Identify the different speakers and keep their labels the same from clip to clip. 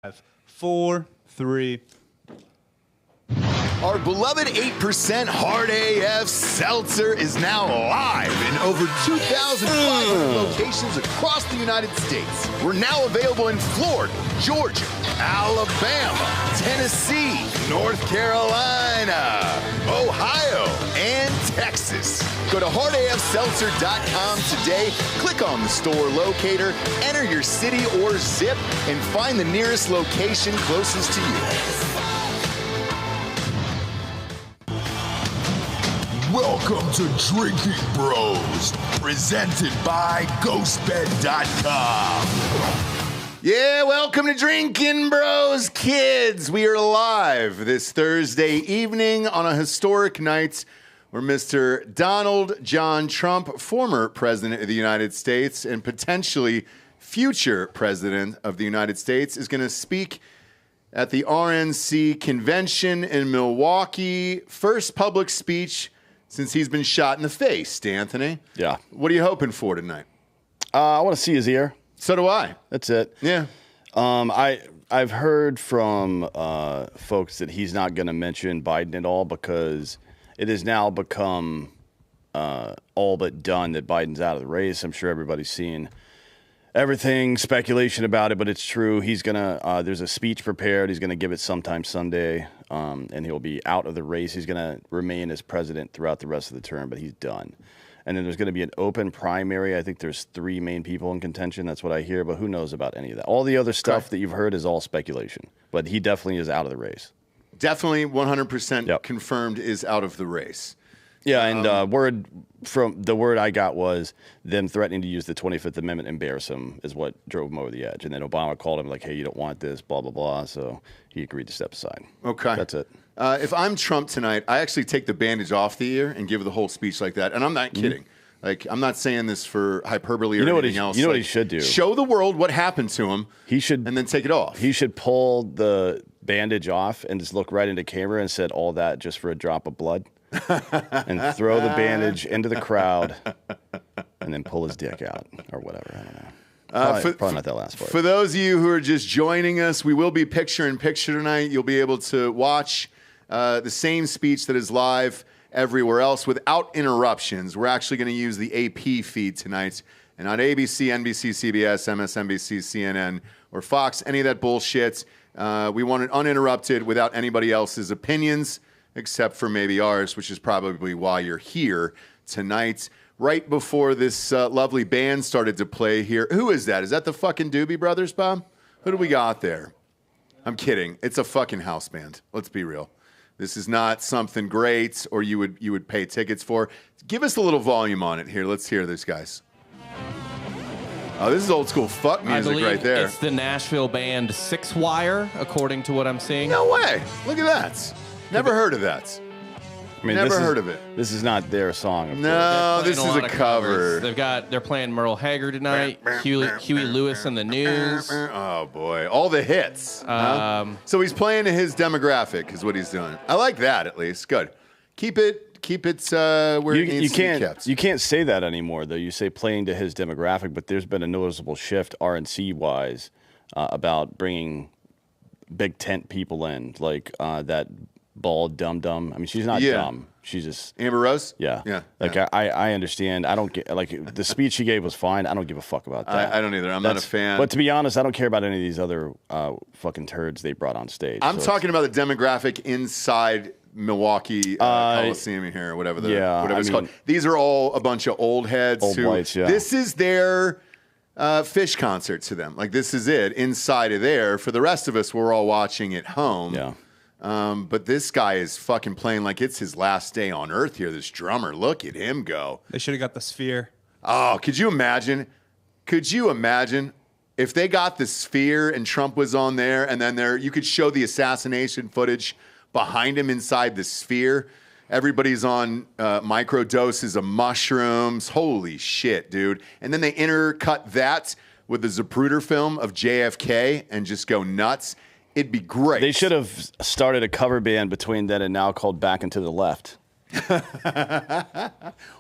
Speaker 1: 5, 4, 3.
Speaker 2: Our beloved 8% Hard AF Seltzer is now live in over 2,500 locations across the United States. We're now available in Florida, Georgia, Alabama, Tennessee, North Carolina, Ohio, and Texas. Go to hardafseltzer.com today, click on the store locator, enter your city or zip, and find the nearest location closest to you. Welcome to Drinking Bros, presented by GhostBed.com. Yeah, welcome to Drinkin' Bros, kids. We are live this Thursday evening on a historic night where Mr. Donald John Trump, former president of the United States and potentially future president of the United States, is going to speak at the RNC convention in Milwaukee. First public speech since he's been shot in the face, D'Anthony.
Speaker 3: Yeah.
Speaker 2: What are you hoping for tonight?
Speaker 3: I want to see his ear.
Speaker 2: So do I.
Speaker 3: That's it.
Speaker 2: Yeah.
Speaker 3: I've heard from folks that he's not going to mention Biden at all because it has now become all but done that Biden's out of the race. I'm sure everybody's seen everything, speculation about it, but it's true. He's going to, there's a speech prepared. He's going to give it sometime Sunday, and he'll be out of the race. He's going to remain as president throughout the rest of the term, but he's done. And then there's going to be an open primary. I think there's 3 main people in contention. That's what I hear, but who knows about any of that? All the other stuff that you've heard is all speculation, but he definitely is out of the race.
Speaker 2: Definitely 100% confirmed is out of the race.
Speaker 3: Yeah, and word I got was them threatening to use the 25th Amendment and embarrass him is what drove him over the edge. And then Obama called him like, hey, you don't want this, blah, blah, blah. So he agreed to step aside.
Speaker 2: Okay.
Speaker 3: That's it.
Speaker 2: If I'm Trump tonight, I actually take the bandage off the ear and give the whole speech like that. And I'm not kidding. Like, I'm not saying this for hyperbole or anything else.
Speaker 3: You know what he should do?
Speaker 2: Show the world what happened to him.
Speaker 3: He should,
Speaker 2: and then take it off.
Speaker 3: He should pull the bandage off and just look right into camera and said all that just for a drop of blood. And throw the bandage into the crowd and then pull his dick out or whatever. I don't know. Probably not that last part.
Speaker 2: For those of you who are just joining us, we will be picture-in-picture tonight. You'll be able to watch the same speech that is live everywhere else without interruptions. We're actually going to use the AP feed tonight and not ABC, NBC, CBS, MSNBC, CNN, or Fox, any of that bullshit. We want it uninterrupted without anybody else's opinions, except for maybe ours, which is probably why you're here tonight. Right before this lovely band started to play here. Who is that? Is that the fucking Doobie Brothers, Bob? Who do we got there? I'm kidding. It's a fucking house band. Let's be real. This is not something great or you would pay tickets for. Give us a little volume on it here. Let's hear this, guys. Oh, this is old school fuck music right there.
Speaker 4: It's the Nashville band Six Wire, according to what I'm seeing.
Speaker 2: No way. Look at that. Never heard of that.
Speaker 3: I mean,
Speaker 2: never heard of it.
Speaker 3: This is not their song.
Speaker 2: No, this is a cover.
Speaker 4: They're playing Merle Haggard tonight. Huey Lewis and the News.
Speaker 2: Oh boy, all the hits. So he's playing to his demographic, is what he's doing. I like that at least. Good. Keep it where it needs to be kept.
Speaker 3: You can't say that anymore, though. You say playing to his demographic, but there's been a noticeable shift RNC wise about bringing big tent people in, like that bald dum-dum. I mean, she's not dumb. She's just...
Speaker 2: Amber Rose?
Speaker 3: Yeah.
Speaker 2: Yeah.
Speaker 3: Like, yeah. I understand. I don't get... Like, the speech she gave was fine. I don't give a fuck about that.
Speaker 2: I don't either. I'm not a fan.
Speaker 3: But to be honest, I don't care about any of these other fucking turds they brought on stage.
Speaker 2: I'm talking about the demographic inside Milwaukee Coliseum here, or whatever it's called. These are all a bunch of old heads.
Speaker 3: Old whites, yeah.
Speaker 2: This is their... fish concert to them. Like, this is it inside of there. For the rest of us, we're all watching at home.
Speaker 3: Yeah.
Speaker 2: But this guy is fucking playing like it's his last day on earth here, this drummer. Look at him go.
Speaker 1: They should have got the Sphere.
Speaker 2: Oh, could you imagine? Could you imagine if they got the Sphere and Trump was on there and then you could show the assassination footage behind him inside the Sphere? Everybody's on micro doses of mushrooms. Holy shit, dude. And then they intercut that with the Zapruder film of JFK and just go nuts. It'd be great.
Speaker 3: They should have started a cover band between then and now called Back and to the Left.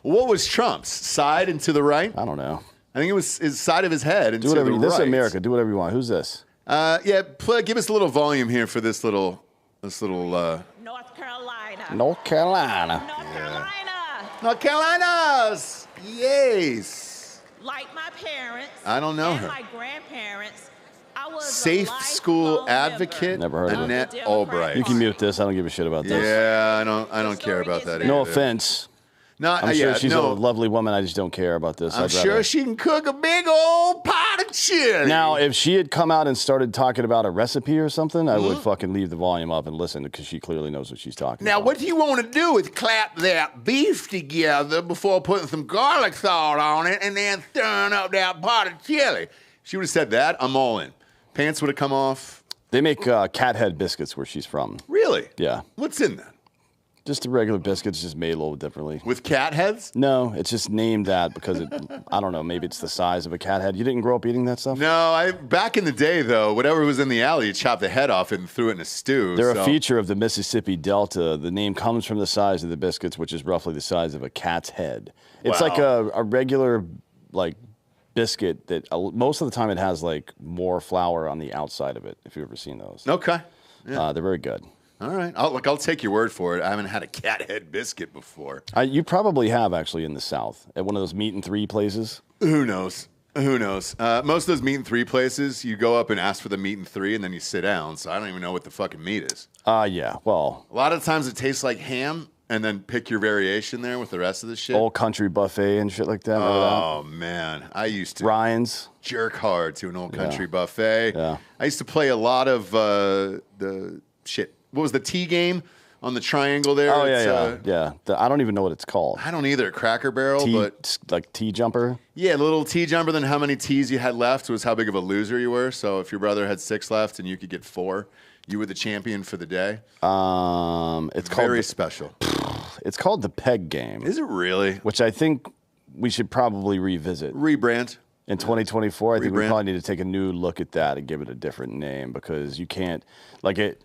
Speaker 2: What was Trump's? Side and to the right?
Speaker 3: I don't know.
Speaker 2: I think it was his side of his head and
Speaker 3: do whatever,
Speaker 2: to the
Speaker 3: this
Speaker 2: right.
Speaker 3: is America. Do whatever you want. Who's this?
Speaker 2: Yeah, give us a little volume here for this little.
Speaker 5: North Carolina.
Speaker 3: North Carolina.
Speaker 5: North Carolina.
Speaker 2: North Carolinas. Yes.
Speaker 5: Like my parents.
Speaker 2: I don't know
Speaker 5: and
Speaker 2: her.
Speaker 5: my grandparents. I was a
Speaker 2: Safe school
Speaker 5: lifelong
Speaker 2: advocate.
Speaker 3: Never heard of her.
Speaker 2: Annette
Speaker 5: The
Speaker 2: Albright.
Speaker 3: You can mute this. I don't give a shit about this.
Speaker 2: Yeah, I don't care about that.
Speaker 3: No
Speaker 2: either.
Speaker 3: offense.
Speaker 2: No,
Speaker 3: I'm sure she's a lovely woman. I just don't care about this.
Speaker 2: I'm
Speaker 3: I'd
Speaker 2: sure
Speaker 3: rather-
Speaker 2: she can cook a big old pot of chili.
Speaker 3: Now, if she had come out and started talking about a recipe or something, I would fucking leave the volume up and listen because she clearly knows what she's talking
Speaker 2: Now,
Speaker 3: about.
Speaker 2: what do you want to do is clap that beef together before putting some garlic salt on it and then stirring up that pot of chili. She would have said that. I'm all in. Pants would have come off.
Speaker 3: They make cat head biscuits where she's from.
Speaker 2: Really?
Speaker 3: Yeah.
Speaker 2: What's in that?
Speaker 3: Just the regular biscuits, just made a little differently.
Speaker 2: With cat heads?
Speaker 3: No, it's just named that because I don't know, maybe it's the size of a cat head. You didn't grow up eating that stuff?
Speaker 2: No, back in the day, though, whatever was in the alley, you chopped the head off and threw it in a stew.
Speaker 3: They're
Speaker 2: so.
Speaker 3: a feature of the Mississippi Delta. The name comes from the size of the biscuits, which is roughly the size of a cat's head. It's like a regular, like, biscuit that most of the time it has, like, more flour on the outside of it, if you've ever seen those.
Speaker 2: Okay. Yeah.
Speaker 3: They're very good.
Speaker 2: All right. I'll take your word for it. I haven't had a cat head biscuit before.
Speaker 3: You probably have, actually, in the South, at one of those meat and three places.
Speaker 2: Who knows? Who knows? Most of those meat and three places, you go up and ask for the meat and three, and then you sit down. So I don't even know what the fucking meat is.
Speaker 3: Yeah, well,
Speaker 2: A lot of times it tastes like ham, and then pick your variation there with the rest of the shit.
Speaker 3: old country buffet and shit like that. Remember
Speaker 2: Oh, man. I used
Speaker 3: that?
Speaker 2: to
Speaker 3: Ryan's.
Speaker 2: jerk hard to an old country buffet.
Speaker 3: Yeah.
Speaker 2: I used to play a lot of the shit. What was the T game on the triangle there?
Speaker 3: Oh,
Speaker 2: It's,
Speaker 3: yeah. I don't even know what it's called.
Speaker 2: I don't either. Cracker Barrel, but
Speaker 3: Like T jumper.
Speaker 2: yeah, a little T jumper. Then how many T's you had left was how big of a loser you were. So if your brother had 6 left and you could get 4, you were the champion for the day.
Speaker 3: It's
Speaker 2: Very
Speaker 3: called
Speaker 2: special.
Speaker 3: it's called the peg game,
Speaker 2: Is it really?
Speaker 3: which I think we should probably revisit
Speaker 2: Rebrand.
Speaker 3: in 2024. I think we
Speaker 2: Rebrand.
Speaker 3: probably need to take a new look at that and give it a different name because you can't like it.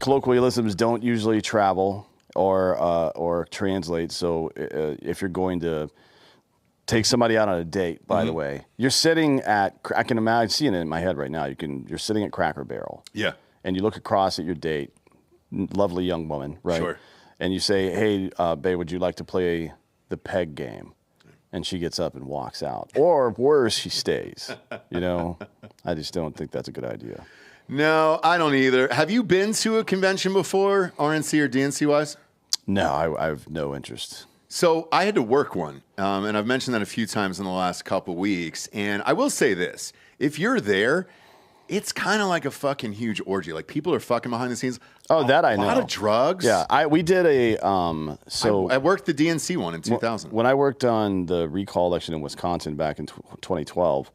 Speaker 3: Colloquialisms don't usually travel or translate. So if you're going to take somebody out on a date, by the way, you're sitting at. I can imagine seeing it in my head right now. You're sitting at Cracker Barrel.
Speaker 2: Yeah.
Speaker 3: And you look across at your date, lovely young woman, right?
Speaker 2: Sure.
Speaker 3: And you say, "Hey, babe, would you like to play the peg game?" And she gets up and walks out, or worse, she stays. You know, I just don't think that's a good idea.
Speaker 2: No, I don't either. Have you been to a convention before, RNC or DNC wise?
Speaker 3: No, I have no interest.
Speaker 2: So I had to work one, and I've mentioned that a few times in the last couple weeks. And I will say this: if you're there, it's kind of like a fucking huge orgy. Like people are fucking behind the scenes.
Speaker 3: Oh, that I know.
Speaker 2: A lot of drugs.
Speaker 3: Yeah, we did a so
Speaker 2: I worked the DNC one in 2000.
Speaker 3: when I worked on the recall election in Wisconsin back in 2012.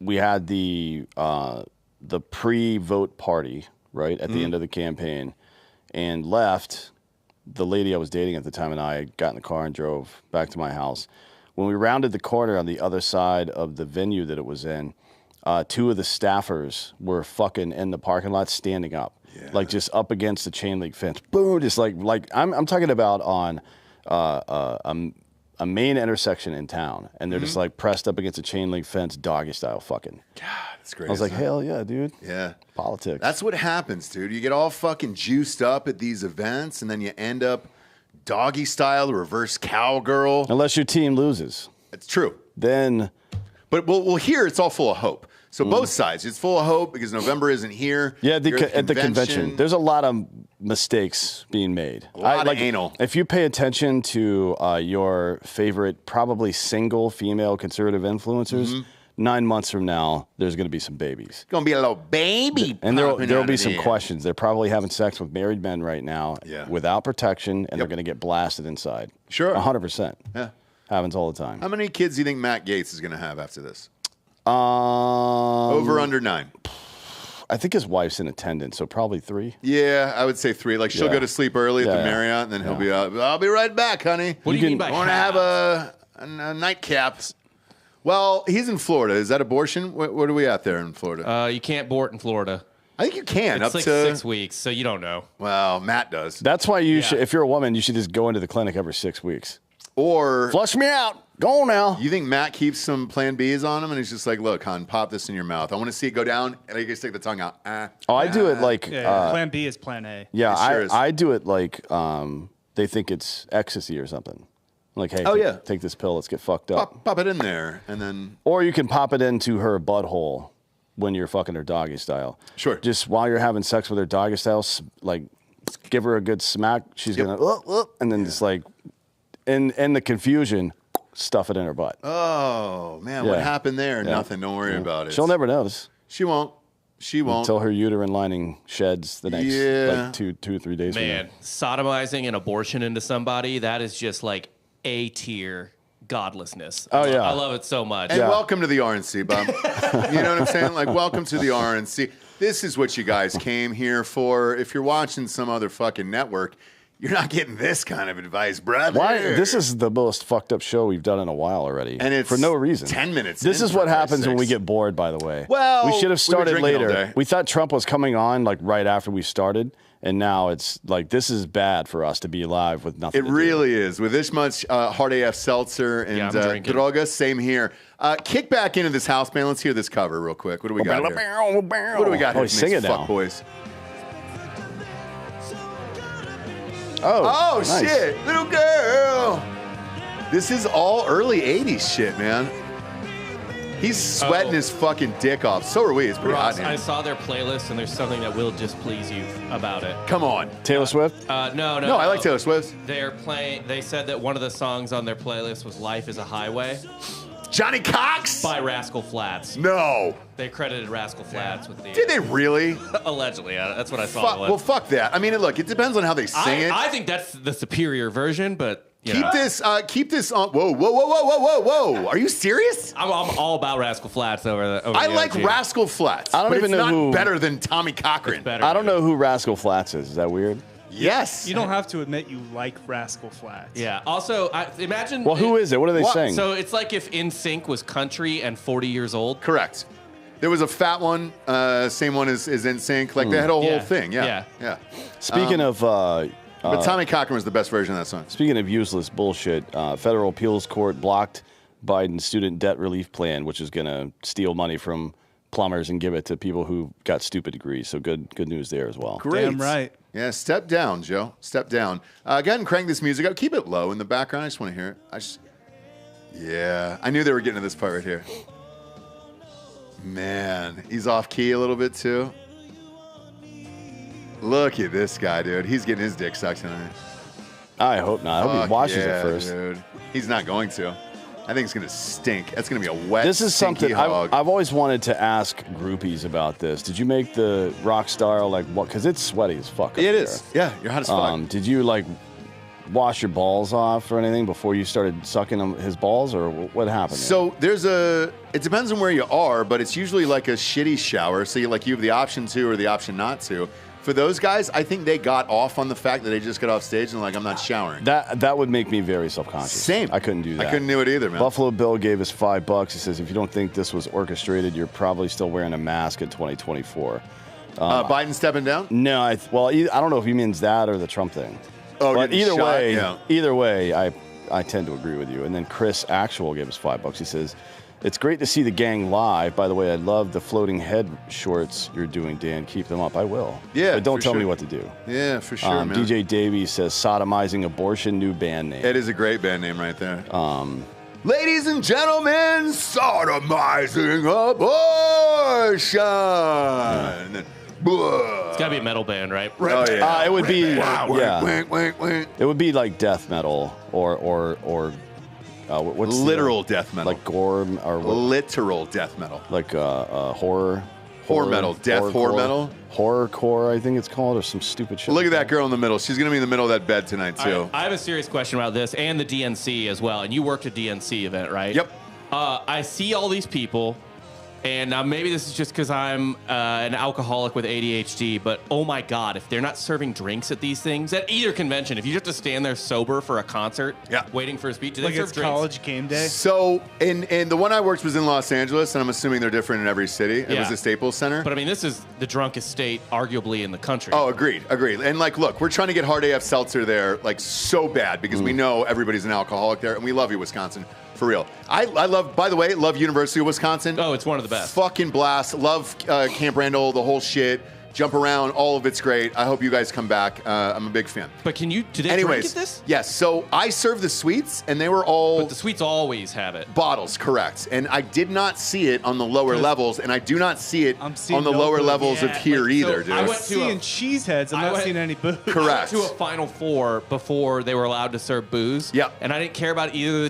Speaker 3: We had the pre-vote party right at the end of the campaign, and left. The lady I was dating at the time and I got in the car and drove back to my house. When we rounded the corner on the other side of the venue that it was in, 2 of the staffers were fucking in the parking lot standing up, like just up against the chain link fence. Boom, just like I'm talking about on a main intersection in town, and they're just like pressed up against a chain link fence, doggy style fucking.
Speaker 2: God, that's great.
Speaker 3: I was like, hell yeah, dude.
Speaker 2: yeah.
Speaker 3: Politics.
Speaker 2: That's what happens, dude. You get all fucking juiced up at these events, and then you end up doggy style, reverse cowgirl.
Speaker 3: Unless your team loses,
Speaker 2: It's true.
Speaker 3: then
Speaker 2: But we'll here it's all full of hope. So both sides, it's full of hope because November isn't here.
Speaker 3: yeah,
Speaker 2: You're
Speaker 3: at the convention, there's a lot of mistakes being made.
Speaker 2: A lot of anal.
Speaker 3: If you pay attention to your favorite, probably single female conservative influencers, 9 months from now, there's going to be some babies.
Speaker 2: gonna be a little baby,
Speaker 3: And there'll
Speaker 2: popping
Speaker 3: be
Speaker 2: out of
Speaker 3: some
Speaker 2: there.
Speaker 3: questions. They're probably having sex with married men right now
Speaker 2: Yeah.
Speaker 3: without protection, and they're
Speaker 2: Yep.
Speaker 3: going to get blasted inside.
Speaker 2: Sure.
Speaker 3: 100%.
Speaker 2: Yeah.
Speaker 3: Happens all the time.
Speaker 2: How many kids do you think Matt Gaetz is gonna have after this?
Speaker 3: Um,
Speaker 2: Over under 9.
Speaker 3: I think his wife's in attendance, so probably 3.
Speaker 2: Yeah, I would say 3. Like she'll
Speaker 3: Yeah.
Speaker 2: go to sleep early at
Speaker 3: Yeah,
Speaker 2: the
Speaker 3: yeah.
Speaker 2: Marriott, and then he'll be out. I'll be right back, honey.
Speaker 4: What do you mean by
Speaker 2: I want to have
Speaker 4: half?
Speaker 2: a nightcap. Well, he's in Florida. Is that abortion? What are we at there in Florida?
Speaker 4: You can't abort in Florida.
Speaker 2: I think you can
Speaker 4: It's
Speaker 2: up
Speaker 4: like
Speaker 2: to
Speaker 4: 6 weeks, so you don't know.
Speaker 2: Well, Matt does.
Speaker 3: That's why you should, if you're a woman, you should just go into the clinic every 6 weeks.
Speaker 2: Or
Speaker 3: Flush me out. Go on now.
Speaker 2: you think Matt keeps some Plan Bs on him, and he's just like, "Look, hon, pop this in your mouth. I want to see it go down, and I can stick the tongue out."
Speaker 3: Oh, I do it like
Speaker 1: Plan B is Plan A.
Speaker 3: yeah.
Speaker 2: It sure is.
Speaker 3: I do it like they think it's ecstasy or something. Like, hey,
Speaker 2: Oh, yeah.
Speaker 3: take this pill. Let's get fucked up.
Speaker 2: Pop it in there, and then
Speaker 3: Or you can pop it into her butthole when you're fucking her doggy style.
Speaker 2: Sure.
Speaker 3: Just while you're having sex with her doggy style, like give her a good smack. She's gonna and then just like in the confusion, stuff it in her butt.
Speaker 2: oh man, what
Speaker 3: Yeah.
Speaker 2: happened there?
Speaker 3: Yeah.
Speaker 2: Nothing. Don't worry about it.
Speaker 3: She'll never notice
Speaker 2: She won't. She won't.
Speaker 3: until her uterine lining sheds the next
Speaker 2: Yeah.
Speaker 3: like two or 3 days.
Speaker 4: Man, sodomizing an abortion into somebody, that is just like A tier godlessness.
Speaker 3: Oh, yeah.
Speaker 4: I love it so much.
Speaker 2: And
Speaker 3: Yeah.
Speaker 2: welcome to the RNC, Bob. You know what I'm saying? Like, welcome to the RNC. This is what you guys came here for. If you're watching some other fucking network, you're not getting this kind of advice, brother.
Speaker 3: Why? This is the most fucked up show we've done in a while already,
Speaker 2: And it's
Speaker 3: for no reason.
Speaker 2: 10 minutes
Speaker 3: This
Speaker 2: in,
Speaker 3: is
Speaker 2: for
Speaker 3: what
Speaker 2: Christ's
Speaker 3: happens when we
Speaker 2: sakes.
Speaker 3: get bored. By the way,
Speaker 2: Well,
Speaker 3: we should
Speaker 2: we've
Speaker 3: have started
Speaker 2: been drinking all
Speaker 3: later.
Speaker 2: day.
Speaker 3: We thought Trump was coming on like right after we started, and now it's like this is bad for us to be live with nothing.
Speaker 2: It
Speaker 3: to do.
Speaker 2: really is. With this much hard AF Seltzer
Speaker 4: Yeah,
Speaker 2: and
Speaker 4: I'm drinking.
Speaker 2: droga, same here. Kick back into this house, man. Let's hear this cover real quick. What do we got here? What do we got here?
Speaker 3: Oh, sing it now.
Speaker 2: Fuck boys.
Speaker 3: Oh,
Speaker 2: Oh,
Speaker 3: nice.
Speaker 2: shit. Little girl. This is all early 80s shit, man. He's sweating
Speaker 4: Oh.
Speaker 2: his fucking dick off. So are we. It's pretty
Speaker 4: Ross,
Speaker 2: hot in
Speaker 4: I
Speaker 2: here.
Speaker 4: saw their playlist, and there's something that will displease you about it.
Speaker 2: Come on.
Speaker 3: Taylor Swift.
Speaker 4: No,
Speaker 2: No, I like Taylor Swift.
Speaker 4: They're playing. They said that one of the songs on their playlist was "Life Is a Highway"
Speaker 2: Johnny Cox?
Speaker 4: by Rascal Flatts.
Speaker 2: No.
Speaker 4: They credited Rascal Flatts with the
Speaker 2: Did they really?
Speaker 4: allegedly. That's what I saw.
Speaker 2: Well, fuck that. I mean, look, it depends on how they sing it.
Speaker 4: I think that's the superior version, but you
Speaker 2: Keep
Speaker 4: know,
Speaker 2: this on. Whoa. Are you serious?
Speaker 4: I'm all about Rascal Flatts over
Speaker 2: I
Speaker 4: the
Speaker 2: like
Speaker 4: OG.
Speaker 2: Rascal Flatts.
Speaker 3: I don't
Speaker 2: but
Speaker 3: even
Speaker 2: it's
Speaker 3: know
Speaker 2: not
Speaker 3: who-
Speaker 2: better than Tommy Cochran.
Speaker 4: Better.
Speaker 3: I don't know who Rascal Flatts is. Is that weird?
Speaker 2: Yes.
Speaker 1: You don't have to admit you like Rascal Flatts.
Speaker 4: Yeah. Also, imagine.
Speaker 3: Well, who is it? What do they
Speaker 2: What?
Speaker 3: sing?
Speaker 4: So it's like if NSYNC was country and 40 years old.
Speaker 2: Correct. There was a fat one, same one as NSYNC. Like they had a whole
Speaker 4: Yeah.
Speaker 2: thing. Yeah.
Speaker 3: Speaking of
Speaker 2: But Tommy Cochran was the best version of that song.
Speaker 3: Speaking of useless bullshit, federal appeals court blocked Biden's student debt relief plan, which is going to steal money from plumbers and give it to people who got stupid degrees. So good news there as well.
Speaker 2: Great.
Speaker 1: Damn right.
Speaker 2: Yeah, step down, Joe. Step down. Go ahead and crank this music up. Keep it low in the background. I just want to hear it. Yeah, I knew they were getting to this part right here. Man, he's off key a little bit too. Look at this guy, dude. He's getting his dick sucked tonight.
Speaker 3: I hope not. I hope
Speaker 2: Fuck
Speaker 3: he washes
Speaker 2: yeah,
Speaker 3: it first.
Speaker 2: dude. He's not going to. I think it's going to stink. That's going to be a wet,
Speaker 3: This is
Speaker 2: stinky
Speaker 3: something
Speaker 2: hog.
Speaker 3: I've always wanted to ask groupies about this. Did you make the rock star like what? Because it's sweaty as fuck. up
Speaker 2: It
Speaker 3: there.
Speaker 2: is. Yeah, you're hot as fuck.
Speaker 3: Did you like wash your balls off or anything before you started sucking his balls, or what happened? there?
Speaker 2: So it depends on where you are, but it's usually like a shitty shower. So you have the option to or the option not to. For those guys, I think they got off on the fact that they just got off stage and like, I'm not showering.
Speaker 3: that would make me very self-conscious.
Speaker 2: Same.
Speaker 3: I couldn't do that.
Speaker 2: I couldn't do it either, man.
Speaker 3: Buffalo Bill gave us $5. He says, if you don't think this was orchestrated, you're probably still wearing a mask in 2024.
Speaker 2: Biden stepping down?
Speaker 3: No, I don't know if he means that or the Trump thing.
Speaker 2: Oh,
Speaker 3: But
Speaker 2: getting
Speaker 3: either
Speaker 2: shot? Yeah.
Speaker 3: either way, I tend to agree with you. And then Chris Actual gave us $5. He says, it's great to see the gang live. By the way, I love the floating head shorts you're doing, Dan. Keep them up. I will.
Speaker 2: Yeah,
Speaker 3: But don't
Speaker 2: for
Speaker 3: tell me
Speaker 2: sure.
Speaker 3: what to do.
Speaker 2: Yeah, for sure, man.
Speaker 3: DJ Davey says, sodomizing abortion, new band name.
Speaker 2: It is a great band name right there. Ladies and gentlemen, sodomizing abortion. And then,
Speaker 4: It's got to be a metal band, right?
Speaker 2: oh, yeah.
Speaker 3: It would be, yeah.
Speaker 2: Wink, wink, wink.
Speaker 3: It would be like death metal or what's the-
Speaker 2: Literal death metal.
Speaker 3: like gore or what,
Speaker 2: Literal death metal.
Speaker 3: like horror
Speaker 2: metal, death horror metal?
Speaker 3: horrorcore, I think it's called, or some stupid shit.
Speaker 2: Look at
Speaker 3: like
Speaker 2: that girl in the middle. She's going to be in the middle of that bed tonight, too.
Speaker 4: I have a serious question about this and the DNC as well. And you worked a DNC event, right?
Speaker 2: Yep.
Speaker 4: I see all these people And now maybe this is just because I'm an alcoholic with ADHD, but oh my God, if they're not serving drinks at these things, at either convention, if you have to stand there sober for a concert, waiting for a speech, do
Speaker 1: Like
Speaker 4: they serve
Speaker 1: it's
Speaker 4: drinks?
Speaker 1: college game day.
Speaker 2: So, and the one I worked was in Los Angeles, and I'm assuming they're different in every city. It was
Speaker 4: Yeah.
Speaker 2: the Staples Center.
Speaker 4: But I mean, this is the drunkest state, arguably, in the country.
Speaker 2: Oh, agreed. And like, look, we're trying to get hard AF Seltzer there, like so bad because we know everybody's an alcoholic there, and we love you, Wisconsin, for real. I love, by the way, love University of Wisconsin.
Speaker 4: Oh, it's one of the best.
Speaker 2: Fucking blast. Love Camp Randall, the whole shit. Jump around, all of it's great. I hope you guys come back. I'm a big fan.
Speaker 4: But do they drink
Speaker 2: Anyways,
Speaker 4: at this?
Speaker 2: yes. So I served the sweets, and they were all
Speaker 4: But the sweets always have it.
Speaker 2: bottles, correct. And I did not see it on the lower levels, and I do not see it
Speaker 1: I'm seeing
Speaker 2: on the
Speaker 1: no
Speaker 2: lower
Speaker 1: booze.
Speaker 2: levels of
Speaker 1: Yeah,
Speaker 2: here
Speaker 1: like,
Speaker 2: either,
Speaker 4: so
Speaker 2: dude.
Speaker 4: I
Speaker 1: I'm
Speaker 4: went to
Speaker 1: seeing
Speaker 4: a-
Speaker 1: cheeseheads. I'm
Speaker 4: I
Speaker 1: not
Speaker 4: went-
Speaker 1: seeing any booze.
Speaker 4: I
Speaker 2: Correct.
Speaker 4: went to a Final Four before they were allowed to serve booze.
Speaker 2: Yep.
Speaker 4: And I didn't care about any of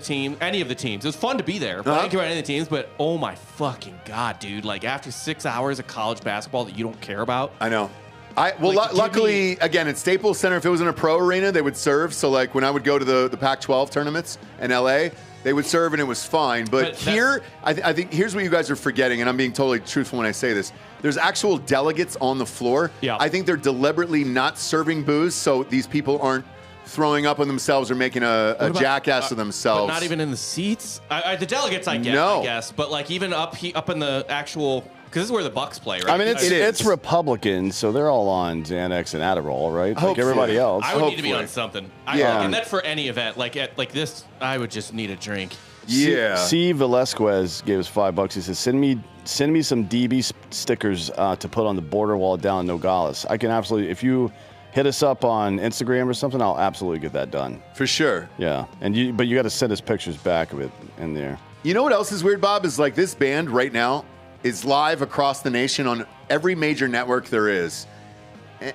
Speaker 4: the teams. It was fun to be there, but I didn't care about any of the teams. But oh my fucking God, dude. Like after 6 hours of college basketball that you don't care about.
Speaker 2: I know.
Speaker 4: Like, give
Speaker 2: Luckily, again, at Staples Center, if it was in a pro arena, they would serve. So, like, when I would go to the Pac-12 tournaments in LA, they would serve and it was fine. But here, I think here's what you guys are forgetting, and I'm being totally truthful when I say this. There's actual delegates on the floor.
Speaker 4: Yeah.
Speaker 2: I think they're deliberately not serving booze so these people aren't throwing up on themselves or making a jackass of themselves.
Speaker 4: But not even in the seats. The delegates, I get,
Speaker 2: No.
Speaker 4: I guess. But like even up in the actual, because this is where the Bucks play, right?
Speaker 3: I mean,
Speaker 2: It is.
Speaker 3: it's Republicans, so they're all on Xanax and Adderall, right? Like
Speaker 2: Hopefully.
Speaker 3: everybody else.
Speaker 4: I would need to be
Speaker 2: hopefully.
Speaker 4: on something.
Speaker 2: Yeah.
Speaker 4: And that for any event, like at like this, I would just need a drink.
Speaker 2: Yeah.
Speaker 3: C. Velasquez gave us $5. He says, send me some DB stickers to put on the border wall down in Nogales. I can absolutely, if you hit us up on Instagram or something, I'll absolutely get that done.
Speaker 2: For sure.
Speaker 3: Yeah, but you got to send us pictures back of it in there.
Speaker 2: You know what else is weird, Bob? Is like this band right now is live across the nation on every major network there is.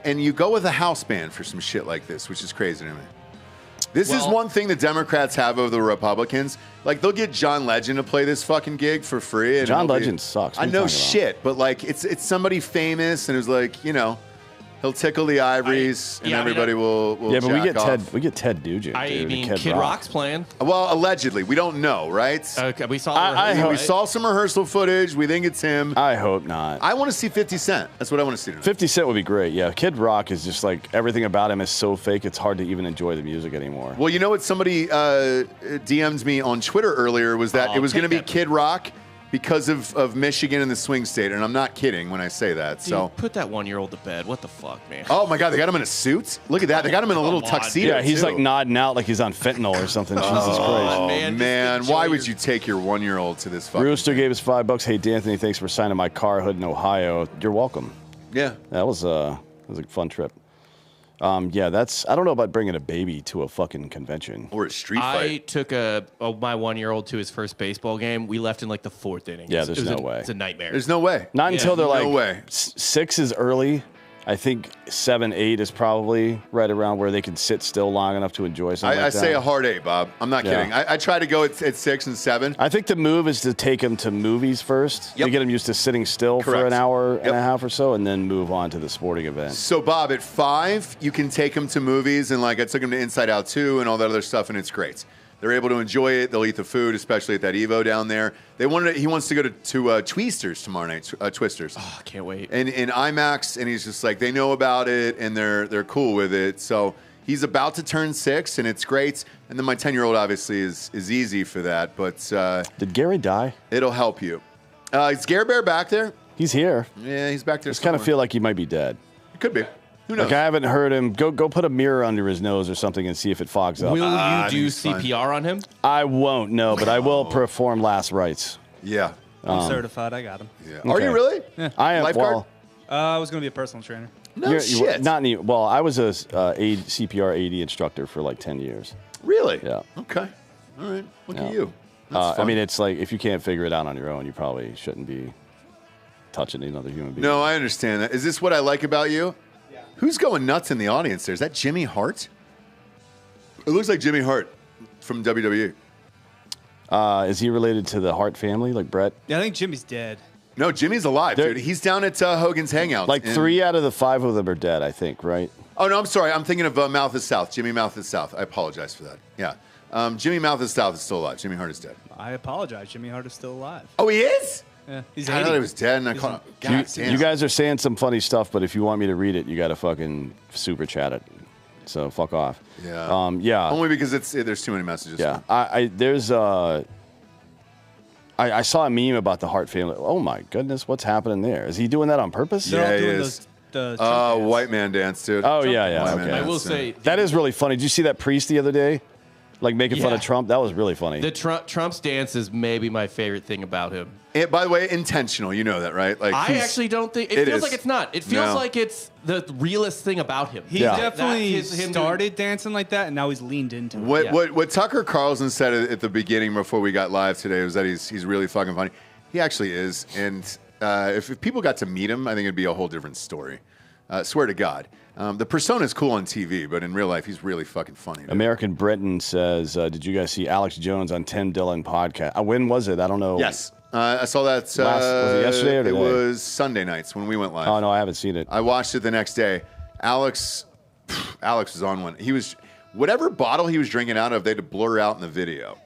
Speaker 2: And you go with a house band for some shit like this, which is crazy to me. This is
Speaker 4: Well-
Speaker 2: one thing the Democrats have over the Republicans. Like, they'll get John Legend to play this fucking gig for free. And
Speaker 3: John
Speaker 2: it'll be-
Speaker 3: Legend sucks. What
Speaker 2: I
Speaker 3: are you
Speaker 2: know
Speaker 3: talking about?
Speaker 2: shit, but like, it's somebody famous and who's like, you know, he'll tickle the ivories and
Speaker 4: yeah, I mean,
Speaker 2: everybody will
Speaker 3: Yeah, but we
Speaker 2: jack
Speaker 3: get
Speaker 2: off.
Speaker 3: Ted Nugent.
Speaker 4: I
Speaker 3: dude,
Speaker 4: mean,
Speaker 3: Kid
Speaker 4: Kid
Speaker 3: Rock.
Speaker 4: Rock's playing.
Speaker 2: Well, allegedly. We don't know, right?
Speaker 4: Okay, we saw.
Speaker 3: I
Speaker 4: the
Speaker 3: hope-
Speaker 2: We saw some rehearsal footage. We think it's him.
Speaker 3: I hope not.
Speaker 2: I want to see 50 Cent. That's what I want to see tonight.
Speaker 3: 50 Cent would be great. Yeah, Kid Rock is just like everything about him is so fake. It's hard to even enjoy the music anymore.
Speaker 2: Well, you know what? Somebody DM'd me on Twitter earlier was that it was going to be
Speaker 4: take that.
Speaker 2: Kid Rock because of Michigan and the swing state. And I'm not kidding when I say that.
Speaker 4: Dude,
Speaker 2: So,
Speaker 4: put that 1-year-old to bed. What the fuck, man?
Speaker 2: oh my God, they got him in a suit? Look at that. They got him in a little
Speaker 4: Come on.
Speaker 2: tuxedo.
Speaker 3: Yeah, he's
Speaker 2: too.
Speaker 3: like nodding out like he's on fentanyl or something. Jesus Christ.
Speaker 2: Oh,
Speaker 4: man,
Speaker 2: man.
Speaker 4: just
Speaker 2: Why
Speaker 4: enjoy
Speaker 2: would
Speaker 4: your-
Speaker 2: you take your 1-year-old to this fucking
Speaker 3: Rooster
Speaker 2: thing?
Speaker 3: gave us $5. Hey, D'Anthony, thanks for signing my car hood in Ohio. You're welcome.
Speaker 2: Yeah.
Speaker 3: That was a fun trip. Yeah, I don't know about bringing a baby to a fucking convention.
Speaker 2: Or a street
Speaker 4: I
Speaker 2: fight.
Speaker 4: took my 1-year-old to his first baseball game. We left in like the 4th inning.
Speaker 3: Yeah,
Speaker 4: It
Speaker 3: there's
Speaker 4: was
Speaker 3: no
Speaker 4: a-
Speaker 3: way.
Speaker 4: It's a nightmare.
Speaker 2: There's no way.
Speaker 3: Not until they're
Speaker 2: no
Speaker 3: like
Speaker 2: way.
Speaker 3: 6 is early. I think 7, 8 is probably right around where they can sit still long enough to enjoy something
Speaker 2: I
Speaker 3: like
Speaker 2: say
Speaker 3: that.
Speaker 2: a hard 8, Bob. I'm not
Speaker 3: Yeah.
Speaker 2: kidding. I try to go at 6 and 7.
Speaker 3: I think the move is to take them to movies first.
Speaker 2: Yep.
Speaker 3: You get them used to sitting still for
Speaker 2: Correct.
Speaker 3: an hour and
Speaker 2: Yep.
Speaker 3: a half or so, and then move on to the sporting event.
Speaker 2: So, Bob, at 5, you can take them to movies, and like I took them to Inside Out 2 and all that other stuff, and it's great. They're able to enjoy it. They'll eat the food, especially at that Evo down there. He wants to go to Twisters tomorrow night. Twisters.
Speaker 4: Oh, I can't wait.
Speaker 2: And in IMAX, and he's just like, they know about it, and they're cool with it. So he's about to turn 6, and it's great. And then my 10-year-old obviously is easy for that, but
Speaker 3: Did Gary die?
Speaker 2: it'll help you. Is Gare Bear back there?
Speaker 3: He's here.
Speaker 2: Yeah, he's back there.
Speaker 3: I just kind of feel like he might be dead.
Speaker 2: It could be. Who knows?
Speaker 3: Like I haven't heard him. Go put a mirror under his nose or something and see if it fogs up.
Speaker 4: Will
Speaker 2: I
Speaker 4: you
Speaker 2: think
Speaker 4: do
Speaker 2: he's fine.
Speaker 4: CPR on him?
Speaker 3: I won't, no, but I will perform last rites.
Speaker 2: Yeah.
Speaker 1: I'm certified. I got him.
Speaker 2: Yeah. Are you really?
Speaker 1: Yeah.
Speaker 3: I am.
Speaker 2: Lifeguard?
Speaker 3: Well,
Speaker 1: I was going to be a personal trainer.
Speaker 2: No shit.
Speaker 3: Not any. Well, I was a CPR AD instructor for like 10 years.
Speaker 2: Really?
Speaker 3: Yeah.
Speaker 2: Okay. All right. Look
Speaker 3: Yeah.
Speaker 2: at you.
Speaker 3: I
Speaker 2: fun.
Speaker 3: mean, it's like if you can't figure it out on your own, you probably shouldn't be touching another human being.
Speaker 2: No, I understand that. Is this what I like about you? Yeah. Who's going nuts in the audience there? Is that Jimmy Hart? It looks like Jimmy Hart from WWE.
Speaker 3: Is he related to the Hart family, like Brett?
Speaker 1: Yeah, I think Jimmy's dead.
Speaker 2: No, Jimmy's alive,
Speaker 3: There-
Speaker 2: dude. He's down at Hogan's Hangout.
Speaker 3: Like 3 out of the 5 of them are dead, I think, right?
Speaker 2: Oh, no, I'm sorry. I'm thinking of Mouth is South. Jimmy Mouth is South. I apologize for that. Yeah. Jimmy Mouth is South is still alive. Jimmy Hart is dead.
Speaker 1: I apologize. Jimmy Hart is still alive.
Speaker 2: Oh, he is?
Speaker 1: Yeah, he's
Speaker 2: I
Speaker 1: 80.
Speaker 2: thought he was dead, and I called him. God damn.
Speaker 3: You guys are saying some funny stuff, but if you want me to read it, you got to fucking super chat it. So fuck off.
Speaker 2: Yeah.
Speaker 3: Yeah.
Speaker 2: Only because there's too many messages.
Speaker 3: Yeah. I saw a meme about the Hart family. Oh my goodness, what's happening there? Is he doing that on purpose?
Speaker 1: They're all
Speaker 2: Yeah, he
Speaker 1: doing
Speaker 2: is.
Speaker 1: the Trump dance.
Speaker 2: White man dance, dude.
Speaker 3: Oh yeah.
Speaker 2: White man
Speaker 3: Okay.
Speaker 4: I will
Speaker 2: dance,
Speaker 4: say
Speaker 3: That is really funny. Did you see that priest the other day? Like making fun
Speaker 4: Yeah.
Speaker 3: of Trump? That was really funny.
Speaker 4: the Trump's dance is maybe my favorite thing about him.
Speaker 2: By the way, intentional. You know that, right? Like
Speaker 4: I actually don't think it feels
Speaker 2: is.
Speaker 4: like it's not. It feels
Speaker 2: No.
Speaker 4: like it's the realest thing about him.
Speaker 1: He
Speaker 3: Yeah.
Speaker 1: definitely
Speaker 4: That's him
Speaker 1: started dancing like that, and now he's leaned into it.
Speaker 2: What Tucker Carlson said at the beginning before we got live today was that he's really fucking funny. He actually is, and if people got to meet him, I think it'd be a whole different story. Swear to God. The persona is cool on TV, but in real life, he's really fucking funny. Dude.
Speaker 3: American Britain says, did you guys see Alex Jones on Tim Dillon podcast? When was it? I don't know.
Speaker 2: Yes. I saw that.
Speaker 3: Was it yesterday or today?
Speaker 2: It was Sunday nights when we went live.
Speaker 3: Oh, no, I haven't seen it.
Speaker 2: I watched it the next day. Alex was on one. He was, whatever bottle he was drinking out of, they had to blur out in the video.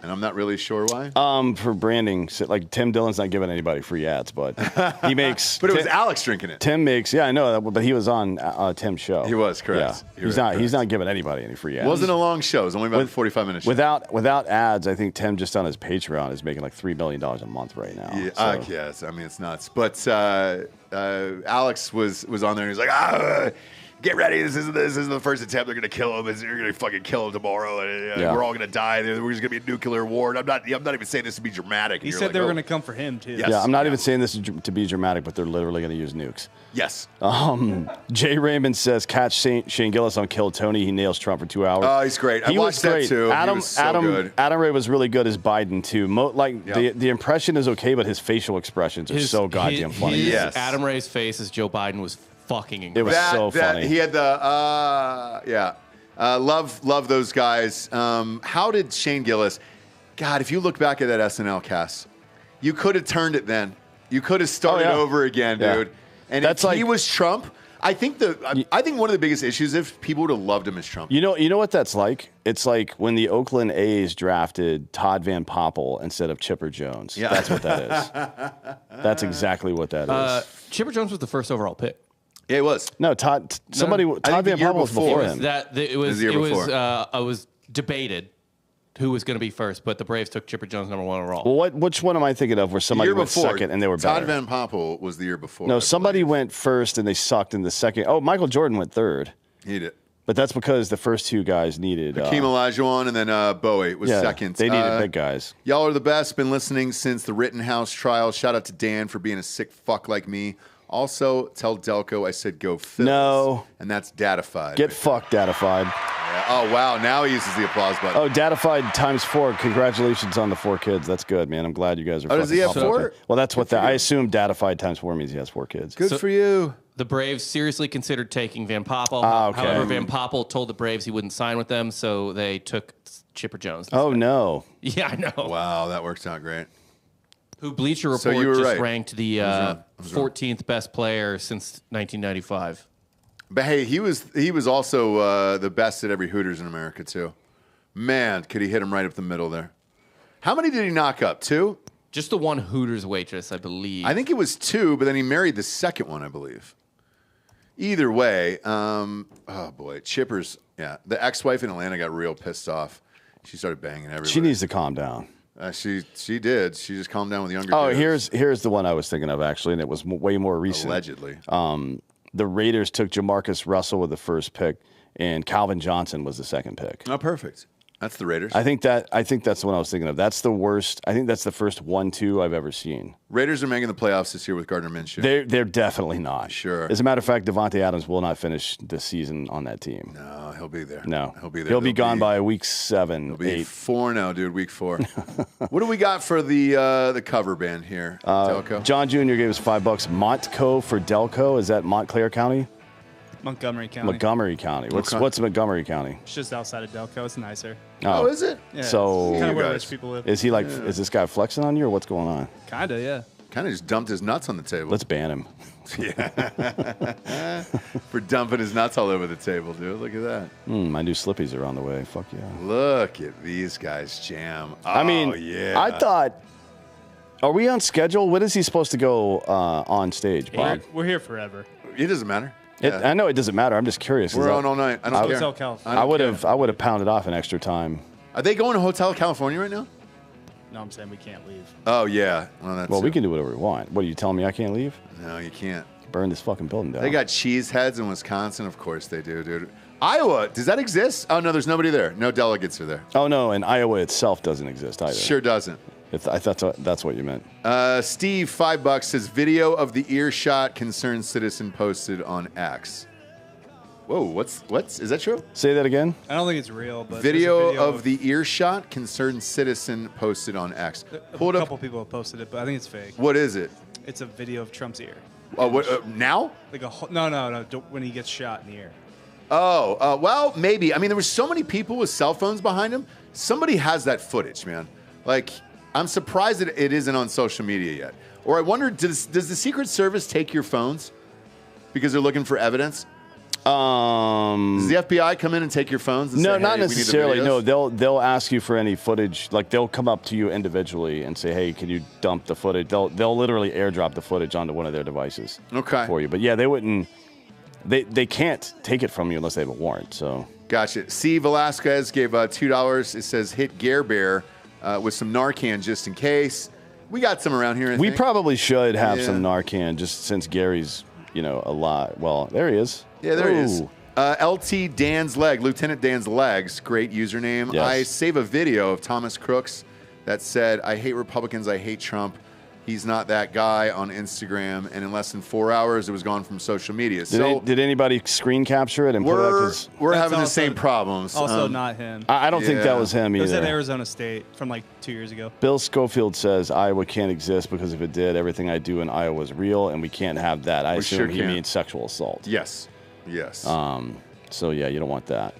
Speaker 2: And I'm not really sure why.
Speaker 3: For branding, so, like Tim Dillon's not giving anybody free ads, but he makes.
Speaker 2: But it was Alex drinking it.
Speaker 3: Tim makes, yeah, I know, but he was on Tim's show.
Speaker 2: He was, correct.
Speaker 3: Yeah. He's not giving anybody any free ads.
Speaker 2: It wasn't a long show. It was only about a 45 minutes.
Speaker 3: Without ads, I think Tim just on his Patreon is making like $3 million a month right now.
Speaker 2: Yeah,
Speaker 3: so.
Speaker 2: yes. I mean, it's nuts. But Alex was on there and he's like, get ready. This is the first attempt. They're going to kill him. You're going to fucking kill him tomorrow. And, we're all going to die. There's going to be a nuclear war. And I'm not even saying this to be dramatic.
Speaker 1: He said they were going to come for him, too.
Speaker 2: Yes.
Speaker 3: Yeah, I'm not even saying this to be dramatic, but they're literally going to use nukes.
Speaker 2: Yes.
Speaker 3: Jay Raymond says, catch Shane Gillis on Kill Tony. He nails Trump for 2 hours.
Speaker 2: Oh, he's great. I watched that too.
Speaker 3: Adam,
Speaker 2: he was so good.
Speaker 3: Adam Ray was really good as Biden too. The impression is okay, but his facial expressions are so goddamn funny.
Speaker 2: Yes.
Speaker 4: Adam Ray's face as Joe Biden was fucking incredible.
Speaker 3: It was so funny.
Speaker 2: He had the love those guys. How did Shane Gillis? God, if you look back at that SNL cast, you could have turned it then. You could have started over again, dude. And
Speaker 3: That's
Speaker 2: if
Speaker 3: like,
Speaker 2: he was Trump, I think one of the biggest issues if people would have loved him as Trump.
Speaker 3: You know what that's like? It's like when the Oakland A's drafted Todd Van Poppel instead of Chipper Jones.
Speaker 2: Yeah.
Speaker 3: That's what that is. That's exactly what that is.
Speaker 4: Chipper Jones was the first overall pick.
Speaker 2: Yeah, it was.
Speaker 3: No, Todd Van
Speaker 2: the year
Speaker 3: Poppel was before him.
Speaker 4: It was debated who was going to be first, but the Braves took Chipper Jones #1 overall.
Speaker 3: Well, which one am I thinking of where somebody went second and they were better?
Speaker 2: Todd Van Poppel was the year before.
Speaker 3: No, somebody went first and they sucked in the second. Oh, Michael Jordan went third.
Speaker 2: He did.
Speaker 3: But that's because the first two guys needed
Speaker 2: Hakeem Olajuwon and then Bowie was second.
Speaker 3: They needed big guys.
Speaker 2: Y'all are the best. Been listening since the Rittenhouse trial. Shout out to Dan for being a sick fuck like me. Also, tell Delco I said go Phils.
Speaker 3: No.
Speaker 2: And that's datified.
Speaker 3: Get fucked, Datified.
Speaker 2: Yeah. Oh, wow. Now he uses the applause button.
Speaker 3: Oh, Datified ×4. Congratulations on the 4 kids. That's good, man. I'm glad you guys are.
Speaker 2: does he have
Speaker 3: pumped up
Speaker 2: 4?
Speaker 3: there. Well, that's what I assume Datified ×4 means he has 4 kids.
Speaker 2: Good for you.
Speaker 4: The Braves seriously considered taking Van Poppel.
Speaker 3: Okay.
Speaker 4: However, Van Poppel told the Braves he wouldn't sign with them, so they took Chipper Jones.
Speaker 3: Oh, no.
Speaker 4: Yeah, I know.
Speaker 2: Wow, that works out great.
Speaker 4: Who Bleacher
Speaker 2: So
Speaker 4: Report
Speaker 2: you were
Speaker 4: just
Speaker 2: right.
Speaker 4: ranked the
Speaker 2: I was wrong.
Speaker 4: 14th best player since 1995.
Speaker 2: But hey, he was also the best at every Hooters in America, too. Man, could he hit him right up the middle there. How many did he knock up? 2?
Speaker 4: Just the one Hooters waitress, I believe.
Speaker 2: I think it was 2, but then he married the second one, I believe. Either way, oh boy, Chipper's, the ex-wife in Atlanta got real pissed off. She started banging everybody.
Speaker 3: She needs to calm down.
Speaker 2: She did. She just calmed down with younger
Speaker 3: Oh,
Speaker 2: dudes.
Speaker 3: here's the one I was thinking of, actually, and it was way more recent.
Speaker 2: Allegedly.
Speaker 3: The Raiders took Jamarcus Russell with the first pick, and Calvin Johnson was the second pick.
Speaker 2: Oh, perfect. That's the Raiders.
Speaker 3: I think that's the one I was thinking of. That's the worst. I think that's the first 1-2 I've ever seen.
Speaker 2: Raiders are making the playoffs this year with Gardner Minshew.
Speaker 3: They're definitely not.
Speaker 2: Sure.
Speaker 3: As a matter of fact, Devontae Adams will not finish this season on that team.
Speaker 2: No, he'll be there.
Speaker 3: No,
Speaker 2: he'll be there.
Speaker 3: He'll be gone by week 7,
Speaker 2: He'll be
Speaker 3: 8.
Speaker 2: 4 now, dude. Week 4. What do we got for the cover band here, Delco?
Speaker 3: John Jr. gave us $5. Montco for Delco. Is that Montclair County?
Speaker 1: Montgomery County.
Speaker 3: Montgomery County. What's Montgomery County?
Speaker 1: It's just outside of Delco. It's nicer.
Speaker 2: Oh, is it?
Speaker 1: Yeah,
Speaker 3: So
Speaker 1: kind of where
Speaker 2: guys.
Speaker 1: rich people live.
Speaker 3: Is he like? Is this guy flexing on you, or what's going on?
Speaker 1: Kind of, yeah.
Speaker 2: Kind of just dumped his nuts on the table.
Speaker 3: Let's ban him.
Speaker 2: For dumping his nuts all over the table, dude. Look at that.
Speaker 3: My new slippies are on the way. Fuck yeah.
Speaker 2: Look at these guys jam. Oh,
Speaker 3: I mean,
Speaker 2: yeah.
Speaker 3: I thought Are we on schedule? When is he supposed to go on stage, Bob?
Speaker 1: We're here forever.
Speaker 2: It doesn't matter.
Speaker 3: I know it doesn't matter. I'm just curious.
Speaker 2: We're on all night. I don't care.
Speaker 1: Hotel California.
Speaker 3: I would have pounded off an extra time.
Speaker 2: Are they going to Hotel California right now?
Speaker 1: No, I'm saying we can't leave.
Speaker 2: Oh, yeah.
Speaker 3: Well, we can do whatever we want. What, are you telling me I can't leave?
Speaker 2: No, you can't.
Speaker 3: Burn this fucking building down.
Speaker 2: They got cheese heads in Wisconsin. Of course they do, dude. Iowa, does that exist? Oh, no, there's nobody there. No delegates are there.
Speaker 3: Oh, no, and Iowa itself doesn't exist either.
Speaker 2: Sure doesn't.
Speaker 3: I thought that's what you meant.
Speaker 2: Steve, $5 says, video of the earshot concerned citizen posted on X. Whoa, what's is that true?
Speaker 3: Say that again.
Speaker 1: I don't think it's real, but
Speaker 2: Video of the earshot concerned citizen posted on X. Pull it
Speaker 1: a
Speaker 2: up.
Speaker 1: couple people have posted it, but I think it's fake.
Speaker 2: What is it?
Speaker 1: It's a video of Trump's ear.
Speaker 2: Oh, what, now?
Speaker 1: Like no, when he gets shot in the ear.
Speaker 2: Oh, well, maybe. I mean, there were so many people with cell phones behind him. Somebody has that footage, man. Like, I'm surprised that it isn't on social media yet. Or I wonder, does the Secret Service take your phones because they're looking for evidence? Does the FBI come in and take your phones? And
Speaker 3: No,
Speaker 2: say,
Speaker 3: not
Speaker 2: hey,
Speaker 3: necessarily. No, they'll ask you for any footage. Like they'll come up to you individually and say, "Hey, can you dump the footage?" They'll literally airdrop the footage onto one of their devices.
Speaker 2: Okay.
Speaker 3: For you, but yeah, they wouldn't. They can't take it from you unless they have a warrant. So.
Speaker 2: Gotcha. C. Velasquez gave $2. It says hit Gare Bear with some Narcan just in case. We got some around here. I
Speaker 3: We
Speaker 2: think.
Speaker 3: probably should have some Narcan just since Gary's, alive. Well, there he is.
Speaker 2: Yeah, there he is.
Speaker 3: Ooh.
Speaker 2: LT Dan's Leg, Lieutenant Dan's Legs, great username.
Speaker 3: Yes.
Speaker 2: I save a video of Thomas Crooks that said, I hate Republicans, I hate Trump. He's not that guy on Instagram. And in less than 4 hours, it was gone from social media.
Speaker 3: Did anybody screen capture it and put it up?
Speaker 2: We're
Speaker 1: That's
Speaker 2: having the
Speaker 1: also-
Speaker 2: same problems.
Speaker 1: Also not him.
Speaker 3: I don't think that was him
Speaker 1: It was at
Speaker 3: either.
Speaker 1: Arizona State from like 2 years ago.
Speaker 3: Bill Schofield says Iowa can't exist because if it did, everything I do in Iowa is real, and we can't have that. I assume
Speaker 2: sure
Speaker 3: he
Speaker 2: can't.
Speaker 3: means sexual assault.
Speaker 2: Yes.
Speaker 3: So yeah, you don't want that.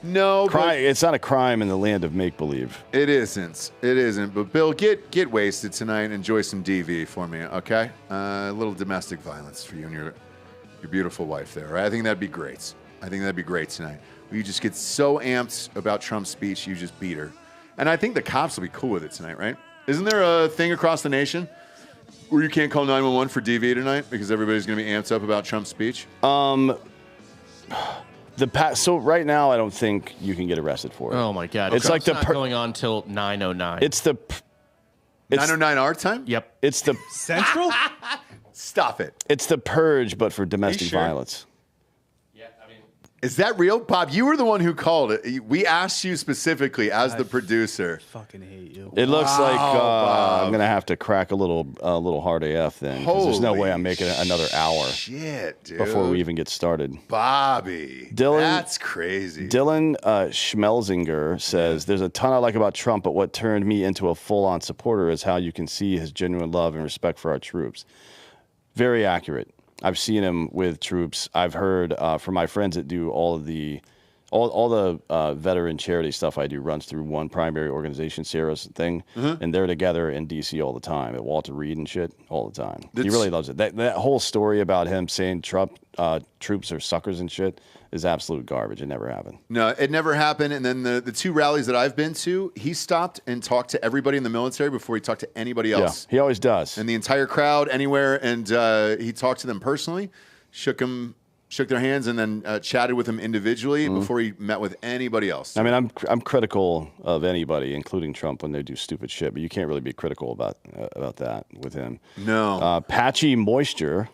Speaker 2: No, but
Speaker 3: It's not a crime in the land of make believe.
Speaker 2: it isn't. It isn't. But Bill, get wasted tonight. Enjoy some DV for me, okay? A little domestic violence for you and your beautiful wife there. Right? I think that'd be great. I think that'd be great tonight. You just get so amped about Trump's speech, you just beat her. And I think the cops will be cool with it tonight, right? Isn't there a thing across the nation where you can't call 911 for DV tonight because everybody's going to be amped up about Trump's speech?
Speaker 3: So right now, I don't think you can get arrested for it.
Speaker 4: Oh my God!
Speaker 3: It's like
Speaker 4: Trump's not going on till 9:09.
Speaker 3: It's the
Speaker 2: 909 our time?
Speaker 4: Yep.
Speaker 3: it's the
Speaker 1: Central?
Speaker 2: Stop it.
Speaker 3: it's the purge, but for domestic
Speaker 2: sure?
Speaker 3: violence.
Speaker 4: Yeah, I mean,
Speaker 2: Is that real? Bob, you were the one who called it. We asked you specifically as the producer.
Speaker 1: Fucking hate you.
Speaker 3: It looks like
Speaker 2: Bob.
Speaker 3: I'm gonna have to crack a little hard AF then, because there's no way I'm making another hour
Speaker 2: Shit, dude.
Speaker 3: before we even get started.
Speaker 2: Bobby.
Speaker 3: Dylan-
Speaker 2: That's crazy.
Speaker 3: Dylan Schmelzinger says, there's a ton I like about Trump, but what turned me into a full-on supporter is how you can see his genuine love and respect for our troops. Very accurate. I've seen him with troops. I've heard from my friends that do all the veteran charity stuff I do runs through one primary organization, Sarah's thing, and they're together in D.C. all the time at Walter Reed and shit all the time. He really loves it. That whole story about him saying Trump troops are suckers and shit is absolute garbage. It never happened.
Speaker 2: No, it never happened. And then the two rallies that I've been to, he stopped and talked to everybody in the military before he talked to anybody else.
Speaker 3: Yeah, he always does.
Speaker 2: And the entire crowd, anywhere. And he talked to them personally, shook their hands, and then chatted with them individually before he met with anybody else.
Speaker 3: I mean, I'm critical of anybody, including Trump, when they do stupid shit, but you can't really be critical about that with him.
Speaker 2: No.
Speaker 3: Patchy Moisture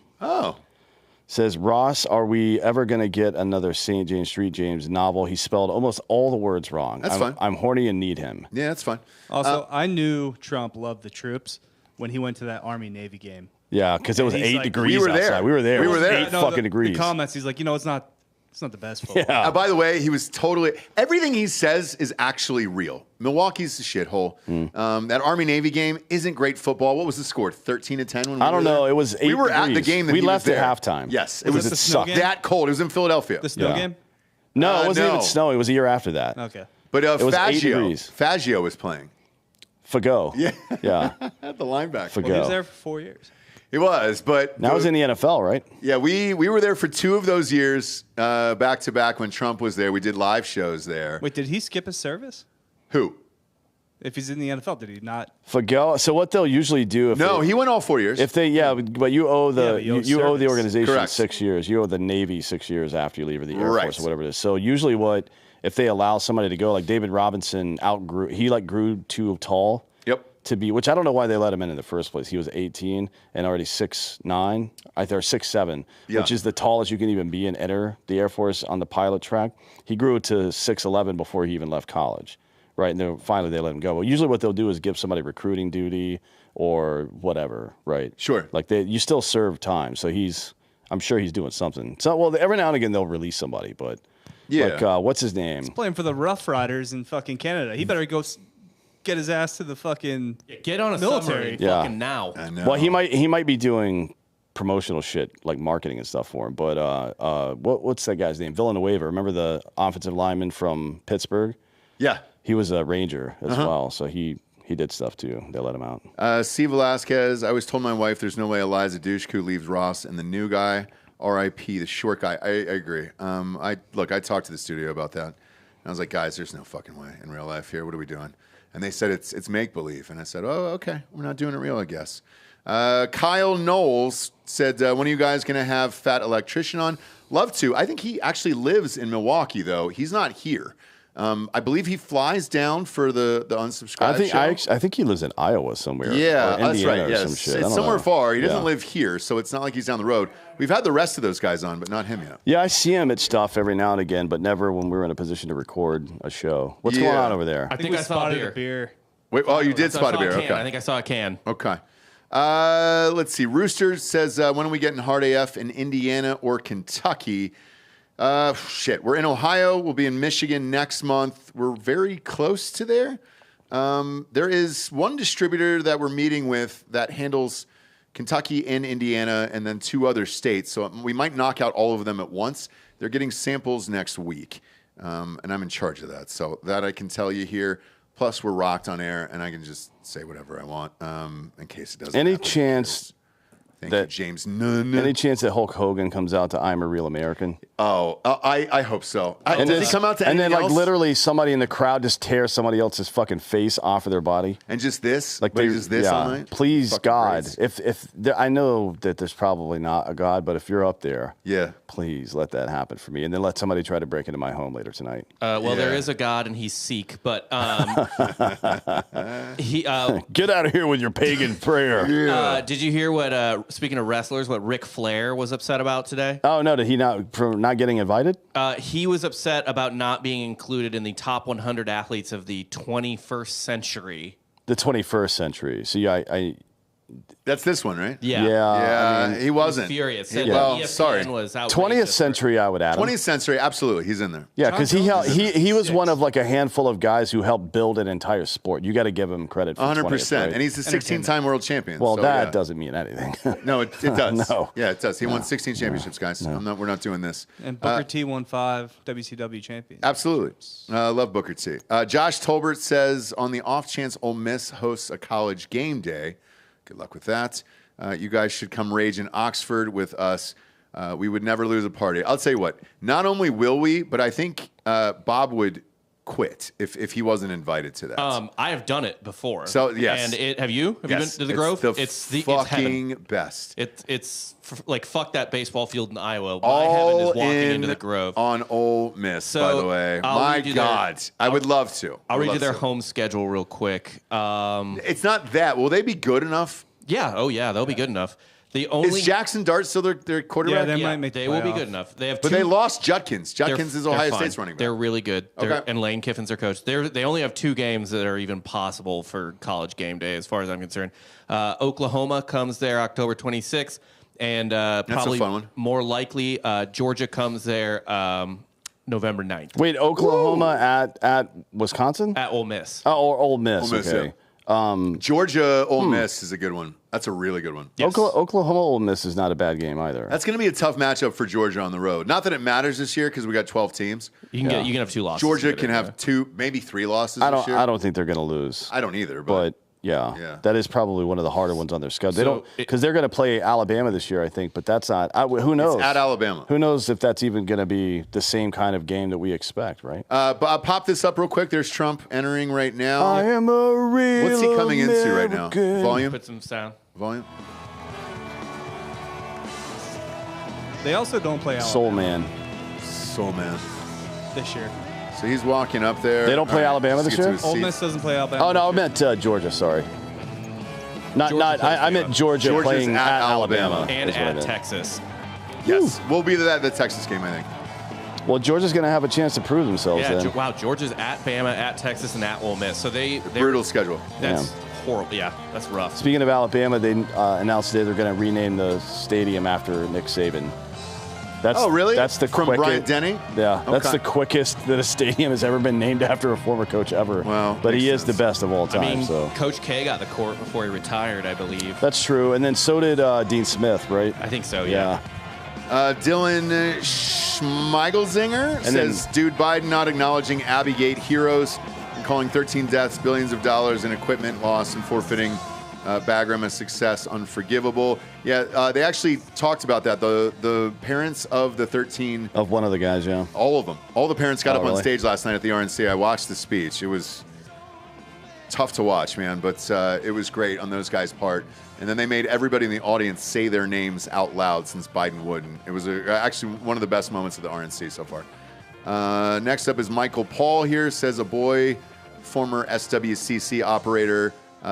Speaker 3: says, Ross, are we ever going to get another St. James Street James novel? He spelled almost all the words wrong.
Speaker 2: That's fine.
Speaker 3: I'm horny and need him.
Speaker 2: Yeah, that's fine.
Speaker 1: Also, I knew Trump loved the troops when he went to that Army-Navy game.
Speaker 3: Yeah, because it was
Speaker 1: He's
Speaker 3: 8
Speaker 1: like,
Speaker 3: degrees
Speaker 2: we were there.
Speaker 3: outside. We were there.
Speaker 2: We
Speaker 3: It
Speaker 2: were
Speaker 3: was
Speaker 2: there.
Speaker 3: 8 fucking degrees.
Speaker 1: The comments, he's like, it's not the best football.
Speaker 3: Yeah.
Speaker 2: By the way, he was totally everything he says is actually real. Milwaukee's a shithole. That Army-Navy game isn't great football. What was the score? 13-10 when we
Speaker 3: I don't
Speaker 2: were there?
Speaker 3: know. It was 8
Speaker 2: We were at the
Speaker 3: degrees.
Speaker 2: game that
Speaker 3: we
Speaker 2: he
Speaker 3: left
Speaker 2: was there.
Speaker 3: at halftime.
Speaker 2: Yes, it
Speaker 1: Was
Speaker 2: was
Speaker 1: it the snow
Speaker 3: sucked.
Speaker 1: game?
Speaker 2: that cold. It was in Philadelphia.
Speaker 1: The snow
Speaker 3: Yeah.
Speaker 1: game?
Speaker 3: No, it wasn't
Speaker 2: no.
Speaker 3: even snowing. It was a year after that.
Speaker 1: Okay.
Speaker 2: But
Speaker 3: It was 8
Speaker 2: Faggio
Speaker 3: degrees.
Speaker 2: Faggio was playing.
Speaker 3: Fago.
Speaker 2: Yeah.
Speaker 3: Yeah.
Speaker 2: At the linebacker.
Speaker 3: Fago.
Speaker 1: Well, he was there for 4 years.
Speaker 2: He was, but
Speaker 3: Now he's in the NFL, right?
Speaker 2: Yeah, we were there for 2 of those years, back to back when Trump was there. We did live shows there.
Speaker 1: Wait, did he skip his service?
Speaker 2: Who?
Speaker 1: if he's in the NFL? Did he not?
Speaker 3: Fagel. So what they'll usually do?
Speaker 2: He went all 4 years.
Speaker 3: If they, but you owe you owe the organization
Speaker 2: Correct.
Speaker 3: 6 years. You owe the Navy 6 years after you leave, or the Air
Speaker 2: Right.
Speaker 3: Force, or whatever it is. So usually, if they allow somebody to go, like David Robinson grew too tall.
Speaker 2: Yep.
Speaker 3: To be, which I don't know why they let him in the first place. He was 18 and already 6'9", or 6'7", which is the tallest you can even be and enter the Air Force on the pilot track. He grew to 6'11" before he even left college, right? And then finally they let him go. Well, usually what they'll do is give somebody recruiting duty or whatever, right?
Speaker 2: Sure.
Speaker 3: Like you still serve time, so I'm sure he's doing something. So well, every now and again they'll release somebody, but like what's his name?
Speaker 1: He's playing for the Rough Riders in fucking Canada. He better go get his ass to the fucking
Speaker 4: Get on a
Speaker 1: military.
Speaker 4: submarine fucking now.
Speaker 2: I know.
Speaker 3: Well, he might be doing promotional shit like marketing and stuff for him. But what's that guy's name? Villanueva. Remember the offensive lineman from Pittsburgh?
Speaker 2: Yeah.
Speaker 3: He was a Ranger as well, so he did stuff too. They let him out.
Speaker 2: C. Velasquez. I always told my wife there's no way Eliza Dushku leaves Ross and the new guy, R.I.P. the short guy. I agree. I talked to the studio about that. And I was like, guys, there's no fucking way in real life here. What are we doing? And they said it's make believe, and I said, oh, okay, we're not doing it real, I guess. Kyle Knowles said, when are you guys going to have Fat Electrician on? Love to. I think he actually lives in Milwaukee, though. He's not here. I believe he flies down for the unsubscribed show.
Speaker 3: I think he lives in Iowa somewhere.
Speaker 2: Yeah,
Speaker 3: or
Speaker 2: that's
Speaker 3: Indiana
Speaker 2: right.
Speaker 3: or
Speaker 2: Yes,
Speaker 3: some shit. I
Speaker 2: it's
Speaker 3: don't
Speaker 2: somewhere
Speaker 3: know.
Speaker 2: far. He doesn't live here, so it's not like he's down the road. We've had the rest of those guys on, but not him yet.
Speaker 3: Yeah, I see him at stuff every now and again, but never when we're in a position to record a show. What's going on over there?
Speaker 4: I think I saw a
Speaker 1: spotted
Speaker 4: beer.
Speaker 1: a beer.
Speaker 2: Wait, oh, you did
Speaker 4: I
Speaker 2: spot a
Speaker 4: saw
Speaker 2: beer.
Speaker 4: can.
Speaker 2: Okay.
Speaker 4: I think I saw a can.
Speaker 2: Okay. Let's see. Rooster says, when are we getting Hard AF in Indiana or Kentucky? We're in Ohio. We'll be in Michigan next month. We're very close to there. There is one distributor that we're meeting with that handles Kentucky and Indiana and then 2 other states. So we might knock out all of them at once. They're getting samples next week. And I'm in charge of that. So that I can tell you here. Plus, we're rocked on air, and I can just say whatever I want in case it doesn't.
Speaker 3: Any
Speaker 2: happen.
Speaker 3: chance
Speaker 2: Thank you, James Nunn.
Speaker 3: Any chance that Hulk Hogan comes out to I'm a Real American?
Speaker 2: Oh, I hope so. Does he come out to
Speaker 3: and
Speaker 2: anything
Speaker 3: then, like,
Speaker 2: else?
Speaker 3: literally somebody in the crowd just tears somebody else's fucking face off of their body?
Speaker 2: And just this?
Speaker 3: Like,
Speaker 2: just this all night?
Speaker 3: Please,
Speaker 2: Fucking
Speaker 3: God.
Speaker 2: great.
Speaker 3: If I know that there's probably not a God, but if you're up there, please let that happen for me. And then let somebody try to break into my home later tonight.
Speaker 4: There is a God and he's Sikh, but he
Speaker 3: get out of here with your pagan prayer.
Speaker 4: did you hear what? Speaking of wrestlers, what Ric Flair was upset about today?
Speaker 3: Oh no, did he not for not getting invited?
Speaker 4: He was upset about not being included in the top 100 athletes of the 21st century.
Speaker 3: The 21st century. So yeah,
Speaker 2: That's this one, right?
Speaker 4: Yeah.
Speaker 3: I mean,
Speaker 2: he wasn't.
Speaker 4: Furious.
Speaker 2: He,
Speaker 4: ESPN
Speaker 2: sorry.
Speaker 4: was
Speaker 3: 20th century, I would add him.
Speaker 2: 20th century, absolutely. He's in there.
Speaker 3: Yeah, because he was one of like a handful of guys who helped build an entire sport. You got to give him credit for
Speaker 2: 100%.
Speaker 3: 20th, right?
Speaker 2: And he's a 16-time world champion.
Speaker 3: Well,
Speaker 2: so,
Speaker 3: that doesn't mean anything.
Speaker 2: No, it does.
Speaker 3: No.
Speaker 2: Yeah, it does. He won 16 championships, guys. We're not doing this.
Speaker 1: And Booker T won 5 WCW champions.
Speaker 2: Absolutely. Love Booker T. Josh Tolbert says, on the off chance Ole Miss hosts a college game day, good luck with that. You guys should come rage in Oxford with us. We would never lose a party. I'll tell you what, not only will we, but I think Bob would quit if he wasn't invited to that.
Speaker 4: I have done it before.
Speaker 2: So, yes.
Speaker 4: And have you? Have you been to the Grove?
Speaker 2: It's the fucking best.
Speaker 4: It's like fuck that baseball field in Iowa. My
Speaker 2: All
Speaker 4: heaven is walking
Speaker 2: in
Speaker 4: into the Grove.
Speaker 2: on Ole Miss,
Speaker 4: So,
Speaker 2: by the way.
Speaker 4: I'll
Speaker 2: My
Speaker 4: read you
Speaker 2: God. I would love to.
Speaker 4: I'll read you
Speaker 2: love
Speaker 4: their
Speaker 2: to.
Speaker 4: home schedule real quick.
Speaker 2: It's not that. Will they be good enough?
Speaker 4: Yeah. Oh, yeah. They'll be good enough. The only
Speaker 2: Is Jackson Dart still their quarterback?
Speaker 1: Yeah, they might make the
Speaker 4: they will be
Speaker 1: playoff.
Speaker 4: good enough. They have
Speaker 2: But
Speaker 4: two,
Speaker 2: they lost Judkins. Judkins is
Speaker 4: they're
Speaker 2: Ohio
Speaker 4: fine.
Speaker 2: State's running back.
Speaker 4: They're really good.
Speaker 2: Okay.
Speaker 4: And Lane Kiffin's their coach. They only have 2 games that are even possible for college game day, as far as I'm concerned. Oklahoma comes there October 26th, and probably
Speaker 2: fun one.
Speaker 4: more likely Georgia comes there November 9th
Speaker 3: Wait, Oklahoma at Wisconsin?
Speaker 4: at Ole Miss.
Speaker 3: Oh, or Ole Miss.
Speaker 2: Ole Miss,
Speaker 3: okay.
Speaker 2: Georgia, Ole Miss is a good one. That's a really good one.
Speaker 4: Yes.
Speaker 3: Oklahoma Ole Miss is not a bad game either.
Speaker 2: That's going to be a tough matchup for Georgia on the road. Not that it matters this year because we got 12 teams.
Speaker 4: You can have 2 losses.
Speaker 2: Georgia
Speaker 4: to get
Speaker 2: can
Speaker 4: in
Speaker 2: have
Speaker 4: there.
Speaker 2: 2, maybe 3 losses
Speaker 3: I
Speaker 2: this year.
Speaker 3: don't think they're going to lose.
Speaker 2: I don't either.
Speaker 3: But Yeah, that is probably one of the harder ones on their schedule. They don't because they're going to play Alabama this year, I think, but that's not. Who knows?
Speaker 2: It's at Alabama.
Speaker 3: Who knows if that's even going to be the same kind of game that we expect, right?
Speaker 2: But I'll pop this up real quick. There's Trump entering right now.
Speaker 3: I am a real
Speaker 2: What's he coming into right now?
Speaker 3: American.
Speaker 2: Volume.
Speaker 4: Put some sound.
Speaker 2: Volume.
Speaker 1: They also don't play Alabama
Speaker 3: Soul Man.
Speaker 2: Soul Man.
Speaker 1: this year.
Speaker 2: So he's walking up there.
Speaker 3: They don't play Alabama this year?
Speaker 1: Ole Miss doesn't play Alabama.
Speaker 3: Oh no, I
Speaker 1: this year.
Speaker 3: meant Georgia. Sorry. I meant Georgia
Speaker 2: Georgia's
Speaker 3: playing
Speaker 2: at
Speaker 3: at Alabama
Speaker 4: And
Speaker 3: is what I
Speaker 4: at
Speaker 3: meant.
Speaker 4: Texas.
Speaker 2: Yes, we'll be at the Texas game, I think.
Speaker 3: Well, Georgia's going to have a chance to prove themselves.
Speaker 4: Yeah,
Speaker 3: then.
Speaker 4: wow, Georgia's at Bama, at Texas, and at Ole Miss. So they're
Speaker 2: Brutal schedule.
Speaker 4: That's horrible. Yeah, that's rough.
Speaker 3: Speaking of Alabama, they announced today they're going to rename the stadium after Nick Saban.
Speaker 2: Oh, really?
Speaker 3: That's the
Speaker 2: From
Speaker 3: quickest.
Speaker 2: Bryant-Denny?
Speaker 3: Yeah, that's
Speaker 2: Okay.
Speaker 3: the quickest that a stadium has ever been named after a former coach ever.
Speaker 2: Well,
Speaker 3: but he
Speaker 2: makes
Speaker 3: is the
Speaker 2: sense.
Speaker 3: best of all time.
Speaker 4: I mean,
Speaker 3: so
Speaker 4: Coach K got the court before he retired, I believe.
Speaker 3: that's true. And then so did Dean Smith, right?
Speaker 4: I think so, yeah.
Speaker 2: Dylan Schmeigelzinger says, dude, Biden not acknowledging Abbey Gate heroes and calling 13 deaths, billions of dollars in equipment loss and forfeiting Bagram a success unforgivable. Yeah, they actually talked about that. The parents of the 13.
Speaker 3: Of one of the guys, yeah.
Speaker 2: All of them. All the parents got up on
Speaker 3: really?
Speaker 2: stage last night at the RNC. I watched the speech. It was tough to watch, man, but it was great on those guys' part. And then they made everybody in the audience say their names out loud since Biden wouldn't. It was actually one of the best moments of the RNC so far. Next up is Michael Paul here. Says a boy, former SWCC operator /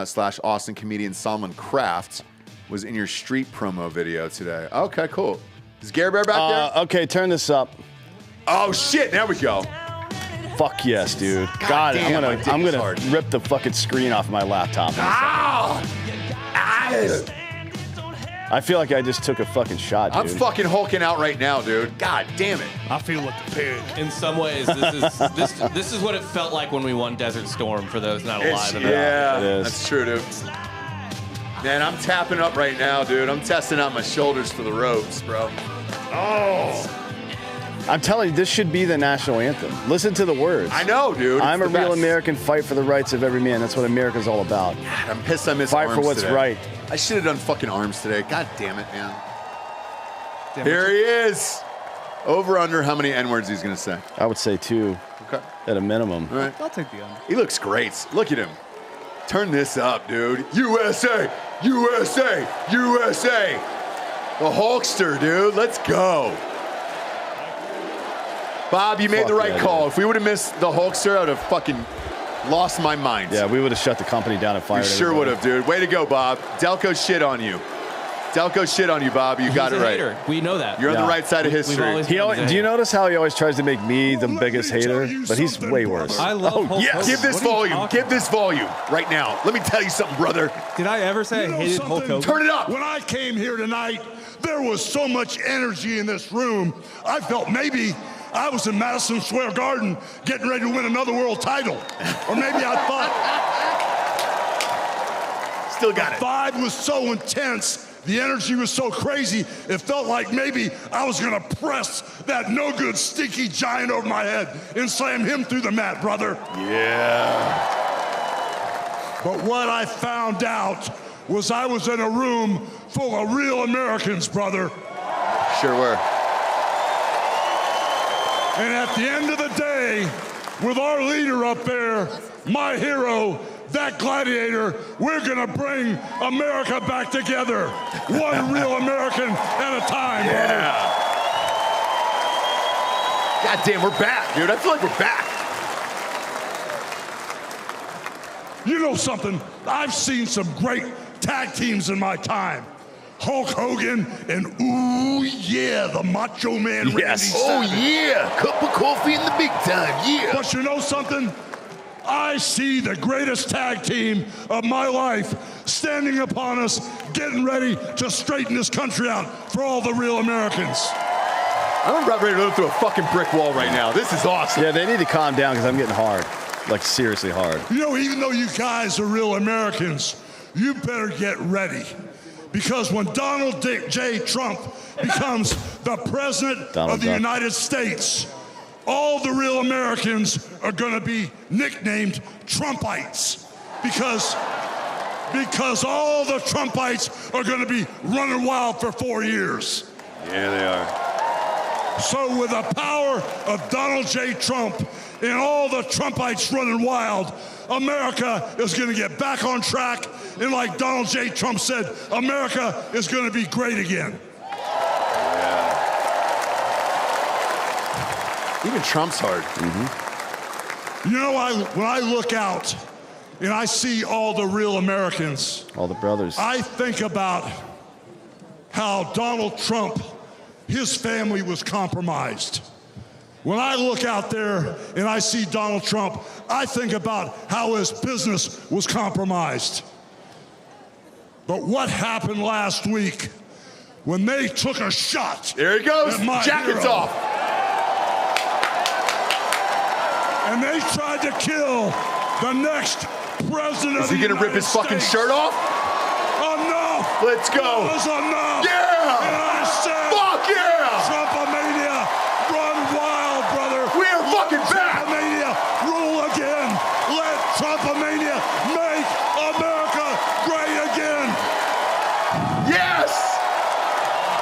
Speaker 2: Austin comedian Solomon Kraft was in your street promo video today. Okay, cool. Is Gare Bear back there?
Speaker 3: Okay, turn this up.
Speaker 2: Oh, shit. There we go.
Speaker 3: Fuck yes, dude. God,
Speaker 2: damn, my
Speaker 3: I'm
Speaker 2: dick
Speaker 3: gonna
Speaker 2: is hard.
Speaker 3: rip the fucking screen off my laptop. I feel like I just took a fucking shot, dude.
Speaker 2: I'm fucking hulking out right now, dude. God damn it.
Speaker 1: I feel like a pig.
Speaker 4: In some ways, this is what it felt like when we won Desert Storm, for those not alive.
Speaker 2: Yeah,
Speaker 3: It is.
Speaker 2: that's true, dude. Man, I'm tapping up right now, dude. I'm testing out my shoulders for the ropes, bro. Oh.
Speaker 3: I'm telling you, this should be the national anthem. Listen to the words.
Speaker 2: I know, dude.
Speaker 3: I'm a
Speaker 2: It's the
Speaker 3: real
Speaker 2: best.
Speaker 3: American, fight for the rights of every man. That's what America's all about.
Speaker 2: I'm pissed I missed
Speaker 3: Fight
Speaker 2: arms
Speaker 3: for what's
Speaker 2: today.
Speaker 3: right.
Speaker 2: I should have done fucking arms today. God damn it, man. Here he is. Over under how many N-words he's going to say.
Speaker 3: I would say 2
Speaker 2: Okay.
Speaker 3: at a minimum.
Speaker 2: All right.
Speaker 1: I'll take the under.
Speaker 2: He looks great. Look at him. Turn this up, dude. USA! USA! USA! The Hulkster, dude. Let's go. Bob, you made the
Speaker 3: Fuck
Speaker 2: right
Speaker 3: yeah,
Speaker 2: call.
Speaker 3: dude.
Speaker 2: If we would have missed the Hulkster, I would have fucking lost my mind.
Speaker 3: Yeah, we would have shut the company down and
Speaker 2: we
Speaker 3: fired
Speaker 2: sure would
Speaker 3: everybody.
Speaker 2: have, dude. Way to go, Bob. Delco shit on you. Delco shit on you, Bob. You got it
Speaker 4: He's a
Speaker 2: right.
Speaker 4: hater. We know that.
Speaker 2: You're on
Speaker 3: Yeah.
Speaker 2: the right side of
Speaker 4: We've
Speaker 2: history.
Speaker 4: always-
Speaker 3: Do you notice how he always tries to make me the biggest hater? But he's way worse.
Speaker 1: I love Hulk
Speaker 2: Yeah,
Speaker 1: Hogan.
Speaker 2: give this
Speaker 1: What are you
Speaker 2: volume.
Speaker 1: talking
Speaker 2: Give this volume right now. Let me tell you something, brother.
Speaker 1: Did I ever say I hated Hulk Hogan?
Speaker 2: Turn it up.
Speaker 6: When I came here tonight, there was so much energy in this room. I felt maybe I was in Madison Square Garden getting ready to win another world title. Or maybe I thought
Speaker 2: Still got
Speaker 6: the
Speaker 2: it.
Speaker 6: vibe was so intense, the energy was so crazy, it felt like maybe I was gonna press that no good stinky giant over my head and slam him through the mat, brother.
Speaker 2: Yeah.
Speaker 6: But what I found out was I was in a room full of real Americans, brother.
Speaker 2: Sure were.
Speaker 6: And at the end of the day, with our leader up there, my hero, that gladiator, we're gonna bring America back together. One real American at a time, brother.
Speaker 2: Yeah. God damn, we're back, dude. I feel like we're back.
Speaker 6: You know something? I've seen some great tag teams in my time. Hulk Hogan and ooh yeah, the Macho Man Randy
Speaker 2: Oh
Speaker 6: Savage.
Speaker 2: yeah. Cup of coffee in the big time. Yeah.
Speaker 6: But you know something? I see the greatest tag team of my life standing upon us, getting ready to straighten this country out for all the real Americans.
Speaker 2: I'm about ready to go through a fucking brick wall right now. This is awesome.
Speaker 3: Yeah, they need to calm down because I'm getting hard. Like, seriously hard.
Speaker 6: You know, even though you guys are real Americans, you better get ready. Because when Donald J. Trump becomes the president
Speaker 3: Donald
Speaker 6: of the
Speaker 3: Duck.
Speaker 6: United States, all the real Americans are going to be nicknamed Trumpites. Because because all the Trumpites are going to be running wild for 4 years.
Speaker 3: Yeah, they are.
Speaker 6: So with the power of Donald J. Trump and all the Trumpites running wild, America is going to get back on track. And like Donald J. Trump said, America is going to be great again.
Speaker 2: Yeah. Even Trump's hard.
Speaker 6: You know, when I look out and I see all the real Americans,
Speaker 3: all the brothers,
Speaker 6: I think about how Donald Trump, his family was compromised. When I look out there and I see Donald Trump, I think about how his business was compromised. But what happened last week when they took a shot?
Speaker 2: There he goes, jacket's
Speaker 6: hero,
Speaker 2: off.
Speaker 6: and they tried to kill the next president of the United States.
Speaker 2: Is he gonna rip his fucking shirt off?
Speaker 6: Enough!
Speaker 2: Let's go.
Speaker 6: That was enough!
Speaker 2: Yeah!
Speaker 6: And I said,
Speaker 2: fuck yeah!
Speaker 6: Trump-a-mania, run wild, brother!
Speaker 2: We are fucking back!
Speaker 6: Trump-a-mania, rule again! Let Trump-a-mania make America great again!
Speaker 2: Yes!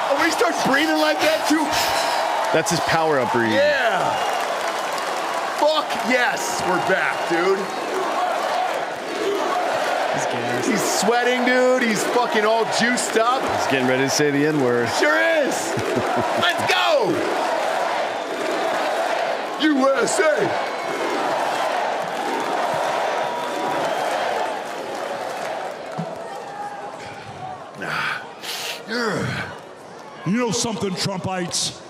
Speaker 2: And when he starts breathing like that too.
Speaker 3: that's his power up breathing.
Speaker 2: Yeah! Fuck yes, we're back, dude. He's sweating, dude. He's fucking all juiced up.
Speaker 3: He's getting ready to say the N-word.
Speaker 2: Sure is. Let's go. USA.
Speaker 6: You know something, Trumpites?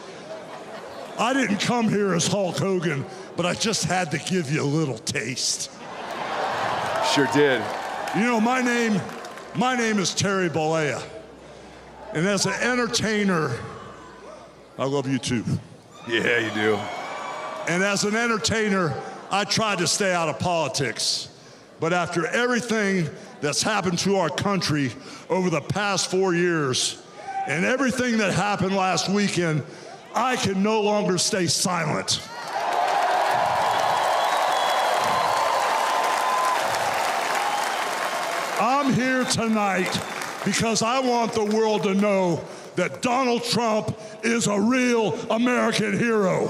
Speaker 6: I didn't come here as Hulk Hogan, but I just had to give you a little taste.
Speaker 2: Sure did.
Speaker 6: You know, my name is Terry Bollea. And as an entertainer, I love you too.
Speaker 2: Yeah, you do.
Speaker 6: And as an entertainer, I tried to stay out of politics. But after everything that's happened to our country over the past 4 years, and everything that happened last weekend, I can no longer stay silent. I'm here tonight because I want the world to know that Donald Trump is a real American hero.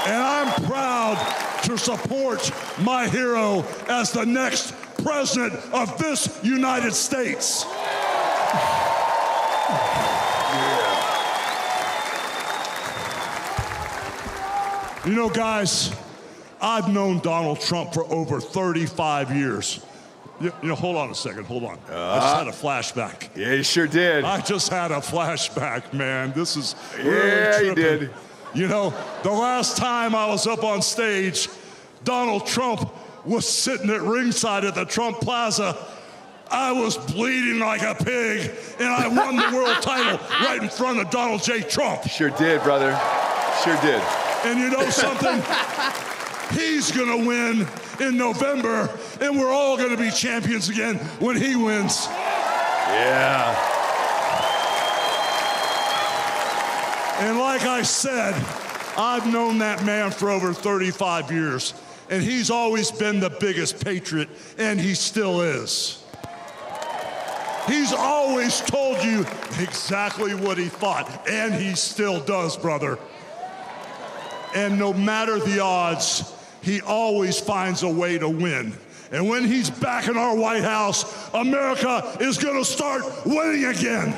Speaker 6: And I'm proud to support my hero as the next president of this United States. You know, guys, I've known Donald Trump for over 35 years. You know, hold on a second, hold on. I just had a flashback.
Speaker 2: Yeah, you sure did.
Speaker 6: I just had a flashback, man. This is really
Speaker 2: Yeah, you
Speaker 6: tripping.
Speaker 2: did.
Speaker 6: You know, the last time I was up on stage, Donald Trump was sitting at ringside at the Trump Plaza. I was bleeding like a pig, and I won the world title right in front of Donald J. Trump.
Speaker 2: Sure did, brother. Sure did.
Speaker 6: And you know something? He's gonna win in November, and we're all gonna be champions again when he wins.
Speaker 2: Yeah.
Speaker 6: And like I said, I've known that man for over 35 years, and he's always been the biggest patriot, and he still is. He's always told you exactly what he thought, and he still does, brother. And no matter the odds, he always finds a way to win. And when he's back in our White House, America is gonna start winning again.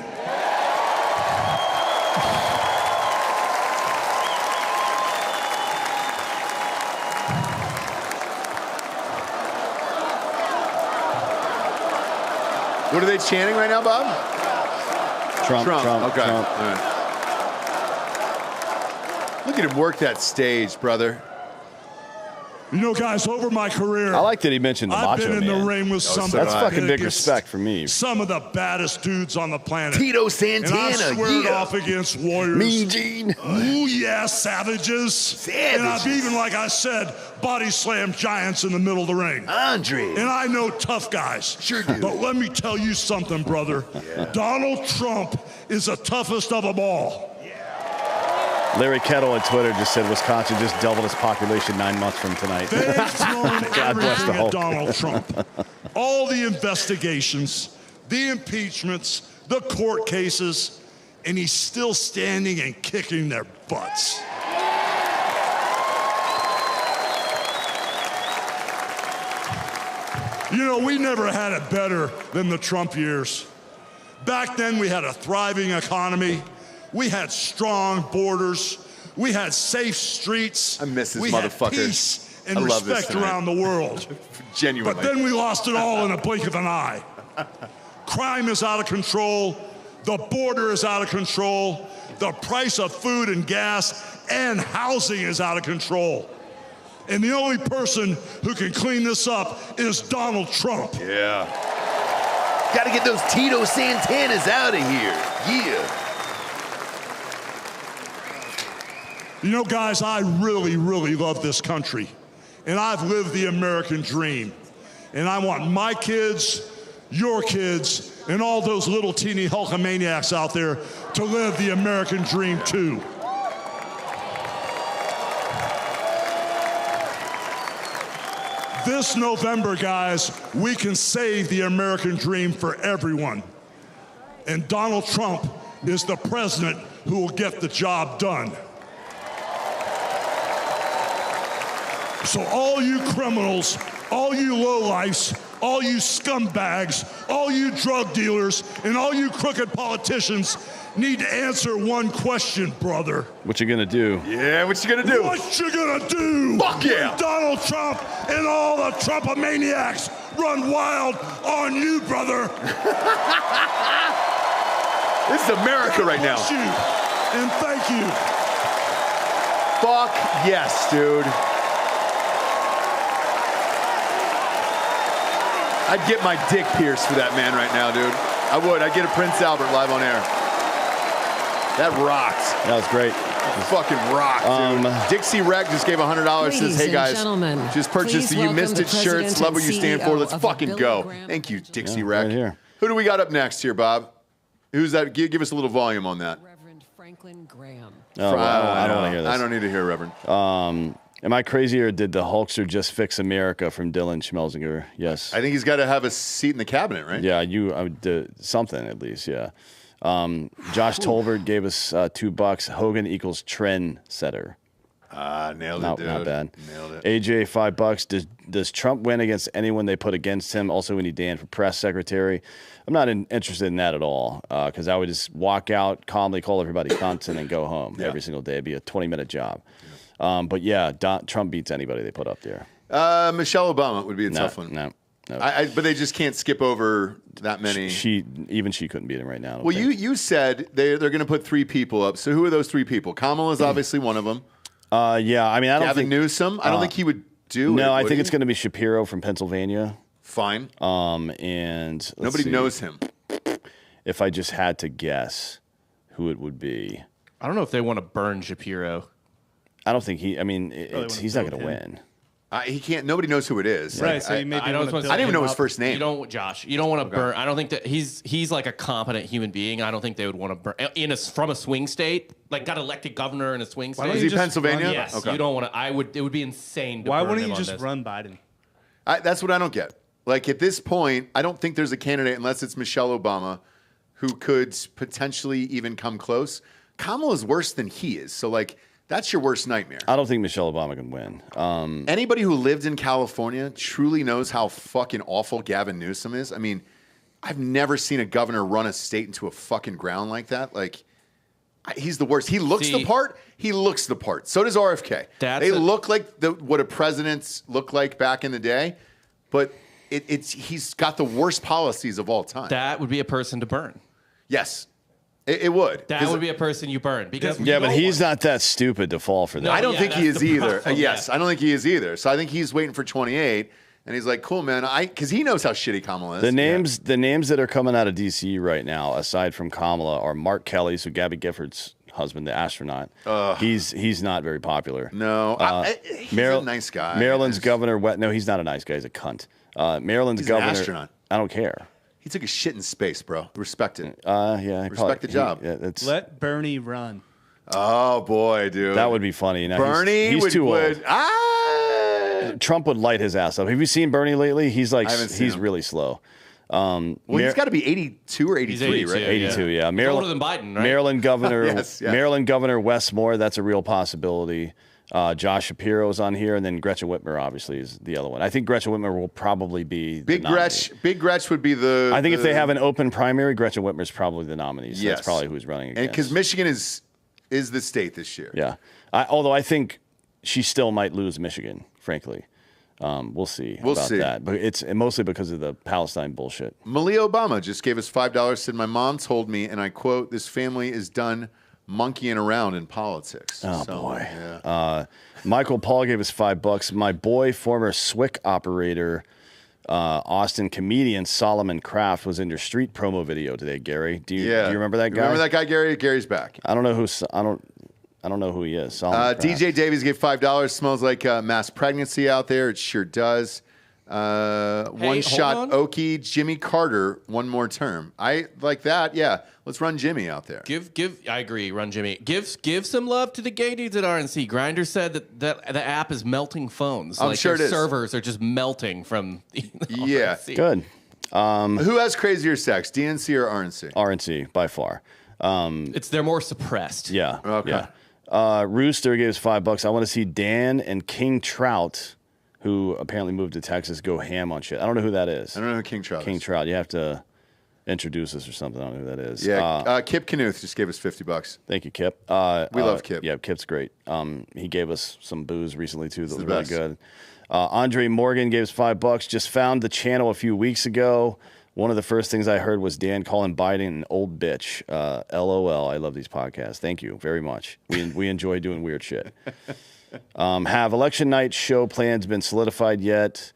Speaker 2: What are they chanting right now, Bob?
Speaker 3: Trump.
Speaker 2: Okay.
Speaker 3: Trump.
Speaker 2: All right. Look at him work that stage, brother.
Speaker 6: You know, guys, over my career,
Speaker 3: I like that he mentioned the
Speaker 6: I've
Speaker 3: Macho
Speaker 6: been in
Speaker 3: Man.
Speaker 6: the ring with some
Speaker 3: That's
Speaker 6: of
Speaker 3: fucking
Speaker 6: the
Speaker 3: big
Speaker 6: biggest,
Speaker 3: respect for me.
Speaker 6: some of the baddest dudes on the planet.
Speaker 2: Tito Santana,
Speaker 6: and I squared
Speaker 2: yeah.
Speaker 6: off against warriors.
Speaker 3: Mean Gene.
Speaker 6: Ooh, yeah, savages. And I've even, like I said, body slammed giants in the middle of the ring.
Speaker 2: Andre.
Speaker 6: And I know tough guys.
Speaker 2: Sure do.
Speaker 6: But let me tell you something, brother. Donald Trump is the toughest of them all.
Speaker 3: Larry Kettle on Twitter just said Wisconsin just doubled its population 9 months from tonight.
Speaker 6: They've thrown
Speaker 3: God bless the
Speaker 6: everything
Speaker 3: Hulk.
Speaker 6: at Donald Trump. All the investigations, the impeachments, the court cases, and he's still standing and kicking their butts. You know, we never had it better than the Trump years. Back then, we had a thriving economy. We had strong borders. We had safe streets.
Speaker 2: I miss this
Speaker 6: we
Speaker 2: motherfucker.
Speaker 6: Had peace and
Speaker 2: I love this
Speaker 6: respect
Speaker 2: tonight.
Speaker 6: around the world.
Speaker 2: Genuinely.
Speaker 6: But then we lost it all in a blink of an eye. Crime is out of control. The border is out of control. The price of food and gas and housing is out of control. And the only person who can clean this up is Donald Trump.
Speaker 2: Yeah. Got to get those Tito Santanas out of here. Yeah.
Speaker 6: You know, guys, I really, really love this country. And I've lived the American dream. And I want my kids, your kids, and all those little teeny Hulkamaniacs out there to live the American dream too. This November, guys, we can save the American dream for everyone. And Donald Trump is the president who will get the job done. So all you criminals, all you lowlifes, all you scumbags, all you drug dealers, and all you crooked politicians need to answer one question, brother.
Speaker 3: What you gonna do?
Speaker 2: Yeah, what you gonna do?
Speaker 6: What you gonna do?
Speaker 2: Fuck yeah!
Speaker 6: When Donald Trump and all the Trumpomaniacs run wild on you, brother.
Speaker 2: This is America right now.
Speaker 6: Bless you, and thank you.
Speaker 2: Fuck yes, dude. I'd get my dick pierced for that man right now, dude. I would. I'd get a Prince Albert live on air. That rocks.
Speaker 3: That was great.
Speaker 2: Fucking rock, dude. Dixie Reg just gave $100. Says, "Hey guys, just purchased the You Missed It shirts. Love what you stand for. Let's fucking go." Thank you, Dixie Reg.
Speaker 3: Right here.
Speaker 2: Who do we got up next here, Bob? Who's that? Give us a little volume on that.
Speaker 7: Reverend Franklin Graham.
Speaker 3: Oh, well, I don't want to hear this.
Speaker 2: I don't need to hear, Reverend.
Speaker 3: Am I crazy or did the Hulkster just fix America from Dylan Schmelzinger? Yes.
Speaker 2: I think he's got to have a seat in the cabinet, right?
Speaker 3: Yeah, I would something at least. Yeah. Josh Tolbert gave us $2. Hogan equals trend setter.
Speaker 2: Nailed
Speaker 3: No,
Speaker 2: it, dude.
Speaker 3: not bad.
Speaker 2: Nailed it.
Speaker 3: AJ, $5. Does Trump win against anyone they put against him? Also, we need Dan for press secretary. I'm not interested in that at all because I would just walk out, calmly call everybody cunts, and then go home every single day. It'd be a 20-minute job. But yeah, Trump beats anybody they put up there.
Speaker 2: Michelle Obama would be a tough one.
Speaker 3: No.
Speaker 2: But they just can't skip over that many.
Speaker 3: She couldn't beat him right now.
Speaker 2: Well, you said they're going to put 3 people up. So who are those 3 people? Kamala's obviously one of them.
Speaker 3: Yeah, I mean, I don't
Speaker 2: Gavin
Speaker 3: think
Speaker 2: Newsom. I don't think he would do it.
Speaker 3: No, I think
Speaker 2: he?
Speaker 3: it's going to be Shapiro from Pennsylvania.
Speaker 2: Fine.
Speaker 3: And let's
Speaker 2: Nobody
Speaker 3: see.
Speaker 2: knows him.
Speaker 3: If I just had to guess who it would be,
Speaker 4: I don't know if they want to burn Shapiro.
Speaker 3: I don't think he. I mean, he's not going to win.
Speaker 2: He can't. Nobody knows who it is.
Speaker 1: Right. So you maybe
Speaker 4: I don't
Speaker 1: want to
Speaker 2: I didn't even know his
Speaker 1: up.
Speaker 2: first name.
Speaker 4: You don't, Josh. You don't want to burn. I don't think that he's like a competent human being. I don't think they would want to burn from a swing state. Like got elected governor in a swing state.
Speaker 1: don't
Speaker 2: Is
Speaker 1: you
Speaker 2: he
Speaker 1: just
Speaker 2: Pennsylvania?
Speaker 1: run-
Speaker 4: Yes,
Speaker 2: Okay.
Speaker 4: you don't want to. It would be insane. To
Speaker 1: Why
Speaker 4: burn
Speaker 1: wouldn't
Speaker 4: him
Speaker 1: you
Speaker 4: on
Speaker 1: just
Speaker 4: this.
Speaker 1: run Biden?
Speaker 2: That's what I don't get. Like at this point, I don't think there's a candidate unless it's Michelle Obama who could potentially even come close. Kamala's worse than he is. So like that's your worst nightmare.
Speaker 3: I don't think Michelle Obama can win.
Speaker 2: Anybody who lived in California truly knows how fucking awful Gavin Newsom is. I mean, I've never seen a governor run a state into a fucking ground like that. Like, he's the worst. He looks the part. He looks the part. So does RFK. They look like what a president's looked like back in the day, but he's got the worst policies of all time.
Speaker 4: That would be a person to burn.
Speaker 2: Yes. It would.
Speaker 4: That would be a person you burn because
Speaker 3: yeah, but he's not that stupid to fall for that.
Speaker 4: No,
Speaker 2: I don't
Speaker 4: yeah,
Speaker 2: think he
Speaker 4: that's
Speaker 2: is
Speaker 4: the
Speaker 2: either.
Speaker 4: problem,
Speaker 2: Yes,
Speaker 4: yeah.
Speaker 2: I don't think he is either. So I think he's waiting for 28, and he's like, "Cool, man." Because he knows how shitty Kamala is.
Speaker 3: The names that are coming out of D.C. right now, aside from Kamala, are Mark Kelly, so Gabby Gifford's husband, the astronaut. He's not very popular.
Speaker 2: No, he's a nice guy.
Speaker 3: Maryland's governor. No, he's not a nice guy. He's a cunt. Maryland's
Speaker 2: He's an
Speaker 3: governor.
Speaker 2: astronaut.
Speaker 3: I don't care.
Speaker 2: He took a shit in space, bro. Respect it.
Speaker 3: Yeah,
Speaker 2: Respect the job.
Speaker 3: It's
Speaker 1: Let Bernie run.
Speaker 2: Oh boy, dude.
Speaker 3: That would be funny. Now,
Speaker 2: Bernie
Speaker 3: he's too old. Trump would light his ass up. Have you seen Bernie lately? He's like, he's really slow.
Speaker 2: Well, he's got to be 82 or 83, right?
Speaker 3: 82, yeah.
Speaker 4: He's older than Biden, right?
Speaker 3: Maryland governor,
Speaker 2: Yes.
Speaker 3: Maryland Governor Wes Moore. That's a real possibility. Josh Shapiro's on here, and then Gretchen Whitmer obviously is the other one. I think Gretchen Whitmer will probably be
Speaker 2: Big Gretch would be the.
Speaker 3: I think if they have an open primary, Gretchen Whitmer's probably the nominee. So
Speaker 2: Yes.
Speaker 3: that's probably who's running against.
Speaker 2: And because Michigan is the state this year.
Speaker 3: Yeah. Although I think she still might lose Michigan, frankly. We'll see about that. But it's mostly because of the Palestine bullshit.
Speaker 2: Malia Obama just gave us $5, said, my mom told me, and I quote, this family is done monkeying around in politics.
Speaker 3: Oh,
Speaker 2: so,
Speaker 3: boy.
Speaker 2: Yeah.
Speaker 3: Michael Paul gave us $5. My boy, former SWIC operator, Austin comedian Solomon Kraft was in your street promo video today, Gary. Do you remember that guy?
Speaker 2: Remember that guy, Gary? Gary's back.
Speaker 3: I don't know who he is.
Speaker 2: DJ Davies gave $5. Smells like mass pregnancy out there. It sure does. One shot Okie, Jimmy Carter, one more term. I like that. Yeah, let's run Jimmy out there.
Speaker 4: I agree. Run Jimmy. Give some love to the gay dudes at RNC. Grindr said that the app is melting phones.
Speaker 2: I'm sure it is.
Speaker 4: Servers are just melting from.
Speaker 2: Yeah,
Speaker 4: RNC.
Speaker 3: Good.
Speaker 2: Who has crazier sex, DNC or RNC?
Speaker 3: RNC by far.
Speaker 4: They're more suppressed.
Speaker 3: Yeah.
Speaker 2: Okay.
Speaker 3: Yeah. Rooster gave us $5. I want to see Dan and King Trout, who apparently moved to Texas, go ham on shit. I don't know who that is.
Speaker 2: I don't know who King Trout is.
Speaker 3: King Trout. You have to introduce us or something. I don't know who that is.
Speaker 2: Yeah. Kip Knuth just gave us $50.
Speaker 3: Thank you, Kip.
Speaker 2: We love Kip.
Speaker 3: Yeah, Kip's great. He gave us some booze recently, too. That was really good. Andre Morgan gave us $5. Just found the channel a few weeks ago. One of the first things I heard was Dan calling Biden an old bitch. LOL. I love these podcasts. Thank you very much. We enjoy doing weird shit. Have election night show plans been solidified yet?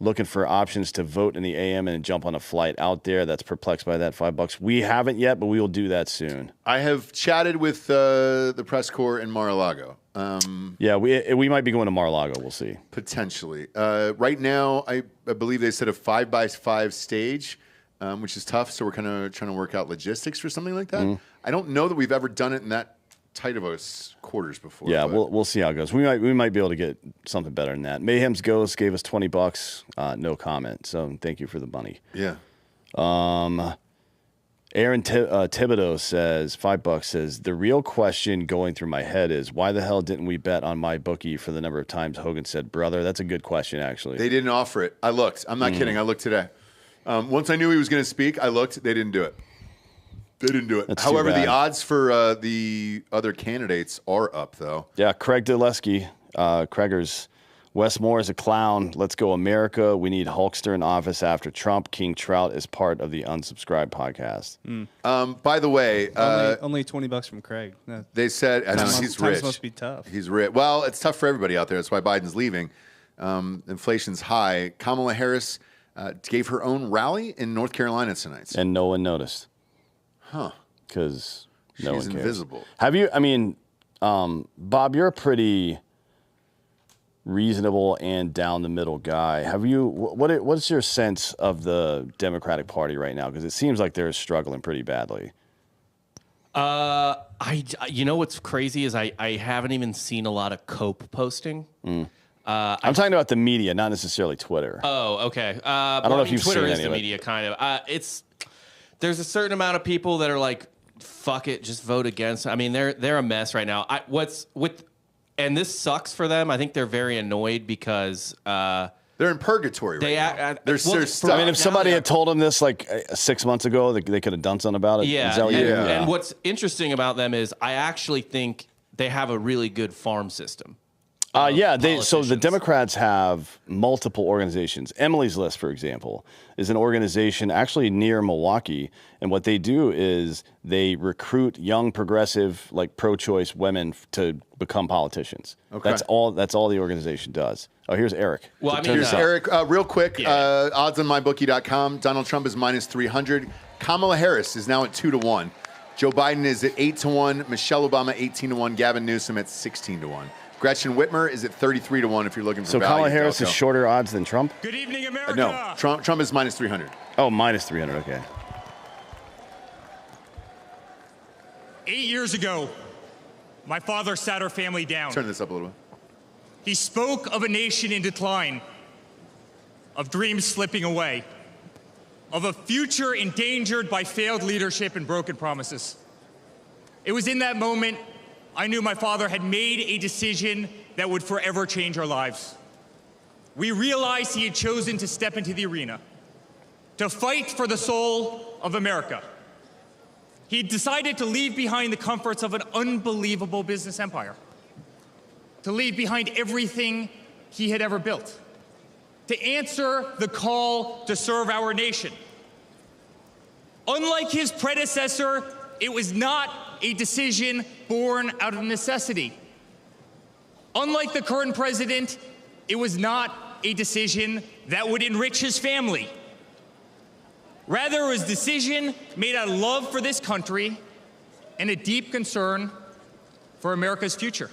Speaker 3: Looking for options to vote in the AM and jump on a flight out there. That's perplexed by that $5. We haven't yet, but we will do that soon.
Speaker 2: I have chatted with the press corps in Mar-a-Lago.
Speaker 3: Yeah, we might be going to Mar-a-Lago. We'll see.
Speaker 2: Potentially. Right now, I believe they said a 5x5 stage, which is tough. So we're kind of trying to work out logistics for something like that. I don't know that we've ever done it in that tight of us quarters before.
Speaker 3: Yeah, we'll see how it goes. We might be able to get something better than that. Mayhem's Ghost gave us $20. No comment. So thank you for the money.
Speaker 2: Yeah.
Speaker 3: Aaron Thibodeau says $5 says the real question going through my head is why the hell didn't we bet on my bookie for the number of times Hogan said brother? That's a good question actually.
Speaker 2: They didn't offer it. I looked. I'm not kidding. I looked today. Once I knew he was going to speak, I looked. They didn't do it. They didn't do it.
Speaker 3: That's
Speaker 2: However, the odds for the other candidates are up, though.
Speaker 3: Yeah, Craig Dulesky, Craigers. Wes Moore is a clown. Let's go America. We need Hulkster in office after Trump. King Trout is part of the Unsubscribed podcast.
Speaker 2: By the way,
Speaker 1: only $20 from Craig. No,
Speaker 2: they said he's rich.
Speaker 1: Must be tough.
Speaker 2: He's rich. Well, it's tough for everybody out there. That's why Biden's leaving. Inflation's high. Kamala Harris gave her own rally in North Carolina tonight.
Speaker 3: And no one noticed.
Speaker 2: Huh.
Speaker 3: Because no one cares.
Speaker 2: She's invisible.
Speaker 3: Have you, Bob, you're a pretty reasonable and down the middle guy. Have you, what's your sense of the Democratic Party right now? Because it seems like they're struggling pretty badly.
Speaker 4: You know what's crazy is I haven't even seen a lot of cope posting.
Speaker 3: I'm talking about the media, not necessarily Twitter.
Speaker 4: Oh, okay.
Speaker 3: I don't know if you've
Speaker 4: Twitter
Speaker 3: seen
Speaker 4: is
Speaker 3: any
Speaker 4: the
Speaker 3: of it.
Speaker 4: media, kind of. There's a certain amount of people that are like, fuck it, just vote against. I mean, they're a mess right now. And this sucks for them. I think they're very annoyed because
Speaker 2: they're in purgatory right now.
Speaker 4: They're
Speaker 2: stuck.
Speaker 3: I mean, if somebody had told them this like 6 months ago, they could have done something about it.
Speaker 4: Yeah.
Speaker 3: Is that what you mean?
Speaker 4: And what's interesting about them is I actually think they have a really good farm system.
Speaker 3: So the Democrats have multiple organizations. Emily's List, for example, is an organization actually near Milwaukee, and what they do is they recruit young, progressive, like pro-choice women to become politicians. Okay. That's all the organization does. Oh, here's Eric.
Speaker 4: Well,
Speaker 2: here's Eric. Real quick, odds on mybookie.com. Donald Trump is minus 300. Kamala Harris is now at 2-1. Joe Biden is at 8-1. Michelle Obama 18-1. Gavin Newsom at 16-1. Gretchen Whitmer is at 33-1 if you're looking for value.
Speaker 3: So Kamala Harris is shorter odds than Trump?
Speaker 6: Good evening, America.
Speaker 2: No, Trump is minus 300.
Speaker 3: Oh, minus 300, okay.
Speaker 6: 8 years ago,
Speaker 7: my father sat our family down.
Speaker 2: Turn this up a little bit.
Speaker 7: He spoke of a nation in decline, of dreams slipping away, of a future endangered by failed leadership and broken promises. It was in that moment I knew my father had made a decision that would forever change our lives. We realized he had chosen to step into the arena, to fight for the soul of America. He decided to leave behind the comforts of an unbelievable business empire, to leave behind everything he had ever built, to answer the call to serve our nation. Unlike his predecessor, it was not a decision born out of necessity. Unlike the current president, it was not a decision that would enrich his family. Rather, it was a decision made out of love for this country and a deep concern for America's future.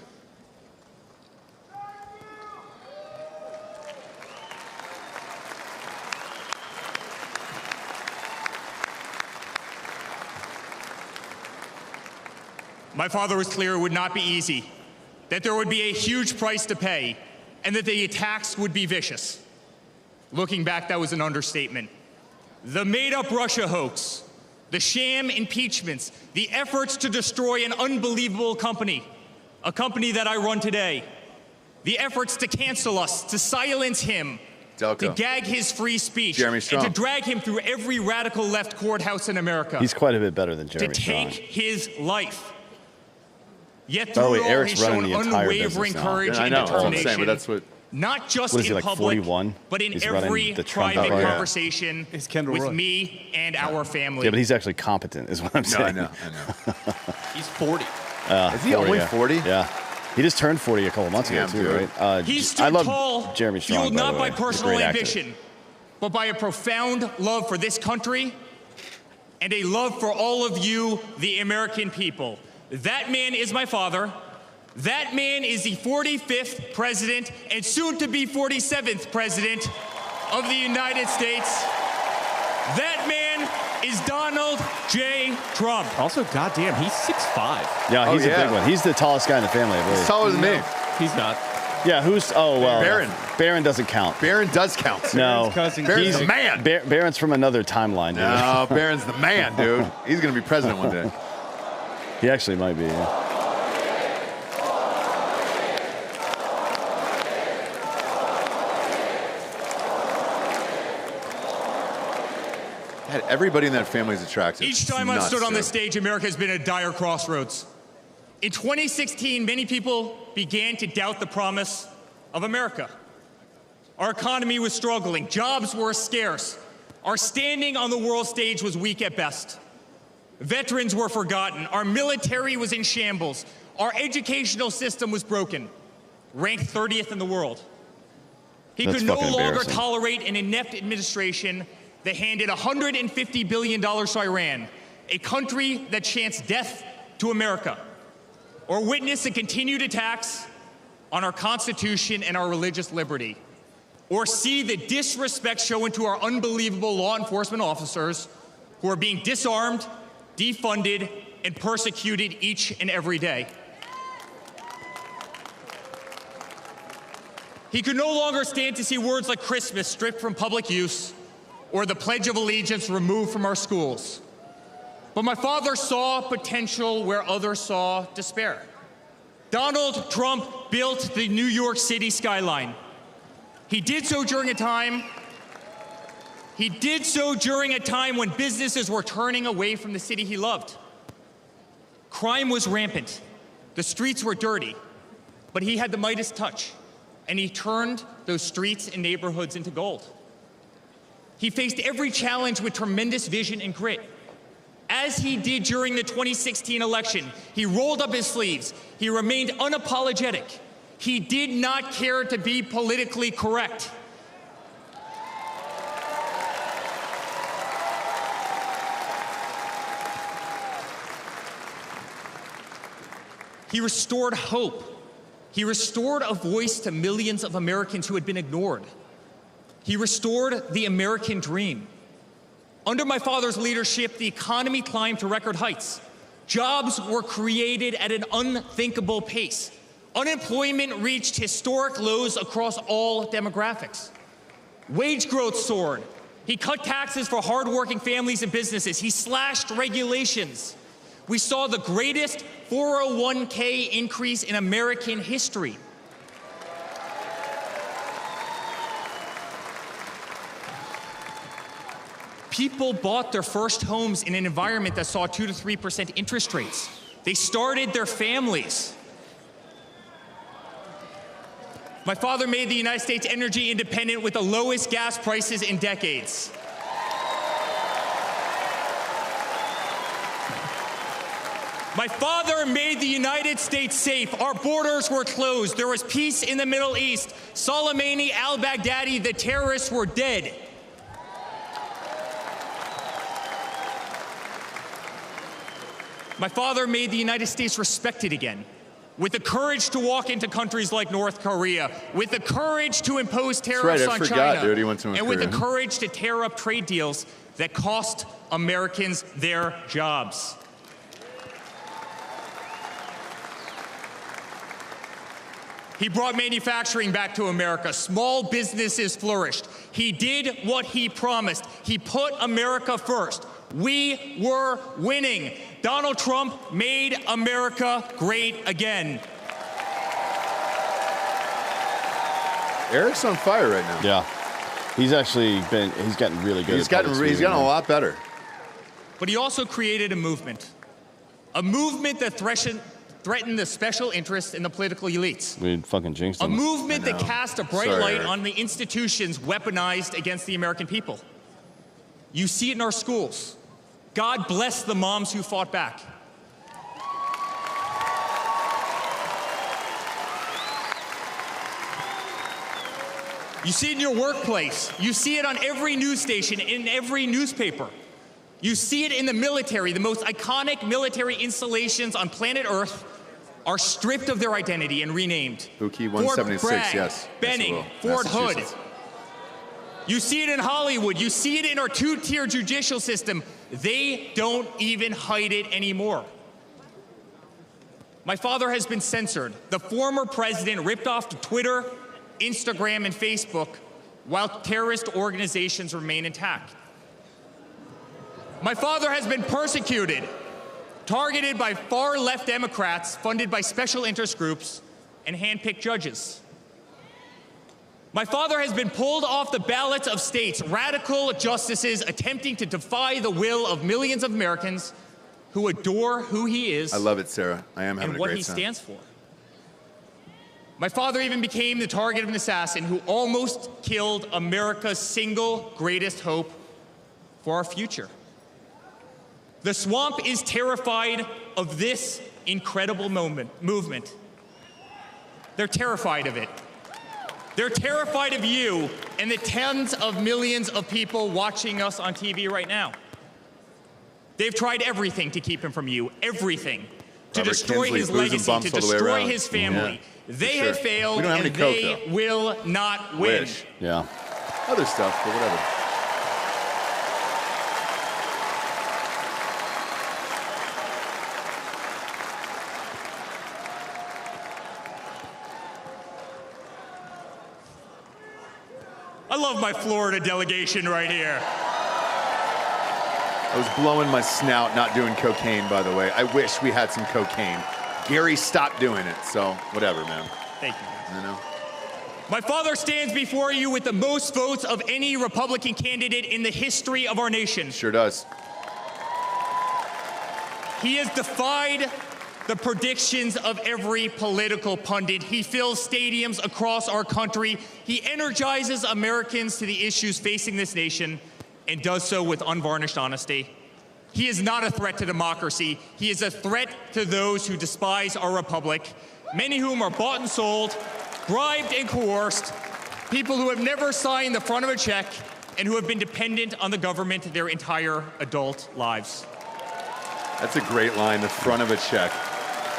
Speaker 7: My father was clear it would not be easy, that there would be a huge price to pay, and that the attacks would be vicious. Looking back, that was an understatement. The made-up Russia hoax, the sham impeachments, the efforts to destroy an unbelievable company, a company that I run today, the efforts to cancel us, to silence him, to gag his free speech, and to drag him through every radical left courthouse in America.
Speaker 3: He's quite a bit better than Jeremy
Speaker 7: Strong. To take his life. Yet through it all,
Speaker 3: Eric's
Speaker 7: he's shown unwavering courage and determination.
Speaker 2: But that's what.
Speaker 7: Not just
Speaker 3: in
Speaker 7: like
Speaker 3: public,
Speaker 7: 41? But in every private conversation with me and our family.
Speaker 3: Yeah, but he's actually competent, is what I'm saying.
Speaker 2: I know.
Speaker 4: He's 40.
Speaker 2: Is he only 40?
Speaker 3: Yeah. He just turned 40 a couple months ago, too, right?
Speaker 7: He stood tall,
Speaker 3: Jeremy Strong,
Speaker 7: fueled not by
Speaker 3: way.
Speaker 7: personal ambition, but by a profound love for this country and a love for all of you, the American people. That man is my father. That man is the 45th president and soon to be 47th president of the United States. That man is Donald J. Trump.
Speaker 4: Also, goddamn, he's 6'5".
Speaker 3: Yeah, he's a big one. He's the tallest guy in the family, I believe.
Speaker 2: He's taller than me.
Speaker 4: He's not.
Speaker 3: Yeah, who's? Oh, well.
Speaker 2: Barron.
Speaker 3: Barron doesn't count.
Speaker 2: Barron does count.
Speaker 3: No.
Speaker 2: Barron's the man.
Speaker 3: Barron's from another timeline, dude.
Speaker 2: No, Barron's the man, dude. He's going to be president one day.
Speaker 3: He actually might be, yeah.
Speaker 2: Everybody in that family is attractive.
Speaker 7: Each time I've stood on this stage, America has been at a dire crossroads. In 2016, many people began to doubt the promise of America. Our economy was struggling. Jobs were scarce. Our standing on the world stage was weak at best. Veterans were forgotten. Our military was in shambles. Our educational system was broken, ranked 30th in the world. He could no longer tolerate an inept administration that handed $150 billion to Iran, a country that chants death to America, or witness the continued attacks on our Constitution and our religious liberty, or see the disrespect shown to our unbelievable law enforcement officers who are being disarmed, defunded, and persecuted each and every day. He could no longer stand to see words like Christmas stripped from public use or the Pledge of Allegiance removed from our schools. But my father saw potential where others saw despair. Donald Trump built the New York City skyline. He did so during a time when businesses were turning away from the city he loved. Crime was rampant. The streets were dirty. But he had the Midas touch, and he turned those streets and neighborhoods into gold. He faced every challenge with tremendous vision and grit. As he did during the 2016 election, he rolled up his sleeves. He remained unapologetic. He did not care to be politically correct. He restored hope. He restored a voice to millions of Americans who had been ignored. He restored the American dream. Under my father's leadership, the economy climbed to record heights. Jobs were created at an unthinkable pace. Unemployment reached historic lows across all demographics. Wage growth soared. He cut taxes for hardworking families and businesses. He slashed regulations. We saw the greatest 401k increase in American history. People bought their first homes in an environment that saw 2 to 3% interest rates. They started their families. My father made the United States energy independent with the lowest gas prices in decades. My father made the United States safe. Our borders were closed. There was peace in the Middle East. Soleimani, al-Baghdadi, the terrorists were dead. My father made the United States respected again, with the courage to walk into countries like North Korea, with the courage to impose tariffs on China,
Speaker 2: dude. He went to North
Speaker 7: and with the
Speaker 2: Korea.
Speaker 7: courage to tear up trade deals that cost Americans their jobs. He brought manufacturing back to America. Small businesses flourished. He did what he promised. He put America first. We were winning. Donald Trump made America great again.
Speaker 2: Eric's on fire right now.
Speaker 3: Yeah. He's gotten really good.
Speaker 2: He's gotten a lot better.
Speaker 7: But he also created a movement that threatened the special interests in the political elites.
Speaker 3: We fucking jinxed
Speaker 7: A
Speaker 3: him.
Speaker 7: movement that cast a bright
Speaker 2: Sorry,
Speaker 7: light
Speaker 2: Eric.
Speaker 7: on the institutions weaponized against the American people. You see it in our schools. God bless the moms who fought back. You see it in your workplace. You see it on every news station, in every newspaper. You see it in the military. The most iconic military installations on planet Earth are stripped of their identity and renamed.
Speaker 2: Buki
Speaker 7: Fort
Speaker 2: 176,
Speaker 7: Bragg,
Speaker 2: yes.
Speaker 7: Benning,
Speaker 2: Yes, it will.
Speaker 7: Fort Hood.
Speaker 2: Massachusetts.
Speaker 7: You see it in Hollywood. You see it in our two-tier judicial system. They don't even hide it anymore. My father has been censored. The former president ripped off to Twitter, Instagram, and Facebook while terrorist organizations remain intact. My father has been persecuted, targeted by far-left Democrats, funded by special interest groups, and hand-picked judges. My father has been pulled off the ballots of states, radical justices attempting to defy the will of millions of Americans who adore who he is.
Speaker 2: I love it, Sarah. I am having
Speaker 7: And
Speaker 2: a
Speaker 7: what
Speaker 2: great
Speaker 7: he
Speaker 2: time.
Speaker 7: stands for. My father even became the target of an assassin who almost killed America's single greatest hope for our future. The swamp is terrified of this incredible movement. They're terrified of it. They're terrified of you and the tens of millions of people watching us on TV right now. They've tried everything to keep him from you, everything. To
Speaker 2: Robert
Speaker 7: destroy
Speaker 2: Kinsley,
Speaker 7: his
Speaker 2: booze and
Speaker 7: legacy,
Speaker 2: bumps
Speaker 7: to
Speaker 2: all the way
Speaker 7: destroy
Speaker 2: around.
Speaker 7: his family.
Speaker 2: Yeah,
Speaker 7: They
Speaker 2: for
Speaker 7: have
Speaker 2: sure.
Speaker 7: failed,
Speaker 2: We don't have
Speaker 7: and
Speaker 2: any Coke,
Speaker 7: they
Speaker 2: though.
Speaker 7: will not win.
Speaker 2: Wish.
Speaker 3: Yeah.
Speaker 2: Other stuff, but whatever.
Speaker 7: I love my Florida delegation right here.
Speaker 2: I was blowing my snout, not doing cocaine, by the way. I wish we had some cocaine. Gary stopped doing it, so whatever, man.
Speaker 7: Thank you, guys.
Speaker 2: You know?
Speaker 7: My father stands before you with the most votes of any Republican candidate in the history of our nation.
Speaker 2: Sure does.
Speaker 7: He has defied the predictions of every political pundit. He fills stadiums across our country. He energizes Americans to the issues facing this nation and does so with unvarnished honesty. He is not a threat to democracy. He is a threat to those who despise our republic, many whom are bought and sold, bribed and coerced, people who have never signed the front of a check and who have been dependent on the government their entire adult lives.
Speaker 2: That's a great line, the front of a check.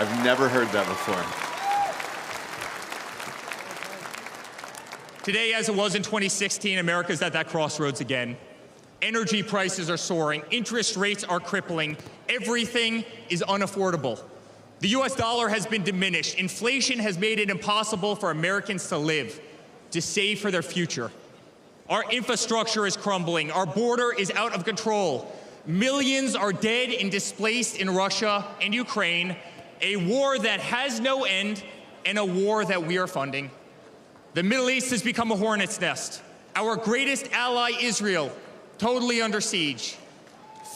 Speaker 2: I've never heard that before.
Speaker 7: Today, as it was in 2016, America's at that crossroads again. Energy prices are soaring, interest rates are crippling, Everything is unaffordable. The US dollar has been diminished. Inflation has made it impossible for Americans to live, to save for their future. Our infrastructure is crumbling. Our border is out of control. Millions are dead and displaced in Russia and Ukraine, a war that has no end and a war that we are funding. The Middle East has become a hornet's nest. Our greatest ally, Israel, totally under siege.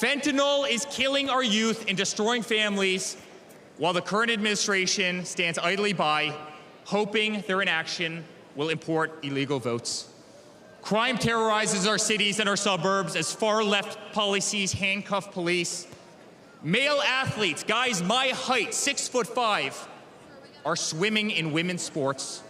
Speaker 7: Fentanyl is killing our youth and destroying families, while the current administration stands idly by, hoping their inaction will import illegal votes. Crime terrorizes our cities and our suburbs as far-left policies handcuff police. Male athletes, guys my height, 6'5", are swimming in women's sports.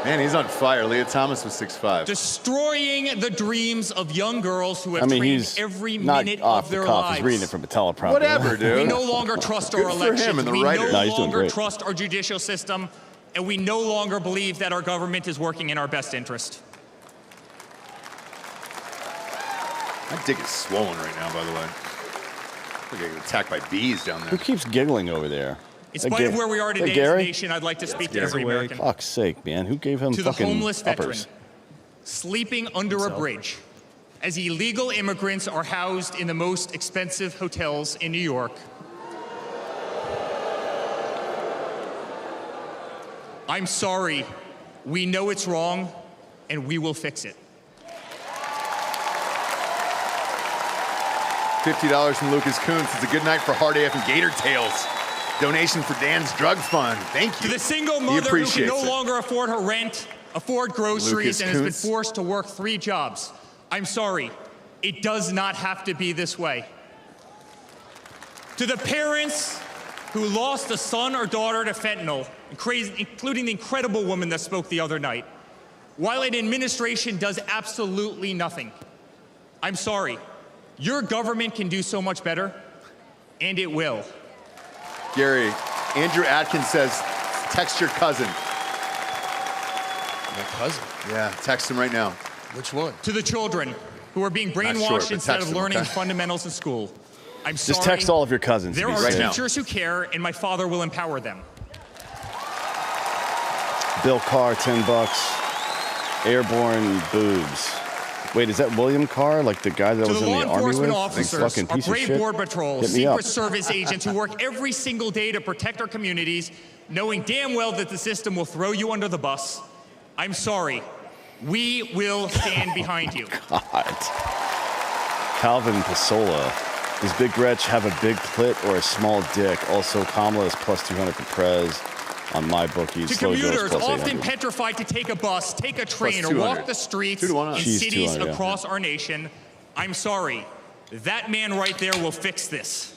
Speaker 2: Man, he's on fire. Leah Thomas was 6'5".
Speaker 7: Destroying the dreams of young girls who have
Speaker 3: I mean,
Speaker 7: trained
Speaker 3: he's
Speaker 7: every
Speaker 3: not
Speaker 7: minute
Speaker 3: off
Speaker 7: of
Speaker 3: the
Speaker 7: their
Speaker 3: cuff.
Speaker 7: lives.
Speaker 3: He's reading it from a teleprompter.
Speaker 2: Whatever, dude.
Speaker 7: We no longer trust our
Speaker 2: Good for him
Speaker 7: elections.
Speaker 2: and the
Speaker 7: We
Speaker 2: writers.
Speaker 7: no
Speaker 3: No, he's doing
Speaker 7: longer
Speaker 3: great.
Speaker 7: trust our judicial system, and we no longer believe that our government is working in our best interest.
Speaker 2: My dick is swollen right now, by the way. We're getting attacked by bees down
Speaker 3: Who
Speaker 2: there.
Speaker 3: keeps giggling over there?
Speaker 7: In spite of where we are today as a
Speaker 3: Gary?
Speaker 7: nation, I'd like to speak to
Speaker 2: Gary.
Speaker 7: every American.
Speaker 3: Fuck's sake, man. Who gave him
Speaker 7: To the
Speaker 3: fucking
Speaker 7: homeless veteran
Speaker 3: uppers?
Speaker 7: sleeping under a bridge as illegal immigrants are housed in the most expensive hotels in New York. I'm sorry. We know it's wrong, and we will fix it.
Speaker 2: $50 from Lucas Kuntz. It's a good night for Hard AF and Gator Tails. Donation for Dan's Drug Fund. Thank you.
Speaker 7: To the single
Speaker 2: He
Speaker 7: mother who can
Speaker 2: appreciates
Speaker 7: no
Speaker 2: it.
Speaker 7: longer afford her rent, afford groceries,
Speaker 2: Lucas
Speaker 7: and has been
Speaker 2: Kuntz.
Speaker 7: forced to work 3 jobs. I'm sorry. It does not have to be this way. To the parents who lost a son or daughter to fentanyl, including the incredible woman that spoke the other night, while an administration does absolutely nothing, I'm sorry. Your government can do so much better, and it will.
Speaker 2: Gary, Andrew Atkins says, text your cousin.
Speaker 8: My cousin.
Speaker 2: Yeah, text him right now.
Speaker 8: Which one?
Speaker 7: To the children who are being brainwashed
Speaker 2: sure, but
Speaker 7: instead
Speaker 2: text
Speaker 7: of
Speaker 2: them,
Speaker 7: learning
Speaker 2: okay?
Speaker 7: fundamentals in school, I'm sorry.
Speaker 3: Just text all of your cousins.
Speaker 7: There
Speaker 3: to be
Speaker 7: are
Speaker 3: safe.
Speaker 2: now.
Speaker 7: teachers who care, and my father will empower them.
Speaker 3: Bill Carr, $10. Airborne boobs. Wait, is that William Carr, like the guy that
Speaker 7: To
Speaker 3: was
Speaker 7: the
Speaker 3: in
Speaker 7: law
Speaker 3: the army
Speaker 7: enforcement
Speaker 3: with?
Speaker 7: officers,
Speaker 3: Fucking
Speaker 7: our
Speaker 3: piece of
Speaker 7: brave
Speaker 3: shit.
Speaker 7: border patrol,
Speaker 3: Hit me up.
Speaker 7: Secret Service agents who work every single day to protect our communities, knowing damn well that the system will throw you under the bus, I'm sorry. We will stand behind you.
Speaker 3: God. Calvin Pasola. Does Big Gretch have a big clit or a small dick? Also, Kamala is plus 200 for Prez on my bookies.
Speaker 7: To
Speaker 3: Slow Joe's
Speaker 7: commuters
Speaker 3: plus
Speaker 7: often
Speaker 3: 800.
Speaker 7: petrified to take a bus, take a train, or
Speaker 2: 200.
Speaker 7: walk the streets
Speaker 2: 2 to 1
Speaker 7: in
Speaker 2: on.
Speaker 3: She's
Speaker 7: cities
Speaker 3: 200, yeah.
Speaker 7: across our nation, I'm sorry. That man right there will fix this.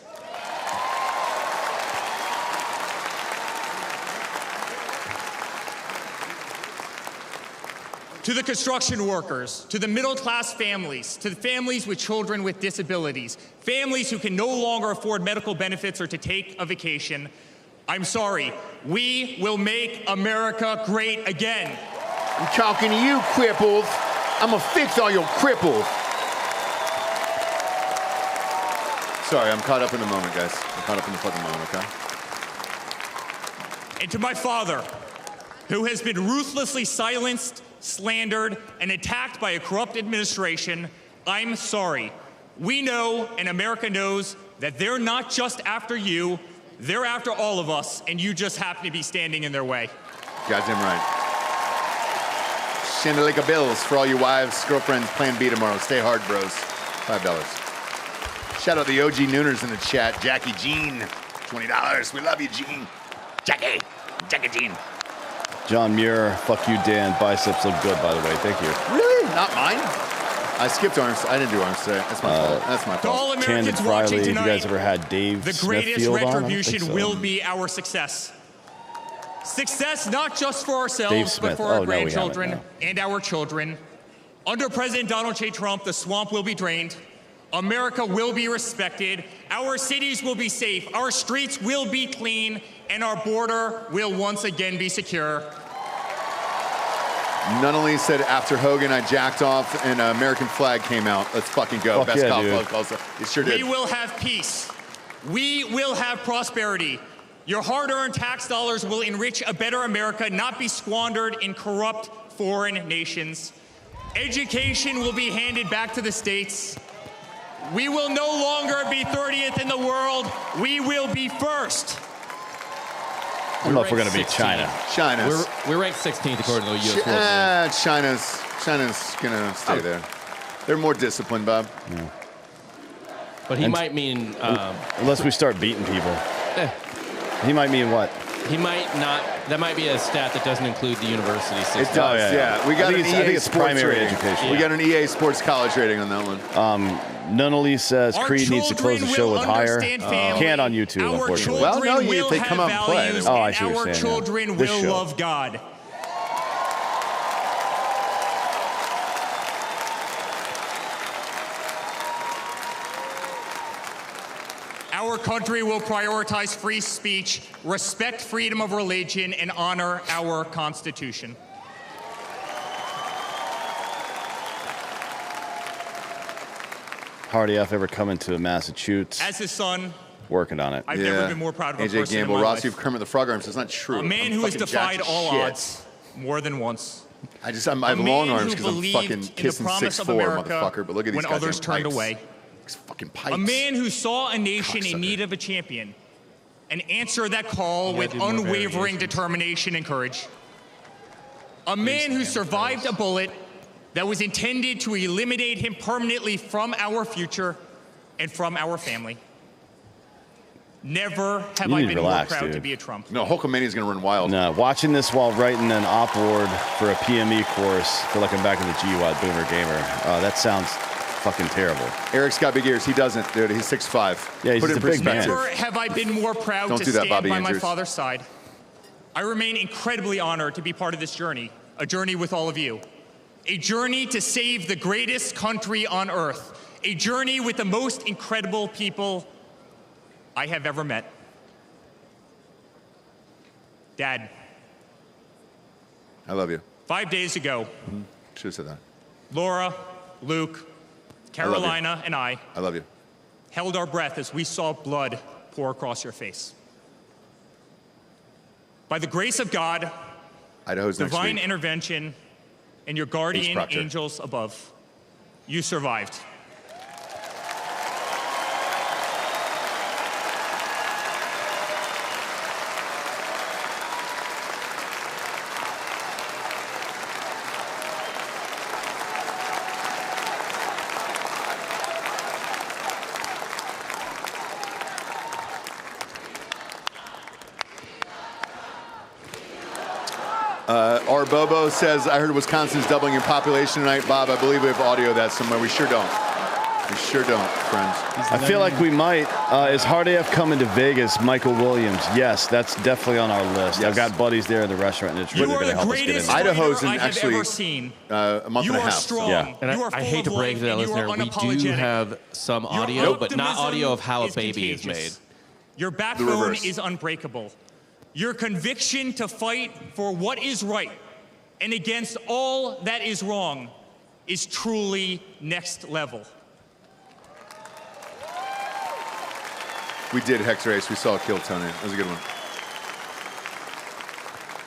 Speaker 7: To the construction workers, to the middle-class families, to the families with children with disabilities, families who can no longer afford medical benefits or to take a vacation, I'm sorry. We will make America great again.
Speaker 2: I'm talking to you, crippled. I'm gonna fix all your cripples. Sorry, I'm caught up in the moment, guys. I'm caught up in the fucking moment, okay?
Speaker 7: And to my father, who has been ruthlessly silenced, slandered, and attacked by a corrupt administration, I'm sorry. We know, and America knows, that they're not just after you, they're after all of us, and you just happen to be standing in their way.
Speaker 2: Goddamn right. Chandelier bills for all you wives, girlfriends, plan B tomorrow. Stay hard, bros. $5. Shout out the OG Nooners in the chat. Jackie Jean, $20. We love you, Jean. Jackie Jean.
Speaker 3: John Muir, fuck you, Dan. Biceps look good, by the way. Thank you.
Speaker 2: Really? Not mine? I skipped arms. I didn't do arms today. That's my fault. That's my
Speaker 7: To all
Speaker 2: fault.
Speaker 3: Candid
Speaker 7: Americans watching
Speaker 3: Friley, have you
Speaker 7: tonight,
Speaker 3: guys ever had Dave
Speaker 7: the greatest
Speaker 3: Smithfield on? I don't think
Speaker 7: retribution
Speaker 3: so.
Speaker 7: will be our success. Success not just for
Speaker 3: Dave
Speaker 7: ourselves,
Speaker 3: Smith.
Speaker 7: but for
Speaker 3: Oh,
Speaker 7: our
Speaker 3: no, we haven't,
Speaker 7: grandchildren
Speaker 3: no.
Speaker 7: and our children. Under President Donald J. Trump, the swamp will be drained. America will be respected. Our cities will be safe. Our streets will be clean. And our border will once again be secure.
Speaker 2: Nunnally said after Hogan, I jacked off and an American flag came out. Let's fucking go.
Speaker 3: Fuck
Speaker 2: Best
Speaker 3: yeah,
Speaker 2: cop
Speaker 3: dude.
Speaker 2: love calls. It sure did.
Speaker 7: We will have peace. We will have prosperity. Your hard-earned tax dollars will enrich a better America, not be squandered in corrupt foreign nations. Education will be handed back to the states. We will no longer be 30th in the world. We will be first.
Speaker 3: I don't know if we're going to beat China.
Speaker 2: China's.
Speaker 4: We're ranked 16th according to the U.S. World News.
Speaker 2: China's going to stay there. They're more disciplined, Bob.
Speaker 4: But he might mean
Speaker 3: Unless we start beating people. He might mean what?
Speaker 4: he might not. That might be a stat that doesn't include the university system.
Speaker 2: It does, yeah. We got
Speaker 3: I think
Speaker 2: an
Speaker 3: it's- I
Speaker 2: EA
Speaker 3: think it's
Speaker 2: Sports
Speaker 3: primary
Speaker 2: rating.
Speaker 3: education.
Speaker 2: We got an EA Sports College rating on that one.
Speaker 3: Nunnally says
Speaker 7: Our
Speaker 3: Creed needs to close the
Speaker 7: children
Speaker 3: show
Speaker 7: will
Speaker 3: with higher.
Speaker 7: understand family.
Speaker 3: Can't on YouTube,
Speaker 7: Our
Speaker 3: unfortunately.
Speaker 2: Well, no,
Speaker 7: children
Speaker 2: if
Speaker 7: will
Speaker 2: they
Speaker 7: have
Speaker 2: come out and play,
Speaker 7: values,
Speaker 3: Oh, I
Speaker 7: and
Speaker 3: see what
Speaker 7: our
Speaker 3: you're saying, yeah.
Speaker 7: children
Speaker 3: This
Speaker 7: will
Speaker 3: show.
Speaker 7: love God. Our country will prioritize free speech, respect freedom of religion, and honor our Constitution.
Speaker 3: Hardy F ever coming to Massachusetts?
Speaker 7: As his son,
Speaker 3: Working on it.
Speaker 7: I've never been more proud of a
Speaker 2: AJ
Speaker 7: person
Speaker 2: Gamble,
Speaker 7: in my
Speaker 2: Ross,
Speaker 7: life.
Speaker 2: you've Kermit the Frog arms. That's not true.
Speaker 7: A man
Speaker 2: I'm
Speaker 7: who has
Speaker 2: fucking
Speaker 7: defied
Speaker 2: jacked
Speaker 7: all
Speaker 2: shit.
Speaker 7: odds more than once.
Speaker 2: I have
Speaker 7: A
Speaker 2: long
Speaker 7: man
Speaker 2: arms
Speaker 7: who
Speaker 2: because I'm
Speaker 7: believed
Speaker 2: fucking
Speaker 7: in the
Speaker 2: kissing
Speaker 7: promise of
Speaker 2: 6'4",
Speaker 7: America
Speaker 2: motherfucker. But look at these
Speaker 7: when
Speaker 2: goddamn
Speaker 7: others turned
Speaker 2: pipes.
Speaker 7: away.
Speaker 2: These fucking pipes.
Speaker 7: A man who saw a nation
Speaker 2: Cocksucker.
Speaker 7: in need of a champion and answered that call with
Speaker 1: do more
Speaker 7: unwavering
Speaker 1: variations.
Speaker 7: determination and courage. A man who survived a bullet that was intended to eliminate him permanently from our future and from our family. Never have
Speaker 3: You
Speaker 7: I
Speaker 3: need to
Speaker 7: been
Speaker 3: relax,
Speaker 7: more proud
Speaker 3: dude.
Speaker 7: to be a Trump.
Speaker 2: No, Hulkamania is going to run wild.
Speaker 3: No, watching this while writing an op word for a PME course, feel like I'm back in the GWAD Boomer Gamer. That sounds fucking terrible.
Speaker 2: Eric's got big ears. He doesn't, dude. He's 6'5".
Speaker 3: Yeah, he's
Speaker 2: Put it
Speaker 3: a
Speaker 2: in
Speaker 3: big man.
Speaker 2: perspective.
Speaker 7: Never have I been more proud
Speaker 2: Don't
Speaker 7: to
Speaker 2: do that,
Speaker 7: stand
Speaker 2: Bobby
Speaker 7: by my
Speaker 2: Andrews.
Speaker 7: father's side. I remain incredibly honored to be part of this journey, a journey with all of you. A journey to save the greatest country on earth. A journey with the most incredible people I have ever met. Dad,
Speaker 2: I love you.
Speaker 7: 5 days ago,
Speaker 2: Should have said that.
Speaker 7: Laura, Luke, Carolina, and I
Speaker 2: I love you.
Speaker 7: held our breath as we saw blood pour across your face. By the grace of God,
Speaker 2: Idaho's next
Speaker 7: divine
Speaker 2: week.
Speaker 7: intervention, and your guardian
Speaker 2: Proctor.
Speaker 7: angels above, you survived.
Speaker 2: Our Bobo says, I heard Wisconsin's doubling in population tonight. Bob, I believe we have audio of that somewhere. We sure don't. We sure don't, friends.
Speaker 3: I feel like we might. Is Hard AF coming to Vegas? Michael Williams. Yes, that's definitely on our list.
Speaker 2: Yes.
Speaker 3: I've got buddies there in the restaurant industry.
Speaker 7: You
Speaker 3: They're
Speaker 7: are
Speaker 3: going to
Speaker 7: the
Speaker 3: help us get in
Speaker 7: greatest
Speaker 3: there.
Speaker 2: Idaho's
Speaker 7: fighter
Speaker 2: in
Speaker 7: I have
Speaker 2: actually,
Speaker 7: ever seen.
Speaker 2: a month
Speaker 7: You
Speaker 2: and a
Speaker 7: are
Speaker 2: half.
Speaker 7: strong.
Speaker 3: Yeah.
Speaker 4: And
Speaker 7: You are
Speaker 4: I
Speaker 7: full
Speaker 4: hate to
Speaker 7: of
Speaker 4: break
Speaker 7: life,
Speaker 4: to that
Speaker 7: and you
Speaker 4: listener,
Speaker 7: are
Speaker 4: we do
Speaker 7: unapologetic.
Speaker 4: have some
Speaker 7: Your
Speaker 4: audio, but not
Speaker 7: optimism
Speaker 4: audio of how a
Speaker 7: is
Speaker 4: baby is made.
Speaker 7: contagious. Your backbone
Speaker 2: reverse.
Speaker 7: is unbreakable. Your conviction to fight for what is right and against all that is wrong is truly next level.
Speaker 2: We did Hex Race. We saw Kill Tony. That was a good one.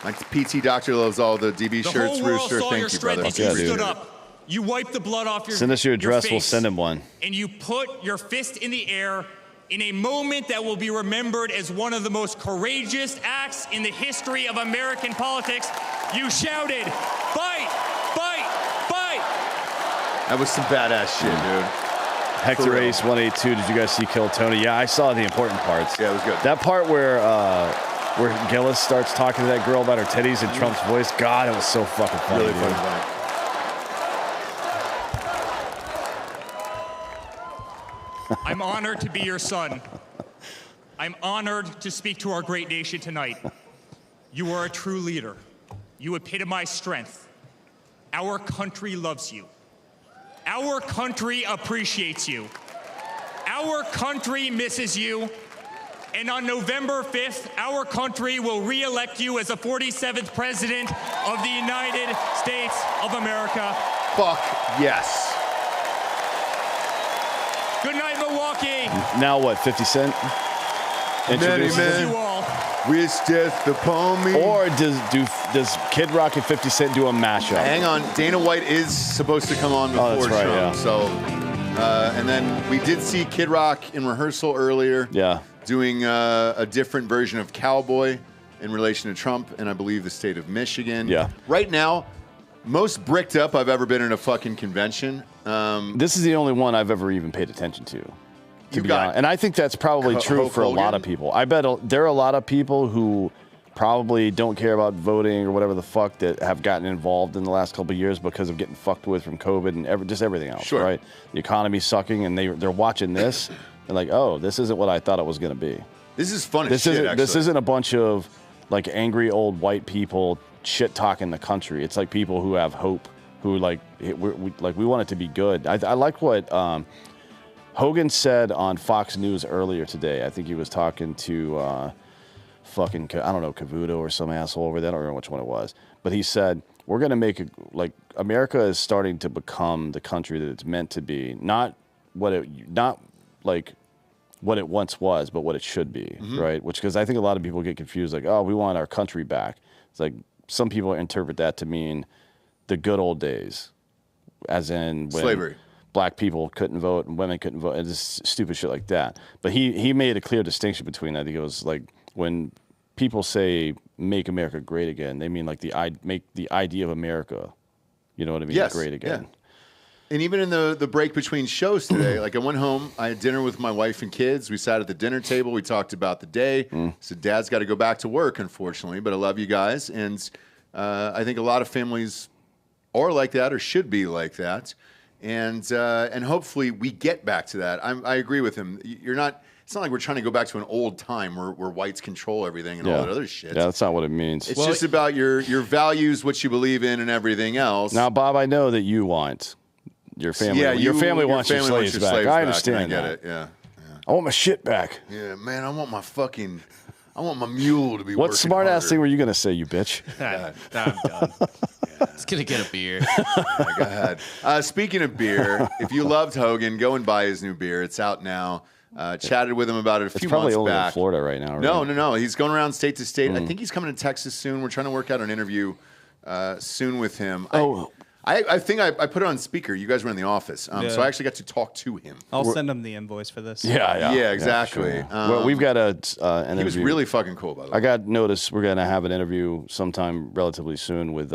Speaker 2: My PT doctor loves all the DB
Speaker 7: The
Speaker 2: shirts.
Speaker 7: whole world
Speaker 2: Rooster,
Speaker 7: saw your
Speaker 2: thank you,
Speaker 7: strength
Speaker 2: brother.
Speaker 7: as you
Speaker 3: Yeah, dude.
Speaker 7: stood up. You wiped the blood off your
Speaker 3: Send us your address. We'll
Speaker 7: face,
Speaker 3: send him one.
Speaker 7: And you put your fist in the air in a moment that will be remembered as one of the most courageous acts in the history of American politics. You shouted, "Fight! Fight! Fight!"
Speaker 2: That was some badass shit, dude.
Speaker 3: Hector
Speaker 2: For real.
Speaker 3: Ace 182. Did you guys see Kill Tony? Yeah, I saw the important parts.
Speaker 2: Yeah, it was good.
Speaker 3: That part where Gillis starts talking to that girl about her titties in Trump's voice. God, it was so fucking funny.
Speaker 2: Really
Speaker 3: dude.
Speaker 2: funny.
Speaker 7: I'm honored to be your son. I'm honored to speak to our great nation tonight. You are a true leader. You epitomize strength. Our country loves you. Our country appreciates you. Our country misses you. And on November 5th, our country will re-elect you as the 47th President of the United States of America.
Speaker 2: Fuck yes.
Speaker 7: Good night, Milwaukee.
Speaker 3: Now what? 50 Cent? Introduces
Speaker 2: men.
Speaker 7: You all.
Speaker 2: Wish death upon me.
Speaker 3: Or does Kid Rock and 50 Cent do a mashup?
Speaker 2: Hang on, Dana White is supposed to come on before
Speaker 3: that's right,
Speaker 2: Trump.
Speaker 3: yeah.
Speaker 2: So, and then we did see Kid Rock in rehearsal earlier.
Speaker 3: Yeah.
Speaker 2: Doing a different version of Cowboy in relation to Trump and I believe the state of Michigan.
Speaker 3: Yeah.
Speaker 2: Right now, most bricked up I've ever been in a fucking convention.
Speaker 3: This is the only one I've ever even paid attention to.
Speaker 2: You
Speaker 3: be
Speaker 2: got
Speaker 3: honest. And I think that's probably true
Speaker 2: Hulk
Speaker 3: for a lot
Speaker 2: Hogan?
Speaker 3: of people. I bet there are a lot of people who probably don't care about voting or whatever the fuck that have gotten involved in the last couple of years because of getting fucked with from COVID and just everything else,
Speaker 2: Sure.
Speaker 3: right? The economy's sucking and they're watching this and like, oh, this isn't what I thought it was going to be.
Speaker 2: This is fun as shit, actually.
Speaker 3: This isn't a bunch of like angry old white people shit talking the country. It's like people who have hope, who like we want it to be good. I like what Hogan said on Fox News earlier today. I think he was talking to fucking, I don't know, Cavuto or some asshole over there. I don't remember which one it was. But he said, we're going to make it, like, America is starting to become the country that it's meant to be. Not like what it once was, but what it should be, right? Which, because I think a lot of people get confused, like, oh, we want our country back. It's like, some people interpret that to mean the good old days, as in when
Speaker 2: slavery.
Speaker 3: Black people couldn't vote and women couldn't vote and just stupid shit like that. But he made a clear distinction between that. He goes, like, when people say make America great again, they mean like make the idea of America, you know what I mean,
Speaker 2: Yes,
Speaker 3: great again.
Speaker 2: yeah. And even in the break between shows today, like I went home, I had dinner with my wife and kids. We sat at the dinner table. We talked about the day. So Dad's got to go back to work, unfortunately, but I love you guys. And I think a lot of families are like that or should be like that. And hopefully we get back to that. I agree with him. It's not like we're trying to go back to an old time where whites control everything and all that other shit.
Speaker 3: Yeah, that's not what it means.
Speaker 2: It's just about your values, what you believe in, and everything else.
Speaker 3: Now, Bob, I know that you want your family.
Speaker 2: Yeah,
Speaker 3: your family wants your
Speaker 2: family
Speaker 3: slaves back. I understand
Speaker 2: I get
Speaker 3: that.
Speaker 2: it. Yeah.
Speaker 3: I want my shit back.
Speaker 2: Yeah, man, I want my mule to be
Speaker 3: What
Speaker 2: working
Speaker 3: smart ass
Speaker 2: harder.
Speaker 3: thing were you gonna say, you bitch?
Speaker 4: I'm done. Just gonna get a beer.
Speaker 2: Go ahead. Speaking of beer, if you loved Hogan, go and buy his new beer. It's out now. Chatted with him about it a few
Speaker 3: It's probably
Speaker 2: months
Speaker 3: only
Speaker 2: back.
Speaker 3: in Florida right now. Right?
Speaker 2: No. He's going around state to state. I think he's coming to Texas soon. We're trying to work out an interview soon with him. I think I put it on speaker. You guys were in the office, so I actually got to talk to him.
Speaker 1: I'll send him the invoice for this.
Speaker 2: Yeah, exactly.
Speaker 3: Sure. Well, we've got an interview.
Speaker 2: He was really fucking cool, by the way.
Speaker 3: I got notice we're going to have an interview sometime relatively soon with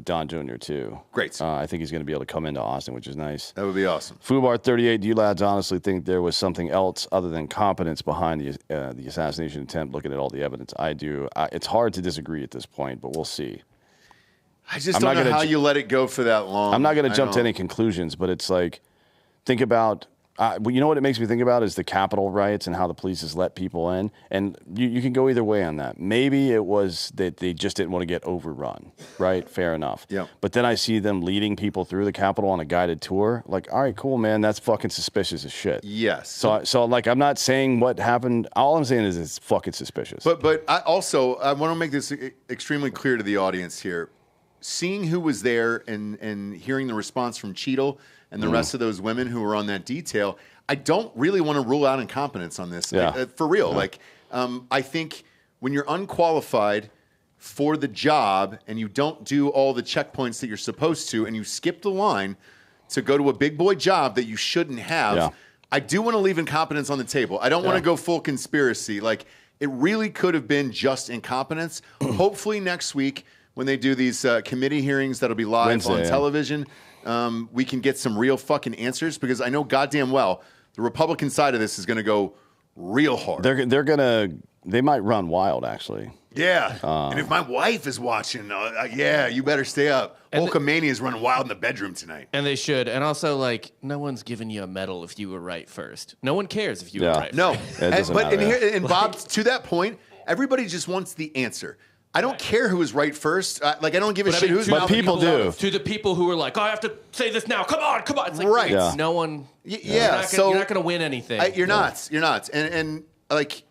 Speaker 3: Don Jr. too.
Speaker 2: Great.
Speaker 3: I think he's going to be able to come into Austin, which is nice.
Speaker 2: That would be awesome.
Speaker 3: Foobar38, do you lads honestly think there was something else other than competence behind the assassination attempt? Looking at all the evidence, I do. It's hard to disagree at this point, but we'll see.
Speaker 2: I just don't know how you let it go for that long.
Speaker 3: I'm not going to jump to any conclusions, but it's like, think about, you know what it makes me think about is the Capitol riots and how the police has let people in. And you can go either way on that. Maybe it was that they just didn't want to get overrun, right? Fair enough.
Speaker 2: Yeah.
Speaker 3: But then I see them leading people through the Capitol on a guided tour. Like, all right, cool, man. That's fucking suspicious as shit.
Speaker 2: Yes.
Speaker 3: So like, I'm not saying what happened. All I'm saying is it's fucking suspicious.
Speaker 2: But I want to make this extremely clear to the audience here. Seeing who was there and hearing the response from Cheadle and the rest of those women who were on that detail, I don't really want to rule out incompetence on this.
Speaker 3: Yeah.
Speaker 2: For real. Yeah. I think when you're unqualified for the job and you don't do all the checkpoints that you're supposed to and you skip the line to go to a big boy job that you shouldn't have, I do want to leave incompetence on the table. I don't want to go full conspiracy. Like, it really could have been just incompetence. Hopefully next week, when they do these committee hearings that'll be live
Speaker 3: Wednesday,
Speaker 2: on television, we can get some real fucking answers, because I know goddamn well the Republican side of this is going to go real hard.
Speaker 3: They might run wild, actually.
Speaker 2: Yeah. And if my wife is watching, you better stay up. Hulkamania is running wild in the bedroom tonight.
Speaker 4: And they should. And also, like, no one's giving you a medal if you were right first. No one cares if you were right
Speaker 2: No.
Speaker 4: first.
Speaker 2: And Bob, to that point, everybody just wants the answer. I don't care who was right first. I don't give a shit who's
Speaker 3: but
Speaker 2: mouth
Speaker 3: people do.
Speaker 4: To the people who are like, oh, I have to say this now. Come on. It's like,
Speaker 2: right.
Speaker 4: No one.
Speaker 2: Yeah.
Speaker 4: You're not going to win anything.
Speaker 2: You're not. And like,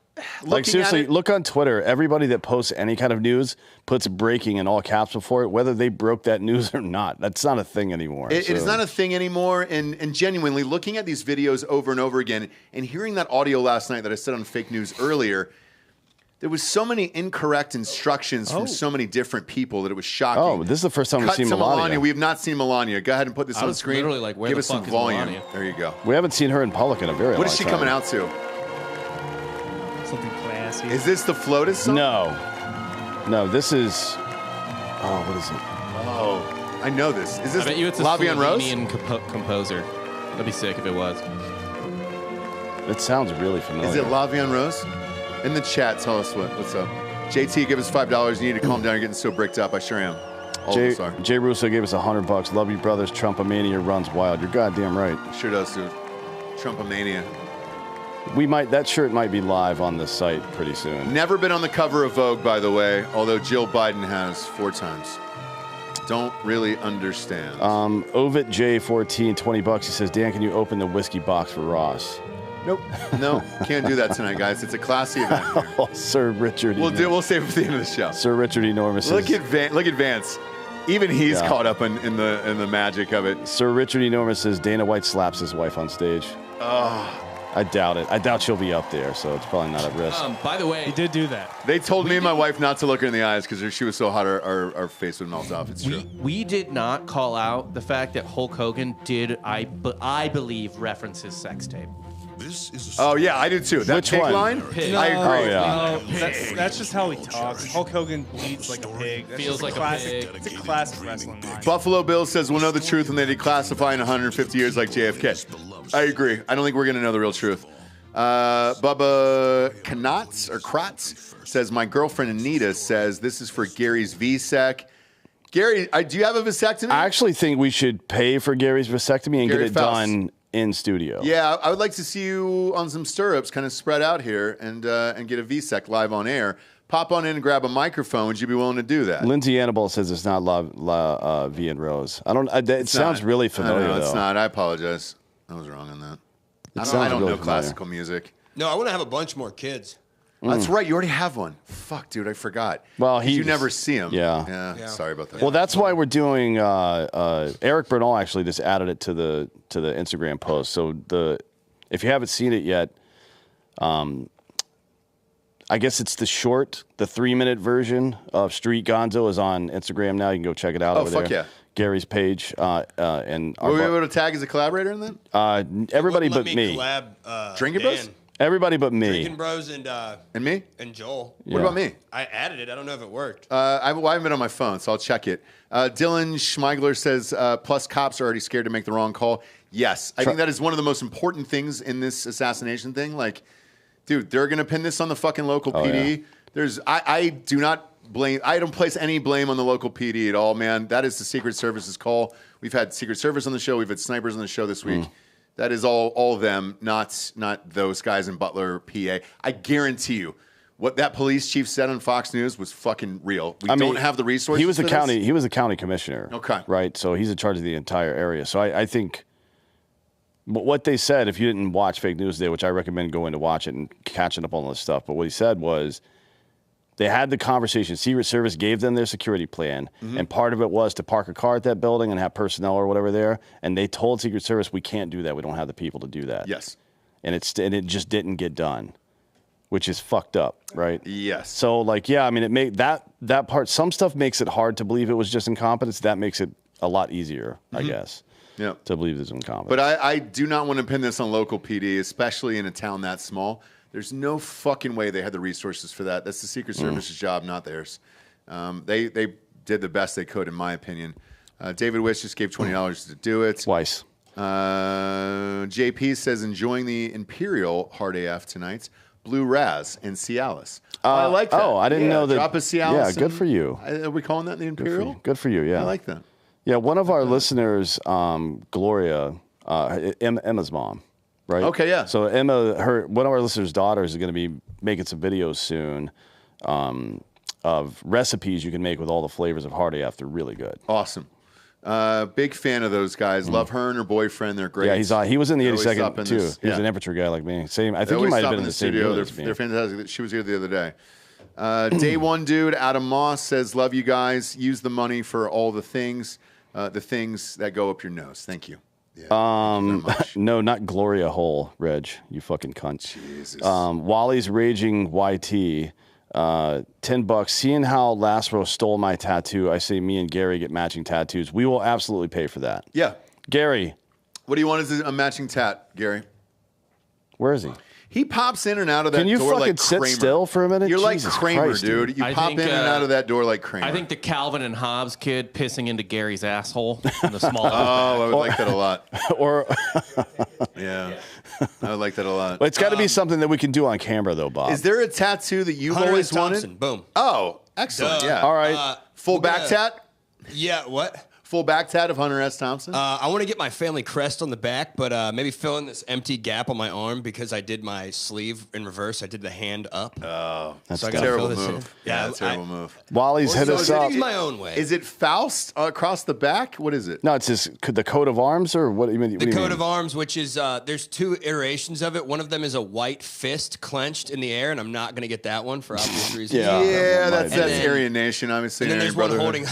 Speaker 3: Like, seriously, look on Twitter. Everybody that posts any kind of news puts breaking in all caps before it, whether they broke that news or not. That's not a thing anymore.
Speaker 2: It is not a thing anymore. And genuinely, looking at these videos over and over again and hearing that audio last night that I said on fake news earlier, there was so many incorrect instructions from so many different people that it was shocking.
Speaker 3: Oh, this is the first time we've seen Melania.
Speaker 2: We have not seen Melania. Go ahead and put this on screen.
Speaker 4: Literally like, where
Speaker 2: Give
Speaker 4: the
Speaker 2: us some
Speaker 4: fuck is
Speaker 2: volume.
Speaker 4: Melania?
Speaker 2: There you go.
Speaker 3: We haven't seen her in public in a very long time.
Speaker 2: What is she coming out to?
Speaker 1: Something classy.
Speaker 2: Is this the Flotus song?
Speaker 3: No, this is. Oh, what is it?
Speaker 2: Oh, I know this. Is this
Speaker 4: I bet you it's a
Speaker 2: Lavian Rose?
Speaker 4: Slovenian composer. That'd be sick if it was.
Speaker 3: It sounds really familiar.
Speaker 2: Is it Lavian Rose? In the chat, tell us what's up. JT, give us $5. You need to calm down. You're getting so bricked up. I sure am. All of us are.
Speaker 3: Jay Russo gave us $100. Love you, brothers. Trump-a-mania runs wild. You're goddamn right.
Speaker 2: Sure does, dude. Trump-a-mania.
Speaker 3: That shirt might be live on the site pretty soon.
Speaker 2: Never been on the cover of Vogue, by the way, although Jill Biden has 4 times. Don't really understand.
Speaker 3: Ovid J14, $20. He says, Dan, can you open the whiskey box for Ross?
Speaker 2: Nope. No, can't do that tonight, guys. It's a classy event here.
Speaker 3: Oh, Sir Richard.
Speaker 2: We'll save it for the end of the show.
Speaker 3: Sir Richard Enormous.
Speaker 2: Look at Vance. Even he's caught up in the magic of it.
Speaker 3: Sir Richard Enormous says Dana White slaps his wife on stage. I doubt it. I doubt she'll be up there, so it's probably not at risk.
Speaker 4: By the way,
Speaker 1: He did do that.
Speaker 2: They told me and my wife not to look her in the eyes because she was so hot, our face would melt off. It's true.
Speaker 4: we did not call out the fact that Hulk Hogan did, I believe, reference his sex tape.
Speaker 2: Oh, yeah, I do too. That
Speaker 3: Which
Speaker 2: pig
Speaker 3: one?
Speaker 2: line?
Speaker 4: Pig.
Speaker 2: I agree.
Speaker 3: Oh, yeah.
Speaker 1: No, that's just how he talks. Hulk Hogan bleeds like a pig. That's
Speaker 4: Feels
Speaker 1: just
Speaker 4: like a
Speaker 1: classic,
Speaker 4: pig.
Speaker 1: It's a classic wrestling line.
Speaker 2: Buffalo Bill says we'll know the truth when they declassify in 150 years like JFK. I agree. I don't think we're going to know the real truth. Bubba Kratz says, my girlfriend Anita says this is for Gary's VSEC. Gary, do you have a vasectomy?
Speaker 3: I actually think we should pay for Gary's vasectomy and
Speaker 2: Gary
Speaker 3: get it
Speaker 2: Faust.
Speaker 3: done in studio.
Speaker 2: Yeah, I would like to see you on some stirrups, kind of spread out here, and get a VSEC live on air. Pop on in and grab a microphone. Would you be willing to do that?
Speaker 3: Lindsay Annabelle says it's not V and Rose. I don't. It sounds really familiar.
Speaker 2: No, it's
Speaker 3: though.
Speaker 2: not. I apologize. I was wrong on that. I
Speaker 3: sounds
Speaker 2: don't
Speaker 3: really
Speaker 2: know
Speaker 3: familiar.
Speaker 2: classical music.
Speaker 8: No, I want to have a bunch more kids.
Speaker 2: That's right. You already have one. Fuck, dude. I forgot.
Speaker 3: Well,
Speaker 2: 'Cause you never see him.
Speaker 3: Yeah.
Speaker 2: Sorry about that.
Speaker 3: Well, that's why we're doing. Eric Bernal actually just added it to the Instagram post. So if you haven't seen it yet, I guess it's the 3-minute version of Street Gonzo is on Instagram now. You can go check it out over there.
Speaker 2: fuck yeah.
Speaker 3: Gary's page and
Speaker 2: Were we able to tag as a collaborator in that?
Speaker 3: everybody
Speaker 8: Wouldn't
Speaker 3: but
Speaker 8: let
Speaker 3: me.
Speaker 8: Collab,
Speaker 2: Drinkin'
Speaker 8: Dan.
Speaker 2: Bros?
Speaker 3: Everybody but me.
Speaker 8: Drinkin' Bros and
Speaker 2: Me?
Speaker 8: Joel.
Speaker 2: What about me?
Speaker 8: I added it. I don't know if it worked.
Speaker 2: I haven't been on my phone, so I'll check it. Dylan Schmeigler says, plus cops are already scared to make the wrong call. Yes. I think that is one of the most important things in this assassination thing. Like, dude, they're going to pin this on the fucking local PD.
Speaker 3: Yeah.
Speaker 2: I do not blame, I don't place any blame on the local PD at all, man. That is the Secret Service's call. We've had Secret Service on the show. We've had snipers on the show this week. That is all of them, not those guys in Butler, PA. I guarantee you, what that police chief said on Fox News was fucking real. We don't have the resources.
Speaker 3: He was
Speaker 2: for this.
Speaker 3: He was a county commissioner.
Speaker 2: Okay.
Speaker 3: Right. So he's in charge of the entire area. So I think what they said, if you didn't watch Fake News Day, which I recommend going to watch it and catching up on all this stuff, but what he said was they had the conversation. Secret Service gave them their security plan, and part of it was to park a car at that building and have personnel or whatever there. And they told Secret Service, we can't do that. We don't have the people to do that.
Speaker 2: Yes.
Speaker 3: And it just didn't get done, which is fucked up, right?
Speaker 2: Yes.
Speaker 3: So, like, yeah, I mean, it made that part. Some stuff makes it hard to believe it was just incompetence. That makes it a lot easier, I guess.
Speaker 2: Yeah.
Speaker 3: To believe it was incompetence.
Speaker 2: But I do not want to pin this on local PD, especially in a town that small. There's no fucking way they had the resources for that. That's the Secret Service's job, not theirs. They did the best they could, in my opinion. David Wish just gave $20 to do it.
Speaker 3: Twice.
Speaker 2: JP says, enjoying the Imperial Hard AF tonight. Blue Raz and Cialis. I like that.
Speaker 3: Oh, I didn't know that.
Speaker 2: Drop a Cialis.
Speaker 3: Yeah, good for you.
Speaker 2: Are we calling that the Imperial?
Speaker 3: Good for you, yeah.
Speaker 2: I like that.
Speaker 3: Yeah, one of our listeners, Gloria, Emma's mom, right?
Speaker 2: Okay, yeah.
Speaker 3: So Emma, one of our listeners' daughters is going to be making some videos soon of recipes you can make with all the flavors of Hard AF. They're really good.
Speaker 2: Awesome. Big fan of those guys. Love her and her boyfriend. They're great.
Speaker 3: Yeah, he was in the
Speaker 2: They always
Speaker 3: 82nd
Speaker 2: stop in
Speaker 3: too.
Speaker 2: this-
Speaker 3: He was
Speaker 2: yeah.
Speaker 3: an infantry guy like me. Same. I
Speaker 2: They
Speaker 3: think he
Speaker 2: always
Speaker 3: might have
Speaker 2: stop
Speaker 3: been in the same
Speaker 2: studio.
Speaker 3: year.
Speaker 2: They're fantastic. She was here the other day. Day one dude, Adam Moss says, "Love you guys. Use the money for all the things that go up your nose." Thank you. Yeah, thank you very much.
Speaker 3: No, not Gloria Hole, Reg. You fucking cunt.
Speaker 2: Jesus.
Speaker 3: Wally's Raging YT. $10. Seeing how Laszlo stole my tattoo, I say me and Gary get matching tattoos. We will absolutely pay for that.
Speaker 2: Yeah.
Speaker 3: Gary,
Speaker 2: What do you want as a matching tat, Gary?
Speaker 3: where is he?
Speaker 2: He pops in and out of that
Speaker 3: Can you
Speaker 2: door
Speaker 3: fucking
Speaker 2: like
Speaker 3: sit
Speaker 2: Kramer.
Speaker 3: still for a minute?
Speaker 2: You're like
Speaker 3: Jesus
Speaker 2: Kramer,
Speaker 3: Christ,
Speaker 2: dude. You
Speaker 4: I
Speaker 2: pop
Speaker 4: think,
Speaker 2: in and out of that door like Kramer.
Speaker 4: I think the Calvin and Hobbes kid pissing into Gary's asshole in the small.
Speaker 2: Oh, I would like that a lot.
Speaker 3: Or
Speaker 2: Yeah. I would like that a lot.
Speaker 3: it's got to be something that we can do on camera, though, Bob.
Speaker 2: Is there a tattoo that you've
Speaker 8: Hunter
Speaker 2: always
Speaker 8: S. Thompson.
Speaker 2: wanted?
Speaker 8: Boom.
Speaker 2: Oh, excellent.
Speaker 8: Duh.
Speaker 2: Yeah.
Speaker 3: All right.
Speaker 2: Full
Speaker 8: we're
Speaker 2: back
Speaker 8: gonna-
Speaker 2: tat?
Speaker 8: Yeah, what?
Speaker 2: Full back tat of Hunter S. Thompson?
Speaker 8: I want to get my family crest on the back, but maybe fill in this empty gap on my arm because I did my sleeve in reverse. I did the hand up.
Speaker 2: Oh,
Speaker 3: That's
Speaker 8: so I gotta
Speaker 2: terrible
Speaker 8: fill this in.
Speaker 2: move. Yeah, terrible move.
Speaker 3: Wally's hit
Speaker 8: So
Speaker 3: us
Speaker 8: I
Speaker 3: up.
Speaker 8: things my own way.
Speaker 2: Is it Faust across the back? What is it?
Speaker 3: No, it's just the coat of arms, or what? Do you mean?
Speaker 8: The coat of arms, which is there's two iterations of it. One of them is a white fist clenched in the air, and I'm not going to get that one for obvious reasons.
Speaker 3: Yeah.
Speaker 2: Yeah, that's
Speaker 8: And then-
Speaker 2: Aryan Nation, obviously.
Speaker 8: And then
Speaker 2: Aryan
Speaker 8: there's one
Speaker 2: Brotherhood.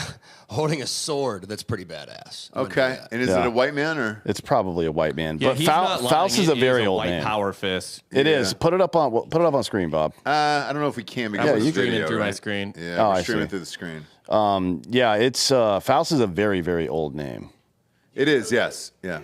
Speaker 8: holding a sword that's pretty badass. I'm gonna do
Speaker 2: Okay,
Speaker 8: that.
Speaker 2: and is
Speaker 3: Yeah.
Speaker 2: it a white man or?
Speaker 3: It's probably a white man,
Speaker 4: Yeah,
Speaker 3: but
Speaker 4: he's not lying.
Speaker 3: Faust is
Speaker 4: It
Speaker 3: a very old
Speaker 4: white
Speaker 3: man.
Speaker 4: power fist.
Speaker 3: It is.
Speaker 2: Yeah.
Speaker 3: Put it up on screen, Bob.
Speaker 2: I don't know if we can because
Speaker 3: Yeah,
Speaker 2: it's
Speaker 3: you
Speaker 4: streaming
Speaker 2: video,
Speaker 4: through my
Speaker 2: right?
Speaker 4: screen.
Speaker 2: Yeah,
Speaker 3: Oh,
Speaker 2: we're
Speaker 3: I
Speaker 2: streaming
Speaker 3: see.
Speaker 2: through the screen.
Speaker 3: Yeah, it's Faust is a very, very old name.
Speaker 2: It is, yes. Yeah.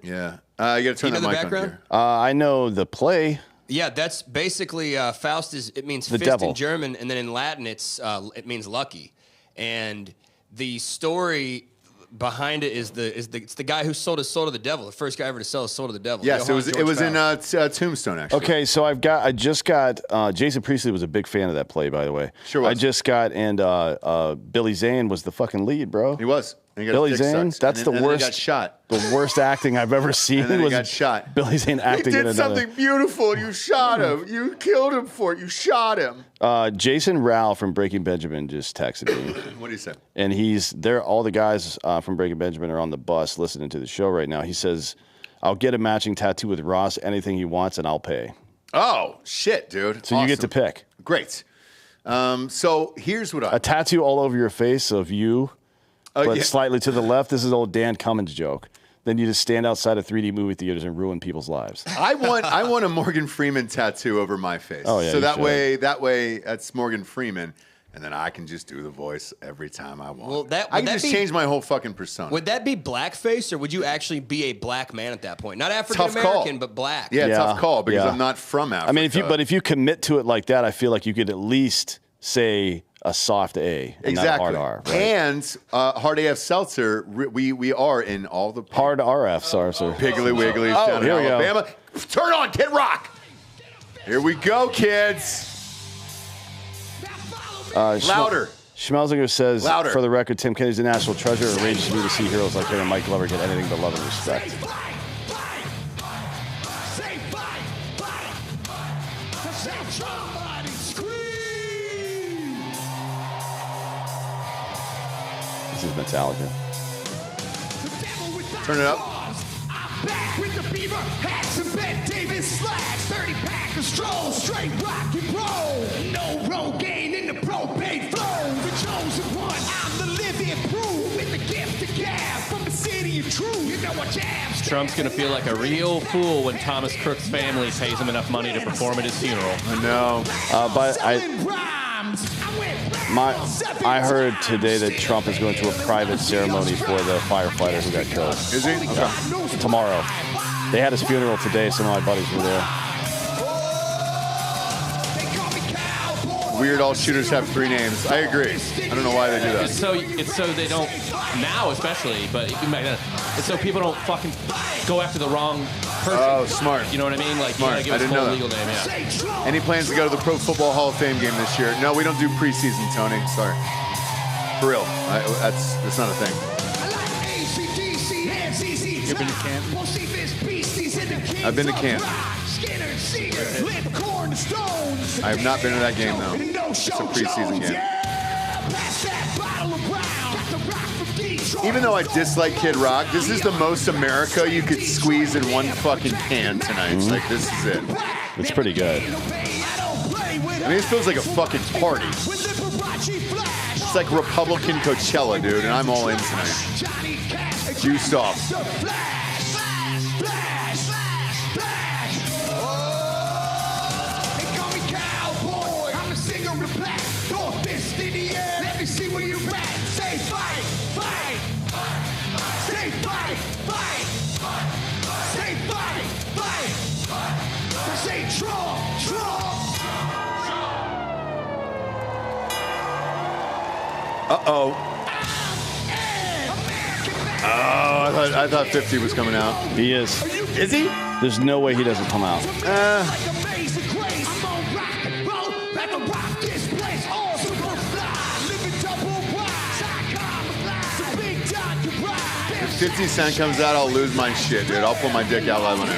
Speaker 2: Yeah. You got to turn
Speaker 8: You know
Speaker 2: that
Speaker 8: the
Speaker 2: mic
Speaker 8: background?
Speaker 2: on here.
Speaker 3: I know the play.
Speaker 8: Yeah, that's basically Faust it means
Speaker 3: The
Speaker 8: fist
Speaker 3: devil.
Speaker 8: in German, and then in Latin it means lucky. And the story behind it is it's the guy who sold his soul to the devil, the first guy ever to sell his soul to the devil.
Speaker 2: Yes,
Speaker 8: Johann
Speaker 2: it
Speaker 8: George
Speaker 2: was in
Speaker 8: Faust.
Speaker 2: Tombstone, actually.
Speaker 3: Okay, so I just got Jason Priestley was a big fan of that play, by the way.
Speaker 2: Sure was.
Speaker 3: I just got and Billy Zane was the fucking lead, bro.
Speaker 2: He was. And he got
Speaker 3: Billy
Speaker 2: his dick
Speaker 3: Zane.
Speaker 2: sucked.
Speaker 3: That's
Speaker 2: And
Speaker 3: the
Speaker 2: then- and then he
Speaker 3: worst.
Speaker 2: got shot.
Speaker 3: The worst acting I've ever seen
Speaker 2: And then he
Speaker 3: was
Speaker 2: got shot.
Speaker 3: Billy Zane
Speaker 2: He
Speaker 3: acting in
Speaker 2: did
Speaker 3: another.
Speaker 2: something beautiful and you shot him. You killed him for it. You shot him.
Speaker 3: Jason Rao from Breaking Benjamin just texted me.
Speaker 2: What do you say?
Speaker 3: And he's there. All the guys from Breaking Benjamin are on the bus listening to the show right now. He says, "I'll get a matching tattoo with Ross. Anything he wants, and I'll pay."
Speaker 2: Oh, shit, dude.
Speaker 3: So you get to
Speaker 2: Awesome.
Speaker 3: pick
Speaker 2: Great. So here's what
Speaker 3: a tattoo all over your face of you, but
Speaker 2: yeah.
Speaker 3: slightly to the left. This is old Dan Cummins joke. Then you just stand outside of 3D movie theaters and ruin people's lives.
Speaker 2: I want a Morgan Freeman tattoo over my face.
Speaker 3: Oh, yeah,
Speaker 2: So
Speaker 3: you
Speaker 2: that
Speaker 3: should.
Speaker 2: way that's Morgan Freeman, and then I can just do the voice every time I want.
Speaker 8: Well,
Speaker 2: I can just change my whole fucking persona.
Speaker 8: Would that be blackface, or would you actually be a black man at that point? Not African
Speaker 2: Tough call.
Speaker 8: American, but black.
Speaker 2: Yeah,
Speaker 3: Yeah,
Speaker 2: tough call because
Speaker 3: yeah.
Speaker 2: I'm not from Africa.
Speaker 3: I mean, if you commit to it like that, I feel like you could at least say a soft A and not a
Speaker 2: exactly.
Speaker 3: hard R. Right?
Speaker 2: And hard AF Seltzer, we are in all the
Speaker 3: Hard RF, sorry, sir.
Speaker 2: Piggly Wiggly
Speaker 3: Oh,
Speaker 2: down in
Speaker 3: here we go.
Speaker 2: Alabama. Turn on Kid Rock. Here we go, kids. Louder.
Speaker 3: Schmelzinger says,
Speaker 2: Louder.
Speaker 3: for the record, Tim Kennedy's a national treasure. It enrages me to see heroes like him and Mike Glover get anything but love and respect. This is Metallica.
Speaker 2: Turn it up.
Speaker 9: Back with the beaver hats and Ben Davis slacks, 30-pack of stroll, straight rock and roll. No Rogaine in the propane flow. The chosen one, I'm the living proof with the gift of gab from the city of truth. You know what jabs.
Speaker 4: Trump's going to feel like a real fool when Thomas Crook's family pays him enough money to perform at his funeral.
Speaker 2: I know.
Speaker 3: But I heard today that Trump is going to a private ceremony for the firefighter who got killed.
Speaker 2: Is he? Okay.
Speaker 3: Tomorrow. They had his funeral today. Some of my buddies were there.
Speaker 2: Weird all shooters have 3 names. I agree. I don't know why they do that.
Speaker 4: It's so they don't now, especially, but even back then, it's so people don't fucking go after the wrong person.
Speaker 2: Oh, smart.
Speaker 4: You know what I mean? Like,
Speaker 2: Smart.
Speaker 4: you gotta
Speaker 2: I
Speaker 4: give
Speaker 2: didn't
Speaker 4: us
Speaker 2: know
Speaker 4: full
Speaker 2: that.
Speaker 4: legal name. Yeah.
Speaker 2: Any plans to go to the Pro Football Hall of Fame game this year? No, we don't do preseason, Tony. Sorry. For real. That's not a thing.
Speaker 1: You've been to Canton?
Speaker 2: I've been to Canton. I have not been to that game, though. It's a preseason game. Even though I dislike Kid Rock, this is the most America you could squeeze in one fucking can tonight. It's like, this is it.
Speaker 3: It's pretty good.
Speaker 2: I mean, this feels like a fucking party. It's like Republican Coachella, dude, and I'm all in tonight. Juiced off. Uh-oh. Oh, I thought 50 was coming out.
Speaker 3: He is.
Speaker 2: Is he?
Speaker 3: There's no way he doesn't come out. If 50 Cent comes out, I'll lose my shit, dude. I'll pull my dick out like one.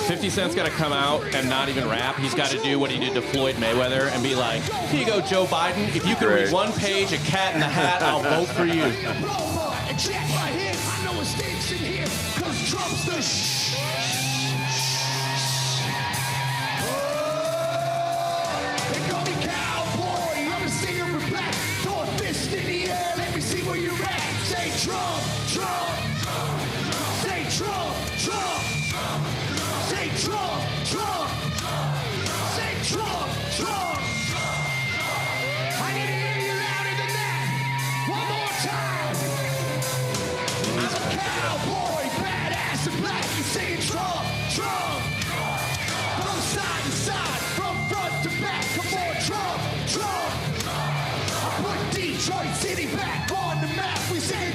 Speaker 4: 50 Cent's got to come out and not even rap. He's got to do what he did to Floyd Mayweather and be like, here you go, Joe Biden. If you can read one page of Cat in the Hat, I'll vote for you.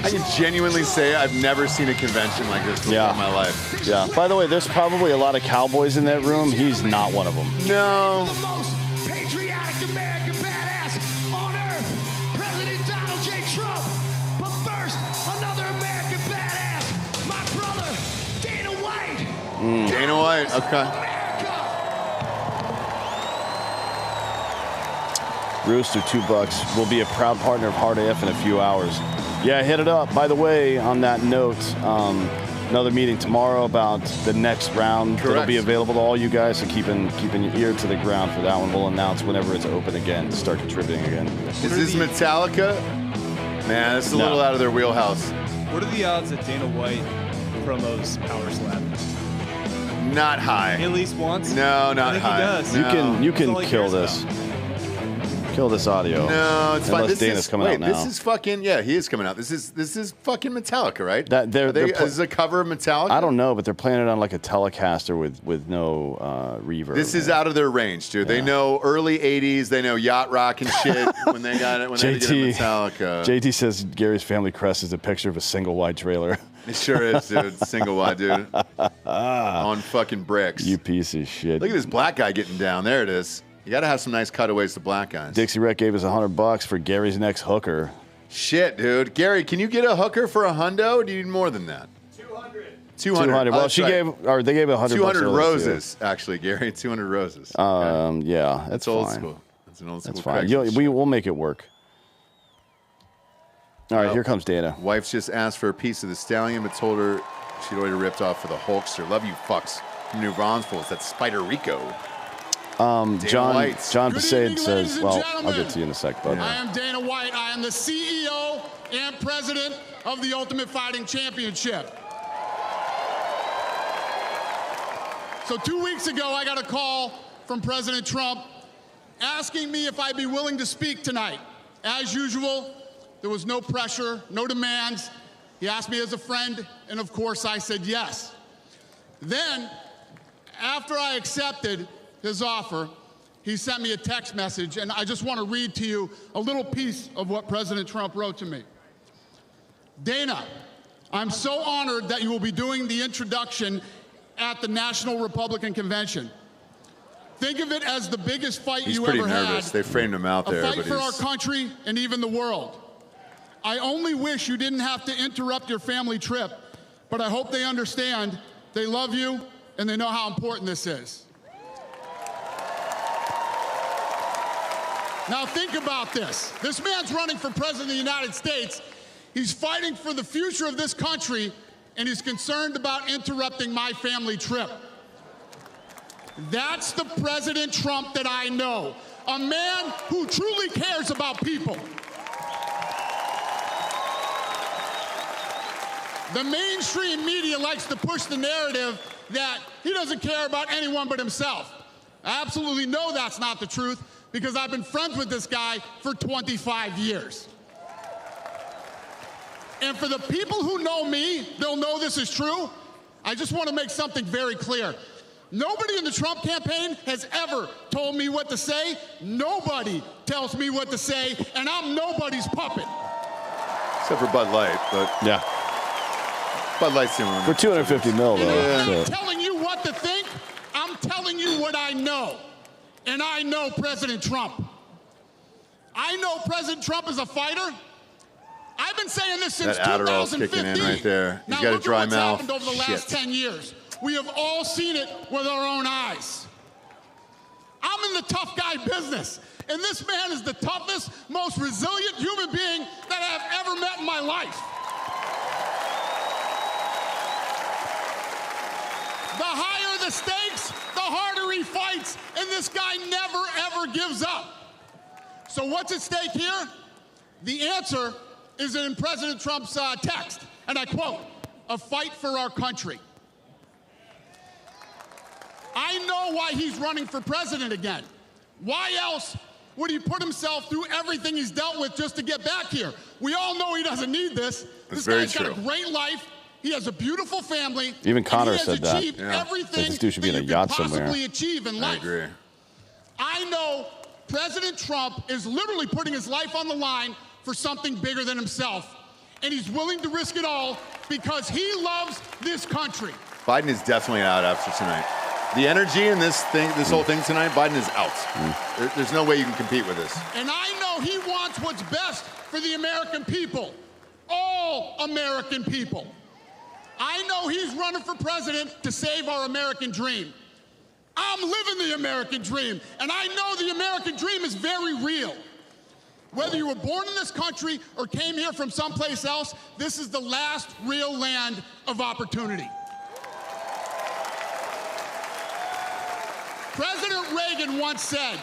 Speaker 2: I can genuinely say I've never seen a convention like this before in my life.
Speaker 3: Yeah. By the way, there's probably a lot of cowboys in that room. He's not one of them.
Speaker 2: No. Dana White, okay.
Speaker 3: Rooster, $2. Will be a proud partner of Hard AF in a few hours. Yeah, hit it up. By the way, on that note, another meeting tomorrow about the next round.
Speaker 2: Correct.
Speaker 3: That'll be available to all you guys, so keeping your ear to the ground for that one. We'll announce whenever it's open again to start contributing again.
Speaker 2: Is this Metallica? Man, this is a little out of their wheelhouse.
Speaker 1: What are the odds that Dana White promos Power Slap?
Speaker 2: Not high.
Speaker 1: At least once?
Speaker 2: No, not
Speaker 1: I think
Speaker 2: high.
Speaker 1: He does.
Speaker 2: No.
Speaker 3: You can kill this. Kill this audio.
Speaker 2: No, it's fine.
Speaker 3: Unless
Speaker 2: This
Speaker 3: Dana's
Speaker 2: is,
Speaker 3: coming out now.
Speaker 2: This is fucking, yeah, he is coming out. This is fucking Metallica, right?
Speaker 3: They're
Speaker 2: Is this a cover of Metallica?
Speaker 3: I don't know, but they're playing it on like a Telecaster with no reverb.
Speaker 2: This is out of their range, dude. They know early 80s. They know yacht rock and shit when they got it, when they did Metallica.
Speaker 3: JT says Gary's family crest is a picture of a single wide trailer.
Speaker 2: It sure is, dude. Single wide, dude. On fucking bricks.
Speaker 3: You piece of shit.
Speaker 2: Look at this black guy getting down. There it is. You got to have some nice cutaways to black guys.
Speaker 3: Dixie Rec gave us $100 for Gary's next hooker.
Speaker 2: Shit, dude. Gary, can you get a hooker for a hundo? Or do you need more than that? 200.
Speaker 3: Well,
Speaker 2: Oh,
Speaker 3: she
Speaker 2: right.
Speaker 3: gave, or they gave $100.
Speaker 2: 200 roses, actually, Gary. 200 roses.
Speaker 3: Yeah, that's
Speaker 2: old
Speaker 3: fine.
Speaker 2: school. That's an old school.
Speaker 3: That's fine.
Speaker 2: Craigslist.
Speaker 3: We'll make it work. All right, here comes Dana.
Speaker 2: Wife's just asked for a piece of the stallion, but told her she'd already ripped off for the Hulkster. Love you, fucks. From New Braunfels. That's Spider Rico.
Speaker 3: John Besaid says,
Speaker 6: and
Speaker 3: well,
Speaker 6: gentlemen.
Speaker 3: I'll get to you in a sec, bud.
Speaker 6: I am Dana White. I am the CEO and president of the Ultimate Fighting Championship. So 2 weeks ago, I got a call from President Trump asking me if I'd be willing to speak tonight. As usual, there was no pressure, no demands. He asked me as a friend, and of course I said yes. Then, after I accepted his offer, he sent me a text message, and I just want to read to you a little piece of what President Trump wrote to me. Dana, I'm so honored that you will be doing the introduction at the National Republican Convention. Think of it as the biggest fight
Speaker 2: He's
Speaker 6: you
Speaker 2: pretty
Speaker 6: ever
Speaker 2: nervous.
Speaker 6: had.
Speaker 2: They framed him out there,
Speaker 6: A fight
Speaker 2: but
Speaker 6: for our
Speaker 2: he's...
Speaker 6: country and even the world. I only wish you didn't have to interrupt your family trip, but I hope they understand they love you
Speaker 10: and they know how important this is. Now think about this. This man's running for president of the United States. He's fighting for the future of this country, and he's concerned about interrupting my family trip. That's the President Trump that I know. A man who truly cares about people. The mainstream media likes to push the narrative that he doesn't care about anyone but himself. I absolutely know that's not the truth because I've been friends with this guy for 25 years. And for the people who know me, they'll know this is true. I just want to make something very clear. Nobody in the Trump campaign has ever told me what to say. Nobody tells me what to say, and I'm nobody's puppet.
Speaker 2: Except for Bud Light, but
Speaker 3: Yeah.
Speaker 2: Bud Light's the only one.
Speaker 3: For 250 mil, though.
Speaker 10: I'm not
Speaker 3: so-
Speaker 10: telling you what to think. I'm telling you what I know. And I know President Trump. I know President Trump is a fighter. I've been saying this since
Speaker 2: That Adderall's
Speaker 10: 2015.
Speaker 2: kicking in right there. He's
Speaker 10: Now,
Speaker 2: got a
Speaker 10: look
Speaker 2: dry
Speaker 10: at what's
Speaker 2: mouth.
Speaker 10: happened over the last 10 years. We have all seen it with our own eyes. I'm in the tough guy business, and this man is the toughest, most resilient human being that I have ever met in my life. The higher the stakes, the harder he fights, and this guy never, ever gives up. So what's at stake here? The answer is in President Trump's text, and I quote, "A fight for our country." I know why he's running for president again. Why else would he put himself through everything he's dealt with just to get back here? We all know he doesn't need this. This
Speaker 2: very
Speaker 10: guy's got
Speaker 2: true.
Speaker 10: a great life. He has a beautiful family.
Speaker 3: Even Connor
Speaker 10: and he has
Speaker 3: said that.
Speaker 10: achieved
Speaker 2: Yeah.
Speaker 10: everything
Speaker 3: This dude should be
Speaker 10: that
Speaker 3: in a
Speaker 10: you
Speaker 3: yacht
Speaker 10: could
Speaker 3: somewhere.
Speaker 10: possibly achieve in
Speaker 2: I
Speaker 10: life.
Speaker 2: agree.
Speaker 10: I know President Trump is literally putting his life on the line for something bigger than himself. And he's willing to risk it all because he loves this country.
Speaker 2: Biden is definitely out after tonight. The energy in this whole thing tonight, Biden is out. There's no way you can compete with this.
Speaker 10: And I know he wants what's best for the American people. All American people. I know he's running for president to save our American dream. I'm living the American dream, and I know the American dream is very real. Whether you were born in this country or came here from someplace else, this is the last real land of opportunity. President Reagan once said,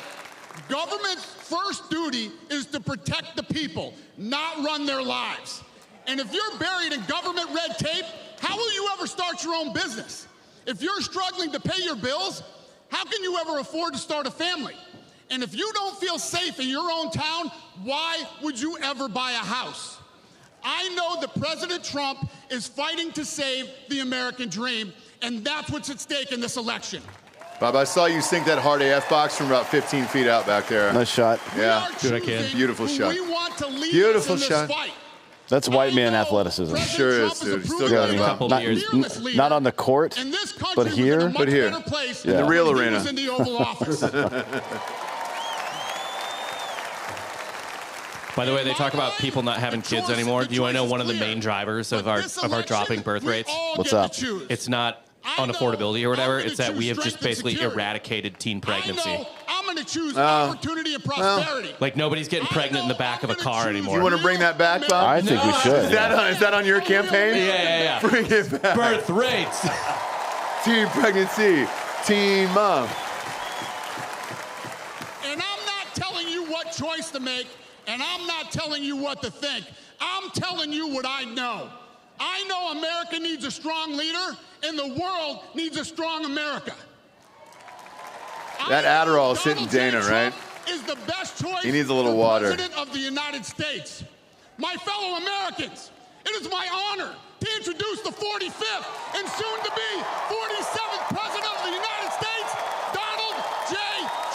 Speaker 10: government's first duty is to protect the people, not run their lives. And if you're buried in government red tape, how will you ever start your own business? If you're struggling to pay your bills, how can you ever afford to start a family? And if you don't feel safe in your own town, why would you ever buy a house? I know that President Trump is fighting to save the American dream, and that's what's at stake in this election.
Speaker 2: Bob, I saw you sink that hard AF box from about 15 feet out back there.
Speaker 3: Nice shot.
Speaker 2: Yeah.
Speaker 10: We are choosing
Speaker 2: Beautiful
Speaker 10: who
Speaker 2: shot.
Speaker 10: we want to lead
Speaker 2: Beautiful
Speaker 10: us in
Speaker 2: shot.
Speaker 10: this fight.
Speaker 3: That's white man
Speaker 10: I know
Speaker 3: athleticism.
Speaker 10: President
Speaker 2: Sure
Speaker 10: Trump
Speaker 2: is, dude.
Speaker 10: a
Speaker 2: Still
Speaker 10: proven
Speaker 2: got
Speaker 10: leader,
Speaker 4: couple
Speaker 3: Not,
Speaker 4: years.
Speaker 10: fearless leader.
Speaker 3: not on the court,
Speaker 10: And this country
Speaker 3: but
Speaker 10: was
Speaker 3: here.
Speaker 10: in a much
Speaker 2: But here.
Speaker 10: better place
Speaker 3: Yeah.
Speaker 2: The
Speaker 10: when
Speaker 2: real
Speaker 10: he
Speaker 2: arena.
Speaker 10: was in the Oval Office.
Speaker 4: By the way, they talk about people not having kids anymore. Do you want to know one of the main drivers of our dropping birth rates?
Speaker 3: What's up?
Speaker 4: It's not unaffordability or whatever. It's that we have just basically eradicated teen pregnancy.
Speaker 10: I know I'm going to choose opportunity and prosperity.
Speaker 4: Like nobody's getting pregnant in the back of a car anymore.
Speaker 2: You want to bring that back, Bob?
Speaker 3: I think we should.
Speaker 2: Is that on your campaign?
Speaker 4: Yeah.
Speaker 2: Bring it back.
Speaker 4: Birth rates.
Speaker 2: Teen pregnancy. Teen mom.
Speaker 10: And I'm not telling you what choice to make, and I'm not telling you what to think. I'm telling you what I know. I know America needs a strong leader, and the world needs a strong America.
Speaker 2: That
Speaker 10: I know
Speaker 2: Adderall is hitting
Speaker 10: Donald J.
Speaker 2: Dana, right?
Speaker 10: Trump is the best choice
Speaker 2: He needs a little
Speaker 10: for
Speaker 2: water.
Speaker 10: President of the United States. My fellow Americans, it is my honor to introduce the 45th and soon to be 47th President of the United States, Donald J.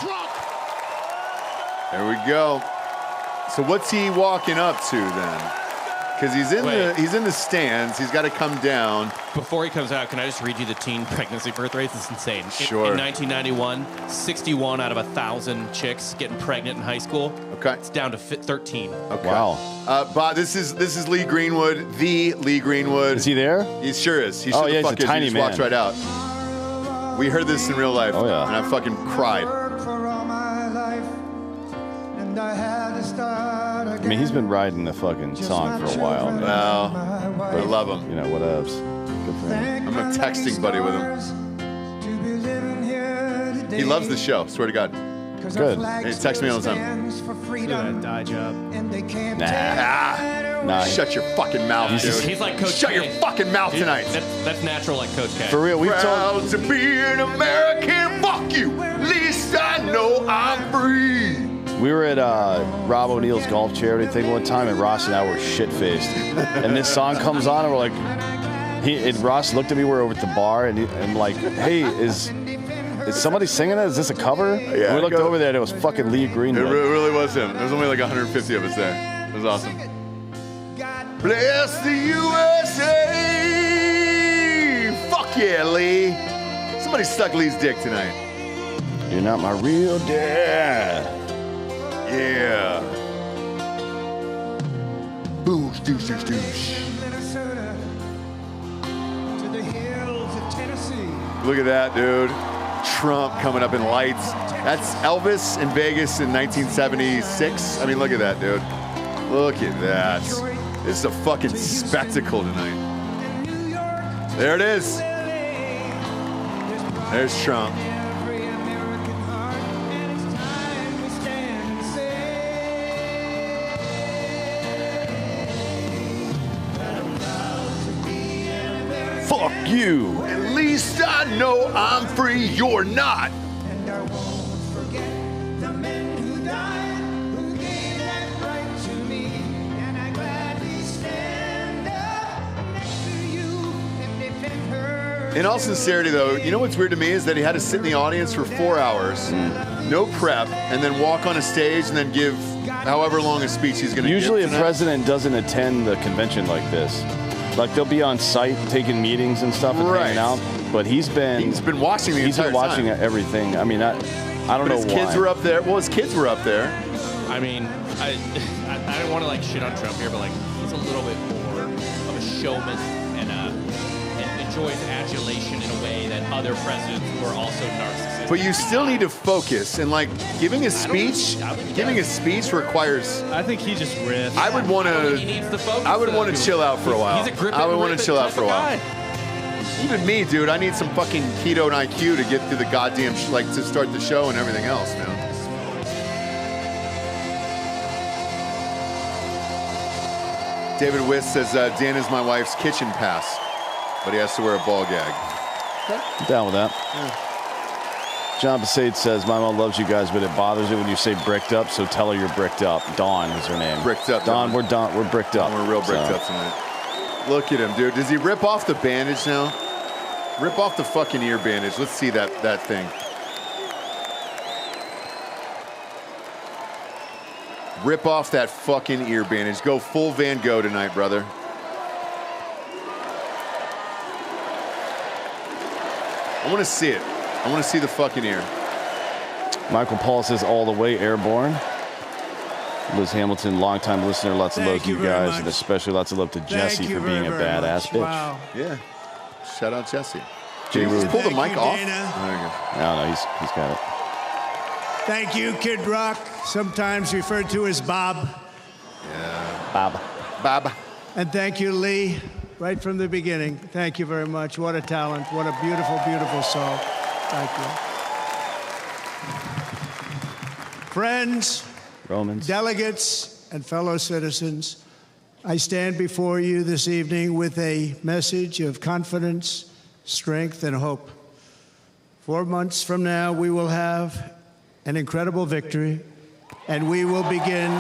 Speaker 10: Trump.
Speaker 2: There we go. So what's he walking up to then? Because he's in the stands. He's got to come down.
Speaker 4: Before he comes out, can I just read you the teen pregnancy birth rates? It's insane.
Speaker 2: Sure.
Speaker 4: In 1991, 61 out of 1,000 chicks getting pregnant in high school.
Speaker 2: Okay.
Speaker 4: It's down to 13.
Speaker 2: Okay.
Speaker 3: Wow.
Speaker 2: Bob, this is Lee Greenwood, the Lee Greenwood.
Speaker 3: Is he there?
Speaker 2: He sure is. He
Speaker 3: Oh,
Speaker 2: sure
Speaker 3: yeah,
Speaker 2: the
Speaker 3: he's
Speaker 2: fuck
Speaker 3: a
Speaker 2: is.
Speaker 3: tiny
Speaker 2: He just walks
Speaker 3: man.
Speaker 2: right out. We heard this in real life,
Speaker 3: Oh, yeah.
Speaker 2: and I fucking cried.
Speaker 3: I mean, he's been riding the fucking song for a while. Man.
Speaker 2: Well, I love him.
Speaker 3: You know, whatevs. Good for him.
Speaker 2: I'm a texting buddy with him. He loves the show, swear to God.
Speaker 3: Good.
Speaker 2: And he texts me all the time.
Speaker 1: Do that dye job.
Speaker 3: Nah.
Speaker 2: Shut your fucking mouth, dude.
Speaker 4: He's like Coach
Speaker 2: Shut your
Speaker 4: K.
Speaker 2: fucking mouth tonight.
Speaker 4: That's natural, like Coach K.
Speaker 3: For real, we've
Speaker 2: Proud
Speaker 3: told.
Speaker 2: to be an American, fuck you. At least I know I'm free.
Speaker 3: We were at Rob O'Neill's golf charity thing one time, and Ross and I were shit-faced. And this song comes on, and we're like, Ross looked at me, we were over at the bar, and I'm like, hey, is somebody singing it? Is this a cover?
Speaker 2: Yeah,
Speaker 3: and we looked over there, and it was fucking Lee Greenwood.
Speaker 2: It really was him. There was only like 150 of us there. It was awesome. Bless the USA. Fuck yeah, Lee. Somebody suck Lee's dick tonight.
Speaker 3: You're not my real dad.
Speaker 2: Yeah. Boosh, douche, douche, douche. Look at that, dude. Trump coming up in lights. That's Elvis in Vegas in 1976. I mean, look at that, dude. Look at that. This is a fucking spectacle tonight. There it is. There's Trump.
Speaker 3: Fuck you.
Speaker 2: At least I know I'm free, you're not.
Speaker 9: And I won't forget the men who died, who gave that right to me. And I gladly stand up next to you and defend her.
Speaker 2: In all sincerity, though, you know what's weird to me is that he had to sit in the audience for 4 hours, no prep, and then walk on a stage and then give however long a speech he's going to give.
Speaker 3: Usually a
Speaker 2: tonight.
Speaker 3: president doesn't attend the convention like this. Like, they'll be on site taking meetings and stuff and hanging out. But he's been
Speaker 2: watching the entire
Speaker 3: He's been watching
Speaker 2: time.
Speaker 3: everything. I mean, I don't know
Speaker 2: his
Speaker 3: why.
Speaker 2: kids were up there. Well, his kids were up there.
Speaker 4: I mean, I don't want to like shit on Trump here, but like he's a little bit more of a showman and enjoys adulation in a way that other presidents who are also narcissists.
Speaker 2: But you still need to focus, and like giving a speech requires.
Speaker 1: I think he just riffs.
Speaker 2: I would want to.
Speaker 4: He needs to focus.
Speaker 2: I would want to chill out for a while.
Speaker 4: He's a grip
Speaker 2: I would
Speaker 4: it,
Speaker 2: want
Speaker 4: rip
Speaker 2: to
Speaker 4: it
Speaker 2: chill out
Speaker 4: type
Speaker 2: for a
Speaker 4: of
Speaker 2: while.
Speaker 4: guy.
Speaker 2: Even me, dude. I need some fucking keto and IQ to get through the goddamn like to start the show and everything else, man. David Wiss says Dan is my wife's kitchen pass, but he has to wear a ball gag.
Speaker 3: I'm down with that. John Besaid says, my mom loves you guys, but it bothers her when you say bricked up, so tell her you're bricked up. Dawn is her name.
Speaker 2: Bricked up,
Speaker 3: Dawn, we're done. We're bricked up.
Speaker 2: We're real bricked up tonight. Look at him, dude. Does he rip off the bandage now? Rip off the fucking ear bandage. Let's see that thing. Rip off that fucking ear bandage. Go full Van Gogh tonight, brother. I want to see it. I want to see the fucking ear.
Speaker 3: Michael Paul says, all the way airborne. Liz Hamilton, longtime listener, lots of love to you guys, and especially lots of love to Jesse for being a badass bitch.
Speaker 9: Wow.
Speaker 2: Yeah. Shout out Jesse.
Speaker 3: Jay
Speaker 2: Did you just
Speaker 3: Rude.
Speaker 2: pull the
Speaker 9: Thank
Speaker 2: mic
Speaker 9: you,
Speaker 2: off?
Speaker 9: Dana.
Speaker 2: There you go.
Speaker 3: No, he's got it.
Speaker 9: Thank you, Kid Rock, sometimes referred to as Bob.
Speaker 3: Bob.
Speaker 2: Bob.
Speaker 9: And thank you, Lee, right from the beginning. Thank you very much. What a talent. What a beautiful, beautiful song. Thank you. Friends,
Speaker 3: Romans.
Speaker 9: delegates, and fellow citizens, I stand before you this evening with a message of confidence, strength, and hope. 4 months from now, we will have an incredible victory, and we will begin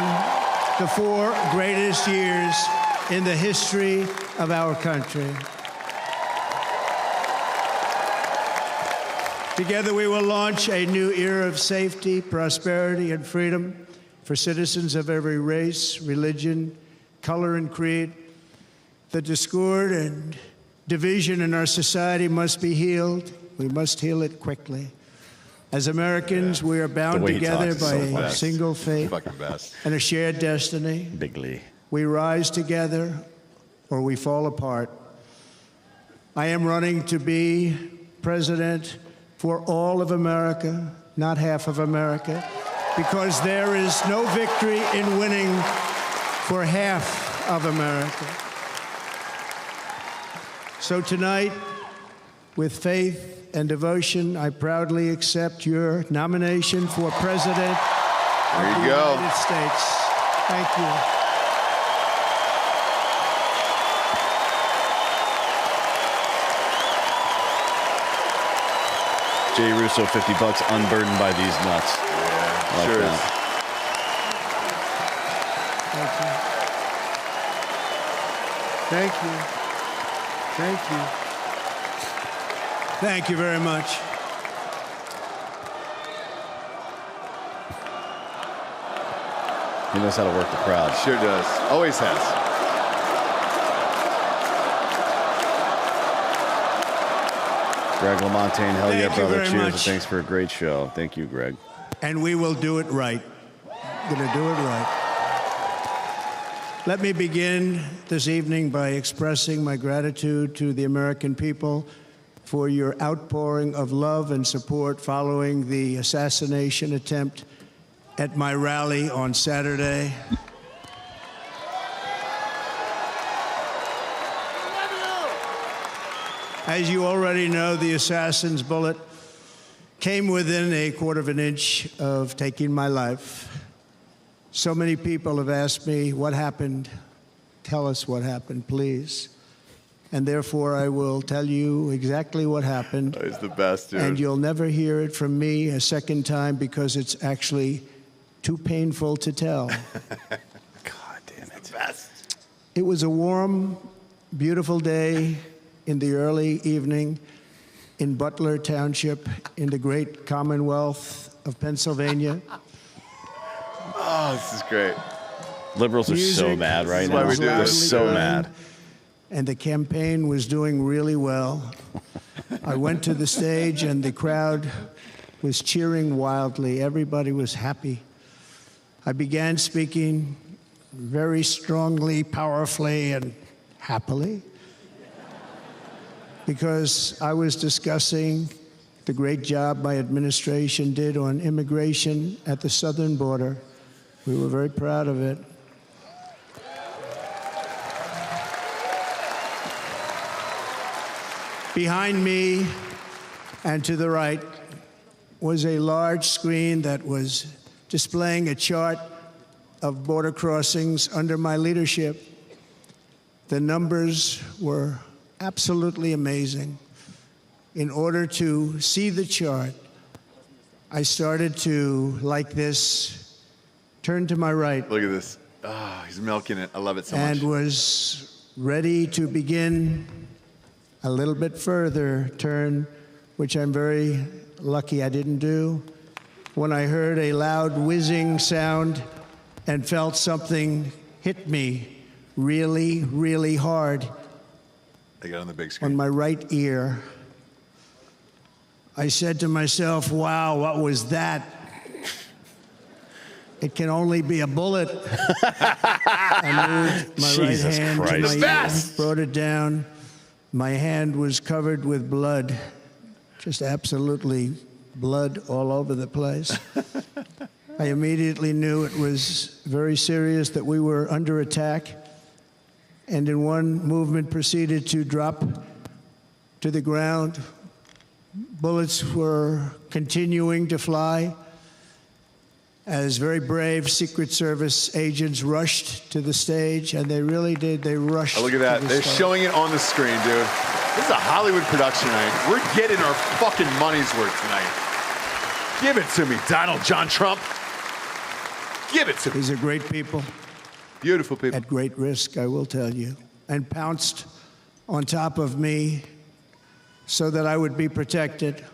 Speaker 9: the 4 greatest years in the history of our country. Together, we will launch a new era of safety, prosperity, and freedom for citizens of every race, religion, color, and creed. The discord and division in our society must be healed. We must heal it quickly. As Americans, we are bound together by a single fate and a shared destiny.
Speaker 3: Big Lee.
Speaker 9: We rise together or we fall apart. I am running to be president
Speaker 11: for all of America, not half of America, because there is no victory in winning for half of America. So tonight, with faith and devotion, I proudly accept your nomination for President of the United States. Thank you.
Speaker 3: Jay Russo, $50, unburdened by these nuts.
Speaker 2: Yeah,
Speaker 3: like
Speaker 2: sure
Speaker 3: that.
Speaker 2: is.
Speaker 11: Thank you. Thank you. Thank you. Thank you very much.
Speaker 3: He knows how to work the crowd.
Speaker 2: Sure does. Always has.
Speaker 3: Greg LaMontagne, hell yeah,
Speaker 11: Thank you
Speaker 3: brother.
Speaker 11: very
Speaker 3: Cheers. And
Speaker 11: much.
Speaker 3: thanks for a great show. Thank you, Greg.
Speaker 11: And we will do it right. Gonna do it right. Let me begin this evening by expressing my gratitude to the American people for your outpouring of love and support following the assassination attempt at my rally on Saturday. As you already know, the assassin's bullet came within a quarter of an inch of taking my life. So many people have asked me, what happened? Tell us what happened, please. And therefore, I will tell you exactly what happened.
Speaker 2: He's the best, dude.
Speaker 11: And you'll never hear it from me a second time because it's actually too painful to tell.
Speaker 3: God damn it.
Speaker 2: Best.
Speaker 11: It was a warm, beautiful day in the early evening in Butler Township in the great Commonwealth of Pennsylvania.
Speaker 2: Oh, this is great.
Speaker 3: Liberals are so
Speaker 11: Music
Speaker 3: mad right
Speaker 2: is
Speaker 3: now.
Speaker 2: why we do
Speaker 3: They're
Speaker 2: this.
Speaker 3: so
Speaker 11: playing,
Speaker 3: mad.
Speaker 11: And the campaign was doing really well. I went to the stage and the crowd was cheering wildly. Everybody was happy. I began speaking very strongly, powerfully, and happily because I was discussing the great job my administration did on immigration at the southern border. We were very proud of it. Behind me and to the right was a large screen that was displaying a chart of border crossings under my leadership. The numbers were absolutely amazing. In order to see the chart, I started to, like this, turn to my right.
Speaker 2: Look at this. Oh, he's milking it. I love it so much.
Speaker 11: And was ready to begin a little bit further turn, which I'm very lucky I didn't do, when I heard a loud whizzing sound and felt something hit me really, really hard
Speaker 2: I got on the big
Speaker 11: on
Speaker 2: screen.
Speaker 11: my right ear. I said to myself, wow, what was that? It can only be a bullet. I moved my
Speaker 3: Jesus
Speaker 11: right hand
Speaker 3: Christ.
Speaker 11: to my
Speaker 2: The
Speaker 11: ear,
Speaker 2: best.
Speaker 11: brought it down. My hand was covered with blood, just absolutely blood all over the place. I immediately knew it was very serious, that we were under attack, and in one movement proceeded to drop to the ground. Bullets were continuing to fly as very brave Secret Service agents rushed to the stage, and they really did. They rushed.
Speaker 2: Oh, look at that.
Speaker 11: to the
Speaker 2: They're
Speaker 11: stage.
Speaker 2: showing it on the screen, dude. This is a Hollywood production night. We're getting our fucking money's worth tonight. Give it to me, Donald John Trump. Give it to me.
Speaker 11: These are great people.
Speaker 2: Beautiful people.
Speaker 11: At great risk, I will tell you, and pounced on top of me so that I would be protected.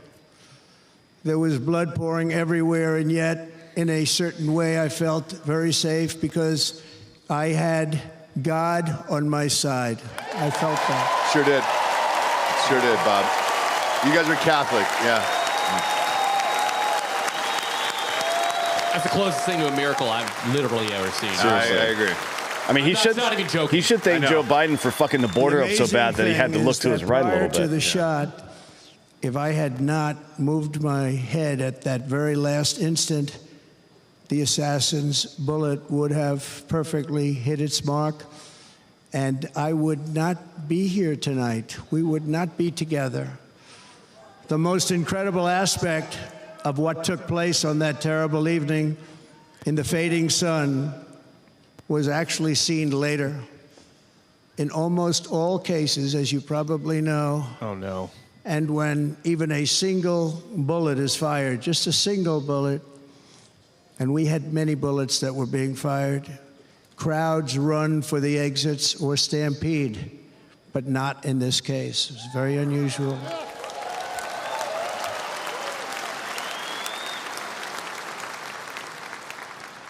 Speaker 11: There was blood pouring everywhere, and yet, in a certain way, I felt very safe because I had God on my side. I felt that.
Speaker 2: Sure did. Sure did, Bob. You guys are Catholic, yeah.
Speaker 4: That's the closest thing to a miracle I've literally ever seen.
Speaker 2: I agree.
Speaker 3: I mean, he
Speaker 4: That's
Speaker 3: should.
Speaker 4: not even joking.
Speaker 3: He should thank
Speaker 2: I know.
Speaker 3: Joe Biden for fucking the border up so
Speaker 11: amazing
Speaker 3: bad that he had to
Speaker 11: thing
Speaker 3: look
Speaker 11: is
Speaker 3: to his
Speaker 11: that
Speaker 3: right a
Speaker 11: prior
Speaker 3: little
Speaker 11: to
Speaker 3: bit.
Speaker 11: the shot, if I had not moved my head at that very last instant, the assassin's bullet would have perfectly hit its mark, and I would not be here tonight. We would not be together. The most incredible aspect of what took place on that terrible evening in the fading sun was actually seen later. In almost all cases, as you probably know,
Speaker 4: Oh, no.
Speaker 11: and when even a single bullet is fired, just a single bullet, and we had many bullets that were being fired, crowds run for the exits or stampede, but not in this case. It was very unusual.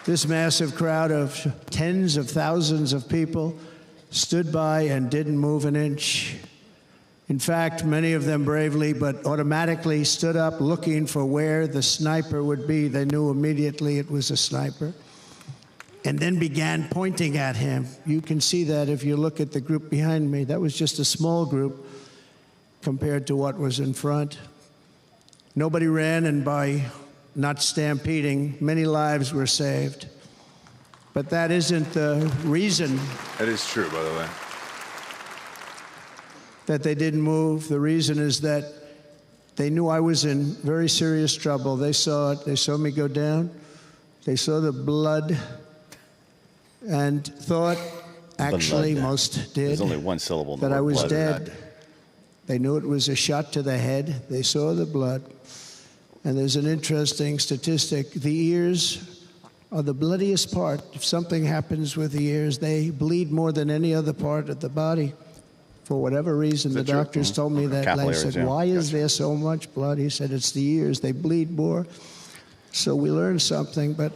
Speaker 11: This massive crowd of tens of thousands of people stood by and didn't move an inch. In fact, many of them bravely but automatically stood up looking for where the sniper would be. They knew immediately it was a sniper. And then began pointing at him. You can see that if you look at the group behind me. That was just a small group compared to what was in front. Nobody ran, and by not stampeding, many lives were saved. But that isn't the reason.
Speaker 2: That is true, by the way.
Speaker 11: That they didn't move. The reason is that they knew I was in very serious trouble. They saw it. They saw me go down. They saw the blood and thought, actually, most did,
Speaker 3: There's only one syllable in the
Speaker 11: that I
Speaker 3: word
Speaker 11: was
Speaker 3: blood.
Speaker 11: dead. They knew it was a shot to the head. They saw the blood. And there's an interesting statistic. The ears are the bloodiest part. If something happens with the ears, they bleed more than any other part of the body. For whatever reason, the doctors told me that. And I said, why is there so much blood? He said, it's the ears. They bleed more. So we learned something, but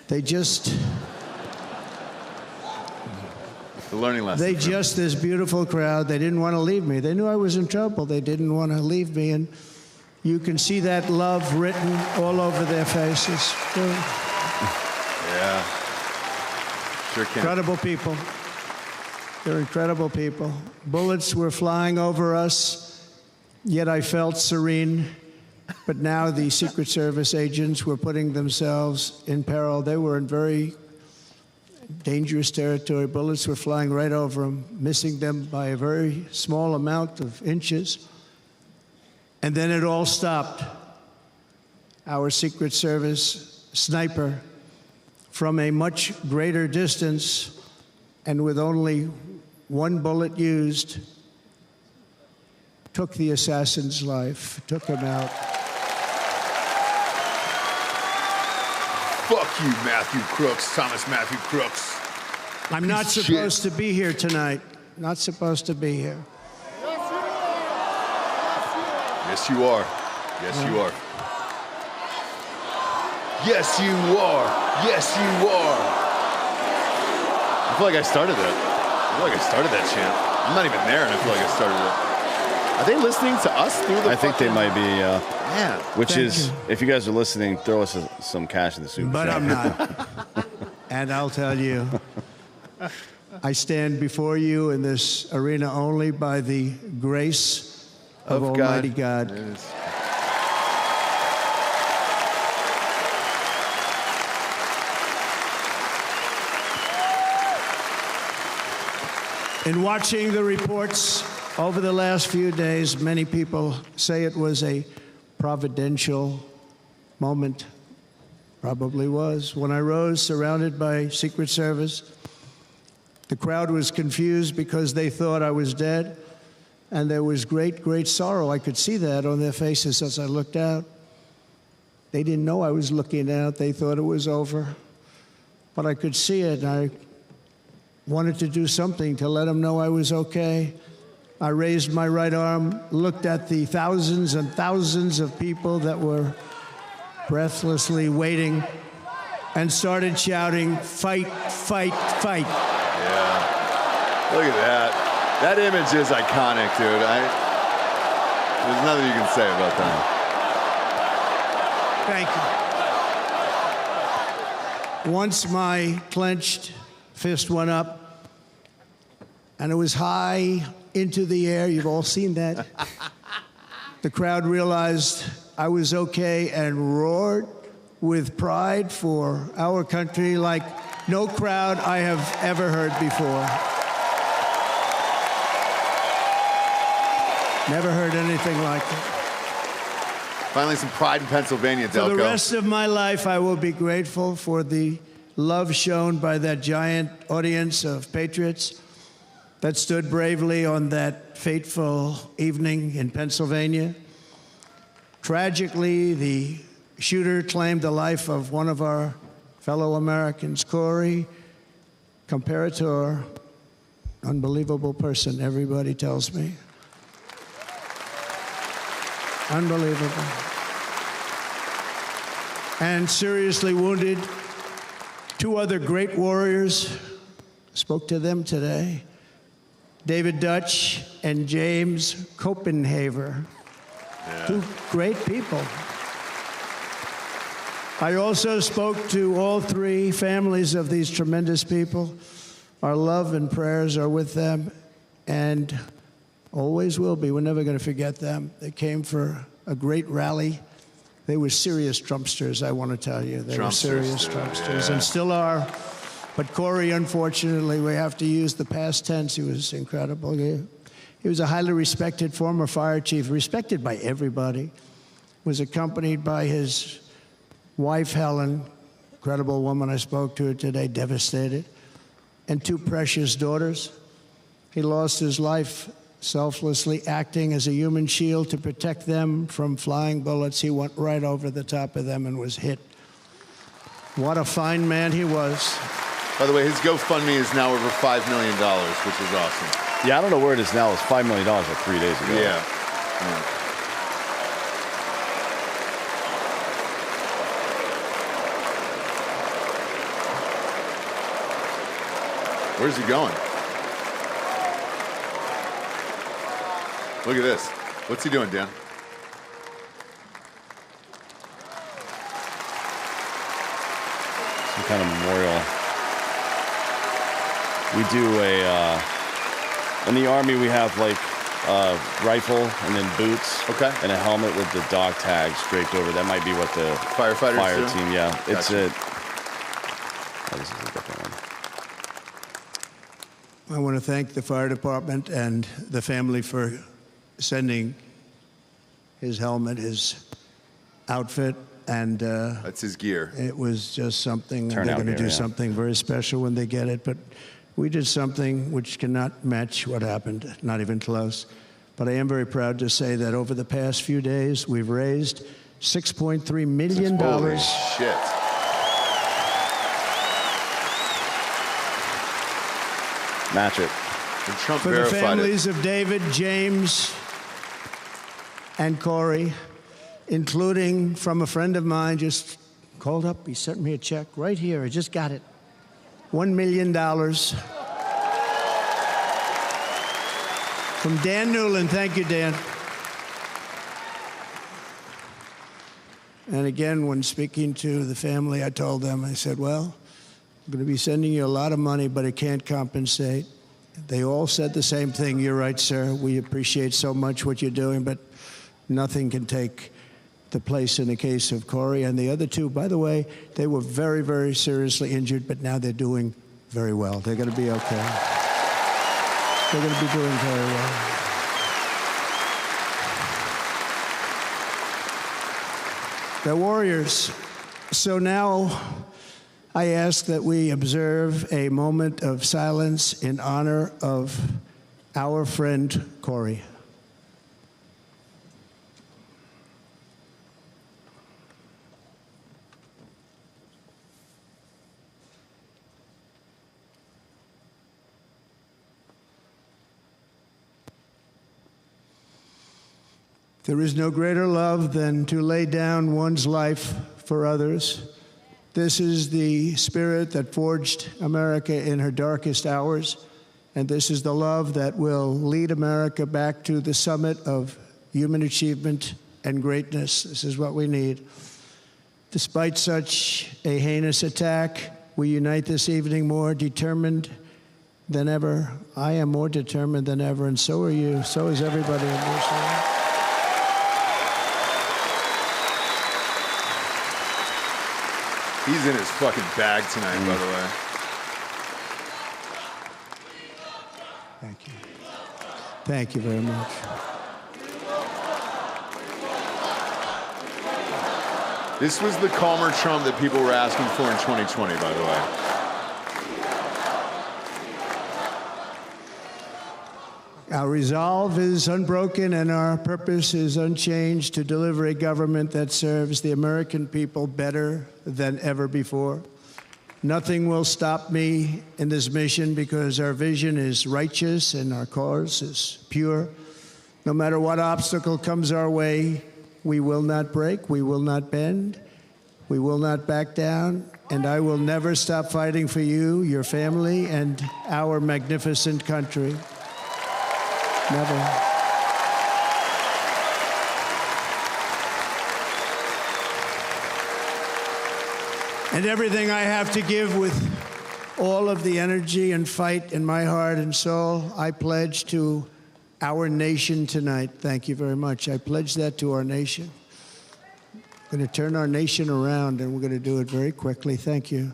Speaker 11: they just...
Speaker 2: The learning lesson.
Speaker 11: They just, this beautiful crowd, they didn't want to leave me. They knew I was in trouble. They didn't want to leave me. And you can see that love written all over their faces.
Speaker 2: Yeah. Sure can.
Speaker 11: Incredible people. They're incredible people. Bullets were flying over us, yet I felt serene. But now the Secret Service agents were putting themselves in peril. They were in very dangerous territory. Bullets were flying right over them, missing them by a very small amount of inches. And then it all stopped. Our Secret Service sniper, from a much greater distance and with only one bullet used, took the assassin's life, took him out.
Speaker 2: Fuck you, Matthew Crooks, Thomas Matthew Crooks.
Speaker 11: I'm not supposed to be here tonight. Not supposed to be here.
Speaker 2: Yes, you are. Yes, you are. Yes, you are. Yes, you are. I feel like I started that. I feel like I started that chant. I'm not even there, and I feel like I started it. Are they listening to us through the
Speaker 3: I think they might be.
Speaker 2: Man.
Speaker 3: Which
Speaker 11: Thank
Speaker 3: is,
Speaker 11: you.
Speaker 3: if you guys are listening, throw us some cash in the super
Speaker 11: But
Speaker 3: chat.
Speaker 11: I'm not. And I'll tell you, I stand before you in this arena only by the grace of Almighty God.
Speaker 2: Yes.
Speaker 11: In watching the reports over the last few days, many people say it was a providential moment. Probably was. When I rose, surrounded by Secret Service, the crowd was confused because they thought I was dead, and there was great, great sorrow. I could see that on their faces as I looked out. They didn't know I was looking out. They thought it was over. But I could see it, and I wanted to do something to let them know I was okay. I raised my right arm, looked at the thousands and thousands of people that were breathlessly waiting, and started shouting, "Fight, fight, fight."
Speaker 2: Yeah. Look at that. That image is iconic, dude. There's nothing you can say about that.
Speaker 11: Thank you. Once my clenched fist went up, and it was high into the air. You've all seen that. The crowd realized I was okay and roared with pride for our country like no crowd I have ever heard before. Never heard anything like it.
Speaker 2: Finally, some pride in Pennsylvania, Delco.
Speaker 11: For the rest of my life, I will be grateful for the love shown by that giant audience of patriots that stood bravely on that fateful evening in Pennsylvania. Tragically, the shooter claimed the life of one of our fellow Americans, Corey, comparator, unbelievable person, everybody tells me. Unbelievable. And seriously wounded, 2 other great warriors, spoke to them today, David Dutch and James Copenhaver.
Speaker 2: Yeah.
Speaker 11: 2 great people. I also spoke to all 3 families of these tremendous people. Our love and prayers are with them, and always will be. We're never going to forget them. They came for a great rally. They were serious Trumpsters, I want to tell you. They were serious Trumpsters, and still are. But Corey, unfortunately, we have to use the past tense. He was incredible. He was a highly respected former fire chief, respected by everybody. Was accompanied by his wife, Helen, incredible woman. I spoke to her today, devastated, and 2 precious daughters. He lost his life selflessly acting as a human shield to protect them from flying bullets. He went right over the top of them and was hit. What a fine man he was.
Speaker 2: By the way, his GoFundMe is now over $5 million, which is awesome.
Speaker 3: Yeah, I don't know where it is now. It was $5 million like 3 days ago.
Speaker 2: Yeah. Where's he going? Look at this. What's he doing, Dan?
Speaker 3: Some kind of memorial. We do in the Army, we have like a rifle and then boots.
Speaker 2: Okay.
Speaker 3: And a helmet with the dog tags draped over. That might be what the
Speaker 2: firefighters
Speaker 3: fire
Speaker 2: do?
Speaker 3: team, yeah.
Speaker 2: Gotcha.
Speaker 3: It's it. Oh, this is a different one.
Speaker 11: I want to thank the fire department and the family for sending his helmet, his outfit, and
Speaker 2: that's his gear.
Speaker 11: It was just something.
Speaker 3: Turnout
Speaker 11: they're going to
Speaker 3: gear,
Speaker 11: do
Speaker 3: yeah.
Speaker 11: something very special when they get it. But we did something which cannot match what happened, not even close. But I am very proud to say that over the past few days, we've raised $6.3 million.
Speaker 2: Holy shit.
Speaker 3: Match it.
Speaker 2: And Trump
Speaker 11: For the
Speaker 2: verified
Speaker 11: families of David, James, and Corey, including from a friend of mine, just called up. He sent me a check right here. I just got it. $1 million. From Dan Newland. Thank you, Dan. And again, when speaking to the family, I told them, I said, well, I'm going to be sending you a lot of money, but it can't compensate. They all said the same thing. You're right, sir. We appreciate so much what you're doing, but nothing can take the place in the case of Corey. And the other 2, by the way, they were very, very seriously injured, but now they're doing very well. They're going to be okay. They're going to be doing very well. They're warriors. So now I ask that we observe a moment of silence in honor of our friend Corey. There is no greater love than to lay down one's life for others. This is the spirit that forged America in her darkest hours, and this is the love that will lead America back to the summit of human achievement and greatness. This is what we need. Despite such a heinous attack, we unite this evening more determined than ever. I am more determined than ever, and so are you. So is everybody in this room.
Speaker 2: He's in his fucking bag tonight, by the way.
Speaker 11: Thank you. Thank you very much.
Speaker 2: This was the calmer Trump that people were asking for in 2020, by the way.
Speaker 11: Our resolve is unbroken and our purpose is unchanged to deliver a government that serves the American people better than ever before. Nothing will stop me in this mission because our vision is righteous and our cause is pure. No matter what obstacle comes our way, we will not break, we will not bend, we will not back down, and I will never stop fighting for you, your family, and our magnificent country. Never. And everything I have to give with all of the energy and fight in my heart and soul, I pledge to our nation tonight. Thank you very much. I pledge that to our nation. We're going to turn our nation around, and we're going to do it very quickly. Thank you.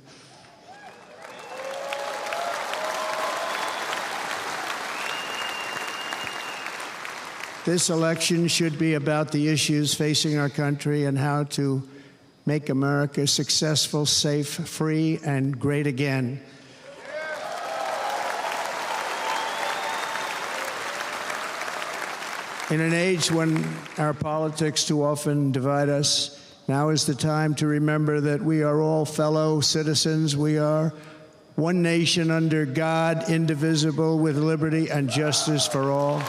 Speaker 11: This election should be about the issues facing our country and how to make America successful, safe, free, and great again. In an age when our politics too often divide us, now is the time to remember that we are all fellow citizens. We are one nation under God, indivisible, with liberty and justice for all.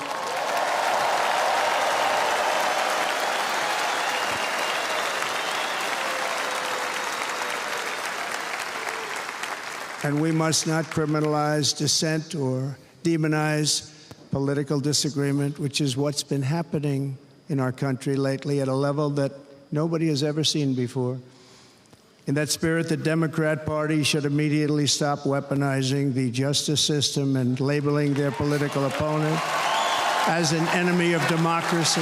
Speaker 11: And we must not criminalize dissent or demonize political disagreement, which is what's been happening in our country lately at a level that nobody has ever seen before. In that spirit, the Democrat Party should immediately stop weaponizing the justice system and labeling their political opponent as an enemy of democracy.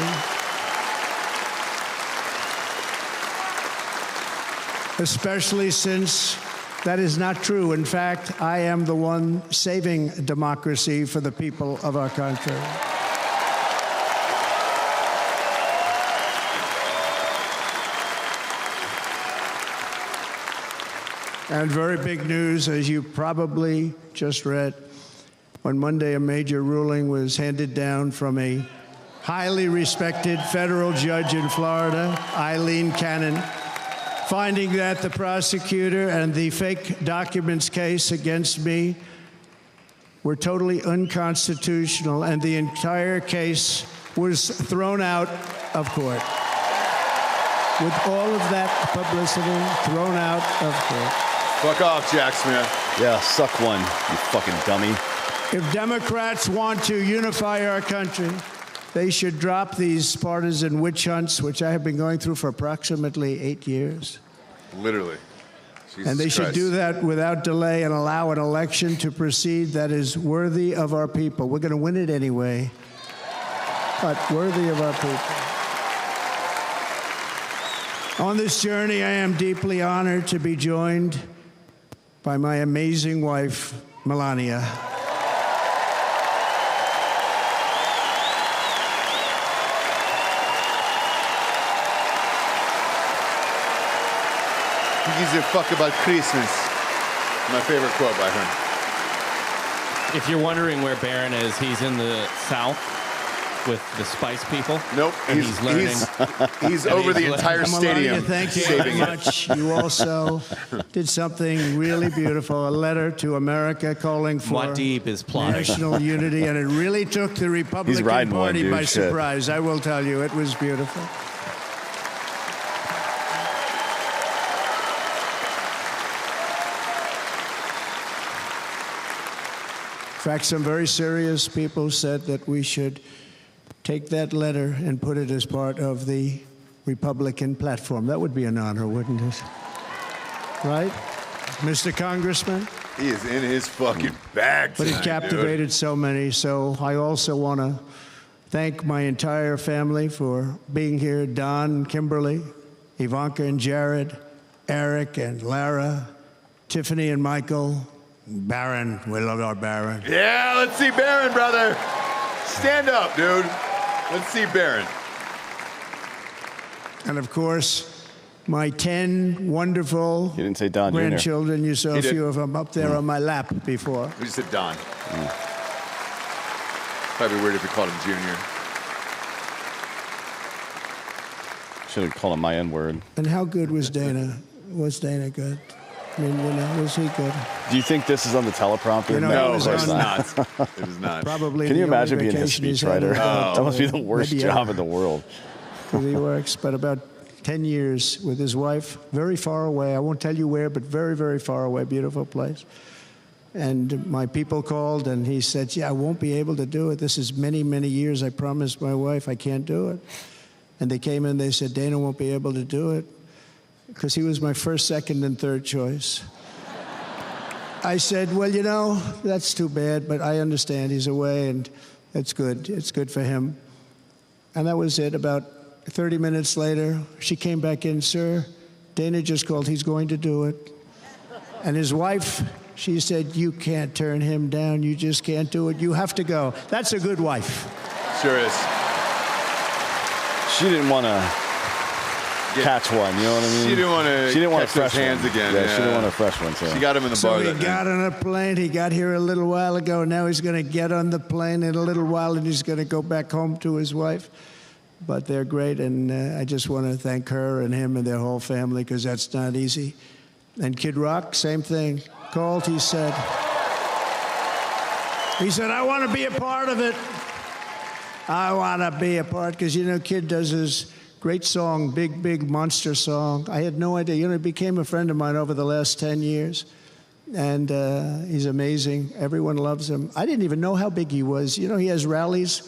Speaker 11: Especially since that is not true. In fact, I am the one saving democracy for the people of our country. And very big news, as you probably just read, on Monday a major ruling was handed down from a highly respected federal judge in Florida, Eileen Cannon, finding that the prosecutor and the fake documents case against me were totally unconstitutional, and the entire case was thrown out of court. With all of that publicity, thrown out of court.
Speaker 2: Fuck off, Jack Smith.
Speaker 3: Yeah, suck one, you fucking dummy.
Speaker 11: If Democrats want to unify our country, they should drop these partisan witch hunts, which I have been going through for approximately 8 years.
Speaker 2: Literally. Jesus
Speaker 11: And they should
Speaker 2: Christ.
Speaker 11: do that without delay and allow an election to proceed that is worthy of our people. We're going to win it anyway, but worthy of our people. On this journey, I am deeply honored to be joined by my amazing wife, Melania.
Speaker 2: He gives a fuck about Christmas. My favorite quote by her.
Speaker 4: If you're wondering where Barron is, he's in the South with the Spice People.
Speaker 2: Nope,
Speaker 4: and he's learning.
Speaker 2: He's over the entire stadium.
Speaker 11: Thank you
Speaker 2: saving
Speaker 11: very
Speaker 2: it.
Speaker 11: much. You also did something really beautiful, a letter to America calling for
Speaker 4: Muad'Dib is plotting.
Speaker 11: national unity, and it really took the Republican
Speaker 3: riding one,
Speaker 11: Party
Speaker 3: dude.
Speaker 11: by
Speaker 3: Shit.
Speaker 11: surprise. I will tell you, it was beautiful. In fact, some very serious people said that we should take that letter and put it as part of the Republican platform. That would be an honor, wouldn't it? Right? Mr. Congressman?
Speaker 2: He is in his fucking bag
Speaker 11: But
Speaker 2: tonight,
Speaker 11: it captivated so many. So I also want to thank my entire family for being here. Don, Kimberly, Ivanka and Jared, Eric and Lara, Tiffany and Michael, Baron. We love our Baron.
Speaker 2: Yeah, let's see Baron, brother. Stand up, dude. Let's see Baron.
Speaker 11: And of course, my 10 wonderful
Speaker 3: You didn't say Don Jr.
Speaker 11: grandchildren. You saw
Speaker 2: He
Speaker 11: a
Speaker 2: did.
Speaker 11: few of them up there on my lap before.
Speaker 2: We just said Don. Probably weird if we called him Junior.
Speaker 3: Should have called him my N-word.
Speaker 11: And how good was Dana? Was Dana good? I mean, you know, was he good?
Speaker 3: Do you think this is on the teleprompter?
Speaker 11: You know,
Speaker 2: No,
Speaker 11: it
Speaker 2: of
Speaker 11: was
Speaker 2: course
Speaker 11: on-
Speaker 2: not. It is not.
Speaker 11: Probably.
Speaker 3: Can you
Speaker 11: the only
Speaker 3: imagine being a
Speaker 11: vacation he's had
Speaker 3: speechwriter?
Speaker 11: in about
Speaker 3: That must be the worst
Speaker 11: maybe
Speaker 3: job
Speaker 11: ever.
Speaker 3: in the world.
Speaker 11: Because he works, but about 10 years with his wife, very far away. I won't tell you where, but very, very far away. Beautiful place. And my people called, and he said, "Yeah, I won't be able to do it. This is many, many years. I promised my wife I can't do it." And they came in, they said, "Dana won't be able to do it," because he was my first, second, and third choice. I said, "Well, you know, that's too bad, but I understand he's away, and it's good. It's good for him." And that was it. About 30 minutes later, she came back in, "Sir, Dana just called. He's going to do it." And his wife, she said, "You can't turn him down. You just can't do it. You have to go." That's a good wife.
Speaker 2: Sure is.
Speaker 3: She didn't want to catch one, you know what I mean?
Speaker 2: She didn't want to
Speaker 3: She didn't want a
Speaker 2: catch those
Speaker 3: fresh
Speaker 2: hands
Speaker 3: one.
Speaker 2: again.
Speaker 3: Yeah, she didn't want a fresh one. So
Speaker 2: She got him in the
Speaker 11: So
Speaker 2: bar
Speaker 11: he
Speaker 2: that night.
Speaker 11: got on a plane. He got here a little while ago. Now he's going to get on the plane in a little while, and he's going to go back home to his wife. But they're great, and I just want to thank her and him and their whole family, because that's not easy. And Kid Rock, same thing. Called, he said, "I want to be a part of it. I want to be a part," because, you know, Kid does his great song, Big, Big Monster song. I had no idea. You know, he became a friend of mine over the last 10 years. And he's amazing. Everyone loves him. I didn't even know how big he was. You know, he has rallies,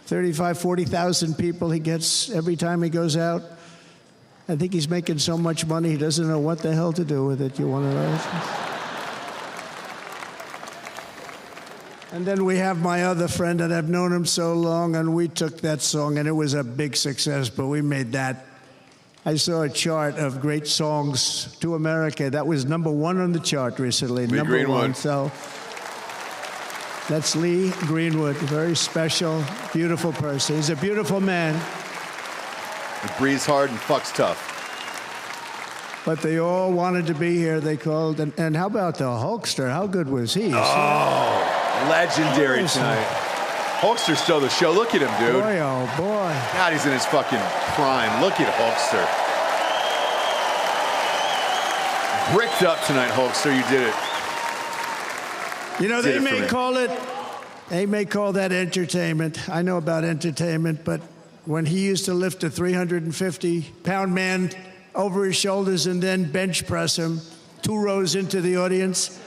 Speaker 11: 35, 40,000 people he gets every time he goes out. I think he's making so much money, he doesn't know what the hell to do with it. You want to know? And then we have my other friend, and I've known him so long, and we took that song, and it was a big success, but we made that. I saw a chart of great songs to America. That was #1 on the chart recently.
Speaker 2: Lee
Speaker 11: #1.
Speaker 2: Greenwood.
Speaker 11: So that's Lee Greenwood, a very special, beautiful person. He's a beautiful man.
Speaker 2: He breathes hard and fucks tough.
Speaker 11: But they all wanted to be here. They called. And how about the Hulkster? How good was he?
Speaker 2: Oh, legendary
Speaker 11: Listen.
Speaker 2: tonight. Hulkster stole the show. Look at him, dude.
Speaker 11: Boy, oh boy.
Speaker 2: God, he's in his fucking prime. Look at Hulkster. Bricked up tonight, Hulkster. You did it.
Speaker 11: You know,
Speaker 2: Did
Speaker 11: they
Speaker 2: it for me.
Speaker 11: may call that entertainment. I know about entertainment, but when he used to lift a 350-pound man over his shoulders and then bench press him 2 rows into the audience,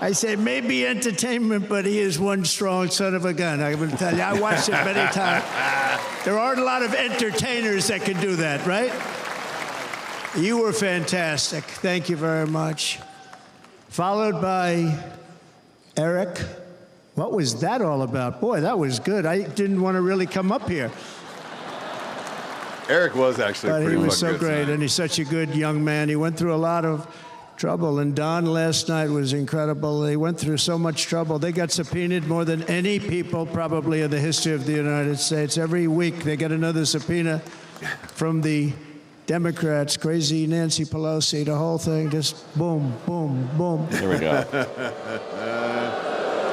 Speaker 11: I say maybe entertainment, but he is one strong son of a gun. I will tell you, I watched it many times. There aren't a lot of entertainers that can do that, right? You were fantastic. Thank you very much. Followed by Eric. What was that all about? Boy, that was good. I didn't want to really come up here.
Speaker 2: Eric was actually
Speaker 11: But
Speaker 2: pretty
Speaker 11: he was
Speaker 2: fucking
Speaker 11: so
Speaker 2: good
Speaker 11: great,
Speaker 2: tonight.
Speaker 11: and he's such a good young man. He went through a lot of trouble, and Don last night was incredible. They went through so much trouble. They got subpoenaed more than any people probably in the history of the United States. Every week they get another subpoena from the Democrats, crazy Nancy Pelosi, the whole thing, just boom, boom, boom.
Speaker 3: There we go.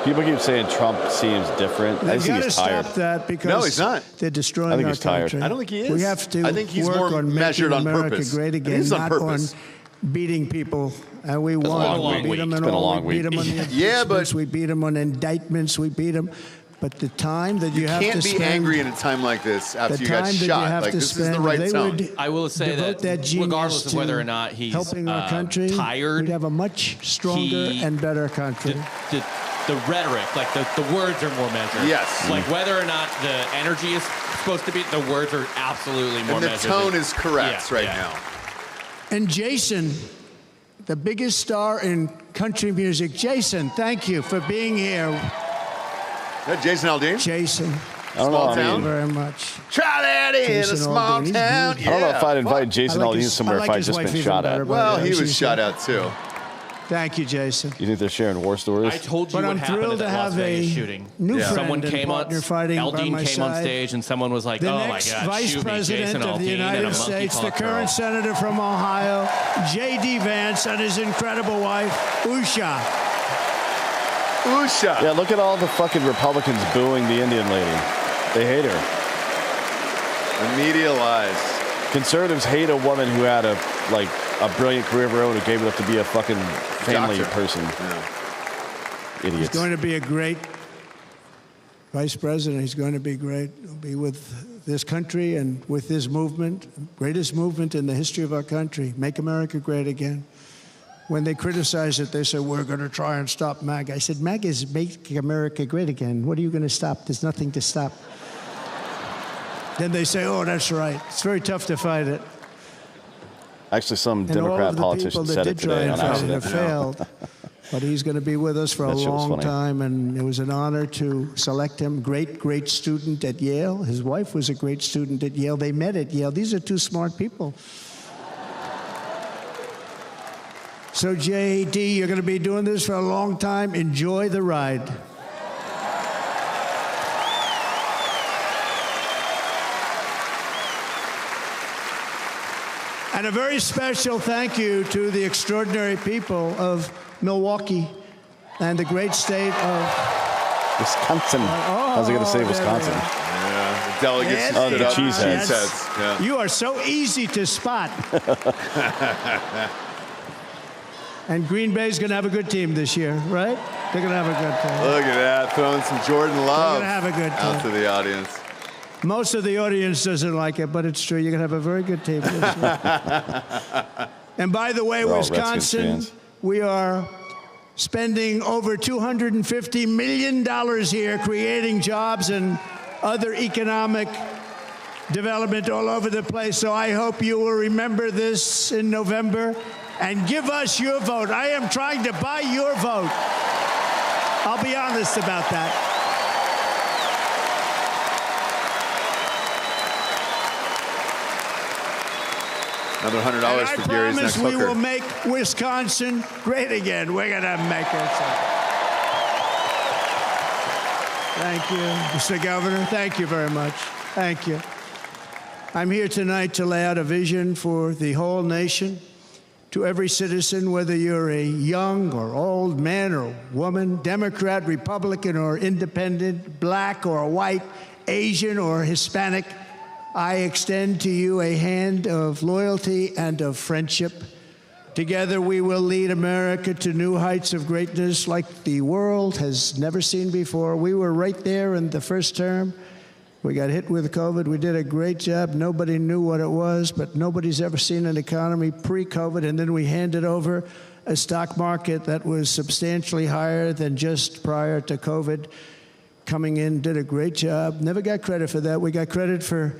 Speaker 3: People keep saying Trump seems different. I
Speaker 11: They've
Speaker 3: just
Speaker 11: got
Speaker 3: think
Speaker 11: to
Speaker 3: he's tired.
Speaker 11: stop that because
Speaker 2: No, he's not.
Speaker 11: they're destroying
Speaker 3: I think
Speaker 11: our
Speaker 3: he's tired.
Speaker 11: country.
Speaker 2: I don't think he is.
Speaker 11: We have to
Speaker 2: I think he's
Speaker 11: work
Speaker 2: more
Speaker 11: on
Speaker 2: measured
Speaker 11: making
Speaker 2: on
Speaker 11: America
Speaker 2: purpose.
Speaker 11: great
Speaker 2: I think
Speaker 11: again,
Speaker 2: he's on
Speaker 11: not
Speaker 2: purpose.
Speaker 11: on beating people. And we
Speaker 3: Been a
Speaker 11: won.
Speaker 3: long
Speaker 11: We
Speaker 3: week.
Speaker 11: beat them
Speaker 3: It's
Speaker 11: in
Speaker 3: been a
Speaker 11: all.
Speaker 3: long
Speaker 11: We beat them on
Speaker 3: week.
Speaker 11: the
Speaker 2: Yeah, but-
Speaker 11: impeachments, we beat them on indictments. We beat them. But the time that you have
Speaker 2: Can't
Speaker 11: to
Speaker 2: be
Speaker 11: spend,
Speaker 2: angry in a time like this after
Speaker 11: the
Speaker 2: you
Speaker 11: time
Speaker 2: got
Speaker 11: that you
Speaker 2: shot.
Speaker 11: have
Speaker 2: Like,
Speaker 11: to
Speaker 2: this is
Speaker 11: spend,
Speaker 2: the right
Speaker 11: they
Speaker 2: tone.
Speaker 11: would
Speaker 4: I will say
Speaker 11: devote
Speaker 4: that
Speaker 11: genius
Speaker 4: regardless of
Speaker 11: to
Speaker 4: whether or not he's
Speaker 11: helping our country,
Speaker 4: tired,
Speaker 11: we'd have a much stronger
Speaker 4: he-
Speaker 11: and better country.
Speaker 4: the rhetoric, like the words are more measured.
Speaker 2: Yes.
Speaker 4: Like whether or not the energy is supposed to be, the words are absolutely more
Speaker 2: And the
Speaker 4: measured.
Speaker 2: tone is correct
Speaker 4: Yeah,
Speaker 2: right
Speaker 4: yeah.
Speaker 2: now.
Speaker 11: And Jason, the biggest star in country music. Jason, thank you for being here.
Speaker 2: Is that Jason Aldean?
Speaker 11: Jason,
Speaker 2: Small
Speaker 11: Thank you
Speaker 2: town.
Speaker 11: very much.
Speaker 2: Try that in a
Speaker 11: Jason
Speaker 2: small
Speaker 11: Aldean, he's
Speaker 2: town.
Speaker 11: good.
Speaker 3: I don't know if I'd invite
Speaker 11: I
Speaker 3: Jason
Speaker 11: like
Speaker 3: Aldean
Speaker 11: his-
Speaker 3: somewhere
Speaker 11: I like
Speaker 3: if I'd
Speaker 11: his
Speaker 3: just
Speaker 11: wife
Speaker 3: been
Speaker 11: even
Speaker 3: shot
Speaker 11: better,
Speaker 3: at.
Speaker 11: by
Speaker 2: Well,
Speaker 11: the way.
Speaker 2: he was
Speaker 11: She's
Speaker 2: shot
Speaker 11: good.
Speaker 2: at too.
Speaker 11: Thank you, Jason.
Speaker 3: You think they're sharing war stories?
Speaker 4: I told you
Speaker 11: But
Speaker 4: what
Speaker 11: I'm
Speaker 4: happened
Speaker 11: thrilled
Speaker 4: at
Speaker 11: to
Speaker 4: that Las
Speaker 11: have
Speaker 4: Vegas
Speaker 11: a
Speaker 4: shooting.
Speaker 11: new friend
Speaker 4: Someone
Speaker 11: and
Speaker 4: came on,
Speaker 11: partner fighting by
Speaker 4: Aldean
Speaker 11: my
Speaker 4: came on
Speaker 11: side.
Speaker 4: stage, and someone was like,
Speaker 11: The
Speaker 4: "Oh my
Speaker 11: next
Speaker 4: God,
Speaker 11: Vice
Speaker 4: shoot me,
Speaker 11: President
Speaker 4: Jason
Speaker 11: of the
Speaker 4: Aldean and a
Speaker 11: United
Speaker 4: monkey
Speaker 11: States, the
Speaker 4: fuck
Speaker 11: current
Speaker 4: girl."
Speaker 11: senator from Ohio, J.D. Vance, and his incredible wife, Usha.
Speaker 2: Usha.
Speaker 3: Yeah, look at all the fucking Republicans booing the Indian lady. They hate her.
Speaker 2: The media lies.
Speaker 3: Conservatives hate a woman who had a brilliant career of her own who gave it up to be a fucking family
Speaker 2: Doctor.
Speaker 3: person.
Speaker 2: Yeah.
Speaker 11: He's
Speaker 3: Idiots.
Speaker 11: going to be a great vice president. He's going to be great. He'll be with this country and with this movement, greatest movement in the history of our country, Make America Great Again. When they criticize it, they say, we're going to try and stop MAGA. I said, MAGA is Make America Great Again. What are you going to stop? There's nothing to stop. Then they say, oh, that's right. It's very tough to fight it.
Speaker 3: Actually, some
Speaker 11: And all
Speaker 3: Democrat
Speaker 11: of the
Speaker 3: politician
Speaker 11: people that
Speaker 3: said it
Speaker 11: did try
Speaker 3: today
Speaker 11: and
Speaker 3: on
Speaker 11: fight it
Speaker 3: accident.
Speaker 11: have failed. But he's going to be with us for a
Speaker 3: That shit was
Speaker 11: long
Speaker 3: funny.
Speaker 11: time, and it was an honor to select him. Great student at Yale. His wife was a great student at Yale. They met at Yale. These are two smart people. So, J.D., you're going to be doing this for a long time. Enjoy the ride. And a very special thank you to the extraordinary people of Milwaukee and the great state of
Speaker 3: Wisconsin. I was going to say
Speaker 11: there we
Speaker 3: Wisconsin.
Speaker 11: are.
Speaker 2: Yeah. The delegates
Speaker 11: Yes,
Speaker 2: stood
Speaker 3: the
Speaker 2: up.
Speaker 3: cheeseheads.
Speaker 2: Cheeseheads. Yeah.
Speaker 11: You are so easy to spot. And Green Bay's going to have a good team this year, right? They're going to have a good team.
Speaker 2: Look at that, throwing some Jordan Love
Speaker 11: gonna have a good
Speaker 2: out
Speaker 11: team.
Speaker 2: to the audience.
Speaker 11: Most of the audience doesn't like it, but it's true. You're going to have a very good team this year. And by the way,
Speaker 3: They're all Redskins
Speaker 11: Wisconsin,
Speaker 3: fans.
Speaker 11: we are spending over $250 million here creating jobs and other economic development all over the place. So I hope you will remember this in November and give us your vote. I am trying to buy your vote. I'll be honest about that.
Speaker 2: Another $100
Speaker 11: And
Speaker 2: for Gary's next
Speaker 11: we
Speaker 2: hooker.
Speaker 11: will make Wisconsin great again. We're going to make it. Thank you, Mr. Governor. Thank you very much. Thank you. I'm here tonight to lay out a vision for the whole nation, to every citizen, whether you're a young or old man or woman, Democrat, Republican, or independent, black or white, Asian or Hispanic. I extend to you a hand of loyalty and of friendship. Together we will lead America to new heights of greatness like the world has never seen before. We were right there in the first term. We got hit with COVID. We did a great job. Nobody knew what it was, but nobody's ever seen an economy pre-COVID. And then we handed over a stock market that was substantially higher than just prior to COVID. Coming in, did a great job. Never got credit for that. We got credit for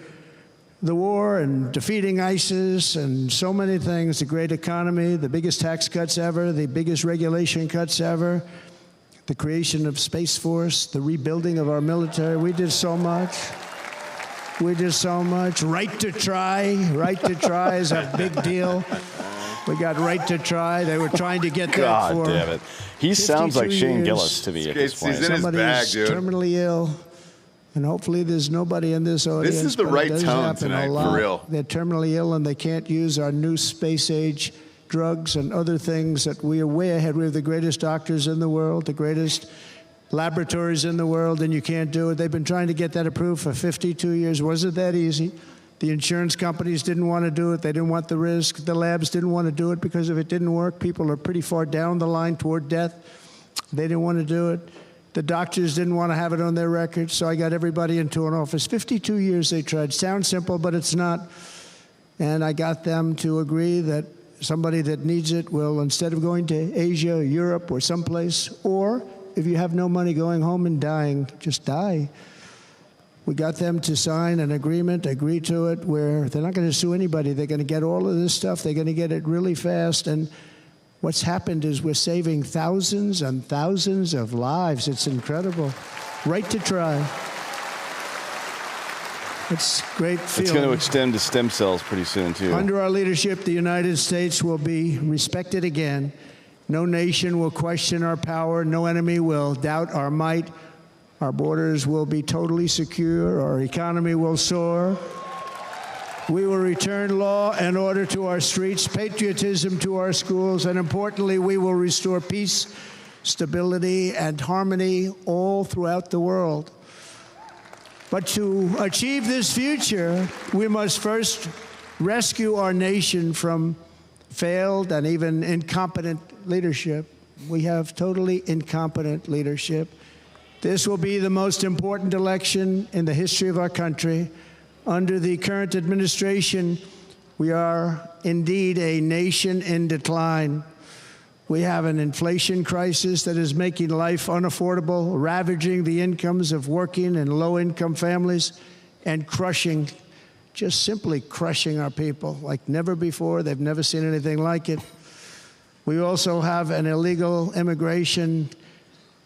Speaker 11: the war and defeating ISIS and so many things, the great economy, the biggest tax cuts ever, the biggest regulation cuts ever, the creation of Space Force, the rebuilding of our military. We did so much. We did so much. Right to try. Right to try is a big deal. We got right to try. They were trying to get that
Speaker 3: God
Speaker 11: for
Speaker 3: damn it. He sounds like
Speaker 11: 52
Speaker 3: Shane
Speaker 11: years.
Speaker 3: Gillis to me at this point.
Speaker 2: He's in his
Speaker 11: Somebody
Speaker 2: bag,
Speaker 11: is
Speaker 2: dude.
Speaker 11: terminally ill. And hopefully there's nobody in this audience.
Speaker 2: This is the
Speaker 11: but it
Speaker 2: right
Speaker 11: does
Speaker 2: tone
Speaker 11: happen a
Speaker 2: tonight, for
Speaker 11: lot.
Speaker 2: real.
Speaker 11: They're terminally ill and they can't use our new space age drugs and other things that we are way ahead. We have the greatest doctors in the world, the greatest laboratories in the world, and you can't do it. They've been trying to get that approved for 52 years. Wasn't that easy? The insurance companies didn't want to do it. They didn't want the risk. The labs didn't want to do it because if it didn't work, people are pretty far down the line toward death. They didn't want to do it. The doctors didn't want to have it on their records, so I got everybody into an office. 52 years they tried. Sounds simple, but it's not. And I got them to agree that somebody that needs it will, instead of going to Asia or Europe or someplace, or if you have no money going home and dying, just die. We got them to sign an agreement, agree to it, where they're not going to sue anybody. They're going to get all of this stuff. They're going to get it really fast. And what's happened is we're saving thousands and thousands of lives. It's incredible. Right to try. It's great feeling.
Speaker 3: It's going to extend to stem cells pretty soon, too.
Speaker 11: Under our leadership, the United States will be respected again. No nation will question our power. No enemy will doubt our might. Our borders will be totally secure. Our economy will soar. We will return law and order to our streets, patriotism to our schools, and importantly, we will restore peace, stability, and harmony all throughout the world. But to achieve this future, we must first rescue our nation from failed and even incompetent leadership. We have totally incompetent leadership. This will be the most important election in the history of our country. Under the current administration, we are indeed a nation in decline. We have an inflation crisis that is making life unaffordable, ravaging the incomes of working and low-income families, and crushing, just simply crushing our people like never before. They've never seen anything like it. We also have an illegal immigration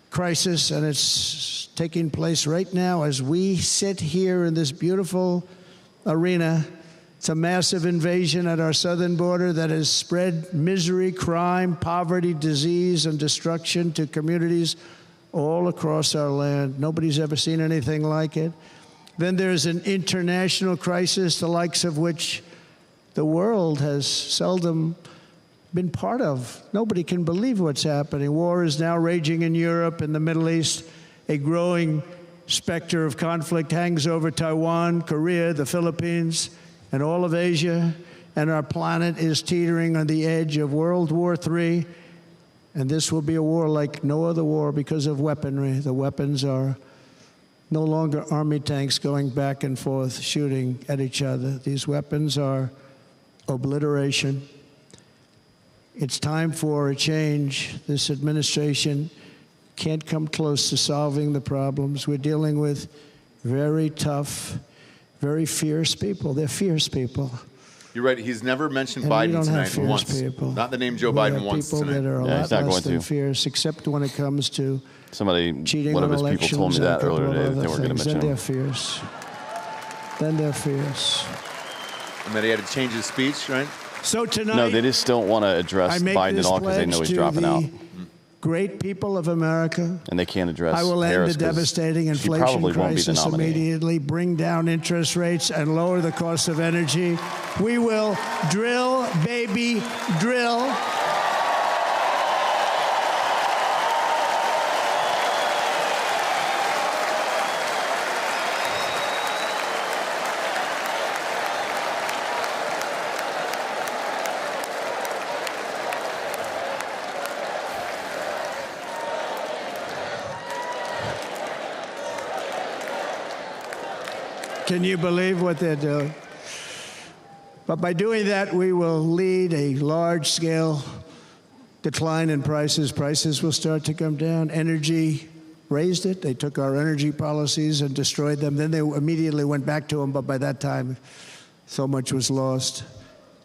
Speaker 11: crisis, and it's taking place right now as we sit here in this beautiful arena. It's a massive invasion at our southern border that has spread misery, crime, poverty, disease, and destruction to communities all across our land. Nobody's ever seen anything like it. Then there's an international crisis, the likes of which the world has seldom been part of. Nobody can believe what's happening. War is now raging in Europe and the Middle East. A growing specter of conflict hangs over Taiwan, Korea, the Philippines, and all of Asia, and our planet is teetering on the edge of World War III, and this will be a war like no other war because of weaponry. The weapons are no longer army tanks going back and forth shooting at each other. These weapons are obliteration. It's time for a change. This administration can't come close to solving the problems. We're dealing with very tough, very fierce people. They're fierce people.
Speaker 2: You're right. He's never mentioned
Speaker 11: And we
Speaker 2: Biden
Speaker 11: don't have
Speaker 2: tonight
Speaker 11: fierce
Speaker 2: once.
Speaker 11: people.
Speaker 2: Not the name Joe
Speaker 11: We
Speaker 2: Biden
Speaker 11: have
Speaker 2: once
Speaker 11: people
Speaker 2: tonight.
Speaker 11: that are a
Speaker 3: Yeah,
Speaker 11: lot
Speaker 3: he's not
Speaker 11: less
Speaker 3: going
Speaker 11: than
Speaker 3: to.
Speaker 11: fierce, except when it comes to
Speaker 3: Somebody,
Speaker 11: cheating
Speaker 3: one
Speaker 11: on
Speaker 3: of his
Speaker 11: elections
Speaker 3: people told me
Speaker 11: and a
Speaker 3: that
Speaker 11: couple
Speaker 3: earlier
Speaker 11: of
Speaker 3: today. That
Speaker 11: other
Speaker 3: they weren't going
Speaker 11: things.
Speaker 3: to
Speaker 11: Then
Speaker 3: mention
Speaker 11: they're
Speaker 3: him.
Speaker 11: fierce. Then they're fierce.
Speaker 2: And that he had to change his speech, right?
Speaker 11: So tonight,
Speaker 3: No, they just don't want to address
Speaker 11: I make
Speaker 3: Biden
Speaker 11: this
Speaker 3: at all because they know
Speaker 11: pledge
Speaker 3: he's
Speaker 11: to
Speaker 3: dropping
Speaker 11: the
Speaker 3: out.
Speaker 11: great people of America.
Speaker 3: And they can't address
Speaker 11: I will end
Speaker 3: Harris
Speaker 11: the
Speaker 3: 'cause
Speaker 11: devastating
Speaker 3: she
Speaker 11: inflation
Speaker 3: probably won't be the
Speaker 11: crisis
Speaker 3: nominee.
Speaker 11: immediately, bring down interest rates, and lower the cost of energy. We will drill, baby, drill. Can you believe what they're doing? But by doing that, we will lead a large-scale decline in prices. Prices will start to come down. Energy raised it. They took our energy policies and destroyed them. Then they immediately went back to them, but by that time, so much was lost.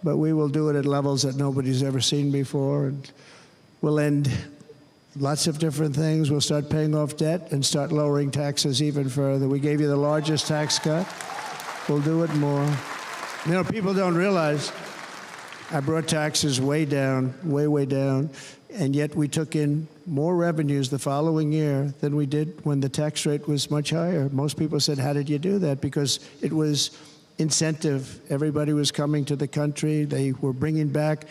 Speaker 11: But we will do it at levels that nobody's ever seen before, and we'll end lots of different things. We'll start paying off debt and start lowering taxes even further. We gave you the largest tax cut. We'll do it more. You know, people don't realize I brought taxes way down, way, way down, and yet we took in more revenues the following year than we did when the tax rate was much higher. Most people said, how did you do that? Because it was incentive. Everybody was coming to the country. They were bringing back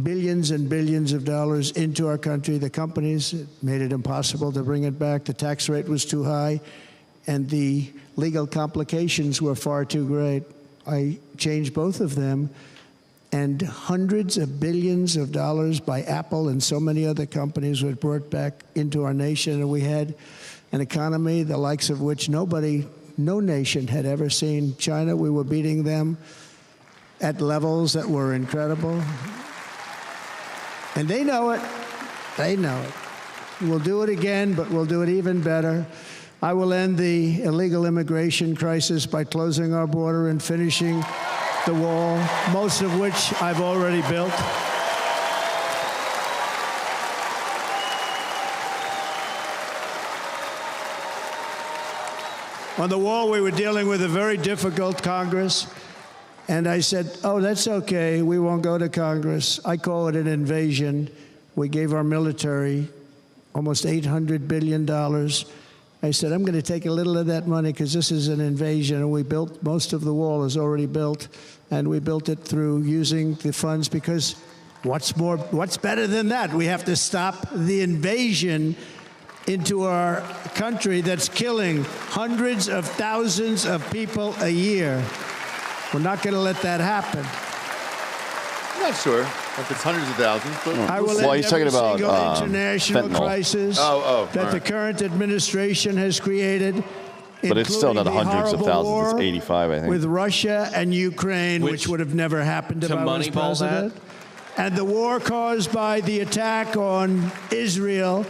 Speaker 11: billions and billions of dollars into our country. The companies made it impossible to bring it back. The tax rate was too high, and the legal complications were far too great. I changed both of them, and hundreds of billions of dollars by Apple and so many other companies were brought back into our nation, and we had an economy the likes of which no nation had ever seen. China, we were beating them at levels that were incredible. And they know it. They know it. We'll do it again, but we'll do it even better. I will end the illegal immigration crisis by closing our border and finishing the wall, most of which I've already built. On the wall, we were dealing with a very difficult Congress. And I said, oh, that's okay. We won't go to Congress. I call it an invasion. We gave our military almost $800 billion. I said, I'm going to take a little of that money because this is an invasion. And we built, most of the wall is already built. And we built it through using the funds because what's better than that? We have to stop the invasion into our country that's killing hundreds of thousands of people a year. We're not going to let that happen.
Speaker 2: I'm not sure if it's hundreds of thousands. But
Speaker 11: I will end
Speaker 3: he's talking
Speaker 11: every
Speaker 3: about
Speaker 11: single international
Speaker 3: fentanyl.
Speaker 11: crisis that the current administration has created.
Speaker 3: But it's still not
Speaker 11: including the
Speaker 3: hundreds of
Speaker 11: horrible
Speaker 3: thousands. It's
Speaker 11: war
Speaker 3: 85, I think.
Speaker 11: with Russia and Ukraine, which would have never happened if
Speaker 4: to
Speaker 11: I was
Speaker 4: moneyball
Speaker 11: president. And the war caused by the attack on Israel,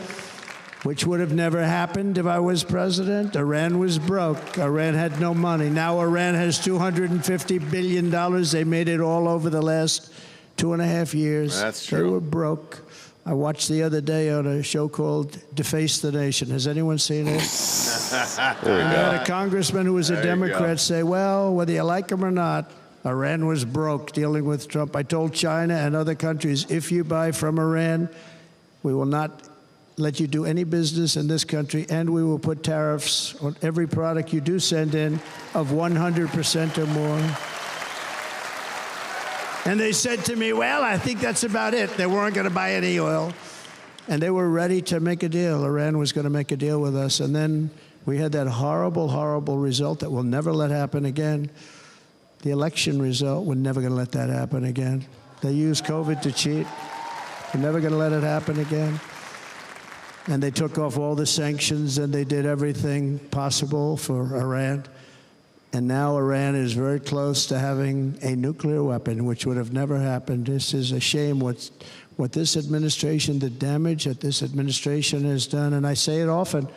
Speaker 11: which would have never happened if I was president. Iran was broke. Iran had no money. Now Iran has $250 billion. They made it all over the last 2.5 years.
Speaker 2: That's true.
Speaker 11: They were broke. I watched the other day on a show called Deface the Nation. Has anyone seen it?
Speaker 3: There you
Speaker 11: I
Speaker 3: go.
Speaker 11: had a congressman who was a Democrat say, well, whether you like him or not, Iran was broke dealing with Trump. I told China and other countries, if you buy from Iran, we will not let you do any business in this country, and we will put tariffs on every product you do send in of 100% or more. And they said to me, well, I think that's about it. They weren't going to buy any oil. And they were ready to make a deal. Iran was going to make a deal with us. And then we had that horrible, horrible result that we'll never let happen again. The election result, we're never going to let that happen again. They used COVID to cheat. We're never going to let it happen again. And they took off all the sanctions, and they did everything possible for Iran. And now Iran is very close to having a nuclear weapon, which would have never happened. This is a shame what this administration, the damage that this administration has done. And I say it often,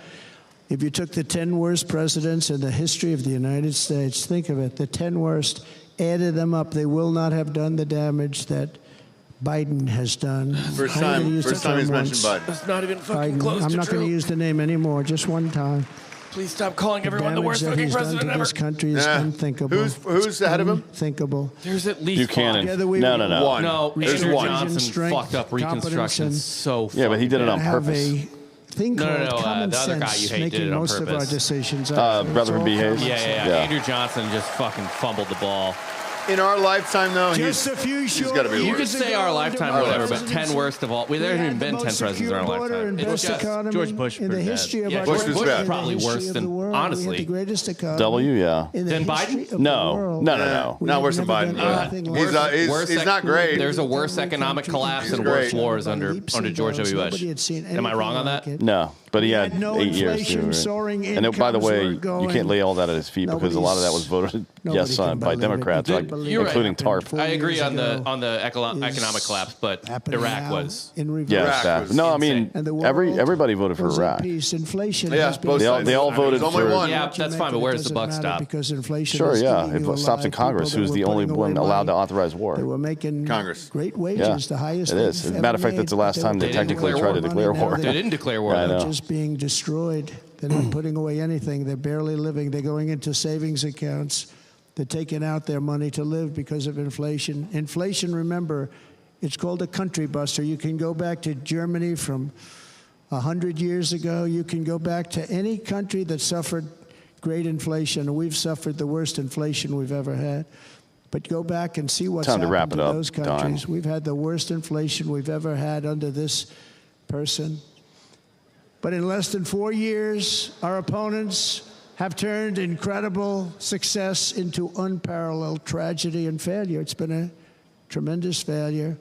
Speaker 11: if you took the 10 worst presidents in the history of the United States, think of it, the 10 worst, added them up, they will not have done the damage that Biden has done.
Speaker 2: First time he's mentioned Biden.
Speaker 4: It's not even fucking
Speaker 11: Biden.
Speaker 4: close
Speaker 11: I'm
Speaker 4: to
Speaker 11: not going
Speaker 4: true.
Speaker 11: to use the name anymore, just one time.
Speaker 4: Please stop calling everyone the worst
Speaker 11: damage that
Speaker 4: fucking
Speaker 11: he's done
Speaker 4: president
Speaker 11: to
Speaker 4: ever.
Speaker 11: this country is unthinkable.
Speaker 2: Who's ahead of him?
Speaker 11: Unthinkable.
Speaker 4: There's at least
Speaker 3: Buchanan.
Speaker 11: Together we
Speaker 3: No,
Speaker 11: will
Speaker 3: no, no.
Speaker 2: One.
Speaker 4: No,
Speaker 2: There's
Speaker 4: Andrew
Speaker 2: one.
Speaker 4: Johnson
Speaker 11: Strength,
Speaker 4: fucked up
Speaker 11: competence,
Speaker 4: Reconstruction
Speaker 11: and-
Speaker 4: so
Speaker 3: Yeah, but he did it on
Speaker 11: have
Speaker 3: purpose.
Speaker 11: a thing
Speaker 4: No,
Speaker 11: called
Speaker 4: no, no,
Speaker 11: common
Speaker 4: the other guy
Speaker 11: sense
Speaker 4: you hate
Speaker 11: making
Speaker 4: did it on
Speaker 11: most of our
Speaker 4: purpose.
Speaker 11: decisions.
Speaker 3: Brother from B-Hayes?
Speaker 4: Yeah.
Speaker 3: Yeah.
Speaker 4: Andrew Johnson just fucking fumbled the ball.
Speaker 2: In our lifetime, though,
Speaker 11: Just a few
Speaker 2: he's
Speaker 11: short
Speaker 2: got to be the
Speaker 4: You could
Speaker 2: worst.
Speaker 4: say our lifetime,
Speaker 2: Our
Speaker 4: whatever, but
Speaker 11: lifetime.
Speaker 4: 10 worst of all. There hasn't even been 10 presidents in our lifetime. It's just
Speaker 1: George Bush
Speaker 11: in the
Speaker 1: pretty bad.
Speaker 11: history of
Speaker 4: Yeah,
Speaker 11: our
Speaker 2: Bush
Speaker 11: country,
Speaker 2: was bad.
Speaker 11: in the
Speaker 4: Probably
Speaker 11: history
Speaker 4: worse
Speaker 11: of
Speaker 4: than-
Speaker 11: the world.
Speaker 4: honestly.
Speaker 11: We had the greatest economy
Speaker 3: W, yeah.
Speaker 11: in the
Speaker 4: Than
Speaker 11: history
Speaker 4: Biden?
Speaker 11: of the
Speaker 3: No,
Speaker 11: world.
Speaker 3: no.
Speaker 2: Not worse than
Speaker 11: We've never
Speaker 2: Biden.
Speaker 11: done anything like that.
Speaker 2: He's not great.
Speaker 4: There's a worse economic collapse and worse wars under George W. Bush.
Speaker 11: Nobody had seen
Speaker 4: Am I wrong on
Speaker 11: anything
Speaker 4: that?
Speaker 11: like it.
Speaker 3: No, but he had
Speaker 11: no
Speaker 3: 8 years
Speaker 11: inflation,
Speaker 3: too, right?
Speaker 11: soaring
Speaker 3: And it, by the
Speaker 11: incomes
Speaker 3: way,
Speaker 11: were
Speaker 3: you
Speaker 11: going-
Speaker 3: can't lay all that at his feet because a lot of that was voted yes
Speaker 11: can
Speaker 3: on by
Speaker 11: believe it.
Speaker 3: Democrats,
Speaker 11: You
Speaker 3: like,
Speaker 11: can't believe
Speaker 4: You're
Speaker 11: it.
Speaker 4: right.
Speaker 3: including TARP.
Speaker 11: Four
Speaker 4: I agree
Speaker 11: years
Speaker 4: on the
Speaker 11: ago
Speaker 4: economic collapse, but
Speaker 11: happening
Speaker 4: Iraq
Speaker 11: now
Speaker 4: was.
Speaker 11: in reverse.
Speaker 3: Yeah,
Speaker 2: Iraq
Speaker 3: staff.
Speaker 2: was
Speaker 3: No, I
Speaker 4: insane.
Speaker 3: mean,
Speaker 11: And the world
Speaker 3: everybody voted for
Speaker 11: was at
Speaker 3: Iraq.
Speaker 11: peace. Inflation
Speaker 2: Yeah,
Speaker 11: has been
Speaker 2: both sides.
Speaker 3: They all voted
Speaker 2: There's only
Speaker 3: for-
Speaker 2: one.
Speaker 4: Yeah, that's fine, but where does the buck stop?
Speaker 11: Because inflation
Speaker 3: Sure,
Speaker 11: is
Speaker 3: yeah.
Speaker 11: eating you
Speaker 3: It stops in
Speaker 11: alive.
Speaker 3: Congress,
Speaker 11: People
Speaker 3: who's
Speaker 11: that
Speaker 3: the
Speaker 11: were
Speaker 3: only
Speaker 11: putting
Speaker 3: one
Speaker 11: away
Speaker 3: allowed to
Speaker 11: money,
Speaker 3: authorize
Speaker 11: They
Speaker 3: war.
Speaker 11: were making
Speaker 2: Congress.
Speaker 11: great wages, the highest
Speaker 3: it is.
Speaker 11: they've
Speaker 3: As a matter of
Speaker 11: ever
Speaker 3: fact, that's the
Speaker 11: made,
Speaker 3: last
Speaker 11: but
Speaker 3: time they
Speaker 11: were
Speaker 3: technically
Speaker 11: putting
Speaker 3: tried
Speaker 11: away
Speaker 3: to
Speaker 11: money.
Speaker 3: declare
Speaker 11: Now
Speaker 3: war.
Speaker 4: They didn't declare war.
Speaker 3: Yeah, I
Speaker 11: They're
Speaker 3: know.
Speaker 11: just being destroyed. They're not putting away anything. They're barely living. They're going into savings accounts. They're taking out their money to live because of inflation. Inflation, remember, it's called a country buster. You can go back to Germany from 100 years ago. You can go back to any country that suffered great inflation. We've suffered the worst inflation we've ever had. But go back and see what's
Speaker 3: Time to
Speaker 11: happened
Speaker 3: wrap it
Speaker 11: to
Speaker 3: up,
Speaker 11: those
Speaker 3: Don.
Speaker 11: countries. We've had the worst inflation we've ever had under this person. But in less than 4 years, our opponents have turned incredible success into unparalleled tragedy and failure. It's been a tremendous failure.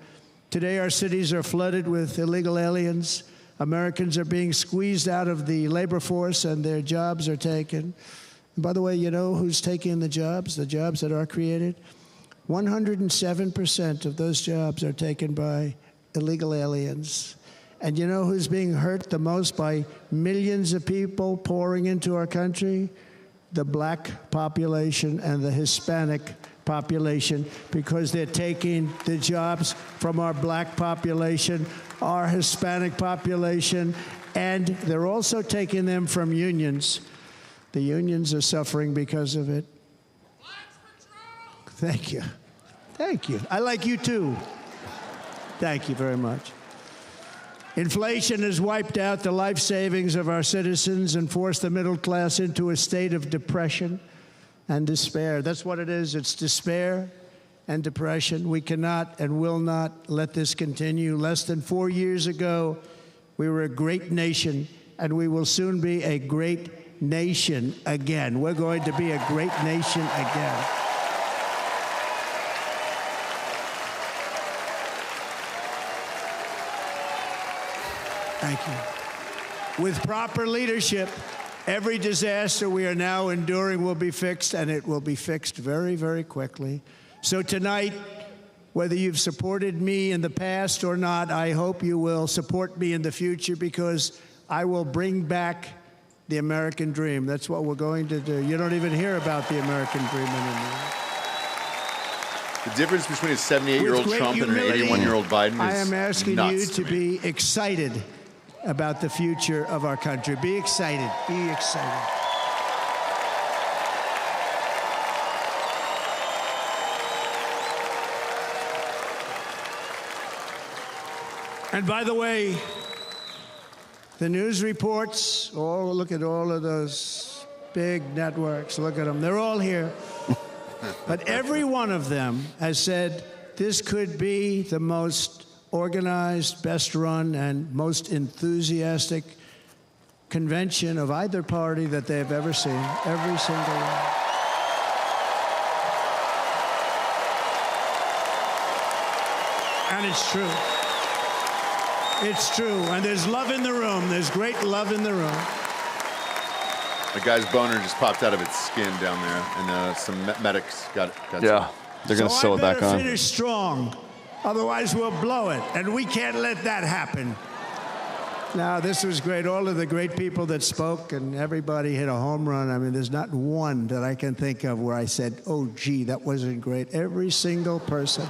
Speaker 11: Today, our cities are flooded with illegal aliens. Americans are being squeezed out of the labor force, and their jobs are taken. And by the way, you know who's taking the jobs that are created? 107% of those jobs are taken by illegal aliens. And you know who's being hurt the most by millions of people pouring into our country? The black population and the Hispanic population, because they're taking the jobs from our black population, our Hispanic population, and they're also taking them from unions. The unions are suffering because of it. Thank you. Thank you. I like you too. Thank you very much. Inflation has wiped out the life savings of our citizens and forced the middle class into a state of depression and despair. That's what it is. It's despair and depression. We cannot and will not let this continue. Less than 4 years ago, we were a great nation, and we will soon be a great nation again. We're going to be a great nation again. Thank you. With proper leadership, every disaster we are now enduring will be fixed, and it will be fixed very, very quickly. So tonight, whether you've supported me in the past or not, I hope you will support me in the future, because I will bring back the American dream. That's what we're going to do. You don't even hear about the American dream anymore.
Speaker 2: The difference between a 78-year-old Trump and an 81-year-old Biden is
Speaker 11: I am asking
Speaker 2: nuts
Speaker 11: you to be excited about the future of our country. Be excited. Be excited. And by the way, the news reports, look at all of those big networks. Look at them. They're all here. But every one of them has said this could be the most organized, best run, and most enthusiastic convention of either party that they've ever seen. Every single one. And it's true. It's true. And there's love in the room. There's great love in the room.
Speaker 2: The guy's boner just popped out of its skin down there, and some medics got
Speaker 3: Yeah, they're going to sew it back on.
Speaker 11: Finish strong. Otherwise, we'll blow it, and we can't let that happen. Now, this was great. All of the great people that spoke, and everybody hit a home run. I mean, there's not one that I can think of where I said, oh, gee, that wasn't great. Every single person.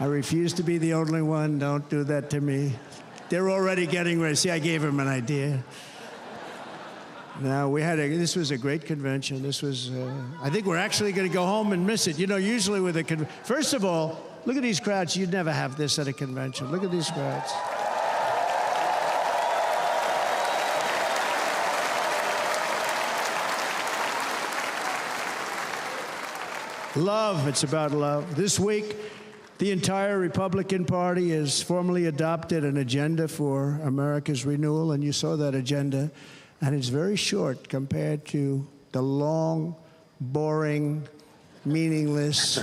Speaker 11: I refuse to be the only one. Don't do that to me. They're already getting ready. See, I gave them an idea. Now, this was a great convention. This was, I think we're actually going to go home and miss it. You know, usually with a first of all, look at these crowds. You'd never have this at a convention. Look at these crowds. Love. It's about love. This week, the entire Republican Party has formally adopted an agenda for America's renewal, and you saw that agenda. And it's very short compared to the long, boring, meaningless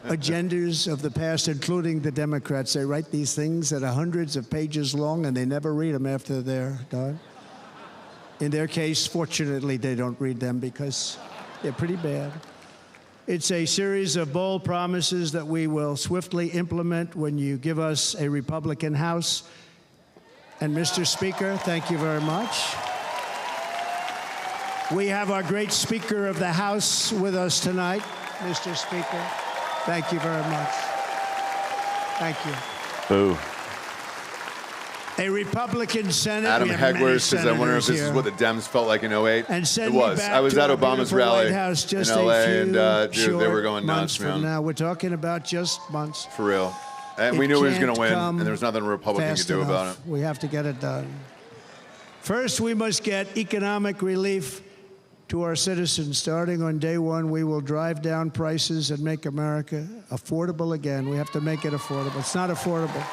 Speaker 11: agendas of the past, including the Democrats. They write these things that are hundreds of pages long, and they never read them after they're done. In their case, fortunately, they don't read them because they're pretty bad. It's a series of bold promises that we will swiftly implement when you give us a Republican House. And Mr. Speaker, thank you very much. We have our great Speaker of the House with us tonight, Mr. Speaker. Thank you very much. Thank you.
Speaker 3: Boo.
Speaker 11: A Republican Senate.
Speaker 2: Adam Hegler says, I wonder if this is what the Dems felt like in 08.
Speaker 11: And
Speaker 2: it was. I was at Obama's rally in LA, and dude, they were going nuts, man.
Speaker 11: Now we're talking about just months.
Speaker 2: For real. And we knew he was going to win, and there was nothing a Republican could do about it.
Speaker 11: We have to get it done. First, we must get economic relief to our citizens. Starting on day one, we will drive down prices and make America affordable again. We have to make it affordable. It's not affordable.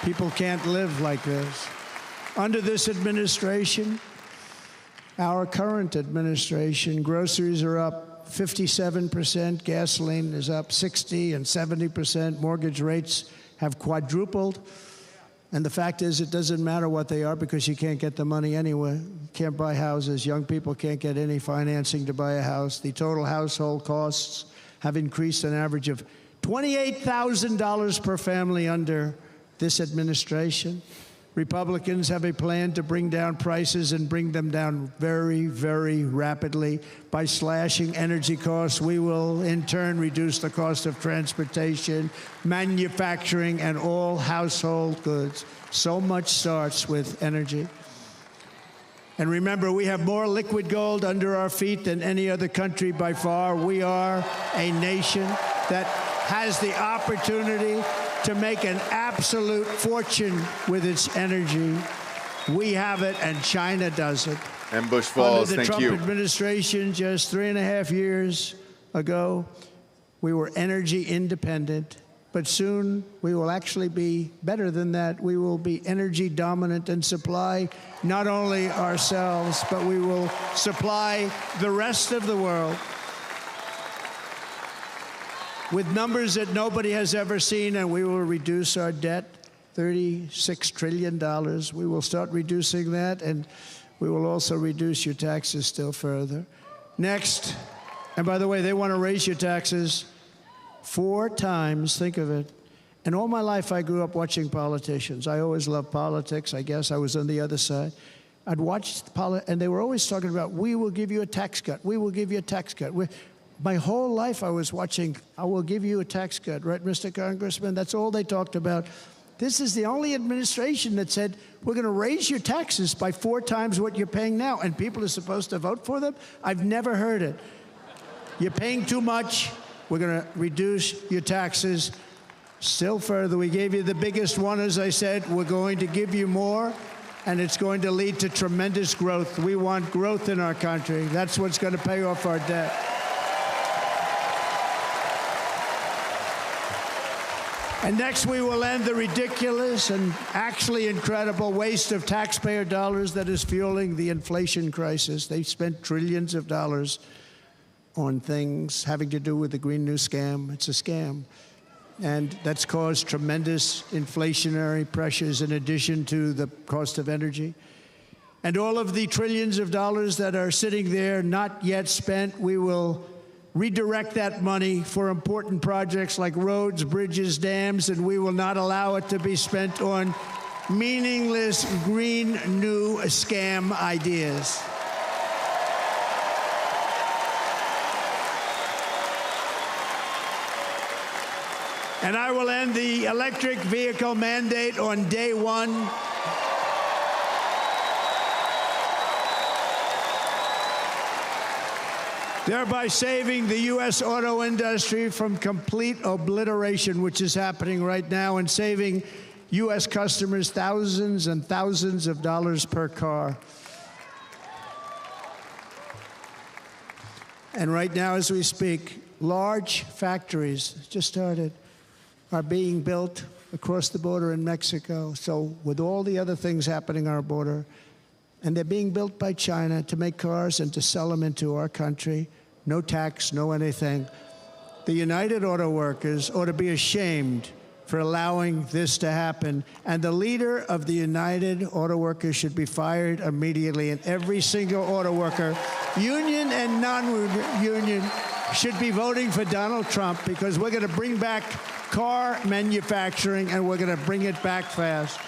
Speaker 11: People can't live like this. Under this administration, our current administration, groceries are up 57%, gasoline is up 60 and 70%, mortgage rates have quadrupled. And the fact is, it doesn't matter what they are because you can't get the money anyway. You can't buy houses. Young people can't get any financing to buy a house. The total household costs have increased an average of $28,000 per family under this administration. Republicans have a plan to bring down prices and bring them down very, very rapidly. By slashing energy costs, we will in turn reduce the cost of transportation, manufacturing, and all household goods. So much starts with energy. And remember, we have more liquid gold under our feet than any other country by far. We are a nation that has the opportunity to make an absolute fortune with its energy. We have it, and China doesn't.
Speaker 2: And Bush Falls,
Speaker 11: Under the
Speaker 2: thank
Speaker 11: Trump
Speaker 2: you.
Speaker 11: administration just 3.5 years ago, we were energy independent. But soon we will actually be better than that. We will be energy dominant and supply not only ourselves, but we will supply the rest of the world with numbers that nobody has ever seen, and we will reduce our debt, $36 trillion. We will start reducing that, and we will also reduce your taxes still further. Next, and by the way, they want to raise your taxes 4 times, think of it. And all my life I grew up watching politicians. I always loved politics. I guess I was on the other side. I'd watch and they were always talking about, we will give you a tax cut. We will give you a tax cut. My whole life I was watching, I will give you a tax cut, right, Mr. Congressman? That's all they talked about. This is the only administration that said, we're going to raise your taxes by 4 times what you're paying now, and people are supposed to vote for them? I've never heard it. You're paying too much. We're going to reduce your taxes still further. We gave you the biggest one, as I said. We're going to give you more, and it's going to lead to tremendous growth. We want growth in our country. That's what's going to pay off our debt. And next, we will end the ridiculous and actually incredible waste of taxpayer dollars that is fueling the inflation crisis. They've spent trillions of dollars on things having to do with the Green New Scam. It's a scam. And that's caused tremendous inflationary pressures in addition to the cost of energy. And all of the trillions of dollars that are sitting there not yet spent, we will redirect that money for important projects like roads, bridges, dams, and we will not allow it to be spent on meaningless Green New Scam ideas. And I will end the electric vehicle mandate on day 1. Thereby saving the U.S. auto industry from complete obliteration, which is happening right now, and saving U.S. customers thousands and thousands of dollars per car. And right now, as we speak, large factories just started are being built across the border in Mexico. So with all the other things happening on our border, and they're being built by China to make cars and to sell them into our country, no tax, no anything. The United Auto Workers ought to be ashamed for allowing this to happen. And the leader of the United Auto Workers should be fired immediately. And every single auto worker, union and non-union, should be voting for Donald Trump, because we're going to bring back car manufacturing, and we're going to bring it back fast.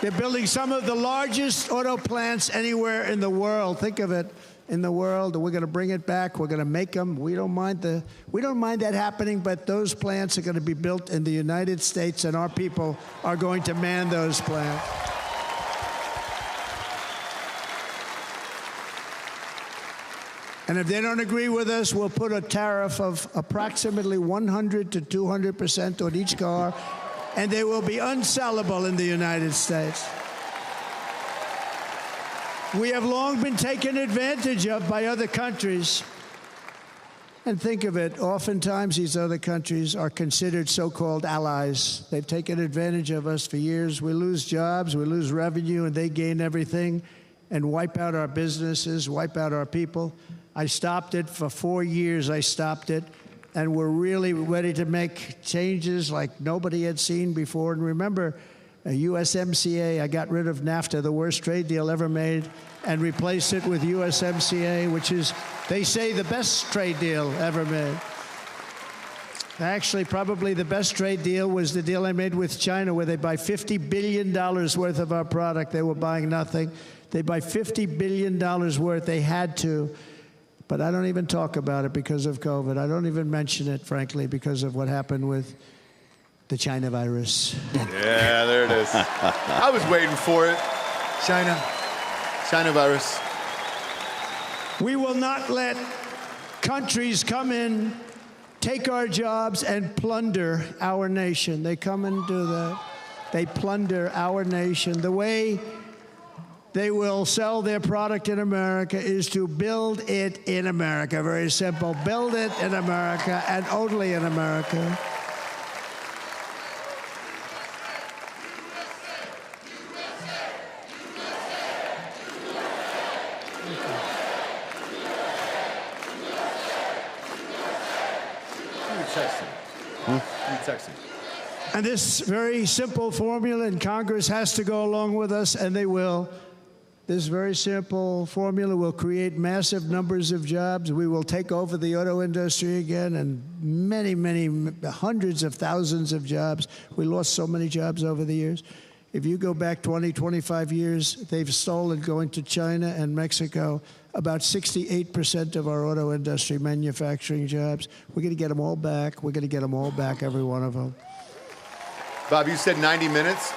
Speaker 11: They're building some of the largest auto plants anywhere in the world. Think of it, in the world. We're going to bring it back. We're going to make them. We don't mind that happening, but those plants are going to be built in the United States, and our people are going to man those plants. And if they don't agree with us, we'll put a tariff of approximately 100 to 200% on each car, and they will be unsellable in the United States. We have long been taken advantage of by other countries. And think of it, oftentimes these other countries are considered so-called allies. They've taken advantage of us for years. We lose jobs, we lose revenue, and they gain everything and wipe out our businesses, wipe out our people. I stopped it for 4 years. I stopped it, and we're really ready to make changes like nobody had seen before. And remember, USMCA, I got rid of NAFTA, the worst trade deal ever made, and replaced it with USMCA, which is, they say, the best trade deal ever made. Actually, probably the best trade deal was the deal I made with China, where they buy $50 billion worth of our product. They were buying nothing. They buy $50 billion worth. They had to. But I don't even talk about it because of COVID. I don't even mention it, frankly, because of what happened with the China virus.
Speaker 2: Yeah, there it is. I was waiting for it. China virus.
Speaker 11: We will not let countries come in, take our jobs, and plunder our nation. They come and do that. They plunder our nation. The way they will sell their product in America is to build it in America. Very simple. Build it in America and only in America. And this very simple formula, and Congress has to go along with us, and they will. This very simple formula will create massive numbers of jobs. We will take over the auto industry again, and many, many hundreds of thousands of jobs. We lost so many jobs over the years. If you go back 20, 25 years, they've stolen, going to China and Mexico, about 68% of our auto industry manufacturing jobs. We're going to get them all back. We're going to get them all back, every one of them.
Speaker 2: Bob, you said 90 minutes?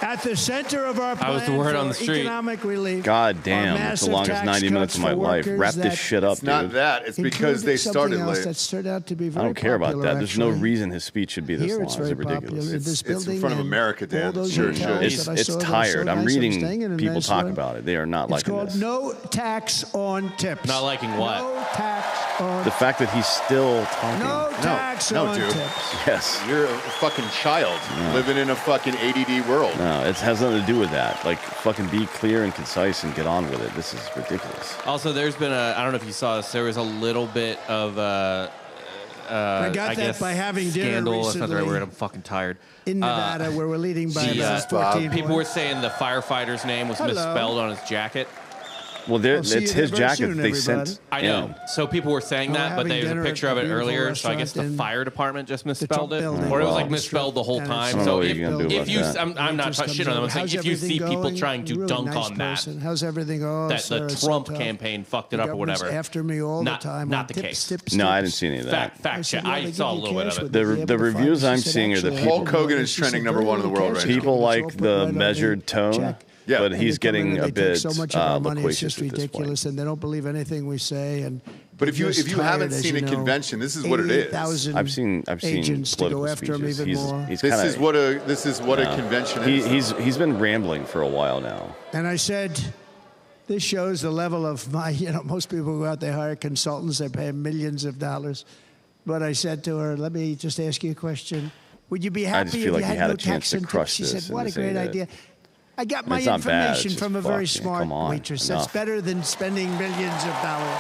Speaker 11: At the center of our plan
Speaker 4: was the word
Speaker 11: for
Speaker 4: on the street.
Speaker 11: economic relief.
Speaker 3: God damn, it's the longest 90 minutes of my life. Wrap this shit up,
Speaker 2: It's not that. It's because they started late.
Speaker 11: That's turned out to be very
Speaker 3: I don't care about
Speaker 11: popular,
Speaker 3: that. There's no
Speaker 11: actually.
Speaker 3: reason his speech should be this
Speaker 11: Here
Speaker 3: long.
Speaker 11: it's
Speaker 3: It's
Speaker 11: very
Speaker 3: ridiculous.
Speaker 11: popular. This
Speaker 2: It's in
Speaker 11: building
Speaker 2: front of
Speaker 11: and
Speaker 2: America, Dan.
Speaker 11: all those
Speaker 2: Sure,
Speaker 11: hotels
Speaker 2: sure.
Speaker 11: that I
Speaker 3: It's
Speaker 11: saw that are
Speaker 3: tired.
Speaker 11: so
Speaker 3: I'm
Speaker 11: nice.
Speaker 3: reading
Speaker 11: staying in a
Speaker 3: people
Speaker 11: nice
Speaker 3: talk
Speaker 11: one.
Speaker 3: about it. They are not
Speaker 11: It's
Speaker 3: liking
Speaker 11: called
Speaker 3: this.
Speaker 11: no tax on tips.
Speaker 4: Not liking what?
Speaker 11: No tax on
Speaker 3: The fact that he's still talking.
Speaker 11: No tax
Speaker 2: no,
Speaker 11: on
Speaker 2: dude.
Speaker 11: tips.
Speaker 3: Yes.
Speaker 2: You're a fucking child living in a fucking ADD world.
Speaker 3: No, it has nothing to do with that. Like, fucking be clear and concise and get on with it. This is ridiculous.
Speaker 4: Also, there's been I don't know if you saw this, there was a little bit of
Speaker 11: I got that
Speaker 4: guess
Speaker 11: by having dinner
Speaker 4: scandal. That's not the right
Speaker 11: recently.
Speaker 4: word. I'm fucking tired.
Speaker 11: In Nevada, where we're leading by
Speaker 4: the,
Speaker 11: about 14
Speaker 4: people were
Speaker 11: points.
Speaker 4: saying the firefighter's name was
Speaker 11: Hello.
Speaker 4: misspelled on his jacket.
Speaker 3: Well,
Speaker 11: I'll see
Speaker 3: it's
Speaker 11: you
Speaker 3: his
Speaker 11: there very
Speaker 3: jacket
Speaker 11: soon,
Speaker 3: that they
Speaker 11: everybody.
Speaker 3: sent.
Speaker 4: I know.
Speaker 3: in.
Speaker 4: So people were saying
Speaker 11: We're
Speaker 4: that, but
Speaker 11: having
Speaker 4: there's a
Speaker 11: dinner
Speaker 4: picture
Speaker 11: at
Speaker 4: of it
Speaker 11: a beautiful
Speaker 4: earlier. So I guess the
Speaker 11: restaurant in
Speaker 4: fire department just
Speaker 11: Trump
Speaker 4: misspelled it,
Speaker 11: building.
Speaker 4: or it was
Speaker 3: Wow.
Speaker 4: like misspelled the whole
Speaker 11: And
Speaker 4: time.
Speaker 11: it's-
Speaker 3: I don't know
Speaker 4: So
Speaker 3: what
Speaker 4: if,
Speaker 3: you're gonna do
Speaker 4: if
Speaker 3: about
Speaker 4: you,
Speaker 3: that.
Speaker 4: I'm not
Speaker 11: Just
Speaker 4: shit
Speaker 11: comes
Speaker 4: on them. I'm
Speaker 11: over.
Speaker 4: saying
Speaker 11: How's
Speaker 4: if you
Speaker 11: everything
Speaker 4: see people
Speaker 11: going?
Speaker 4: trying to
Speaker 11: Really
Speaker 4: dunk
Speaker 11: nice
Speaker 4: on that,
Speaker 11: person. How's everything? Oh,
Speaker 4: that
Speaker 11: sir,
Speaker 4: the
Speaker 11: it's so
Speaker 4: Trump
Speaker 11: tough.
Speaker 4: campaign fucked it
Speaker 11: The
Speaker 4: up or
Speaker 11: government's
Speaker 4: whatever.
Speaker 11: after me all
Speaker 4: Not-
Speaker 11: the time.
Speaker 4: not
Speaker 11: on
Speaker 4: the
Speaker 11: tips,
Speaker 4: case.
Speaker 11: tips,
Speaker 3: No, I
Speaker 11: tips.
Speaker 3: didn't see any of that.
Speaker 4: Fact check.
Speaker 11: said,
Speaker 4: I
Speaker 11: "Well,
Speaker 4: saw a
Speaker 11: they
Speaker 4: little
Speaker 11: give
Speaker 4: bit
Speaker 11: you
Speaker 4: of
Speaker 11: cash
Speaker 4: it.
Speaker 11: with
Speaker 3: The reviews I'm
Speaker 11: He said,
Speaker 3: seeing are the
Speaker 11: "Actually,
Speaker 3: people-
Speaker 2: Hulk Hogan is
Speaker 11: He said,
Speaker 2: trending number one in the world right now.
Speaker 3: People
Speaker 11: It's all
Speaker 3: like
Speaker 11: put
Speaker 3: the
Speaker 11: right on
Speaker 3: measured tone,
Speaker 11: check.
Speaker 2: Yeah.
Speaker 3: but
Speaker 11: And
Speaker 3: he's
Speaker 11: they come in
Speaker 3: getting
Speaker 11: and
Speaker 3: a
Speaker 11: they take
Speaker 3: bit
Speaker 11: so much of our money, it's
Speaker 3: loquacious
Speaker 11: just
Speaker 3: at this point.
Speaker 11: ridiculous, and they don't believe anything we say. And
Speaker 2: But if you
Speaker 11: they're just
Speaker 2: haven't
Speaker 11: tired,
Speaker 2: seen
Speaker 11: as
Speaker 2: a
Speaker 11: you know.
Speaker 2: convention, this is what it is.
Speaker 11: 80,000
Speaker 3: I've seen
Speaker 11: agents to
Speaker 3: political
Speaker 11: go after him
Speaker 3: speeches.
Speaker 11: even more.
Speaker 3: He's
Speaker 2: This
Speaker 3: kinda,
Speaker 2: is what a convention is.
Speaker 3: he's been rambling for a while now.
Speaker 11: And I said, this shows the level of my, most people go out, they hire consultants, they pay millions of dollars. But I said to her, let me just ask you a question. Would you be
Speaker 3: I
Speaker 11: happy
Speaker 3: just
Speaker 11: if
Speaker 3: feel
Speaker 11: you
Speaker 3: like he
Speaker 11: had
Speaker 3: had
Speaker 11: no
Speaker 3: a chance
Speaker 11: tax
Speaker 3: to
Speaker 11: and
Speaker 3: crush
Speaker 11: tips? She
Speaker 3: this
Speaker 11: said,
Speaker 3: and
Speaker 11: what a
Speaker 3: to say
Speaker 11: great
Speaker 3: that.
Speaker 11: idea. I got
Speaker 3: And
Speaker 11: my
Speaker 3: it's not bad,
Speaker 11: information
Speaker 3: it's
Speaker 11: from a
Speaker 3: just
Speaker 11: very
Speaker 3: fuck, man,
Speaker 11: smart
Speaker 3: come on,
Speaker 11: waitress.
Speaker 3: enough.
Speaker 11: That's better than spending millions of dollars.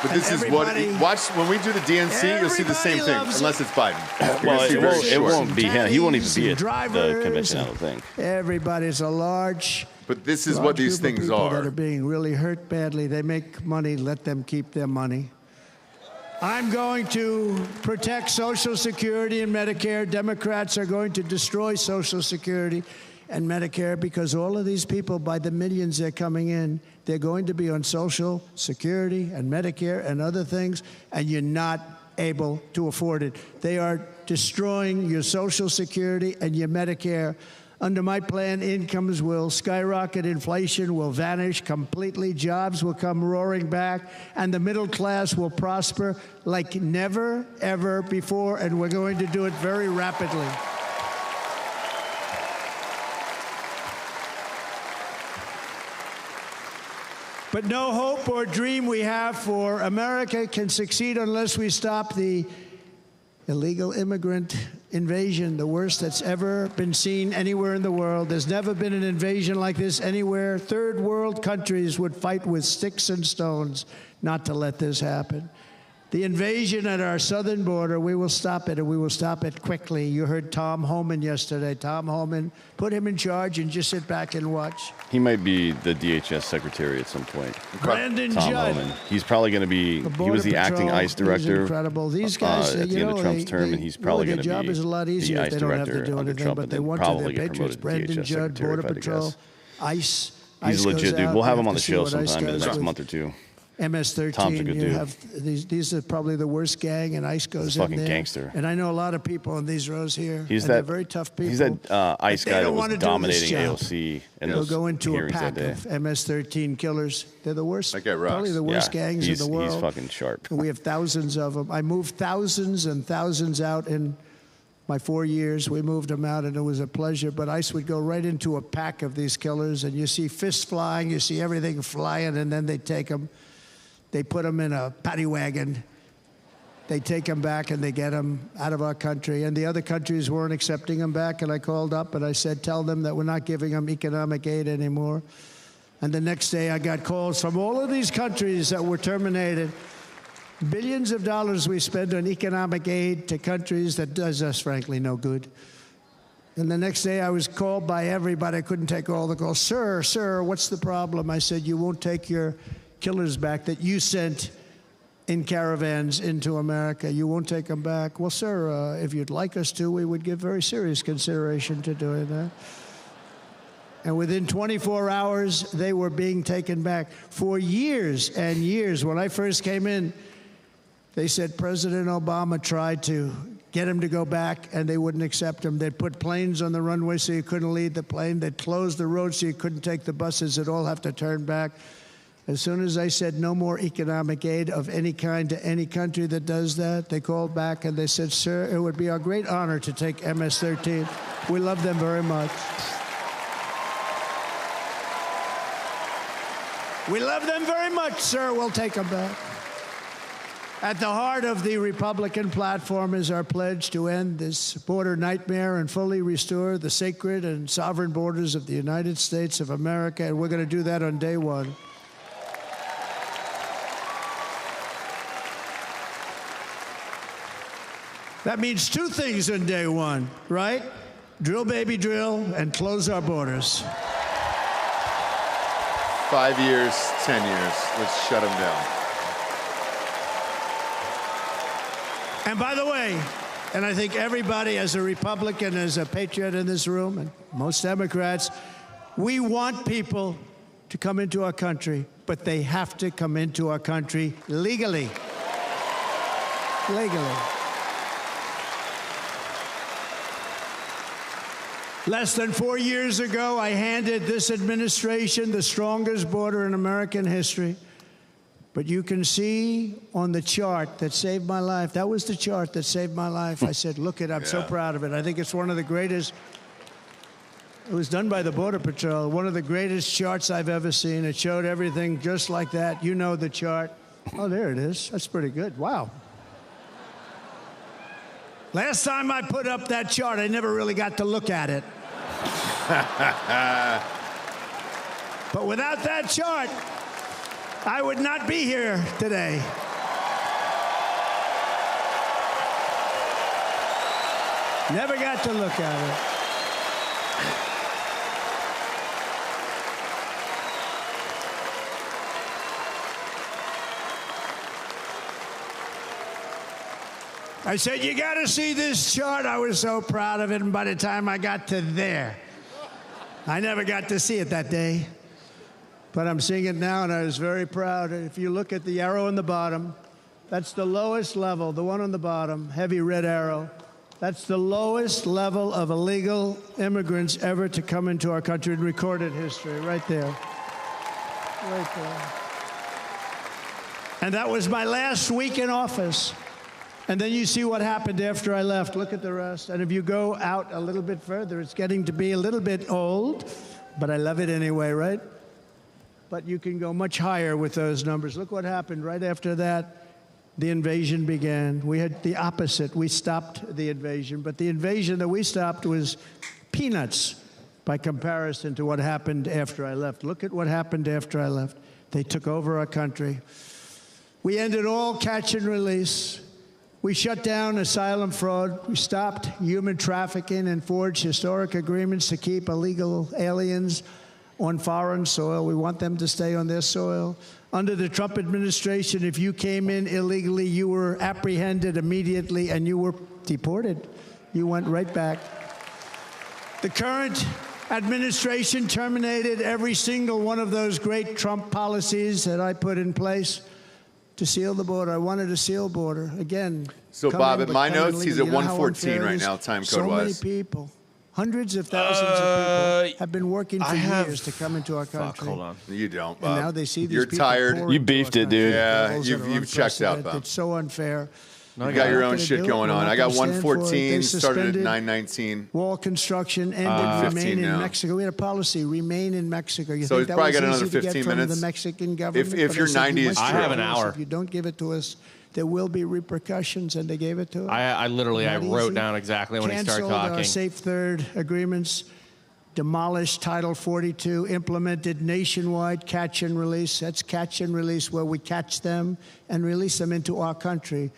Speaker 2: But this
Speaker 11: And
Speaker 2: is what
Speaker 11: everybody-
Speaker 2: watch when we do the DNC, you'll see the same
Speaker 11: Everybody
Speaker 2: thing,
Speaker 11: loves
Speaker 2: unless it's Biden. You're
Speaker 3: Well,
Speaker 2: gonna see
Speaker 3: it
Speaker 2: very
Speaker 3: won't, it
Speaker 2: short.
Speaker 3: won't be him. He won't even be at the
Speaker 11: Drivers
Speaker 3: convention, I
Speaker 11: and
Speaker 3: don't think.
Speaker 11: Everybody's a large.
Speaker 2: But this is
Speaker 11: large
Speaker 2: what these
Speaker 11: group of
Speaker 2: things
Speaker 11: people that
Speaker 2: are.
Speaker 11: are being really hurt badly. They make money. Let them keep their money. I'm going to protect Social Security and Medicare. Democrats are going to destroy Social Security and Medicare because all of these people, by the millions they're coming in, they're going to be on Social Security and Medicare and other things, and you're not able to afford it. They are destroying your Social Security and your Medicare. Under my plan, incomes will skyrocket, inflation will vanish completely, jobs will come roaring back, and the middle class will prosper like never, ever before, and we're going to do it very rapidly. But no hope or dream we have for America can succeed unless we stop the illegal immigrant invasion, the worst that's ever been seen anywhere in the world. There's never been an invasion like this anywhere. Third world countries would fight with sticks and stones not to let this happen. The invasion at our southern border, we will stop it, and we will stop it quickly. You heard Tom Homan yesterday. Tom Homan, put him in charge and just sit back and watch.
Speaker 3: He might be the DHS secretary at some point.
Speaker 11: Brandon
Speaker 3: Tom
Speaker 11: Judd.
Speaker 3: Homan. He's probably going to be.
Speaker 11: The
Speaker 3: He was the
Speaker 11: Border
Speaker 3: acting
Speaker 11: Patrol
Speaker 3: ICE
Speaker 11: is
Speaker 3: director.
Speaker 11: incredible. These guys,
Speaker 3: at the end of Trump's term, and he's probably going to be
Speaker 11: their job is a lot
Speaker 3: the
Speaker 11: easier if
Speaker 3: ICE
Speaker 11: they don't have
Speaker 3: director
Speaker 11: to do
Speaker 3: under
Speaker 11: anything,
Speaker 3: Trump,
Speaker 11: but
Speaker 3: and
Speaker 11: they
Speaker 3: then
Speaker 11: want to.
Speaker 3: probably
Speaker 11: They're
Speaker 3: get
Speaker 11: patriots.
Speaker 3: promoted to
Speaker 11: Brandon
Speaker 3: DHS
Speaker 11: Judd,
Speaker 3: secretary,
Speaker 11: Border
Speaker 3: if I had to
Speaker 11: Patrol,
Speaker 3: guess.
Speaker 11: ICE.
Speaker 3: He's
Speaker 11: ICE
Speaker 3: a legit
Speaker 11: goes
Speaker 3: dude.
Speaker 11: out.
Speaker 3: We'll have
Speaker 11: We
Speaker 3: him on
Speaker 11: to
Speaker 3: the
Speaker 11: see
Speaker 3: show
Speaker 11: what ICE
Speaker 3: sometime in the
Speaker 11: does
Speaker 3: next
Speaker 11: with
Speaker 3: month or two.
Speaker 11: MS-13.
Speaker 3: Tom's a good
Speaker 11: you
Speaker 3: dude.
Speaker 11: have these are probably the worst gang, and ICE goes in
Speaker 3: fucking
Speaker 11: there.
Speaker 3: gangster.
Speaker 11: And I know a lot of people in these rows here.
Speaker 3: He's
Speaker 11: and
Speaker 3: that
Speaker 11: they're very tough people.
Speaker 3: He's that ICE
Speaker 11: They
Speaker 3: guy
Speaker 11: don't
Speaker 3: that
Speaker 11: wanna
Speaker 3: was
Speaker 11: do this
Speaker 3: dominating
Speaker 11: job.
Speaker 3: AOC and
Speaker 11: They'll
Speaker 3: those
Speaker 11: go into a
Speaker 3: hearings that
Speaker 11: pack
Speaker 3: day.
Speaker 11: of MS-13 killers. They're the worst.
Speaker 2: That guy rocks.
Speaker 11: Probably the worst gangs in
Speaker 3: he's,
Speaker 11: the world.
Speaker 3: He's fucking sharp.
Speaker 11: And we have thousands of them. I moved thousands and thousands out in my 4 years. We moved them out, and it was a pleasure. But ICE would go right into a pack of these killers, and you see fists flying, you see everything flying, and then they take them. They put them in a paddy wagon. They take them back, and they get them out of our country. And the other countries weren't accepting them back, and I called up, and I said, tell them that we're not giving them economic aid anymore. And the next day, I got calls from all of these countries that were terminated. Billions of dollars we spend on economic aid to countries that does us, frankly, no good. And the next day I was called by everybody. I couldn't take all the calls. Sir, what's the problem? I said, you won't take your killers back that you sent in caravans into America. You won't take them back. Well, sir, if you'd like us to, we would give very serious consideration to doing that. And within 24 hours, they were being taken back. For years and years, when I first came in, they said President Obama tried to get him to go back, and they wouldn't accept him. They'd put planes on the runway so you couldn't leave the plane. They'd close the road so you couldn't take the buses. They'd all have to turn back. As soon as I said no more economic aid of any kind to any country that does that, they called back and they said, sir, it would be our great honor to take MS-13. We love them very much. We love them very much, sir. We'll take them back. At the heart of the Republican platform is our pledge to end this border nightmare and fully restore the sacred and sovereign borders of the United States of America, and we're going to do that on day one. That means two things on day one, right? Drill, baby, drill, and close our borders.
Speaker 2: 5 years, 10 years. Let's shut them down.
Speaker 11: And by the way, and I think everybody as a Republican, as a patriot in this room, and most Democrats, we want people to come into our country, but they have to come into our country legally. Legally. Less than 4 years ago, I handed this administration the strongest border in American history. But you can see on the chart that saved my life, that was the chart that saved my life. I said, look it, I'm so proud of it. I think it's one of the greatest, it was done by the Border Patrol, one of the greatest charts I've ever seen. It showed everything just like that. You know the chart. Oh, there it is. That's pretty good. Wow. Last time I put up that chart, I never really got to look at it. But without that chart, I would not be here today. Never got to look at it. I said, you got to see this chart. I was so proud of it, and by the time I got to there, I never got to see it that day. But I'm seeing it now, and I was very proud. If you look at the arrow in the bottom, that's the lowest level, the one on the bottom, heavy red arrow. That's the lowest level of illegal immigrants ever to come into our country in recorded history, right there. Right there. And that was my last week in office. And then you see what happened after I left. Look at the rest. And if you go out a little bit further, it's getting to be a little bit old, but I love it anyway, right? But you can go much higher with those numbers. Look what happened right after that. The invasion began. We had the opposite. We stopped the invasion. But the invasion that we stopped was peanuts by comparison to what happened after I left. Look at what happened after I left. They took over our country. We ended all catch and release. We shut down asylum fraud. We stopped human trafficking and forged historic agreements to keep illegal aliens on foreign soil. We want them to stay on their soil. Under the Trump administration, if you came in illegally, you were apprehended immediately and you were deported. You went right back. The current administration terminated every single one of those great Trump policies that I put in place to seal the border. I wanted a sealed border. Again.
Speaker 2: So,
Speaker 11: come
Speaker 2: Bob,
Speaker 11: in,
Speaker 2: at
Speaker 11: but
Speaker 2: my
Speaker 11: come in
Speaker 2: notes, he's
Speaker 11: legally.
Speaker 2: at
Speaker 11: You know how
Speaker 2: 114
Speaker 11: unfair it
Speaker 2: right
Speaker 11: is?
Speaker 2: now, time
Speaker 11: So
Speaker 2: code-wise.
Speaker 11: many people. Hundreds of thousands of people have been working for years to come into our country.
Speaker 4: Hold on.
Speaker 2: You don't,
Speaker 11: And
Speaker 2: Bob.
Speaker 11: now they see these
Speaker 2: You're
Speaker 11: people
Speaker 2: tired.
Speaker 11: pouring
Speaker 3: You
Speaker 11: into our
Speaker 3: beefed it,
Speaker 11: country
Speaker 3: dude.
Speaker 11: at
Speaker 2: Yeah,
Speaker 11: levels that
Speaker 2: you've
Speaker 11: are
Speaker 2: checked out,
Speaker 11: unprecedented.
Speaker 2: Bob.
Speaker 11: It's so unfair.
Speaker 2: You got your
Speaker 11: We're
Speaker 2: own
Speaker 11: not
Speaker 2: shit
Speaker 11: gonna do it.
Speaker 2: going
Speaker 11: We're
Speaker 2: on.
Speaker 11: not
Speaker 2: I got
Speaker 11: gonna stand for it.
Speaker 2: 114,
Speaker 11: They
Speaker 2: started at
Speaker 11: suspended
Speaker 2: 919.
Speaker 11: Wall construction ended.
Speaker 2: 115
Speaker 11: Remain
Speaker 2: now.
Speaker 11: in Mexico. We had a policy: remain in Mexico. You
Speaker 2: So
Speaker 11: think
Speaker 2: he's
Speaker 11: that
Speaker 2: probably
Speaker 11: was
Speaker 2: got another
Speaker 11: easy to get
Speaker 2: 15
Speaker 11: from
Speaker 2: minutes?
Speaker 11: the Mexican government?
Speaker 2: If
Speaker 11: But
Speaker 2: your
Speaker 11: I said,
Speaker 2: 90
Speaker 11: you
Speaker 2: is
Speaker 11: must
Speaker 4: I
Speaker 2: true.
Speaker 4: have an
Speaker 11: do this.
Speaker 4: hour.
Speaker 11: If you don't give it to us, there will be repercussions, and they gave it to us.
Speaker 4: I literally
Speaker 11: Not
Speaker 4: wrote
Speaker 11: easy.
Speaker 4: down exactly when he started
Speaker 11: Canceled our
Speaker 4: talking.
Speaker 11: Safe Third agreements, demolished Title 42, implemented nationwide catch and release. That's catch and release, where we catch them and release them into our country.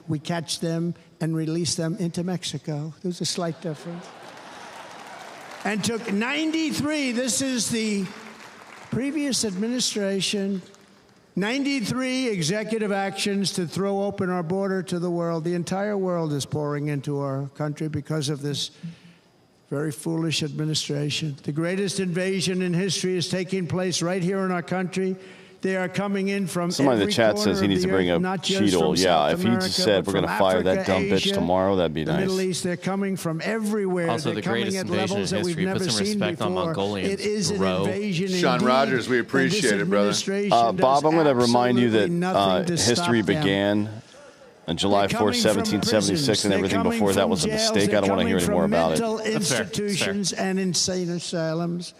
Speaker 11: We catch them and release them into Mexico. There's a slight difference. And took 93, this is the previous administration, 93 executive actions to throw open our border to the world. The entire world is pouring into our country because of this very foolish administration. The greatest invasion in history is taking place right here in our country. They are coming in from
Speaker 3: Somebody in
Speaker 11: every
Speaker 3: the chat
Speaker 11: corner
Speaker 3: says he
Speaker 11: of
Speaker 3: needs
Speaker 11: the
Speaker 3: to bring
Speaker 11: earth,
Speaker 3: up
Speaker 11: not just
Speaker 3: Cheadle.
Speaker 11: from
Speaker 3: Yeah,
Speaker 11: South
Speaker 3: if he
Speaker 11: America,
Speaker 3: just said
Speaker 11: but
Speaker 3: we're going to
Speaker 11: from
Speaker 3: fire that
Speaker 11: Africa,
Speaker 3: dumb bitch
Speaker 11: Asia,
Speaker 3: tomorrow, that'd be
Speaker 11: the
Speaker 3: nice.
Speaker 11: Middle East. They're coming from everywhere.
Speaker 4: Also,
Speaker 11: They're
Speaker 4: the
Speaker 11: coming
Speaker 4: greatest
Speaker 11: at
Speaker 4: invasion
Speaker 11: levels
Speaker 4: in
Speaker 11: that we've
Speaker 4: history. Put
Speaker 11: never
Speaker 4: some
Speaker 11: seen
Speaker 4: respect on
Speaker 11: before.
Speaker 4: Mongolians,
Speaker 11: It is an
Speaker 4: bro.
Speaker 11: invasion
Speaker 2: Sean
Speaker 11: indeed.
Speaker 2: Rogers, we appreciate
Speaker 11: And this
Speaker 2: it, brother.
Speaker 11: administration
Speaker 3: Bob,
Speaker 11: does
Speaker 3: I'm going to remind you
Speaker 11: absolutely nothing
Speaker 3: that
Speaker 11: to stop
Speaker 3: history
Speaker 11: them.
Speaker 3: began on July
Speaker 11: They're
Speaker 3: 4th,
Speaker 11: coming from
Speaker 3: 1776,
Speaker 11: prisons.
Speaker 3: and
Speaker 11: They're
Speaker 3: everything
Speaker 11: coming
Speaker 3: before that
Speaker 11: from
Speaker 3: was a
Speaker 11: jails.
Speaker 3: mistake. I
Speaker 11: They're
Speaker 3: don't want to hear
Speaker 11: coming
Speaker 3: any more
Speaker 11: from
Speaker 3: about it.
Speaker 11: mental
Speaker 4: That's fair.
Speaker 11: institutions and insane asylums.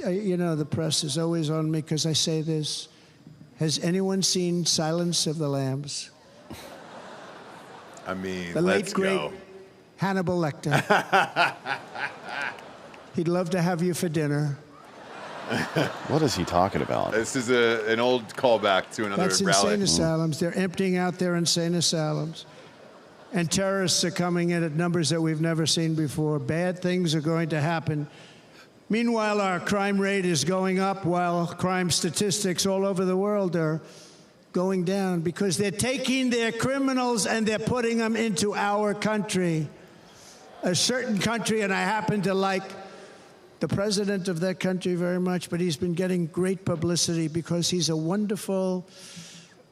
Speaker 11: You know, the press is always on me because I say this. Has anyone seen Silence of the Lambs?
Speaker 2: I mean,
Speaker 11: The
Speaker 2: let's
Speaker 11: late, great
Speaker 2: go.
Speaker 11: Hannibal Lecter. He'd love to have you for dinner.
Speaker 3: What is he talking about?
Speaker 2: This is an old callback to another
Speaker 11: That's
Speaker 2: rally.
Speaker 11: insane asylums. They're emptying out their insane asylums. And terrorists are coming in at numbers that we've never seen before. Bad things are going to happen. Meanwhile, our crime rate is going up while crime statistics all over the world are going down because they're taking their criminals and they're putting them into our country. A certain country, and I happen to like the president of that country very much, but he's been getting great publicity because he's a wonderful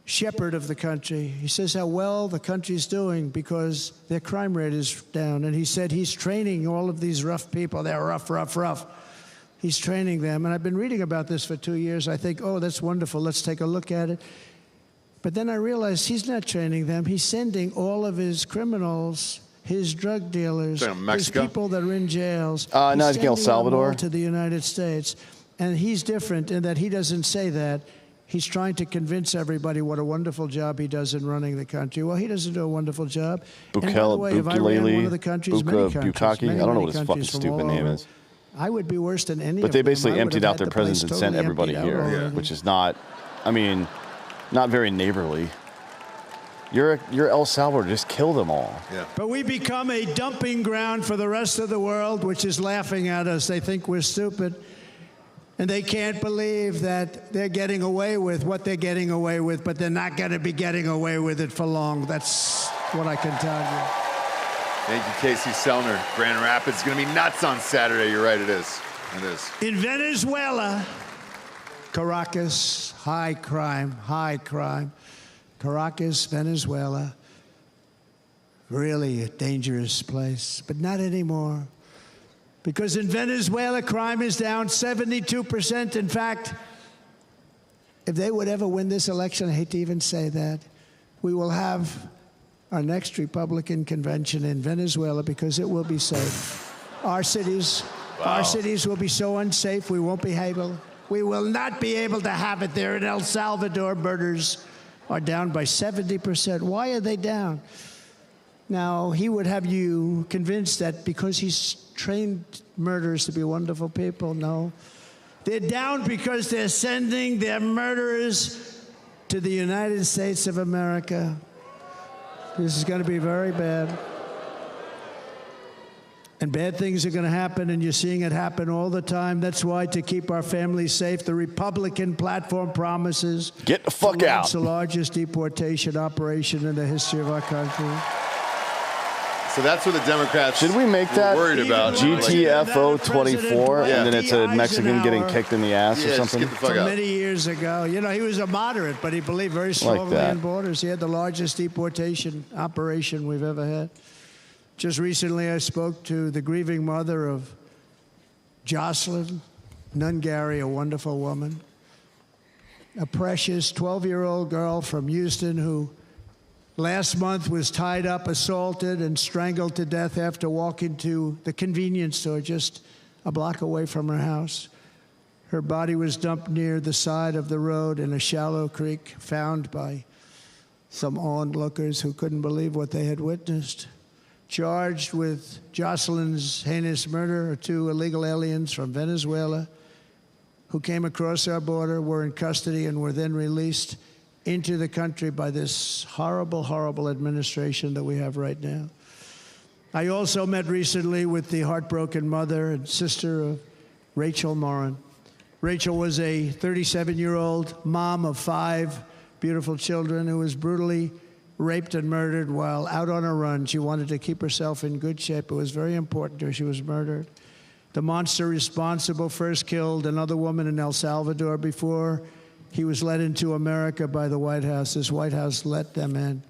Speaker 11: shepherd of the country. He says how well the country's doing because their crime rate is down. And he said he's training all of these rough people. They're rough. He's training them. And I've been reading about this for 2 years. I think, oh, that's wonderful. Let's take a look at it. But then I realized he's not training them. He's sending all of his criminals, his drug dealers, his people that are in jails.
Speaker 3: No, he's
Speaker 11: sending
Speaker 3: El
Speaker 11: them
Speaker 3: Salvador.
Speaker 11: all to the United States. And he's different in that he doesn't say that. He's trying to convince everybody what a wonderful job he does in running the country. Well, he doesn't do a wonderful job. And by the way, if I ran one of the countries, many countries,
Speaker 3: Bukaki? I don't know what his fucking stupid name is.
Speaker 11: I would be worse than any
Speaker 3: But
Speaker 11: of
Speaker 3: they
Speaker 11: them.
Speaker 3: basically
Speaker 11: I would
Speaker 3: emptied
Speaker 11: have
Speaker 3: out
Speaker 11: had
Speaker 3: their
Speaker 11: the place
Speaker 3: presence and sent
Speaker 11: totally
Speaker 3: everybody
Speaker 11: emptied out
Speaker 3: here,
Speaker 11: already.
Speaker 3: which is not, I mean, not very neighborly. You're El Salvador. Just kill them all.
Speaker 2: Yeah.
Speaker 11: But we become a dumping ground for the rest of the world, which is laughing at us. They think we're stupid. And they can't believe that they're getting away with what they're getting away with, but they're not going to be getting away with it for long. That's what I can tell you.
Speaker 2: Thank you, Casey Sellner. Grand Rapids is going to be nuts on Saturday. You're right, it is. It is.
Speaker 11: In Venezuela, Caracas, high crime. Caracas, Venezuela, really a dangerous place, but not anymore. Because in Venezuela, crime is down 72%. In fact, if they would ever win this election, I hate to even say that, we will have our next Republican convention in Venezuela because it will be safe. Our cities will be so unsafe, we won't be able. We will not be able to have it there. In El Salvador, murders are down by 70%. Why are they down? Now, he would have you convinced that because he's trained murderers to be wonderful people. No. They're down because they're sending their murderers to the United States of America. This is going to be very bad. And bad things are going to happen, and you're seeing it happen all the time. That's why, to keep our families safe, the Republican platform promises
Speaker 3: Get the fuck out.
Speaker 11: the largest deportation operation in the history of our country.
Speaker 2: So that's what the Democrats
Speaker 3: Should we make that
Speaker 2: worried about.
Speaker 3: GTFO 24
Speaker 11: Yeah.
Speaker 3: and then it's a Mexican getting kicked in the ass or
Speaker 2: Yeah, just
Speaker 3: something?
Speaker 2: get the fuck
Speaker 11: From
Speaker 2: out.
Speaker 11: many years ago. You know, he was a moderate, but he believed very strongly in borders. He had the largest deportation operation we've ever had. Just recently, I spoke to the grieving mother of Jocelyn Nungary, a wonderful woman, a precious 12-year-old girl from Houston who last month was tied up, assaulted, and strangled to death after walking to the convenience store just a block away from her house. Her body was dumped near the side of the road in a shallow creek, found by some onlookers who couldn't believe what they had witnessed. Charged with Jocelyn's heinous murder are 2 illegal aliens from Venezuela who came across our border, were in custody, and were then released into the country by this horrible, horrible administration that we have right now. I also met recently with the heartbroken mother and sister of Rachel Morin. Rachel was a 37-year-old mom of 5 beautiful children who was brutally raped and murdered while out on a run. She wanted to keep herself in good shape. It was very important to her. She was murdered. The monster responsible first killed another woman in El Salvador before he was led into America by the White House. This White House let them in.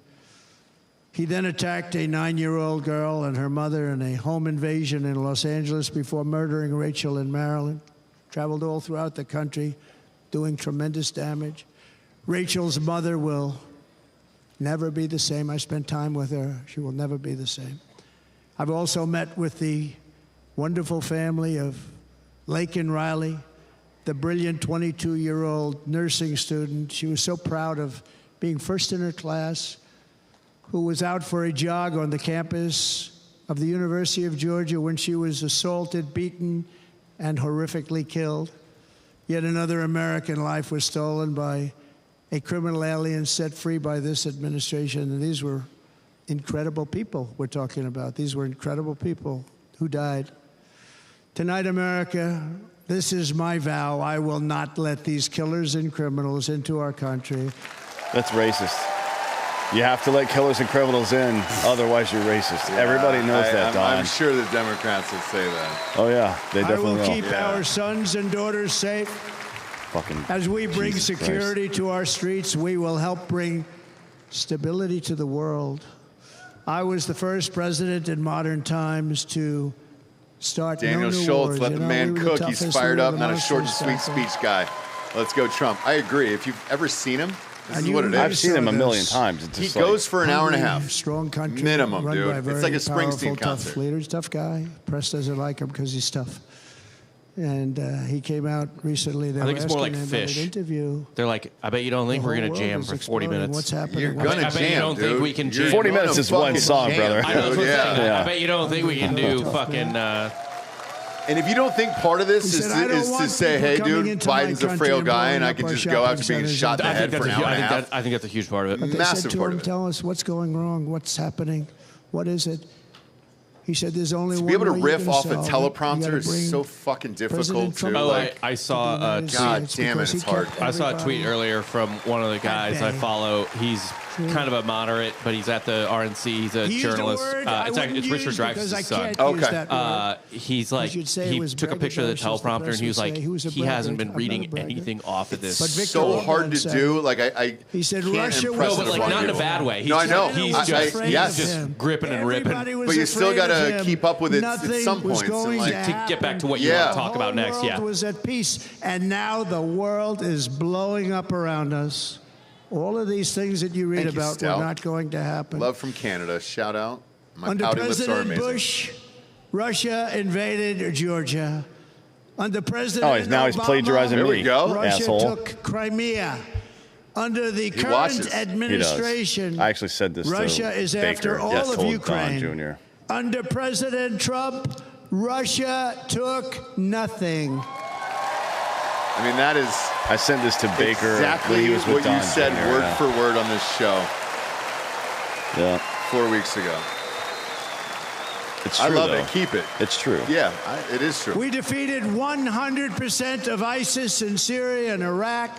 Speaker 11: He then attacked a 9-year-old girl and her mother in a home invasion in Los Angeles before murdering Rachel in Maryland. Traveled all throughout the country, doing tremendous damage. Rachel's mother will never be the same. I spent time with her. She will never be the same. I've also met with the wonderful family of Laken Riley, the brilliant 22-year-old nursing student. She was so proud of being first in her class, who was out for a jog on the campus of the University of Georgia when she was assaulted, beaten, and horrifically killed. Yet another American life was stolen by a criminal alien set free by this administration. And these were incredible people we're talking about. These were incredible people who died. Tonight, America, this is my vow. I will not let these killers and criminals into our country.
Speaker 3: That's racist. You have to let killers and criminals in, otherwise you're racist.
Speaker 2: Yeah,
Speaker 3: Everybody knows that, Don.
Speaker 2: I'm sure the Democrats will say that.
Speaker 3: Oh, yeah, they definitely will.
Speaker 11: I will keep our sons and daughters safe.
Speaker 3: Fucking
Speaker 11: As we bring
Speaker 3: Jesus
Speaker 11: security to our streets, we will help bring stability to the world. I was the first president in modern times to start
Speaker 2: Daniel
Speaker 11: no new
Speaker 2: Schultz,
Speaker 11: wars.
Speaker 2: let the man
Speaker 11: we were
Speaker 2: cook.
Speaker 11: the
Speaker 2: He's
Speaker 11: toughest,
Speaker 2: fired
Speaker 11: we were
Speaker 2: up,
Speaker 11: the
Speaker 2: not a
Speaker 11: most
Speaker 2: short and sweet
Speaker 11: respectful.
Speaker 2: speech guy. Let's go, Trump. I agree. If you've ever seen him, this
Speaker 11: And
Speaker 2: is what it is.
Speaker 3: I've seen him a million times. It's
Speaker 2: He
Speaker 3: just
Speaker 2: goes for an hour and a half.
Speaker 11: Strong country,
Speaker 2: Minimum,
Speaker 11: run
Speaker 2: dude.
Speaker 11: by
Speaker 2: It's
Speaker 11: very
Speaker 2: like a Springsteen
Speaker 11: powerful,
Speaker 2: concert.
Speaker 11: Tough leader. He's a tough guy. Press doesn't like him because he's tough. And he came out recently. They
Speaker 4: I think
Speaker 11: were
Speaker 4: it's more like
Speaker 11: asking him about
Speaker 4: Fish.
Speaker 11: an interview.
Speaker 4: They're like, I bet you don't think
Speaker 11: The
Speaker 4: we're
Speaker 11: whole
Speaker 4: going to
Speaker 11: world
Speaker 4: jam
Speaker 11: is
Speaker 4: for 40
Speaker 11: exploding.
Speaker 4: minutes.
Speaker 11: What's happening?
Speaker 2: You're
Speaker 11: What's
Speaker 2: gonna
Speaker 4: I bet you
Speaker 2: jam,
Speaker 4: don't
Speaker 2: dude.
Speaker 4: think we can
Speaker 2: You're
Speaker 4: jam.
Speaker 3: 40
Speaker 2: gonna
Speaker 3: minutes is
Speaker 2: fucking
Speaker 3: one song,
Speaker 2: jam,
Speaker 3: brother.
Speaker 4: I know, that's
Speaker 2: dude.
Speaker 4: what I'm
Speaker 2: Yeah.
Speaker 4: saying.
Speaker 3: Yeah.
Speaker 4: I bet you don't think we can do fucking.
Speaker 2: And if you don't think part of this
Speaker 11: He
Speaker 2: is,
Speaker 11: said, "I don't
Speaker 2: is to
Speaker 11: want
Speaker 2: say,
Speaker 11: people
Speaker 2: hey,
Speaker 11: coming
Speaker 2: dude,
Speaker 11: into my
Speaker 2: Biden's a
Speaker 11: country
Speaker 2: frail
Speaker 11: and
Speaker 2: guy
Speaker 11: blowing
Speaker 2: and I
Speaker 11: up
Speaker 2: can
Speaker 11: our
Speaker 2: just go after
Speaker 11: shopping
Speaker 2: being
Speaker 11: centers
Speaker 2: shot in the
Speaker 11: and-
Speaker 2: head for an hour and a half.
Speaker 4: I think that's a huge part of
Speaker 11: But
Speaker 4: it.
Speaker 11: they
Speaker 2: Massive
Speaker 11: said to
Speaker 2: part
Speaker 11: him,
Speaker 2: of it.
Speaker 11: tell us what's going wrong, what's happening, what is it? He said, there's only
Speaker 2: To
Speaker 11: one
Speaker 2: be able to
Speaker 11: way you're
Speaker 2: riff
Speaker 11: gonna
Speaker 2: off a
Speaker 11: solve it. You
Speaker 2: teleprompter
Speaker 11: gotta
Speaker 2: is
Speaker 11: bring
Speaker 2: so fucking difficult,
Speaker 11: President Trump
Speaker 2: too.
Speaker 4: Oh,
Speaker 2: Like,
Speaker 4: I saw a
Speaker 11: to the
Speaker 4: tweet.
Speaker 2: God
Speaker 11: United
Speaker 2: damn it,
Speaker 11: States
Speaker 2: it's
Speaker 11: because
Speaker 2: hard.
Speaker 11: he
Speaker 4: I saw a
Speaker 11: kept
Speaker 4: tweet
Speaker 11: everybody
Speaker 4: earlier from one of the guys I
Speaker 11: bay.
Speaker 4: follow. He's kind of a moderate, but he's at the RNC. He's a
Speaker 11: He used a
Speaker 4: journalist.
Speaker 11: word I
Speaker 4: It's
Speaker 11: wouldn't
Speaker 4: Richard
Speaker 11: use because I
Speaker 4: Dreyfuss' son.
Speaker 11: can't
Speaker 2: Okay.
Speaker 11: use that word.
Speaker 4: He's like,
Speaker 11: should say it
Speaker 4: he
Speaker 11: was
Speaker 4: took a picture of the
Speaker 11: braggadocious. The
Speaker 4: teleprompter and
Speaker 11: press
Speaker 4: he was
Speaker 11: would
Speaker 4: like,
Speaker 11: say he was a
Speaker 4: he hasn't been
Speaker 11: braggart. I'm not a
Speaker 4: reading
Speaker 11: braggart.
Speaker 4: anything off of this.
Speaker 11: But Victor
Speaker 2: so
Speaker 11: Orban
Speaker 2: hard to
Speaker 11: said-
Speaker 2: do. Like, I
Speaker 11: He said
Speaker 2: can't
Speaker 11: Russia
Speaker 2: impress
Speaker 11: was
Speaker 4: No, but like
Speaker 2: upon
Speaker 4: not in a
Speaker 2: you.
Speaker 4: bad way. He's
Speaker 2: No, I know.
Speaker 4: He's
Speaker 2: I-
Speaker 4: just,
Speaker 2: yes.
Speaker 4: he's just gripping and ripping.
Speaker 11: Everybody was
Speaker 2: But you still
Speaker 11: afraid
Speaker 2: gotta
Speaker 11: of him.
Speaker 2: keep up with it at
Speaker 11: Nothing
Speaker 2: some
Speaker 11: was
Speaker 2: points, and,
Speaker 11: going
Speaker 2: like-
Speaker 11: to
Speaker 4: To get back to what
Speaker 2: you
Speaker 4: you
Speaker 2: Yeah.
Speaker 4: want to talk about next,
Speaker 11: The
Speaker 4: yeah.
Speaker 11: world was at peace, and now the world is blowing up around us. All of these things that you read
Speaker 2: Thank you,
Speaker 11: about
Speaker 2: Stout.
Speaker 11: were not going to happen.
Speaker 2: Love from Canada. Shout out. My
Speaker 11: Under
Speaker 2: pouty lips are
Speaker 11: President
Speaker 2: amazing.
Speaker 11: Bush, Russia invaded Georgia. Under President
Speaker 3: Oh, now he's
Speaker 11: Obama,
Speaker 3: plagiarizing
Speaker 2: There
Speaker 3: me.
Speaker 2: we go.
Speaker 11: Russia
Speaker 3: Asshole.
Speaker 11: took Crimea. Under the current
Speaker 2: watches. He
Speaker 3: He does.
Speaker 11: administration,
Speaker 3: I actually said this
Speaker 11: Russia
Speaker 3: to
Speaker 11: is
Speaker 3: Baker.
Speaker 11: after all
Speaker 3: Yes,
Speaker 11: of
Speaker 3: told
Speaker 11: Ukraine.
Speaker 3: Don Jr.
Speaker 11: Under President Trump, Russia took nothing.
Speaker 2: I mean, that is
Speaker 3: I sent this to Baker when
Speaker 2: exactly
Speaker 3: he was with
Speaker 2: what
Speaker 3: Don
Speaker 2: you said
Speaker 3: Jr.,
Speaker 2: word
Speaker 3: yeah.
Speaker 2: for word on this show
Speaker 3: Yeah,
Speaker 2: 4 weeks ago.
Speaker 3: it's
Speaker 2: I
Speaker 3: true.
Speaker 2: love
Speaker 3: though.
Speaker 2: it. Keep it.
Speaker 3: It's true.
Speaker 2: Yeah, it is true.
Speaker 11: We defeated 100% of ISIS in Syria and Iraq,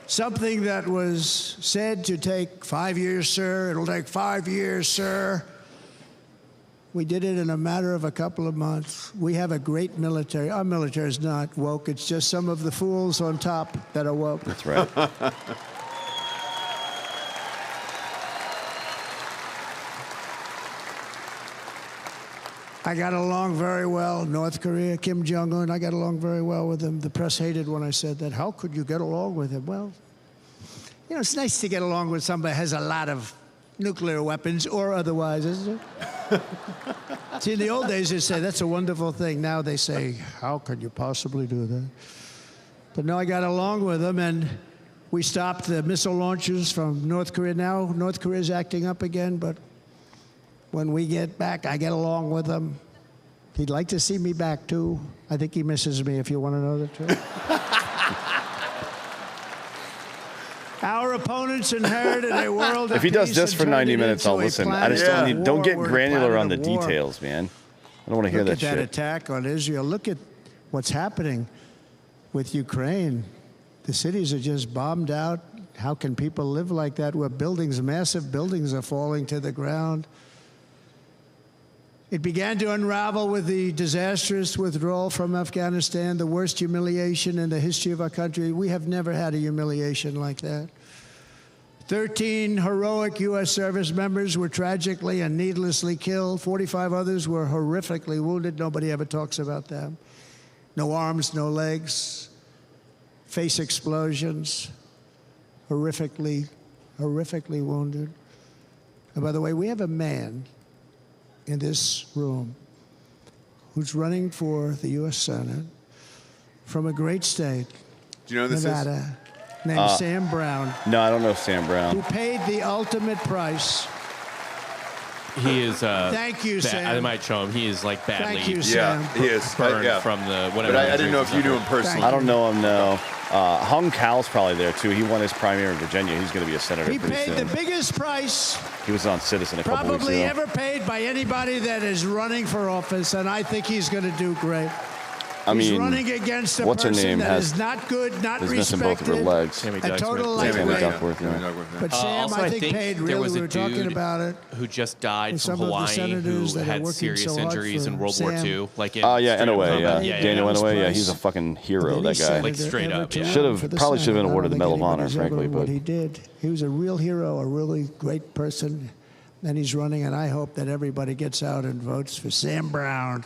Speaker 11: something that was said to take 5 years, sir. It'll take 5 years, sir. We did it in a matter of a couple of months. We have a great military. Our military is not woke. It's just some of the fools on top that are woke.
Speaker 3: That's right.
Speaker 11: I got along very well. North Korea, Kim Jong-un, I got along very well with him. The press hated when I said that. How could you get along with him? Well, you know, it's nice to get along with somebody who has a lot of nuclear weapons or otherwise, isn't it? See, in the old days, they say, that's a wonderful thing. Now they say, how could you possibly do that? But no, I got along with him, and we stopped the missile launches from North Korea. Now North Korea is acting up again, but when we get back, I get along with him. He'd like to see me back, too. I think he misses me, if you want to know the truth. Our opponents inherited a world of
Speaker 3: If he does
Speaker 11: peace
Speaker 3: this
Speaker 11: and
Speaker 3: for
Speaker 11: turned
Speaker 3: 90
Speaker 11: it
Speaker 3: minutes,
Speaker 11: into
Speaker 3: I'll
Speaker 11: a
Speaker 3: listen. I
Speaker 11: planet
Speaker 3: just don't
Speaker 11: of
Speaker 3: need. Don't
Speaker 11: war.
Speaker 3: get
Speaker 11: We're a
Speaker 3: granular
Speaker 11: planet
Speaker 3: on the
Speaker 11: of war.
Speaker 3: details, man. I don't want to hear
Speaker 11: Look
Speaker 3: that
Speaker 11: at that
Speaker 3: shit.
Speaker 11: attack on Israel. Look at what's happening with Ukraine. The cities are just bombed out. How can people live like that where buildings, massive buildings, are falling to the ground? It began to unravel with the disastrous withdrawal from Afghanistan, the worst humiliation in the history of our country. We have never had a humiliation like that. 13 heroic U.S. service members were tragically and needlessly killed. 45 others were horrifically wounded. Nobody ever talks about them. No arms, no legs, face explosions, horrifically wounded. And by the way, we have a man in this room who's running for the U.S. Senate from a great state,
Speaker 2: Do you know who this
Speaker 11: Nevada, named Sam Brown,
Speaker 3: No, I don't know Sam Brown.
Speaker 11: who paid the ultimate price.
Speaker 4: He is.
Speaker 11: Thank you, Sam.
Speaker 4: I might show him. He is like badly
Speaker 11: Thank you,
Speaker 2: is?
Speaker 11: Sam.
Speaker 2: Yeah, he is.
Speaker 4: burned
Speaker 2: Yeah.
Speaker 4: from the whatever.
Speaker 2: But I didn't know if you knew him personally.
Speaker 3: I don't know him, no. Hung Cal's probably there, too. He won his primary in Virginia. He's going to be a senator
Speaker 11: He
Speaker 3: pretty
Speaker 11: paid
Speaker 3: soon.
Speaker 11: the biggest price
Speaker 3: He was on Citizen a couple weeks
Speaker 11: probably
Speaker 3: ago.
Speaker 11: ever paid by anybody that is running for office, and I think he's going to do great.
Speaker 3: I
Speaker 11: He's
Speaker 3: mean,
Speaker 11: running against a
Speaker 3: what's her
Speaker 11: person
Speaker 3: name
Speaker 11: that
Speaker 3: has
Speaker 11: is not good, not
Speaker 3: is missing both of her
Speaker 11: respected,
Speaker 3: legs.
Speaker 4: Tammy
Speaker 11: a
Speaker 4: Duckworth.
Speaker 11: total
Speaker 3: Tammy
Speaker 11: lightweight.
Speaker 3: Duckworth, yeah.
Speaker 11: But Sam,
Speaker 4: Also,
Speaker 11: I think paid
Speaker 4: there
Speaker 11: really.
Speaker 4: was
Speaker 11: We
Speaker 4: a
Speaker 11: were talking
Speaker 4: dude
Speaker 11: about it.
Speaker 4: who just died
Speaker 11: And
Speaker 4: from
Speaker 11: some of the
Speaker 4: Hawaii who
Speaker 11: senators that are
Speaker 4: had
Speaker 11: working
Speaker 4: serious
Speaker 11: so hard
Speaker 4: injuries
Speaker 11: for
Speaker 4: in World War
Speaker 11: Sam.
Speaker 4: II. Like in
Speaker 3: Yeah,
Speaker 4: straight up
Speaker 3: Inouye,
Speaker 4: combat.
Speaker 3: yeah. Daniel
Speaker 11: Elvis
Speaker 3: Inouye, yeah,
Speaker 11: Price.
Speaker 3: he's a fucking hero,
Speaker 11: Any
Speaker 3: that guy.
Speaker 11: senator
Speaker 4: Like, straight
Speaker 11: ever
Speaker 4: up,
Speaker 11: to
Speaker 4: yeah.
Speaker 11: run
Speaker 3: Should've-
Speaker 11: for the
Speaker 3: probably should've been
Speaker 11: Senate. I
Speaker 3: awarded
Speaker 11: don't
Speaker 3: the Medal of
Speaker 11: think
Speaker 3: Honor,
Speaker 11: anybody's ever
Speaker 3: frankly,
Speaker 11: done what
Speaker 3: but-
Speaker 11: he did. He was a real hero, a really great person, and he's running. And I hope that everybody gets out and votes for Sam Brown.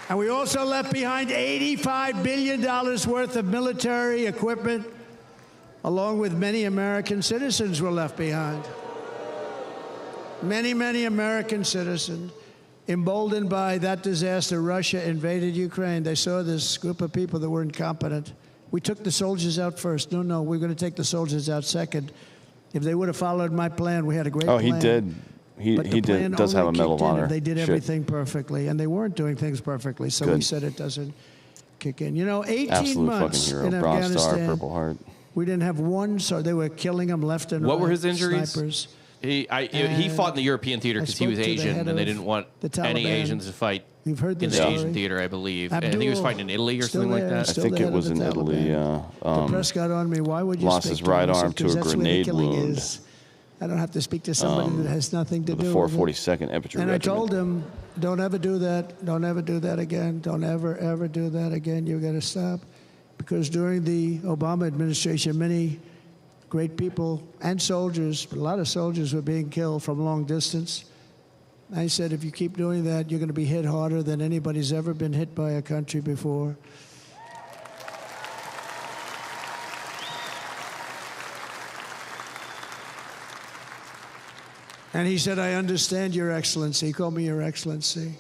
Speaker 11: And we also left behind $85 billion worth of military equipment, along with many American citizens were left behind. Many, many American citizens, emboldened by that disaster, Russia invaded Ukraine. They saw this group of people that were incompetent. We took the soldiers out first. No, we're going to take the soldiers out second. If they would have followed my plan, we had a great plan.
Speaker 3: Oh, he did. He
Speaker 11: But the plan
Speaker 3: does have a
Speaker 11: only
Speaker 3: Medal of
Speaker 11: kicked in if
Speaker 3: Honor.
Speaker 11: They did
Speaker 3: Shit.
Speaker 11: everything perfectly, and they weren't doing things perfectly, so we
Speaker 3: Good.
Speaker 11: said it doesn't kick in. You know, 18
Speaker 3: Absolute fucking
Speaker 11: months
Speaker 3: hero.
Speaker 11: in
Speaker 3: Bronze Star,
Speaker 11: Afghanistan,
Speaker 3: Purple Heart.
Speaker 11: we didn't have one, so they were killing them left and right.
Speaker 4: What were his injuries?
Speaker 11: Snipers.
Speaker 4: He
Speaker 11: And
Speaker 4: fought in the European theater
Speaker 11: I
Speaker 4: because he was
Speaker 11: spoke to the
Speaker 4: Asian,
Speaker 11: head
Speaker 4: and they
Speaker 11: of
Speaker 4: didn't want
Speaker 11: the
Speaker 4: any
Speaker 11: Taliban.
Speaker 4: Asians to fight
Speaker 11: You've heard
Speaker 4: in
Speaker 11: this
Speaker 4: the
Speaker 11: story.
Speaker 4: Asian theater, I believe. and I think he
Speaker 11: Abdul,
Speaker 4: was fighting in Italy or
Speaker 11: still
Speaker 4: something like
Speaker 11: there,
Speaker 4: that.
Speaker 3: I
Speaker 11: still
Speaker 3: think
Speaker 11: the
Speaker 3: it
Speaker 11: head
Speaker 3: was
Speaker 11: of
Speaker 3: in
Speaker 11: the
Speaker 3: Italy.
Speaker 11: Taliban. The press got on me. Why would you
Speaker 3: lost
Speaker 11: speak
Speaker 3: his
Speaker 11: to
Speaker 3: right
Speaker 11: him? I
Speaker 3: arm
Speaker 11: said,
Speaker 3: to
Speaker 11: 'Cause
Speaker 3: a
Speaker 11: that's where the
Speaker 3: grenade
Speaker 11: killing
Speaker 3: wound.
Speaker 11: is. I don't have to speak to somebody that has nothing to
Speaker 3: The
Speaker 11: do with it.
Speaker 3: 442nd Infantry
Speaker 11: And I
Speaker 3: Regiment.
Speaker 11: told him, don't ever do that. Don't ever do that again. Don't ever do that again. You've got to stop. Because during the Obama administration, many great people and soldiers, a lot of soldiers were being killed from long distance. I said, if you keep doing that, you're going to be hit harder than anybody's ever been hit by a country before. And he said, I understand, Your Excellency. He called me Your Excellency.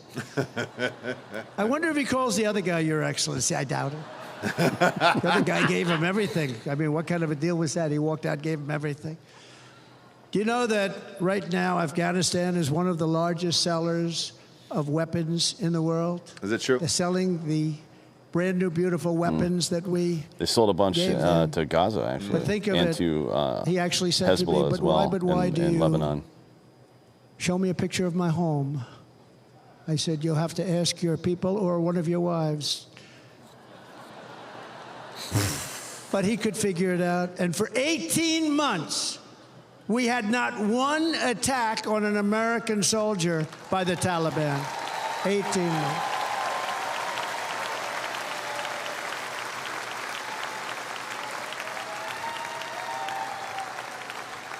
Speaker 11: I wonder if he calls the other guy Your Excellency. I doubt it. The other guy gave him everything. I mean, what kind of a deal was that? He walked out, gave him everything. Do you know that right now Afghanistan is one of the largest sellers of weapons in the world?
Speaker 2: Is it true?
Speaker 11: They're selling the brand new, beautiful weapons that we.
Speaker 3: They sold a bunch
Speaker 11: gave them.
Speaker 3: to Gaza, actually.
Speaker 11: But think of
Speaker 3: and
Speaker 11: it.
Speaker 3: to
Speaker 11: He actually said to me,
Speaker 3: Hezbollah
Speaker 11: but
Speaker 3: as well,
Speaker 11: why
Speaker 3: in,
Speaker 11: do
Speaker 3: in
Speaker 11: you
Speaker 3: Lebanon.
Speaker 11: show me a picture of my home? I said, you'll have to ask your people or one of your wives. But he could figure it out. And for 18 months, we had not one attack on an American soldier by the Taliban. 18 months.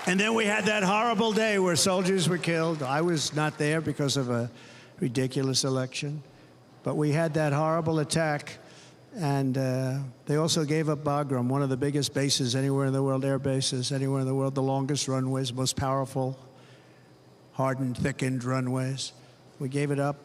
Speaker 11: And then we had that horrible day where soldiers were killed. I was not there because of a ridiculous election. But we had that horrible attack. And they also gave up Bagram, one of the biggest bases anywhere in the world, air bases anywhere in the world, the longest runways, most powerful, hardened, thickened runways. We gave it up.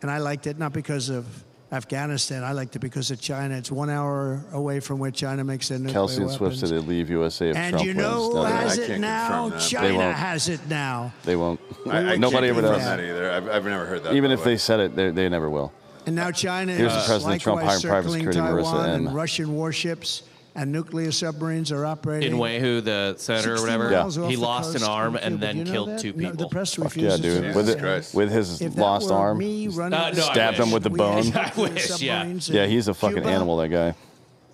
Speaker 11: And I liked it not because of Afghanistan. I liked it because of China. It's 1 hour away from where China makes their nuclear
Speaker 3: Kelsey and
Speaker 11: weapons.
Speaker 3: Swift said they leave USA if
Speaker 11: And
Speaker 3: Trump
Speaker 11: you know
Speaker 3: wins.
Speaker 11: who
Speaker 3: No,
Speaker 11: has
Speaker 2: I
Speaker 11: it
Speaker 2: can't
Speaker 11: now?
Speaker 2: confirm that.
Speaker 3: They
Speaker 11: China
Speaker 3: won't.
Speaker 11: has it now.
Speaker 3: They won't.
Speaker 2: I
Speaker 3: Nobody
Speaker 2: can't
Speaker 3: ever
Speaker 2: confirm
Speaker 3: does.
Speaker 2: that either. I've never heard that.
Speaker 3: Even
Speaker 2: by
Speaker 3: if
Speaker 2: the way.
Speaker 3: they said it, they never will.
Speaker 11: And now China
Speaker 3: Here's
Speaker 11: is
Speaker 3: President Trump
Speaker 11: likewise
Speaker 3: hiring private
Speaker 11: circling
Speaker 3: security, Marissa
Speaker 11: Taiwan,
Speaker 3: M.
Speaker 11: and Russian warships and nuclear submarines are operating.
Speaker 4: In Wehu, the senator or
Speaker 11: 60
Speaker 4: whatever,
Speaker 11: miles off
Speaker 4: he
Speaker 11: the
Speaker 4: lost an
Speaker 11: coast
Speaker 4: arm
Speaker 11: of
Speaker 4: and
Speaker 11: Cuba.
Speaker 4: then
Speaker 11: Do you know
Speaker 4: killed
Speaker 11: that?
Speaker 4: two
Speaker 11: No,
Speaker 4: people.
Speaker 11: the press
Speaker 3: Fuck
Speaker 11: refuses
Speaker 3: yeah, dude.
Speaker 11: to
Speaker 3: With
Speaker 11: say
Speaker 3: it,
Speaker 11: that.
Speaker 3: with his
Speaker 11: If that
Speaker 3: lost
Speaker 11: were
Speaker 3: arm,
Speaker 11: me running
Speaker 4: No, I
Speaker 3: stabbed him
Speaker 4: wish.
Speaker 3: with the
Speaker 11: we
Speaker 3: bone.
Speaker 11: had
Speaker 4: I
Speaker 11: nuclear
Speaker 4: wish, yeah.
Speaker 11: submarines in
Speaker 3: Yeah, he's a fucking
Speaker 11: Cuba.
Speaker 3: animal, that guy.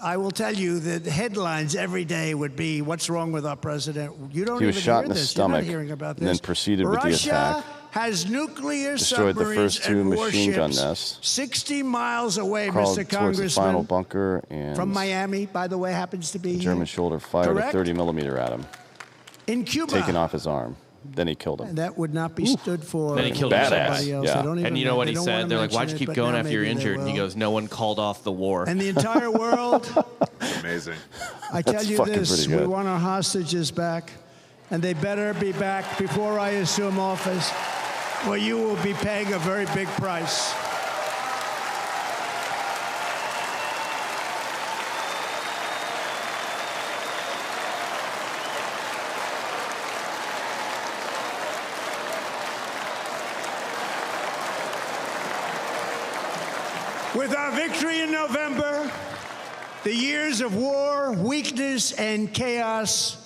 Speaker 11: I will tell you that the headlines every day would be, "What's wrong with our president?" You don't
Speaker 3: He was
Speaker 11: even
Speaker 3: shot
Speaker 11: hear
Speaker 3: in the
Speaker 11: this. You're
Speaker 3: stomach
Speaker 11: not hearing about
Speaker 3: and then
Speaker 11: this.
Speaker 3: proceeded with the
Speaker 11: Russia
Speaker 3: attack.
Speaker 11: has nuclear
Speaker 3: Destroyed the
Speaker 11: submarines
Speaker 3: first two
Speaker 11: and
Speaker 3: machine gun
Speaker 11: warships
Speaker 3: nests.
Speaker 11: 60 miles away,
Speaker 3: Crawled
Speaker 11: Mr.
Speaker 3: towards his final
Speaker 11: Congressman.
Speaker 3: bunker and
Speaker 11: From Miami, by the way, happens to be
Speaker 3: the German
Speaker 11: here.
Speaker 3: shoulder fired
Speaker 11: Correct?
Speaker 3: a 30 millimeter at him,
Speaker 11: In Cuba.
Speaker 3: taking off his arm. Then he killed him.
Speaker 11: And that would not be stood for.
Speaker 4: Then he killed
Speaker 3: Badass,
Speaker 11: somebody else.
Speaker 3: yeah.
Speaker 11: They don't
Speaker 4: And
Speaker 11: even-
Speaker 4: you know what
Speaker 11: they
Speaker 4: he
Speaker 11: don't
Speaker 4: said?
Speaker 11: wanna
Speaker 4: They're like, "Why'd you
Speaker 11: mention
Speaker 4: keep
Speaker 11: it,
Speaker 4: going
Speaker 11: but now
Speaker 4: after you're
Speaker 11: maybe they
Speaker 4: injured?" And he
Speaker 11: will.
Speaker 4: goes, "No one called off the war."
Speaker 11: And the entire world,
Speaker 2: Amazing.
Speaker 11: I tell
Speaker 3: That's
Speaker 11: you
Speaker 3: fucking
Speaker 11: this,
Speaker 3: pretty
Speaker 11: we
Speaker 3: good.
Speaker 11: want our hostages back, and they better be back before I assume office, or you will be paying a very big price. With our victory in November, the years of war, weakness, and chaos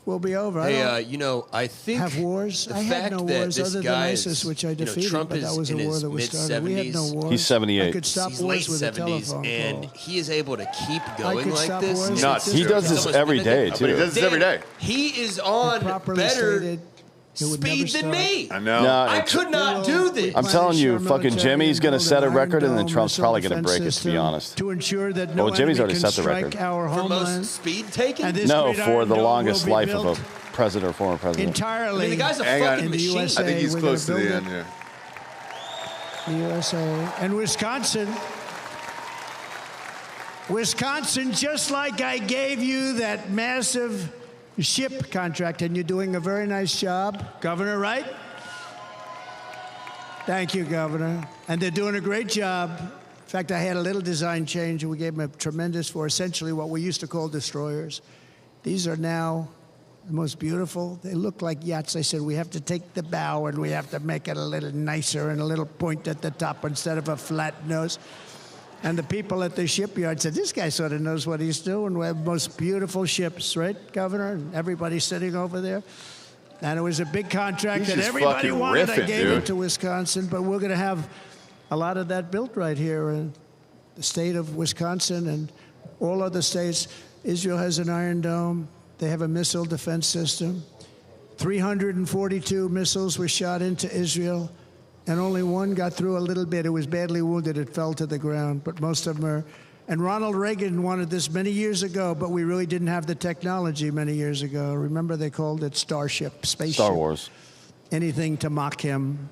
Speaker 11: will be over. I don't
Speaker 8: Hey, you know, I think
Speaker 11: have wars.
Speaker 8: the
Speaker 11: I had
Speaker 8: fact
Speaker 11: no
Speaker 8: that
Speaker 11: wars
Speaker 8: this
Speaker 11: other than
Speaker 8: guy
Speaker 11: ISIS,
Speaker 8: is,
Speaker 11: which I
Speaker 8: you know,
Speaker 11: defeated,
Speaker 8: Trump
Speaker 11: but that
Speaker 8: is
Speaker 11: was a
Speaker 8: in
Speaker 11: war
Speaker 8: his
Speaker 11: that was started. We had no
Speaker 8: mid-70s.
Speaker 11: wars.
Speaker 3: He's 78.
Speaker 11: I could stop
Speaker 8: He's
Speaker 11: wars
Speaker 8: late
Speaker 11: with a
Speaker 8: 70s,
Speaker 11: telephone
Speaker 8: and
Speaker 11: call.
Speaker 8: he is able to keep
Speaker 11: I
Speaker 8: going
Speaker 11: could
Speaker 8: like
Speaker 11: stop
Speaker 8: this.
Speaker 11: wars with
Speaker 2: Nuts.
Speaker 11: just
Speaker 3: He does this
Speaker 8: Someone's
Speaker 3: every
Speaker 8: mimicking.
Speaker 3: day,
Speaker 2: But he
Speaker 3: too.
Speaker 2: does this every day.
Speaker 8: He is on
Speaker 11: Properly
Speaker 8: better
Speaker 11: stated, it would never
Speaker 8: speed
Speaker 11: stop.
Speaker 8: than me.
Speaker 2: I know.
Speaker 3: No,
Speaker 8: I
Speaker 3: it's-
Speaker 8: could not
Speaker 11: We will
Speaker 8: do this.
Speaker 3: I'm telling you,
Speaker 11: replenish our
Speaker 3: fucking
Speaker 11: military
Speaker 3: Jimmy's
Speaker 11: and
Speaker 3: going to
Speaker 11: build
Speaker 3: set a
Speaker 11: an
Speaker 3: record, and then
Speaker 11: Iron
Speaker 3: Trump's
Speaker 11: Dome
Speaker 3: probably going to
Speaker 11: missile
Speaker 3: break it, to be
Speaker 11: defense
Speaker 3: honest.
Speaker 11: system to ensure that no
Speaker 3: Well, Jimmy's
Speaker 11: enemy
Speaker 3: already
Speaker 11: can
Speaker 3: set the
Speaker 11: strike
Speaker 3: record.
Speaker 11: our
Speaker 8: For
Speaker 11: homeland.
Speaker 8: most speed taken?
Speaker 11: And this
Speaker 3: No,
Speaker 11: great
Speaker 3: for
Speaker 11: Iron
Speaker 3: the
Speaker 11: Dome
Speaker 3: longest
Speaker 11: will be
Speaker 3: life of
Speaker 11: built
Speaker 3: a president or former president.
Speaker 11: entirely
Speaker 8: I mean, the guy's a
Speaker 2: Hang on.
Speaker 8: fucking
Speaker 11: in the
Speaker 8: machine.
Speaker 11: USA.
Speaker 2: I think he's
Speaker 11: We're
Speaker 2: close to
Speaker 11: gonna
Speaker 2: the
Speaker 11: build
Speaker 2: end
Speaker 11: it.
Speaker 2: here.
Speaker 11: The USA and Wisconsin. Wisconsin, just like I gave you that massive ship contract, and you're doing a very nice job, Governor, right? Thank you, Governor. And they're doing a great job. In fact, I had a little design change, and we gave them a tremendous for essentially what we used to call destroyers. These are now the most beautiful. They look like yachts. I said, we have to take the bow and we have to make it a little nicer and a little point at the top instead of a flat nose. And the people at the shipyard said, this guy sort of knows what he's doing. We have the most beautiful ships, right, Governor? And everybody's sitting over there. And it was a big contract
Speaker 2: He's
Speaker 11: that
Speaker 2: just
Speaker 11: everybody
Speaker 2: fucking
Speaker 11: wanted. I
Speaker 2: riffing,
Speaker 11: gave
Speaker 2: dude.
Speaker 11: it to Wisconsin, but we're going to have a lot of that built right here in the state of Wisconsin and all other states. Israel has an Iron Dome. They have a missile defense system. 342 missiles were shot into Israel, and only one got through a little bit. It was badly wounded. It fell to the ground, but most of them are. And Ronald Reagan wanted this many years ago, but we really didn't have the technology many years ago. Remember, they called it Starship, spaceship.
Speaker 3: Star Wars.
Speaker 11: Anything to mock him.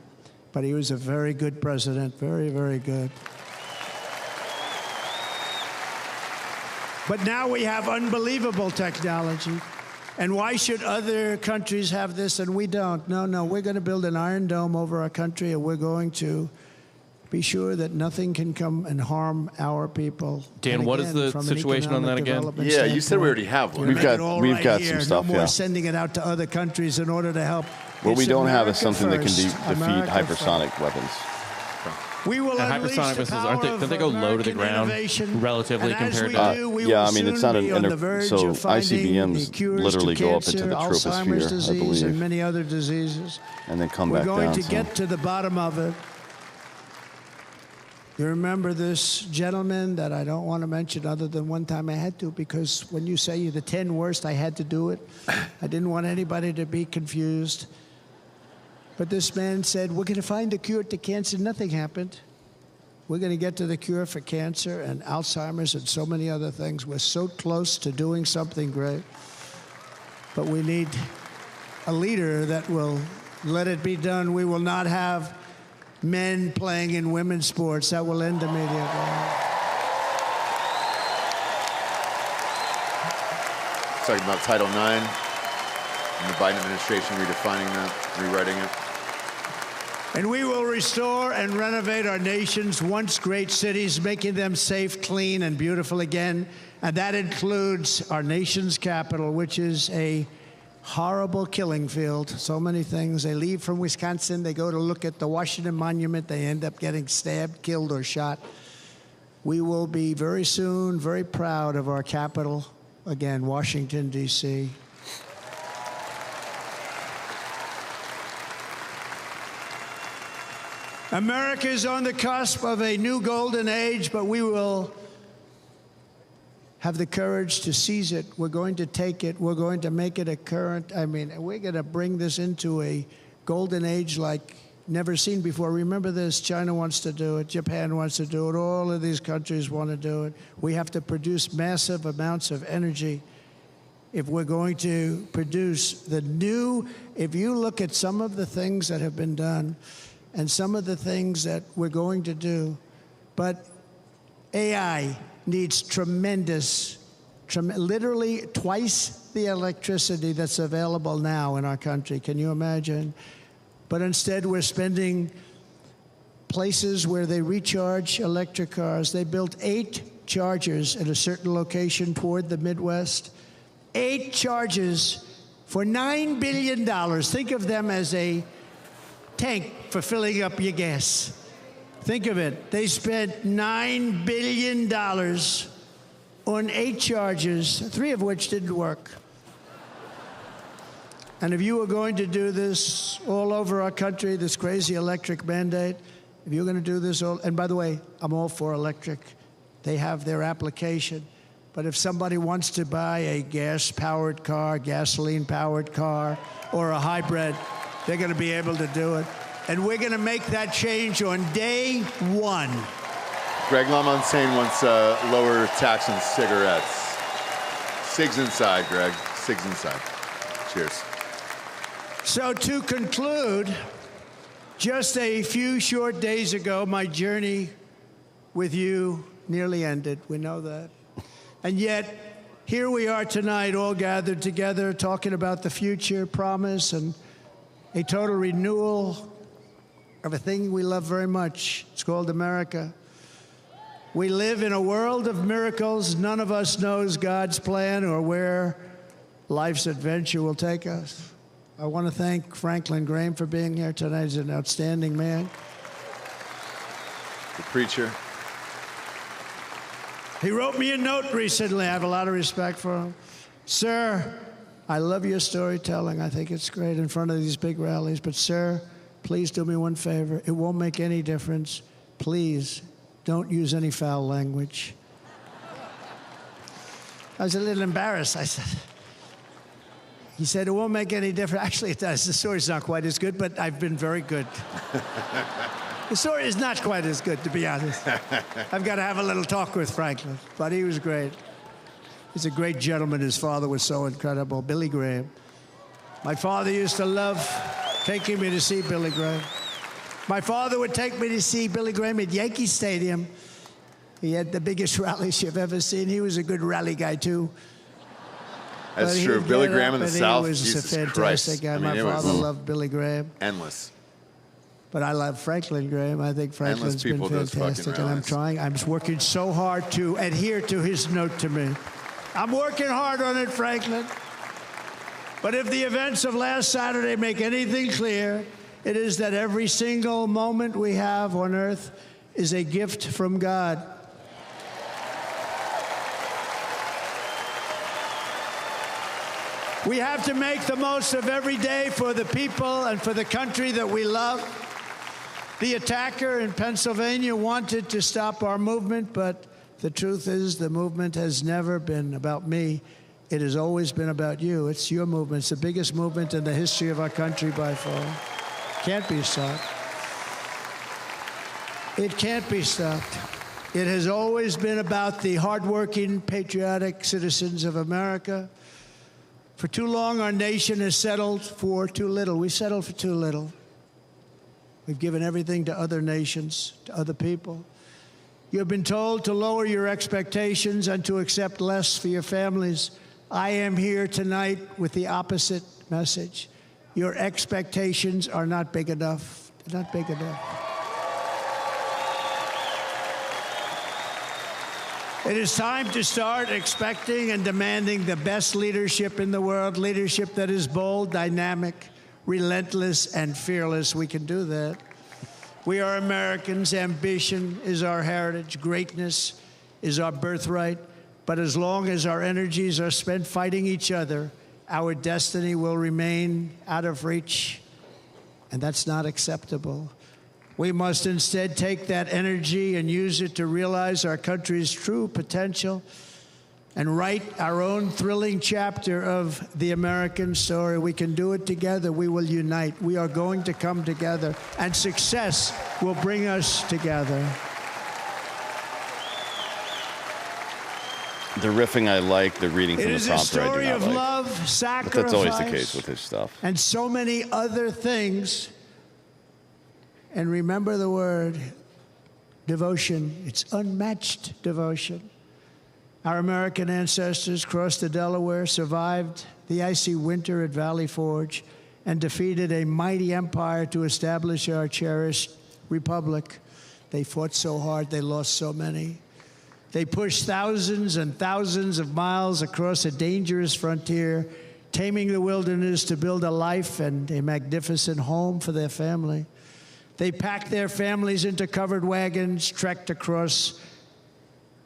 Speaker 11: But he was a very good president, very, very good. But now we have unbelievable technology. And why should other countries have this and we don't? No, we're going to build an Iron Dome over our country, and we're going to be sure that nothing can come and harm our people.
Speaker 4: Dan,
Speaker 11: And
Speaker 4: what is the
Speaker 11: from an
Speaker 4: situation on that
Speaker 11: economic
Speaker 4: again?
Speaker 11: development
Speaker 2: Yeah, you said we
Speaker 11: standpoint,
Speaker 2: already have one.
Speaker 11: we'll
Speaker 3: We've
Speaker 11: make
Speaker 3: got-
Speaker 11: it all
Speaker 3: we've
Speaker 11: right
Speaker 3: got
Speaker 11: here.
Speaker 3: some stuff,
Speaker 11: No more
Speaker 3: yeah.
Speaker 11: sending it out to other countries in order to help.
Speaker 3: What we
Speaker 11: It's
Speaker 3: don't have is
Speaker 11: America
Speaker 3: something that can
Speaker 11: first.
Speaker 3: defeat
Speaker 11: America
Speaker 3: hypersonic weapons.
Speaker 11: We will
Speaker 4: And
Speaker 11: unleash
Speaker 4: hypersonic
Speaker 11: the
Speaker 4: missiles, aren't they?
Speaker 11: power
Speaker 4: Don't they
Speaker 11: of
Speaker 4: go low to the
Speaker 11: American
Speaker 4: ground
Speaker 11: innovation.
Speaker 4: relatively
Speaker 11: And as
Speaker 4: compared
Speaker 11: we
Speaker 4: to?
Speaker 11: do, we
Speaker 3: Yeah,
Speaker 11: will
Speaker 3: I mean, it's
Speaker 11: soon
Speaker 3: not an
Speaker 11: be on the
Speaker 3: inter-
Speaker 11: verge
Speaker 3: so
Speaker 11: of finding
Speaker 3: ICBMs
Speaker 11: the cures
Speaker 3: literally
Speaker 11: to
Speaker 3: go up
Speaker 11: cancer,
Speaker 3: into the
Speaker 11: Alzheimer's
Speaker 3: troposphere, I
Speaker 11: disease, and
Speaker 3: believe.
Speaker 11: many other diseases.
Speaker 3: And then come
Speaker 11: We're
Speaker 3: back
Speaker 11: going
Speaker 3: down.
Speaker 11: to
Speaker 3: so-
Speaker 11: get to the bottom of it. You remember this gentleman that I don't want to mention other than one time I had to, because when you say you're the 10 worst, I had to do it. I didn't want anybody to be confused. But this man said, we're going to find a cure to cancer. Nothing happened. We're going to get to the cure for cancer and Alzheimer's and so many other things. We're so close to doing something great. But we need a leader that will let it be done. We will not have men playing in women's sports. That will end immediately.
Speaker 2: Talking about Title IX and the Biden administration redefining that, rewriting it.
Speaker 11: And we will restore and renovate our nation's once great cities, making them safe, clean, and beautiful again. And that includes our nation's capital, which is a horrible killing field. So many things. They leave from Wisconsin, they go to look at the Washington Monument, they end up getting stabbed, killed, or shot. We will be very soon very proud of our capital, again, Washington, D.C. America is on the cusp of a new golden age, but we will have the courage to seize it. We're going to take it. We're going to make it a current. I mean, we're going to bring this into a golden age like never seen before. Remember this, China wants to do it. Japan wants to do it. All of these countries want to do it. We have to produce massive amounts of energy if we're going to produce the new. If you look at some of the things that have been done and some of the things that we're going to do, but AI needs literally twice the electricity that's available now in our country. Can you imagine? But instead, we're spending places where they recharge electric cars. They built 8 chargers at a certain location toward the Midwest. 8 chargers for $9 billion. Think of them as a tank for filling up your gas. Think of it. They spent $9 billion on 8 chargers, 3 of which didn't work. And if you were going to do this all over our country, this crazy electric mandate, if you're going to do this all, and by the way, I'm all for electric. They have their application. But if somebody wants to buy a gas-powered car, gasoline-powered car, or a hybrid, they're going to be able to do it. And we're going to make that change on day 1.
Speaker 2: Greg LaMontagne wants lower tax on cigarettes. Cigs inside, Greg. Cigs inside. Cheers.
Speaker 11: So to conclude, just a few short days ago, my journey with you nearly ended. We know that. And yet, here we are tonight, all gathered together, talking about the future, promise, and a total renewal of a thing we love very much. It's called America. We live in a world of miracles. None of us knows God's plan or where life's adventure will take us. I want to thank Franklin Graham for being here tonight. He's an outstanding man.
Speaker 2: The preacher.
Speaker 11: He wrote me a note recently. I have a lot of respect for him. Sir, I love your storytelling. I think it's great in front of these big rallies. But, sir, please do me one favor. It won't make any difference. Please don't use any foul language. I was a little embarrassed. I said, he said, it won't make any difference. Actually, it does. The story's not quite as good, but I've been very good. The story is not quite as good, to be honest. I've got to have a little talk with Franklin, but he was great. He's a great gentleman. His father was so incredible, Billy Graham. My father used to love taking me to see Billy Graham. My father would take me to see Billy Graham at Yankee Stadium. He had the biggest rallies you've ever seen. He was a good rally guy, too.
Speaker 2: That's true. Billy Graham in the South.
Speaker 11: He was
Speaker 2: Jesus
Speaker 11: a fantastic
Speaker 2: Christ.
Speaker 11: guy.
Speaker 2: I mean,
Speaker 11: My father loved Billy Graham.
Speaker 2: Endless.
Speaker 11: But I love Franklin Graham. I think Franklin's been fantastic. And I'm working so hard to adhere to his note to me. I'm working hard on it, Franklin. But if the events of last Saturday make anything clear, it is that every single moment we have on earth is a gift from God. We have to make the most of every day for the people and for the country that we love. The attacker in Pennsylvania wanted to stop our movement, but the truth is the movement has never been about me. It has always been about you. It's your movement. It's the biggest movement in the history of our country by far. Can't be stopped. It can't be stopped. It has always been about the hardworking, patriotic citizens of America. For too long, our nation has settled for too little. We settled for too little. We've given everything to other nations, to other people. You have been told to lower your expectations and to accept less for your families. I am here tonight with the opposite message. Your expectations are not big enough. They're not big enough. It is time to start expecting and demanding the best leadership in the world, leadership that is bold, dynamic, relentless, and fearless. We can do that. We are Americans. Ambition is our heritage. Greatness is our birthright. But as long as our energies are spent fighting each other, our destiny will remain out of reach, and that's not acceptable. We must instead take that energy and use it to realize our country's true potential and write our own thrilling chapter of the American story. We can do it together. We will unite. We are going to come together, and success will bring us together.
Speaker 3: The riffing I like, the reading from the prompter I do not like.
Speaker 11: It is a story of love, sacrifice,
Speaker 3: but that's always the case with his stuff.
Speaker 11: And so many other things. And remember the word devotion. It's unmatched devotion. Our American ancestors crossed the Delaware, survived the icy winter at Valley Forge, and defeated a mighty empire to establish our cherished republic. They fought so hard, they lost so many. They pushed thousands and thousands of miles across a dangerous frontier, taming the wilderness to build a life and a magnificent home for their family. They packed their families into covered wagons, trekked across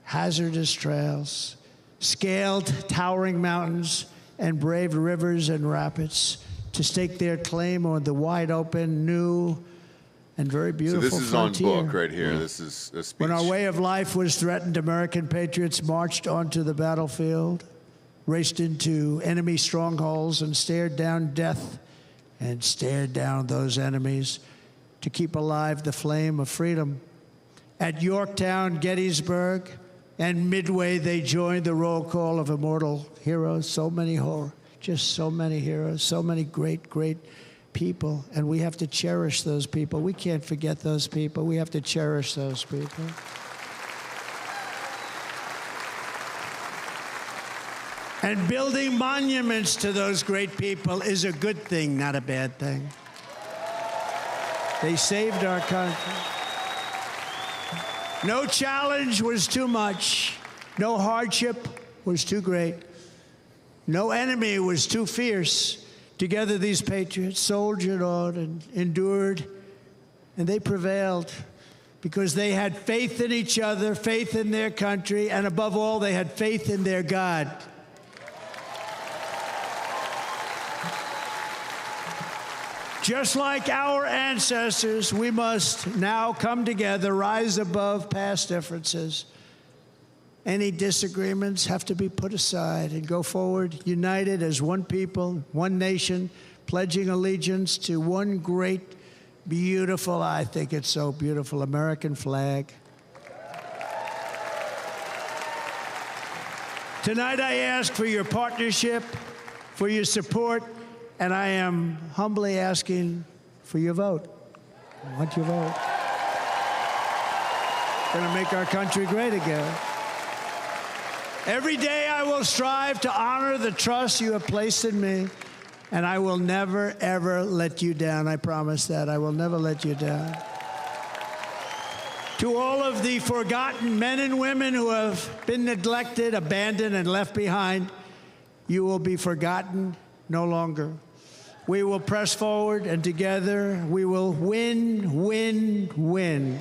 Speaker 11: hazardous trails, scaled towering mountains, and braved rivers and rapids to stake their claim on the wide open, new, and very beautiful
Speaker 2: So this is
Speaker 11: frontier.
Speaker 2: on book right here. This is a speech.
Speaker 11: When our way of life was threatened, American patriots marched onto the battlefield, raced into enemy strongholds, and stared down death and stared down those enemies to keep alive the flame of freedom. At Yorktown, Gettysburg, and Midway, they joined the roll call of immortal heroes. So many just so many heroes, so many great, great people. And we have to cherish those people. We can't forget those people. We have to cherish those people. And building monuments to those great people is a good thing, not a bad thing. They saved our country. No challenge was too much. No hardship was too great. No enemy was too fierce. Together, these patriots soldiered on and endured, and they prevailed because they had faith in each other, faith in their country, and above all, they had faith in their God. Just like our ancestors, we must now come together, rise above past differences. Any disagreements have to be put aside and go forward, united as one people, one nation, pledging allegiance to one great, beautiful, I think it's so beautiful, American flag. Tonight I ask for your partnership, for your support, and I am humbly asking for your vote. I want your vote. Going to make our country great again. Every day I will strive to honor the trust you have placed in me, and I will never, ever let you down. I promise that. I will never let you down. To all of the forgotten men and women who have been neglected, abandoned, and left behind, you will be forgotten no longer. We will press forward, and together we will win, win, win.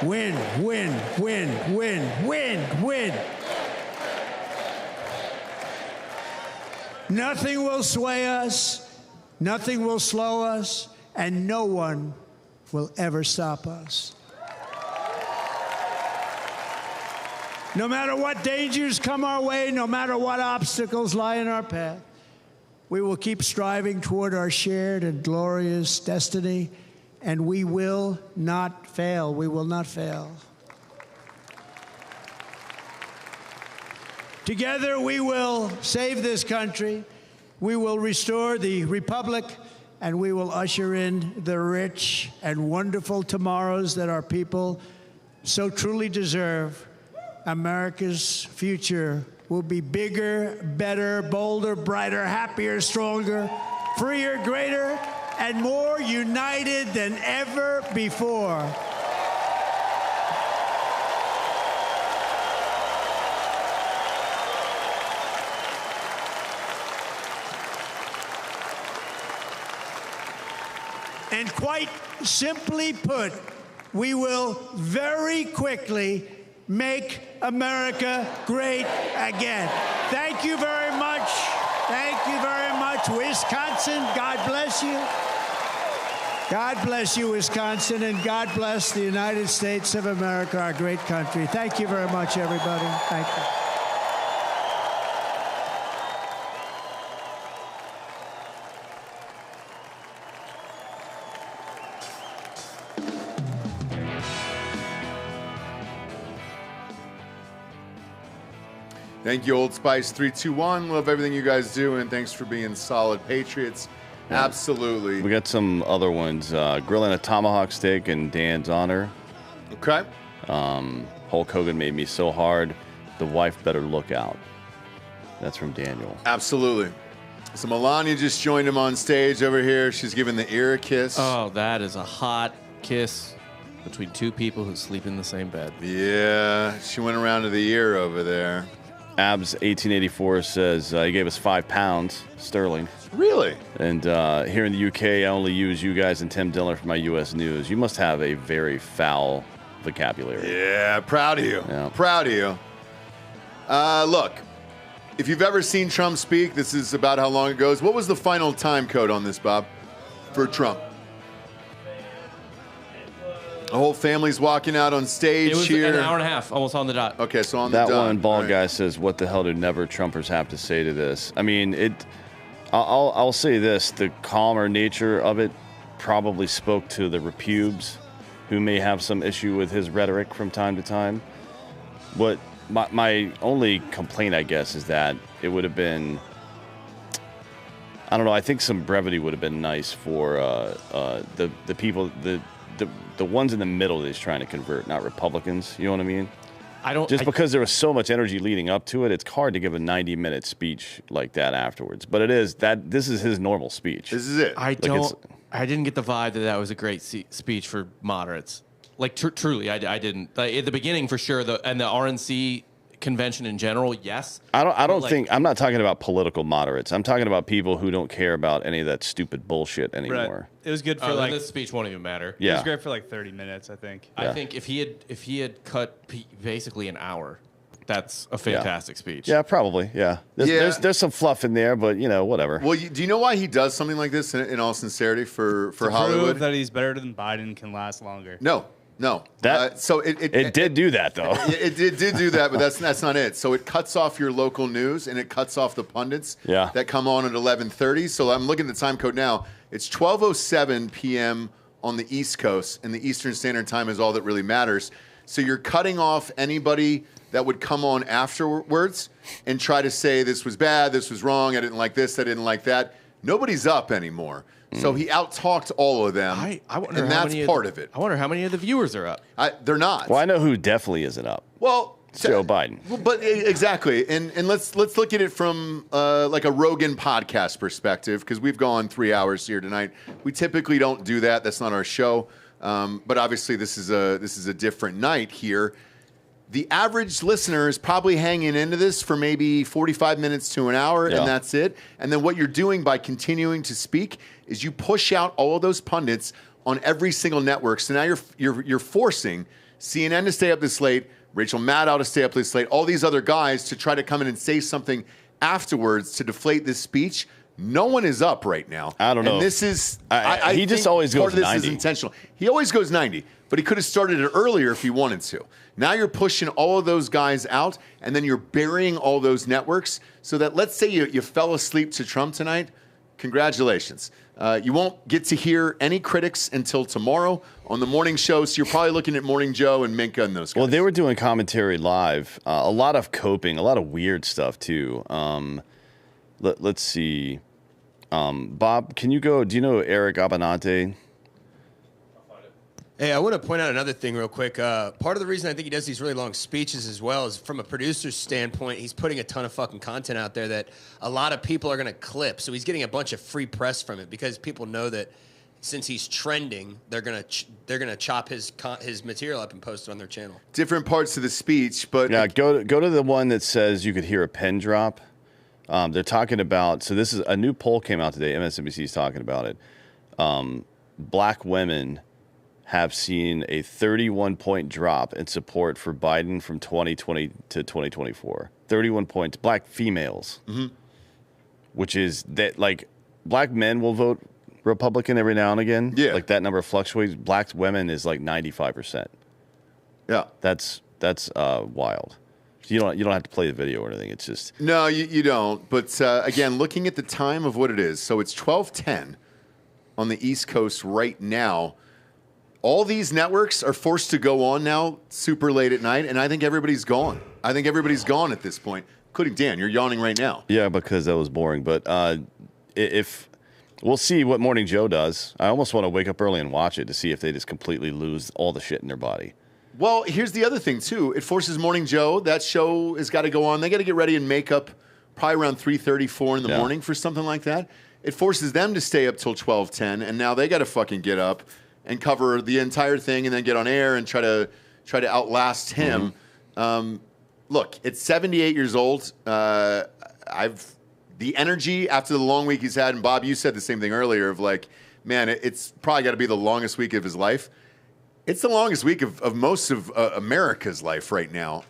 Speaker 11: Win, win, win, win, win, win. Nothing will sway us, nothing will slow us, and no one will ever stop us. No matter what dangers come our way, no matter what obstacles lie in our path, we will keep striving toward our shared and glorious destiny, and we will not fail. We will not fail. Together, we will save this country, we will restore the republic, and we will usher in the rich and wonderful tomorrows that our people so truly deserve. America's future will be bigger, better, bolder, brighter, happier, stronger, freer, greater, and more united than ever before. And quite simply put, we will very quickly make America great again. Thank you very much. Thank you very much, Wisconsin. God bless you. God bless you, Wisconsin, and God bless the United States of America, our great country. Thank you very much, everybody. Thank you.
Speaker 2: Thank you, Old Spice 321. Love everything you guys do, and thanks for being solid patriots. Yeah. Absolutely.
Speaker 3: We got some other ones. Grilling a tomahawk steak in Dan's honor.
Speaker 2: Okay.
Speaker 3: Hulk Hogan made me so hard, the wife better look out. That's from Daniel.
Speaker 2: Absolutely. So Melania just joined him on stage over here. She's giving the ear a kiss.
Speaker 4: Oh, that is a hot kiss between two people who sleep in the same bed.
Speaker 2: Yeah, she went around to the ear over there.
Speaker 3: Abs 1884 says he gave us £5 sterling.
Speaker 2: Really?
Speaker 3: And here in the UK, I only use you guys and Tim Dillon for my U.S. news. You must have a very foul vocabulary.
Speaker 2: Yeah, proud of you.
Speaker 3: Yeah.
Speaker 2: Proud of you. Look, if you've ever seen Trump speak, this is about how long it goes. What was the final time code on this, Bob, for Trump? The whole family's walking out on stage.
Speaker 4: It was
Speaker 2: here.
Speaker 4: an hour and a half, almost on the dot.
Speaker 2: Okay, so on the
Speaker 3: that
Speaker 2: dot.
Speaker 3: one bald
Speaker 2: right.
Speaker 3: guy says, "What the hell do never Trumpers have to say to this?" I mean, I'll say this: the calmer nature of it probably spoke to the repubes, who may have some issue with his rhetoric from time to time. What my only complaint, I guess, is that it would have been, I don't know. I think some brevity would have been nice for the people, the ones in the middle that he's trying to convert, not Republicans. You know what I mean? Because there was so much energy leading up to it, it's hard to give a 90-minute speech like that afterwards. But it is that this is his normal speech.
Speaker 2: This is it.
Speaker 4: I didn't get the vibe that was a great speech for moderates. Like truly, I didn't. Like, at the beginning, for sure, and the RNC convention in general, yes.
Speaker 3: I don't think I'm not talking about political moderates. I'm talking about people who don't care about any of that stupid bullshit anymore.
Speaker 1: Right. It was good for like
Speaker 4: this speech won't even matter.
Speaker 3: Yeah.
Speaker 1: It was great for like 30 minutes, I think.
Speaker 4: I think if he had cut basically an hour, that's a fantastic speech.
Speaker 3: Yeah, probably. Yeah. There's some fluff in there, but whatever.
Speaker 2: Well, do you know why he does something like this? In all sincerity, for
Speaker 1: to
Speaker 2: Hollywood,
Speaker 1: prove that he's better than Biden, can last longer.
Speaker 2: No. So it
Speaker 3: did do that though.
Speaker 2: It did do that, but that's not it. So it cuts off your local news and it cuts off the pundits that come on at 11:30. So I'm looking at the time code now. It's 12:07 p.m. on the East Coast, and the Eastern Standard Time is all that really matters. So you're cutting off anybody that would come on afterwards and try to say this was bad, this was wrong, I didn't like this, I didn't like that. Nobody's up anymore. So he out-talked all of them, and that's part of it.
Speaker 4: I wonder how many of the viewers are up.
Speaker 2: They're not.
Speaker 3: Well, I know who definitely isn't up.
Speaker 2: Well,
Speaker 3: Joe Biden.
Speaker 2: Well, but exactly, and let's look at it from like a Rogan podcast perspective, because we've gone 3 hours here tonight. We typically don't do that. That's not our show. But obviously, this is a different night here. The average listener is probably hanging into this for maybe 45 minutes to an hour, and that's it. And then what you're doing by continuing to speak is you push out all of those pundits on every single network. So now you're forcing CNN to stay up this late, Rachel Maddow to stay up this late, all these other guys to try to come in and say something afterwards to deflate this speech. No one is up right now.
Speaker 3: I don't know.
Speaker 2: And this is
Speaker 3: he just always
Speaker 2: part
Speaker 3: goes
Speaker 2: of this
Speaker 3: 90.
Speaker 2: is intentional. He always goes 90, but he could have started it earlier if he wanted to. Now you're pushing all of those guys out, and then you're burying all those networks so that, let's say you fell asleep to Trump tonight. Congratulations. You won't get to hear any critics until tomorrow on the morning show, so you're probably looking at Morning Joe and Minka and those guys.
Speaker 3: Well, they were doing commentary live. A lot of coping, a lot of weird stuff, too. Let's see. Bob, can you go? Do you know Eric Abinante?
Speaker 8: Hey, I want to point out another thing real quick. Part of the reason I think he does these really long speeches as well is from a producer's standpoint, he's putting a ton of fucking content out there that a lot of people are going to clip. So he's getting a bunch of free press from it because people know that since he's trending, they're gonna chop his material up and post it on their channel.
Speaker 2: Different parts of the speech, but
Speaker 3: yeah, go to the one that says you could hear a pin drop. They're talking about, so this is a new poll came out today. MSNBC is talking about it. Black women have seen a 31-point drop in support for Biden from 2020 to 2024. 31 points. Black females, which is that, like, black men will vote Republican every now and again.
Speaker 2: Yeah,
Speaker 3: like that number fluctuates. Black women is like 95%.
Speaker 2: Yeah,
Speaker 3: that's wild. You don't have to play the video or anything. It's just
Speaker 2: no, you don't. But again, looking at the time of what it is, so it's 12:10 on the East Coast right now. All these networks are forced to go on now super late at night, and I think everybody's gone. I think everybody's gone at this point, including Dan. You're yawning right now.
Speaker 3: Yeah, because that was boring. But if we'll see what Morning Joe does. I almost want to wake up early and watch it to see if they just completely lose all the shit in their body.
Speaker 2: Well, here's the other thing, too. It forces Morning Joe. That show has got to go on. They got to get ready and make up probably around 3:30, 4 in the morning for something like that. It forces them to stay up till 12:10, and now they got to fucking get up and cover the entire thing and then get on air and try to outlast him. Look, it's 78 years old. The energy after the long week he's had, and Bob, you said the same thing earlier of like, man, it's probably got to be the longest week of his life. It's the longest week of most of America's life right now,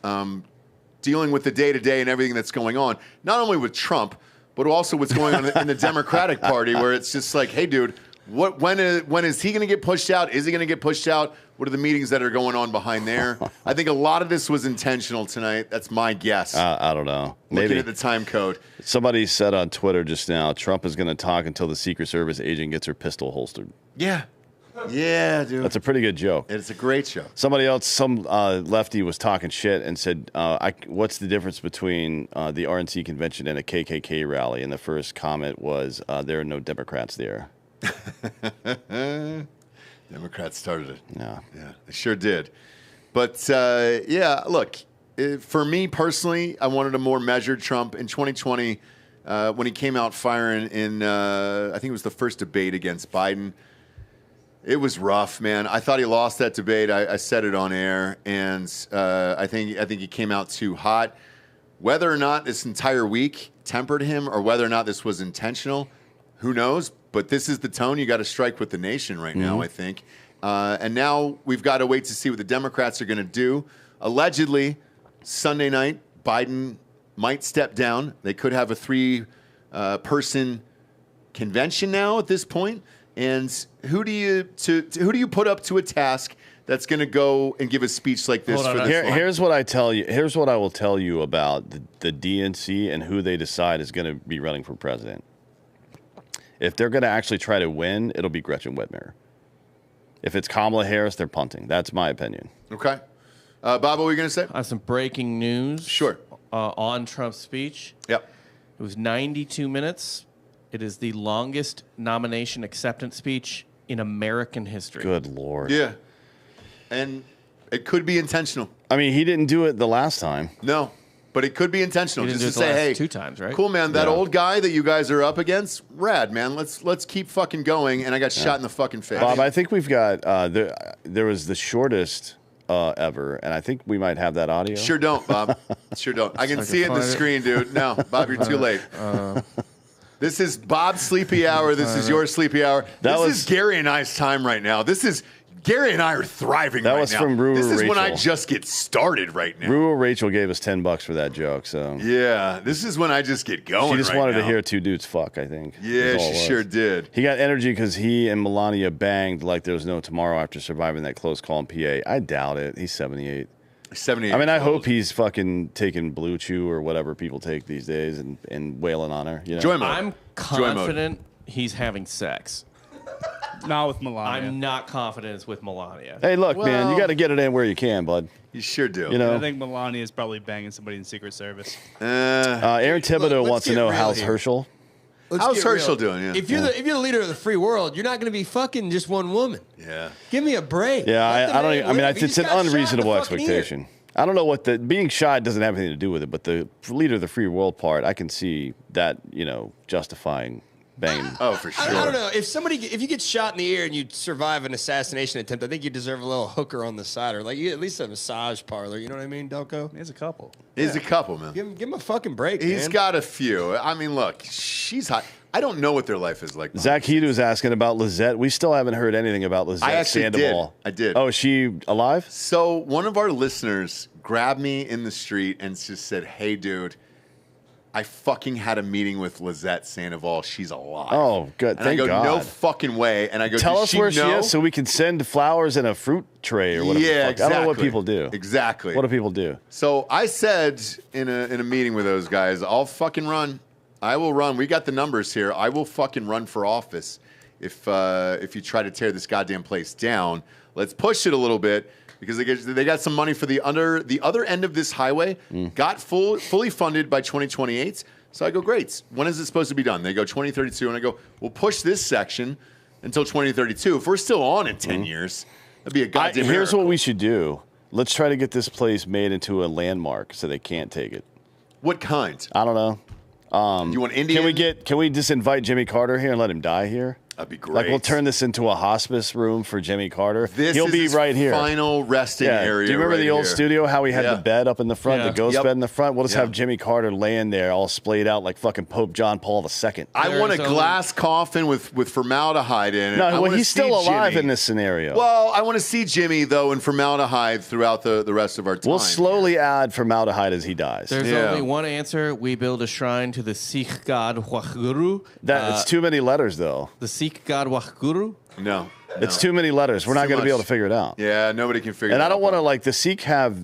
Speaker 2: dealing with the day-to-day and everything that's going on, not only with Trump, but also what's going on in the Democratic Party, where it's just like, hey, dude, when is he going to get pushed out? Is he going to get pushed out? What are the meetings that are going on behind there? I think a lot of this was intentional tonight. That's my guess.
Speaker 3: I don't know. Maybe.
Speaker 2: Looking at the time code.
Speaker 3: Somebody said on Twitter just now, Trump is going to talk until the Secret Service agent gets her pistol holstered.
Speaker 2: Yeah. Yeah, dude.
Speaker 3: That's a pretty good joke.
Speaker 2: It's a great joke.
Speaker 3: Somebody else, some lefty was talking shit and said, what's the difference between the RNC convention and a KKK rally? And the first comment was, there are no Democrats there.
Speaker 2: Democrats started it.
Speaker 3: Yeah.
Speaker 2: Yeah, they sure did. But, yeah, look, for me personally, I wanted a more measured Trump. In 2020, when he came out firing in, I think it was the first debate against Biden, it was rough, man. I thought he lost that debate. I said it on air, and I think he came out too hot. Whether or not this entire week tempered him or whether or not this was intentional, who knows? But this is the tone you got to strike with the nation right now, I think. And now we've got to wait to see what the Democrats are going to do. Allegedly, Sunday night, Biden might step down. They could have a 3-person convention now at this point. And who do you put up to a task that's going to go and give a speech like this?
Speaker 3: Here's what I tell you. Here's what I will tell you about the DNC and who they decide is going to be running for president. If they're going to actually try to win, it'll be Gretchen Whitmer. If it's Kamala Harris, they're punting. That's my opinion.
Speaker 2: Okay. Bob, what were you going to say?
Speaker 4: I have some breaking news.
Speaker 2: Sure.
Speaker 4: On Trump's speech.
Speaker 2: Yep.
Speaker 4: It was 92 minutes. It is the longest nomination acceptance speech in American history.
Speaker 3: Good Lord.
Speaker 2: Yeah. And it could be intentional.
Speaker 3: I mean, he didn't do it the last time.
Speaker 2: No. But it could be intentional.
Speaker 4: He didn't
Speaker 2: Just
Speaker 4: do
Speaker 2: to
Speaker 4: it the
Speaker 2: say,
Speaker 4: last
Speaker 2: hey,
Speaker 4: 2 times, right?
Speaker 2: Cool, man. That old guy that you guys are up against, rad, man. Let's keep fucking going. And I got shot in the fucking face.
Speaker 3: Bob, I think we've got there was the shortest ever, and I think we might have that audio.
Speaker 2: Sure don't, Bob. Sure don't. I can see it in the screen, dude. No, Bob, you're too late. This is Bob's sleepy hour. This is your sleepy hour. This is Gary and I's time right now. This is Gary and I are thriving
Speaker 3: That
Speaker 2: right
Speaker 3: was
Speaker 2: now.
Speaker 3: from Rue
Speaker 2: This is when I
Speaker 3: Rachel.
Speaker 2: just get started right now.
Speaker 3: Rue Rachel gave us $10 for that joke, so
Speaker 2: Yeah, this is when I just get going.
Speaker 3: she just
Speaker 2: right
Speaker 3: wanted
Speaker 2: now.
Speaker 3: to hear two dudes fuck. I think.
Speaker 2: Yeah,
Speaker 3: That's all
Speaker 2: she
Speaker 3: it was.
Speaker 2: sure did.
Speaker 3: He got energy because he and Melania banged like there was no tomorrow after surviving that close call in PA. I doubt it. He's 78.
Speaker 2: 78.
Speaker 3: I mean, I
Speaker 2: years old.
Speaker 3: hope he's fucking taking Blue Chew or whatever people take these days and wailing on her. You know?
Speaker 2: Joy mode.
Speaker 4: I'm
Speaker 2: Joy mode.
Speaker 4: confident he's having sex.
Speaker 1: Not with Melania.
Speaker 4: I'm not confident it's with Melania.
Speaker 3: Hey, look, man,
Speaker 2: Well-
Speaker 3: you got to get it in where you can, bud.
Speaker 2: You sure do.
Speaker 3: You know,
Speaker 1: I think Melania is probably banging somebody in Secret Service.
Speaker 3: Aaron Thibodeau
Speaker 8: let's
Speaker 3: wants to
Speaker 8: get
Speaker 3: know
Speaker 8: real
Speaker 3: how's
Speaker 8: here.
Speaker 3: Herschel.
Speaker 8: Let's
Speaker 2: How's
Speaker 8: get real.
Speaker 2: Herschel doing? Yeah.
Speaker 8: If you're the leader of the free world, you're not going to be fucking just one woman.
Speaker 2: Yeah.
Speaker 8: Give me a break.
Speaker 3: Yeah,
Speaker 8: Let the
Speaker 3: I don't.
Speaker 8: man
Speaker 3: I mean,
Speaker 8: live. He
Speaker 3: it's
Speaker 8: just
Speaker 3: an
Speaker 8: got shot in the
Speaker 3: unreasonable
Speaker 8: fucking ear.
Speaker 3: expectation. I don't know what the being shy doesn't have anything to do with it, but the leader of the free world part, I can see that justifying banging.
Speaker 2: Oh, for sure.
Speaker 8: I don't know. If you get shot in the ear and you survive an assassination attempt, I think you deserve a little hooker on the side, or like you at least a massage parlor. You know what I mean, Delco?
Speaker 1: He has a couple.
Speaker 2: He's a couple, man.
Speaker 8: Give him a fucking break.
Speaker 2: He's
Speaker 8: man.
Speaker 2: got a few. I mean, look, she's hot. I don't know what their life is like.
Speaker 3: Zach Hedu's asking about Lizette. We still haven't heard anything about Lizette
Speaker 2: I actually
Speaker 3: Sandoval.
Speaker 2: did. I did.
Speaker 3: Oh, is she alive?
Speaker 2: So one of our listeners grabbed me in the street and just said, "Hey, dude, I fucking had a meeting with Lizette Sandoval. She's alive."
Speaker 3: Oh, good.
Speaker 2: And
Speaker 3: Thank
Speaker 2: I go,
Speaker 3: God.
Speaker 2: "No fucking way." And I go,
Speaker 3: Tell
Speaker 2: "Does
Speaker 3: us
Speaker 2: she
Speaker 3: where she
Speaker 2: know?"
Speaker 3: is so we can send flowers in a fruit tray or whatever.
Speaker 2: Yeah,
Speaker 3: the fuck.
Speaker 2: exactly.
Speaker 3: I don't know what people do.
Speaker 2: Exactly.
Speaker 3: What do people do?
Speaker 2: So I said in a meeting with those guys, I'll fucking run. I will run. We got the numbers here. I will fucking run for office if you try to tear this goddamn place down. Let's push it a little bit because they got some money for the other end of this highway. Got fully funded by 2028. So I go, great. When is it supposed to be done? They go 2032, and I go, we'll push this section until 2032. If we're still on in 10 years, that'd be a goddamn
Speaker 3: Here's
Speaker 2: miracle.
Speaker 3: what we should do. Let's try to get this place made into a landmark so they can't take it.
Speaker 2: What kind?
Speaker 3: I don't know.
Speaker 2: You want Indian?
Speaker 3: Can we just invite Jimmy Carter here and let him die here?
Speaker 2: That'd be great.
Speaker 3: Like we'll turn this into a hospice room for Jimmy Carter.
Speaker 2: This
Speaker 3: He'll
Speaker 2: is
Speaker 3: be
Speaker 2: his
Speaker 3: right here.
Speaker 2: final resting area.
Speaker 3: Do you remember
Speaker 2: right
Speaker 3: the old
Speaker 2: here.
Speaker 3: studio? How we had
Speaker 2: Yeah.
Speaker 3: the bed up in the front,
Speaker 4: Yeah.
Speaker 3: the ghost
Speaker 2: Yep.
Speaker 3: bed in the front. We'll just
Speaker 2: Yeah.
Speaker 3: have Jimmy Carter laying there, all splayed out like fucking Pope John Paul II.
Speaker 2: I want a
Speaker 4: There's only-
Speaker 2: glass coffin with formaldehyde in it. I
Speaker 3: No, well,
Speaker 2: wanna
Speaker 3: he's
Speaker 2: see
Speaker 3: still alive
Speaker 2: Jimmy.
Speaker 3: in this scenario.
Speaker 2: Well, I want to see Jimmy though in formaldehyde throughout the rest of our time.
Speaker 3: We'll slowly add formaldehyde as he dies.
Speaker 4: There's
Speaker 2: Yeah.
Speaker 4: only one answer. We build a shrine to the Sikh god Wahguru.
Speaker 3: It's too many letters, though.
Speaker 4: The Sikh god Wahguru.
Speaker 2: No,
Speaker 3: It's too many letters. We're not
Speaker 2: too
Speaker 3: going to be
Speaker 2: much.
Speaker 3: able to figure it out.
Speaker 2: Yeah, nobody can figure.
Speaker 3: And
Speaker 2: it
Speaker 3: I don't
Speaker 2: out.
Speaker 3: want to like the Sikh have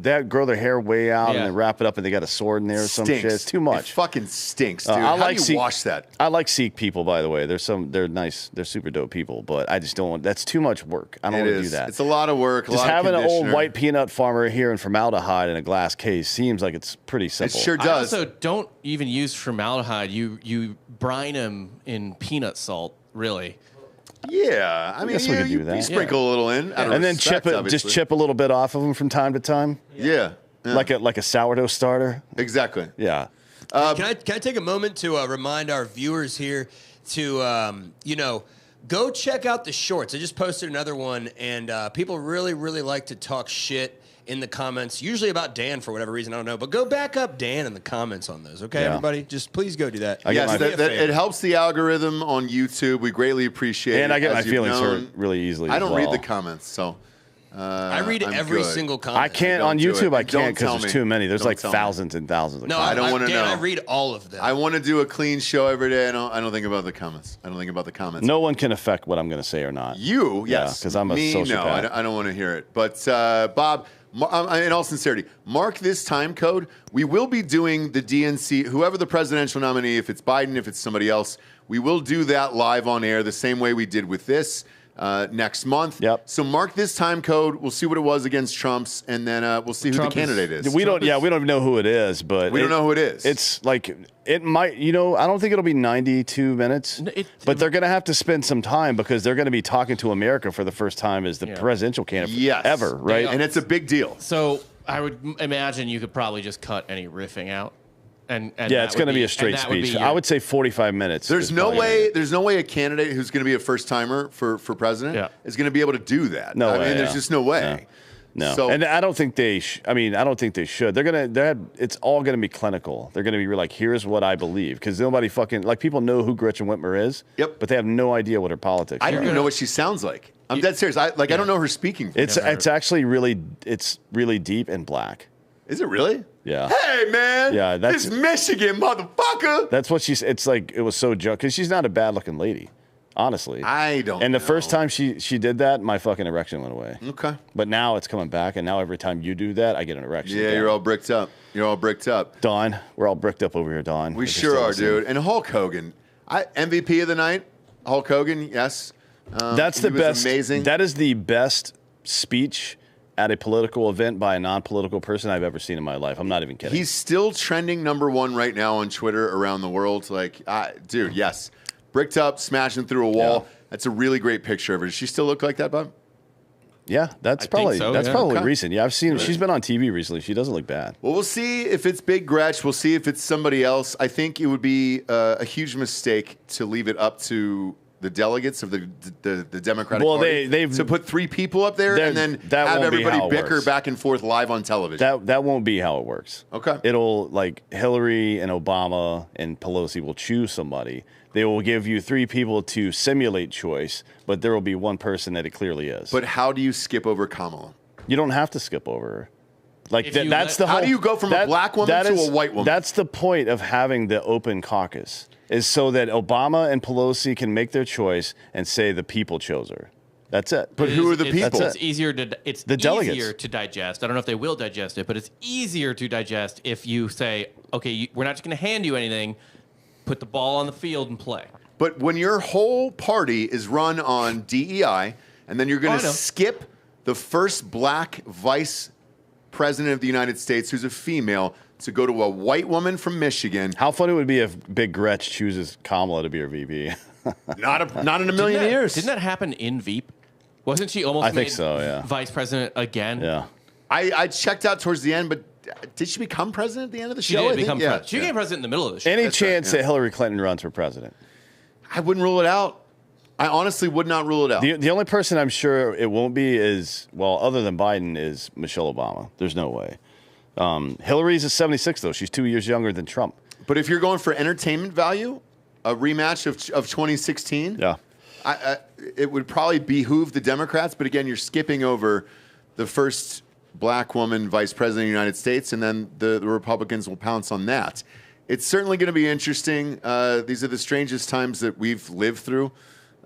Speaker 3: that grow their hair way out
Speaker 4: Yeah.
Speaker 3: and then wrap it up and they got a sword in there or some
Speaker 2: Stinks.
Speaker 3: shit. It's too
Speaker 2: It
Speaker 3: much.
Speaker 2: fucking stinks, dude.
Speaker 3: I
Speaker 2: How
Speaker 3: like
Speaker 2: do you
Speaker 3: Sikh-
Speaker 2: wash that?
Speaker 3: I like Sikh people, by the way. They're nice. They're super dope people, but I just don't want. That's too much work. I don't
Speaker 2: It
Speaker 3: want to do
Speaker 2: is.
Speaker 3: that.
Speaker 2: It's a lot of work.
Speaker 3: Just
Speaker 2: a lot
Speaker 3: having
Speaker 2: of
Speaker 3: an old
Speaker 2: conditioner.
Speaker 3: white peanut farmer here in formaldehyde in a glass case seems like it's pretty
Speaker 2: It
Speaker 3: simple.
Speaker 2: sure
Speaker 4: I
Speaker 2: does.
Speaker 4: also don't even use formaldehyde. You brine them in peanut salt, really.
Speaker 2: Yeah, I mean,
Speaker 3: guess we could do
Speaker 2: you
Speaker 3: that.
Speaker 2: sprinkle a little in, out of
Speaker 3: and then
Speaker 2: respect,
Speaker 3: chip it.
Speaker 2: obviously.
Speaker 3: Just chip a little bit off of them from time to time,
Speaker 2: Yeah,
Speaker 3: like a sourdough starter.
Speaker 2: exactly.
Speaker 3: Yeah.
Speaker 8: Can I take a moment to remind our viewers here to go check out the shorts? I just posted another one, and people really like to talk shit in the comments, usually about Dan for whatever reason, I don't know. But go back up Dan in the comments on those, okay,
Speaker 3: Yeah.
Speaker 8: everybody? Just please go do that.
Speaker 2: Yes,
Speaker 3: my-
Speaker 2: it helps the algorithm on YouTube. We greatly appreciate it.
Speaker 3: And I get
Speaker 2: as
Speaker 3: my
Speaker 2: you've
Speaker 3: feelings
Speaker 2: known.
Speaker 3: hurt really easily.
Speaker 2: I
Speaker 3: as
Speaker 2: don't
Speaker 3: well.
Speaker 2: read the comments, so
Speaker 8: I read
Speaker 2: I'm
Speaker 8: every
Speaker 2: good.
Speaker 8: single comment.
Speaker 3: I can't
Speaker 2: Don't
Speaker 3: on
Speaker 2: do
Speaker 3: YouTube.
Speaker 2: it.
Speaker 3: I
Speaker 2: Don't
Speaker 3: can't
Speaker 2: tell
Speaker 3: because there's
Speaker 2: me.
Speaker 3: too many. There's
Speaker 2: Don't
Speaker 3: like
Speaker 2: tell me.
Speaker 3: thousands and thousands. Of
Speaker 8: No,
Speaker 3: comments.
Speaker 2: I don't wanna
Speaker 8: Dan,
Speaker 2: know.
Speaker 8: I read all of them.
Speaker 2: I want to do a clean show every day. I don't think about the comments. I don't think about the comments.
Speaker 3: No one can affect what I'm going to say or not.
Speaker 2: You,
Speaker 3: Yeah,
Speaker 2: yes.
Speaker 3: 'cause I'm a
Speaker 2: Me, no,
Speaker 3: sociopath.
Speaker 2: I don't want to hear it. But Bob, in all sincerity, mark this time code. We will be doing the DNC, whoever the presidential nominee, if it's Biden, if it's somebody else, we will do that live on air the same way we did with this next month.
Speaker 3: Yep.
Speaker 2: So mark this time code. We'll see what it was against Trump's, and then we'll see who
Speaker 4: Trump
Speaker 2: the candidate is.
Speaker 3: We don't even know who it is, but
Speaker 2: We don't know who it is.
Speaker 3: It's like it might. I don't think it'll be 92 minutes, but they're going to have to spend some time because they're going to be talking to America for the first time as the presidential candidate
Speaker 2: Yes.
Speaker 3: ever, right?
Speaker 2: And it's a big deal.
Speaker 4: So I would imagine you could probably just cut any riffing out. And
Speaker 3: Yeah,
Speaker 4: that
Speaker 3: it's
Speaker 4: would
Speaker 3: going to be a straight
Speaker 4: and that would be
Speaker 3: speech.
Speaker 4: your-
Speaker 3: I would say 45 minutes.
Speaker 2: There's
Speaker 3: is
Speaker 2: no
Speaker 3: probably
Speaker 2: way. There's no way a candidate who's going to be a first timer for president
Speaker 4: Yeah.
Speaker 2: is going to be able to do that.
Speaker 3: No
Speaker 2: I
Speaker 3: way,
Speaker 2: mean, there's
Speaker 3: yeah.
Speaker 2: just no way.
Speaker 3: No,
Speaker 2: So-
Speaker 3: and I don't think they. I mean, I don't think they should. It's all gonna be clinical. They're gonna be like, here's what I believe, because nobody fucking like people know who Gretchen Whitmer is.
Speaker 2: Yep.
Speaker 3: But they have no idea what her politics.
Speaker 2: I
Speaker 3: are.
Speaker 2: don't even know what she sounds like. I'm dead serious. I don't know her speaking.
Speaker 3: It's actually really deep and black.
Speaker 2: Is it really?
Speaker 3: Yeah.
Speaker 2: Hey man.
Speaker 3: Yeah, that's-
Speaker 2: this Michigan motherfucker.
Speaker 3: That's what she's. It's like it was so joke because she's not a bad looking lady, honestly.
Speaker 2: I don't.
Speaker 3: And the
Speaker 2: know.
Speaker 3: first time she did that, my fucking erection went away.
Speaker 2: Okay.
Speaker 3: But now it's coming back, and now every time you do that, I get an erection.
Speaker 2: Yeah,
Speaker 3: again.
Speaker 2: you're all bricked up.
Speaker 3: Don, we're all bricked up over here, Don.
Speaker 2: We
Speaker 3: If you're
Speaker 2: sure
Speaker 3: still
Speaker 2: are,
Speaker 3: listening.
Speaker 2: dude. And Hulk Hogan, MVP of the night. Hulk Hogan, yes.
Speaker 3: That's the
Speaker 2: he was
Speaker 3: best.
Speaker 2: Amazing.
Speaker 3: That is the best speech at a political event by a non-political person I've ever seen in my life. I'm not even kidding.
Speaker 2: He's still trending #1 right now on Twitter around the world. Like, dude, yes. Bricked up, smashing through a wall.
Speaker 3: Yeah.
Speaker 2: That's a really great picture of her. Does she still look like that, Bob?
Speaker 3: Yeah, that's
Speaker 4: think
Speaker 3: probably
Speaker 4: so,
Speaker 3: that's
Speaker 4: yeah.
Speaker 3: probably
Speaker 2: Okay.
Speaker 3: recent. Yeah, I've seen. She's been on TV recently. She doesn't look bad.
Speaker 2: Well, we'll see if it's Big Gretch. We'll see if it's somebody else. I think it would be a huge mistake to leave it up to the delegates of the Democratic
Speaker 3: Well,
Speaker 2: Party
Speaker 3: they've
Speaker 2: to put 3 people up there and then
Speaker 3: that
Speaker 2: have
Speaker 3: won't be
Speaker 2: everybody
Speaker 3: how it
Speaker 2: bicker
Speaker 3: works.
Speaker 2: back and forth live on television.
Speaker 3: That won't be how it works.
Speaker 2: Okay.
Speaker 3: It'll like Hillary and Obama and Pelosi will choose somebody. They will give you 3 people to simulate choice, but there will be one person that it clearly is.
Speaker 2: But how do you skip over Kamala?
Speaker 3: You don't have to skip over her. Like
Speaker 4: If you
Speaker 3: that's
Speaker 4: let-
Speaker 3: the whole.
Speaker 2: How do you go from a black woman
Speaker 3: that
Speaker 2: to
Speaker 3: is-
Speaker 2: a white woman?
Speaker 3: That's the point of having the open caucus, is so that Obama and Pelosi can make their choice and say the people chose her. That's it.
Speaker 2: But who are the
Speaker 4: It's-
Speaker 2: people?
Speaker 4: It's easier to
Speaker 3: The
Speaker 4: easier
Speaker 3: delegates.
Speaker 4: to digest. I don't know if they will digest it, but it's easier to digest if you say, okay, we're not just going to hand you anything. Put the ball on the field and play.
Speaker 2: But when your whole party is run on DEI, and then you're going
Speaker 4: I
Speaker 2: to
Speaker 4: know.
Speaker 2: skip the first black vice president of the United States, who's a female, to go to a white woman from Michigan,
Speaker 3: How funny it would be if Big Gretch chooses Kamala to be her VP.
Speaker 2: not in a million years.
Speaker 4: Didn't that happen in Veep? Wasn't she almost
Speaker 3: I think
Speaker 4: made
Speaker 3: so, yeah.
Speaker 4: vice president again?
Speaker 3: Yeah.
Speaker 2: I checked out towards the end, but did she become president at the end of the
Speaker 4: She
Speaker 2: show?
Speaker 4: did
Speaker 2: I think?
Speaker 4: become
Speaker 2: Yeah,
Speaker 4: president. She became president in the middle of the show.
Speaker 3: Any
Speaker 2: That's
Speaker 3: chance
Speaker 2: right, yeah.
Speaker 3: that Hillary Clinton runs for president?
Speaker 2: I wouldn't rule it out. I honestly would not rule it out.
Speaker 3: The only person I'm sure it won't be is, well, other than Biden, is Michelle Obama. There's no way. Hillary's a 76, though. She's 2 years younger than Trump.
Speaker 2: But if you're going for entertainment value, a rematch of 2016,
Speaker 3: Yeah.
Speaker 2: it would probably behoove the Democrats. But again, you're skipping over the first black woman vice president of the United States, and then the Republicans will pounce on that. It's certainly going to be interesting. These are the strangest times that we've lived through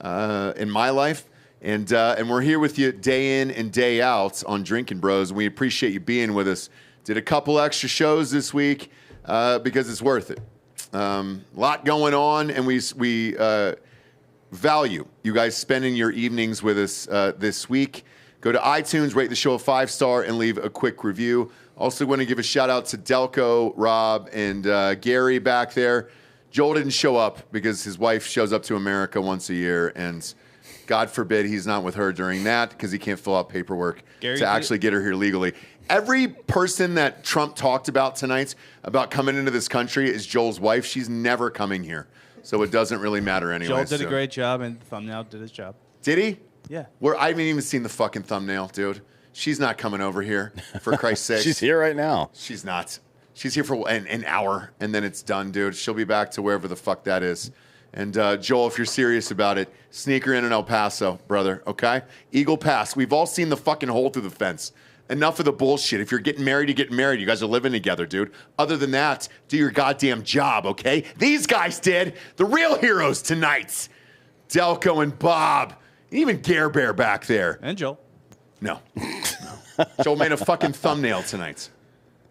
Speaker 2: in my life. And we're here with you day in and day out on Drinkin' Bros. And we appreciate you being with us. Did a couple extra shows this week because it's worth it. A lot going on, and we value you guys spending your evenings with us this week. Go to iTunes, rate the show a 5-star, and leave a quick review. Also want to give a shout out to Delco, Rob, and Gary back there. Joel didn't show up because his wife shows up to America once a year, and God forbid he's not with her during that because he can't fill out paperwork
Speaker 1: Gary
Speaker 2: to actually get her here legally. Every person that Trump talked about tonight about coming into this country is Joel's wife. She's never coming here, so it doesn't really matter anyway.
Speaker 1: Joel did a
Speaker 2: so-
Speaker 1: great job, and the thumbnail did his job.
Speaker 2: Did he?
Speaker 1: Yeah.
Speaker 2: I haven't even seen the fucking thumbnail, dude. She's not coming over here, for Christ's sake.
Speaker 3: She's here right now.
Speaker 2: She's not. She's here for an hour, and then it's done, dude. She'll be back to wherever the fuck that is. And Joel, if you're serious about it, sneak her in El Paso, brother, okay? Eagle Pass. We've all seen the fucking hole through the fence. Enough of the bullshit. If you're getting married, you get married. You guys are living together, dude. Other than that, do your goddamn job, okay? These guys did. The real heroes tonight. Delco and Bob. Even Gare Bear back there.
Speaker 1: And Joel.
Speaker 2: No. Joel made a fucking thumbnail tonight.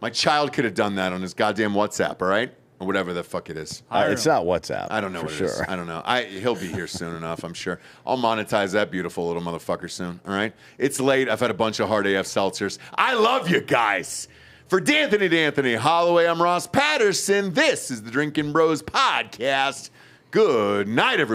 Speaker 2: My child could have done that on his goddamn WhatsApp, all right? Or whatever the fuck it is.
Speaker 3: It's not WhatsApp.
Speaker 2: I don't know
Speaker 3: for
Speaker 2: what it
Speaker 3: sure.
Speaker 2: is. I don't know. He'll be here soon enough, I'm sure. I'll monetize that beautiful little motherfucker soon, all right? It's late. I've had a bunch of hard AF Seltzers. I love you guys. For D'Anthony Holloway, I'm Ross Patterson. This is the Drinkin' Bros podcast. Good night, everybody.